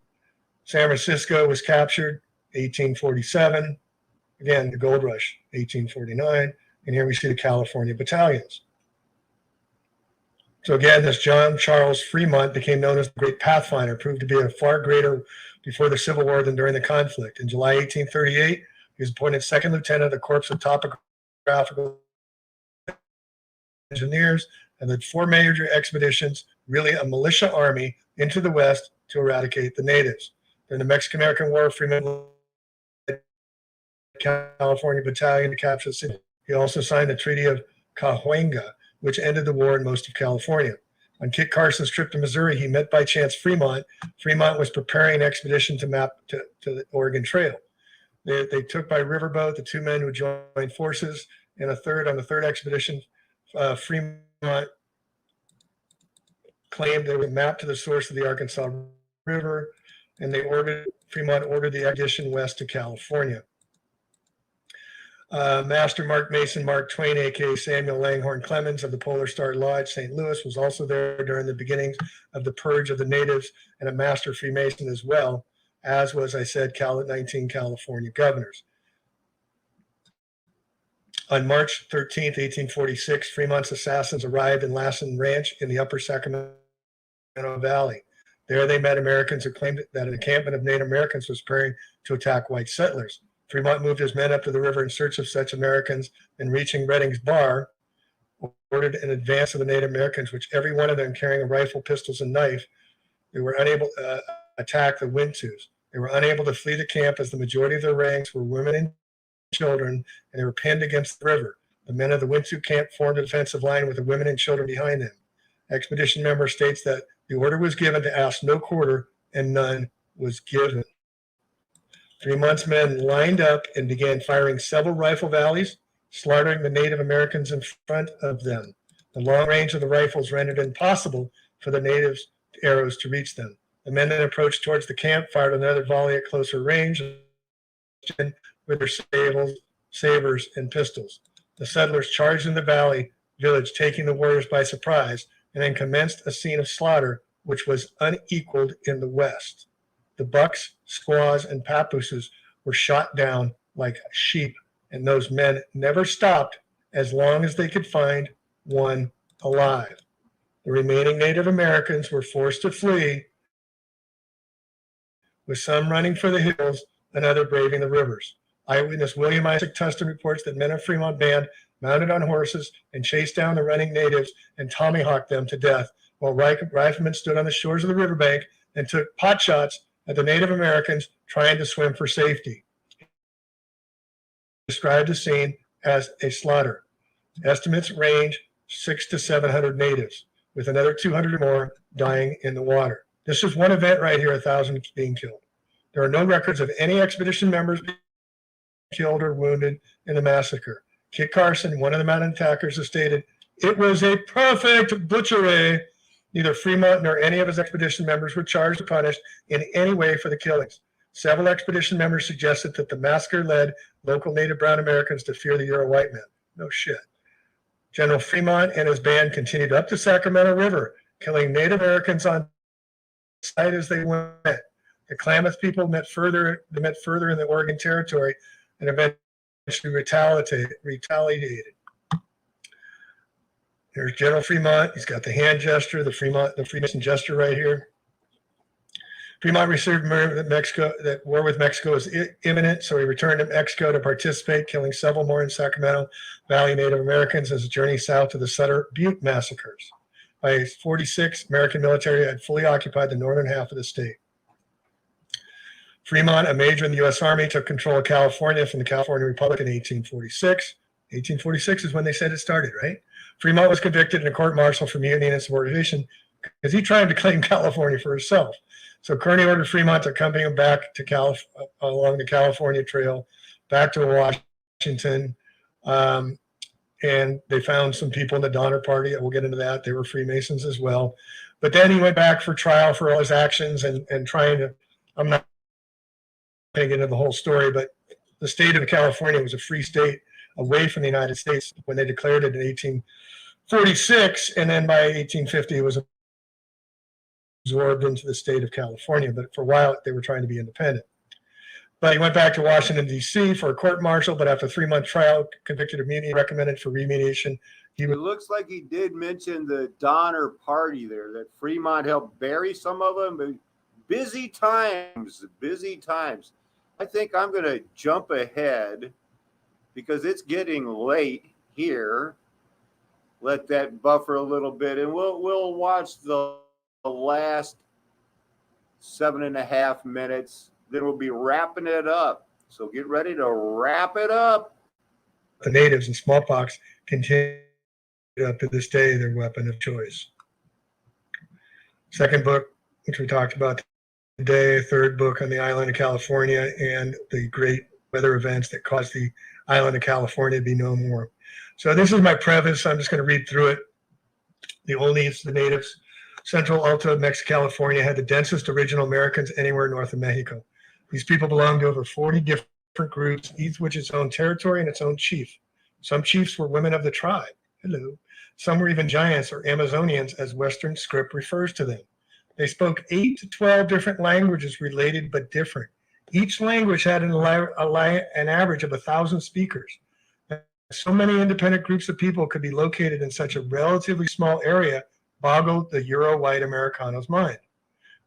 San Francisco was captured 1847. Again, the gold rush, 1849. And here we see the California battalions. So again, this John Charles Fremont became known as the Great Pathfinder, proved to be a far greater before the Civil War than during the conflict. In July 1838, he was appointed second lieutenant of the Corps of Topographical Engineers and led 4 major expeditions, really a militia army, into the West to eradicate the natives. During the Mexican-American War, Fremont led California battalion to capture the city. He also signed the Treaty of Cahuenga, which ended the war in most of California. On Kit Carson's trip to Missouri, he met by chance Fremont. Fremont was preparing an expedition to map to the Oregon Trail. They took by riverboat the 2 men who joined forces, and on the third expedition, Fremont claimed they would map to the source of the Arkansas River, and Fremont ordered the expedition west to California. Master Mark Mason Mark Twain, aka Samuel Langhorne Clemens of the Polar Star Lodge, St. Louis, was also there during the beginnings of the purge of the natives and a master Freemason as well, as was, I said, 19 California governors. On March 13th, 1846, Fremont's assassins arrived in Lassen Ranch in the upper Sacramento Valley. There they met Americans who claimed that an encampment of Native Americans was preparing to attack white settlers. Fremont moved his men up to the river in search of such Americans, and reaching Redding's Bar, ordered an advance of the Native Americans, which every one of them carrying a rifle, pistols, and knife. They were unable to attack the Wintus. They were unable to flee the camp as the majority of their ranks were women and children, and they were pinned against the river. The men of the Wintu camp formed a defensive line with the women and children behind them. Expedition member states that the order was given to ask no quarter, and none was given. Fremont's men lined up and began firing several rifle volleys, slaughtering the Native Americans in front of them. The long range of the rifles rendered it impossible for the natives' arrows to reach them. The men then approached towards the camp, fired another volley at closer range with their sabers and pistols. The settlers charged in the valley village, taking the warriors by surprise, and then commenced a scene of slaughter which was unequaled in the West. The bucks, squaws, and papooses were shot down like sheep, and those men never stopped as long as they could find one alive. The remaining Native Americans were forced to flee, with some running for the hills and others braving the rivers. Eyewitness William Isaac Tustin reports that men of Fremont Band mounted on horses and chased down the running natives and tomahawked them to death, while riflemen stood on the shores of the riverbank and took pot shots at the Native Americans trying to swim for safety. He described the scene as a slaughter. Estimates range 600 to 700 natives, with another 200 or more dying in the water. This is one event right here, 1,000 being killed. There are no records of any expedition members being killed or wounded in the massacre. Kit Carson, one of the mountain attackers, has stated, "It was a perfect butchery." Neither Fremont nor any of his expedition members were charged or punished in any way for the killings. Several expedition members suggested that the massacre led local Native Brown Americans to fear the Euro white men. No shit. General Fremont and his band continued up the Sacramento River, killing Native Americans on sight as they went. The Klamath people met further in the Oregon Territory and eventually retaliated. There's General Fremont. He's got the hand gesture, the Freemason gesture right here. Fremont received that war with Mexico was imminent, so he returned to Mexico to participate, killing several more in Sacramento Valley Native Americans as a journey south to the Sutter Butte massacres. By 46, American military had fully occupied the northern half of the state. Fremont, a major in the U.S. Army, took control of California from the California Republic in 1846. 1846 is when they said it started, right? Fremont was convicted in a court-martial for mutiny and insubordination because he tried to claim California for himself. So Kearny ordered Fremont to accompany him back to along the California Trail, back to Washington. And they found some people in the Donner Party. We'll get into that. They were Freemasons as well. But then he went back for trial for all his actions and trying to, I'm not going to get into the whole story, but the state of California was a free state away from the United States when they declared it in 1846. And then by 1850, it was absorbed into the state of California. But for a while, they were trying to be independent. But he went back to Washington, D.C. for a court-martial, but after a 3-month trial, convicted of mutiny, recommended for remediation. It looks like he did mention the Donner Party there, that Fremont helped bury some of them. But busy times. I think I'm going to jump ahead because it's getting late here. Let that buffer a little bit, and we'll watch the last 7.5 minutes. Then we'll be wrapping it up. So get ready to wrap it up. The natives and smallpox continue up to this day their weapon of choice. Second book, which we talked about today, third book on the island of California and the great weather events that caused the island of California to be no more. So this is my preface. I'm just going to read through it. The Olneys, the natives, Central Alta, Mexico, California, had the densest original Americans anywhere north of Mexico. These people belonged to over 40 different groups, each with its own territory and its own chief. Some chiefs were women of the tribe. Hello. Some were even giants or Amazonians, as Western script refers to them. They spoke 8 to 12 different languages, related but different. Each language had an average of 1,000 speakers. So many independent groups of people could be located in such a relatively small area boggled the Euro-white Americanos' mind.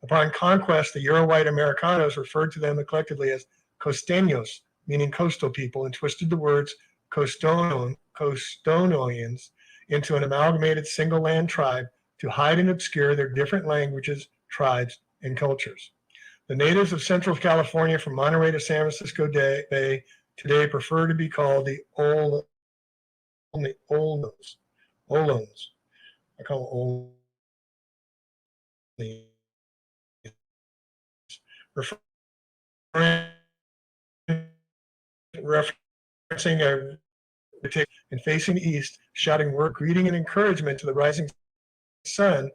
Upon conquest, the Euro-white Americanos referred to them collectively as costeños, meaning coastal people, and twisted the words Costonoians into an amalgamated single land tribe to hide and obscure their different languages, tribes, and cultures. The natives of Central California from Monterey to San Francisco Bay today prefer to be called the Olonos. I call them referencing a and facing east, shouting word greeting and encouragement to the rising sun,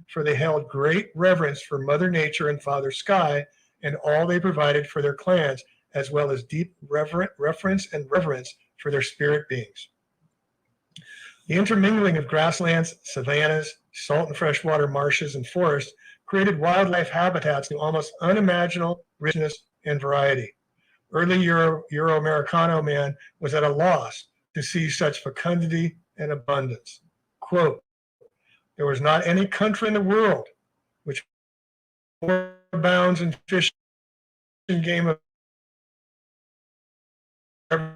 for they held great reverence for Mother Nature and Father Sky and all they provided for their clans, as well as deep reverence for their spirit beings. The intermingling of grasslands, savannas, salt and freshwater marshes, and forests created wildlife habitats to almost unimaginable richness and variety. Early Euro-Americano man was at a loss to see such fecundity and abundance. Quote, there was not any country in the world which abounds in fish and game of every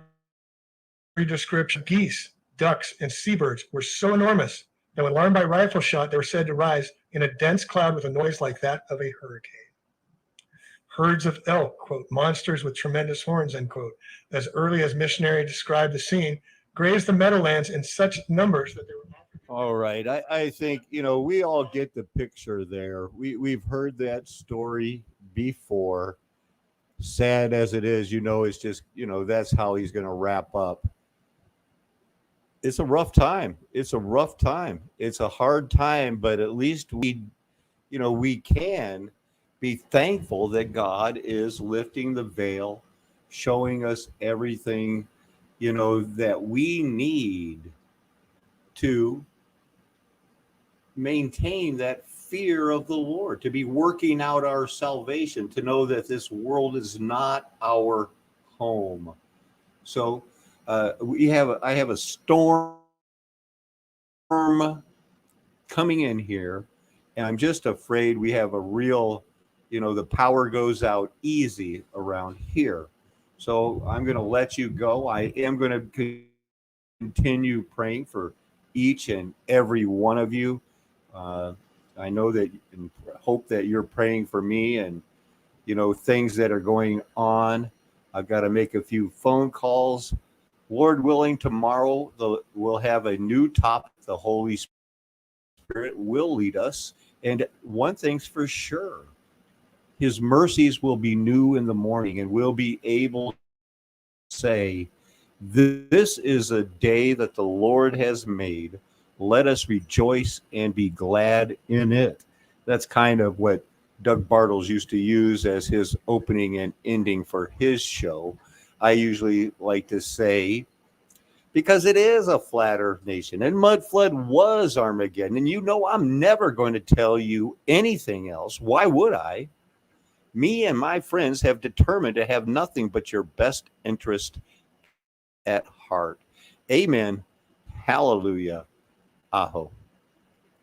description. Geese, ducks, and seabirds were so enormous that when alarmed by rifle shot, they were said to rise in a dense cloud with a noise like that of a hurricane. Herds of elk, quote, monsters with tremendous horns, end quote, as early as missionary described the scene, grazed the meadowlands in such numbers that they were. All right. I think, we all get the picture there. We've heard that story before. Sad as it is, it's just, that's how he's going to wrap up. It's a rough time. It's a hard time, but at least we can be thankful that God is lifting the veil, showing us everything, that we need to maintain that fear of the Lord, to be working out our salvation, to know that this world is not our home. So I have a storm coming in here, and I'm just afraid we have a real, the power goes out easy around here. So I'm going to let you go. I am going to continue praying for each and every one of you. I know that and hope that you're praying for me, and things that are going on. I've got to make a few phone calls. Lord willing, tomorrow we'll have a new topic. The Holy Spirit will lead us. And one thing's for sure, his mercies will be new in the morning, and we'll be able to say, this is a day that the Lord has made. Let us rejoice and be glad in it. That's kind of what Doug Bartles used to use as his opening and ending for his show. I usually like to say, because it is a flat earth nation, and mud flood was Armageddon. And I'm never going to tell you anything else. Why would I? Me and my friends have determined to have nothing but your best interest at heart. Amen. Hallelujah. Aho.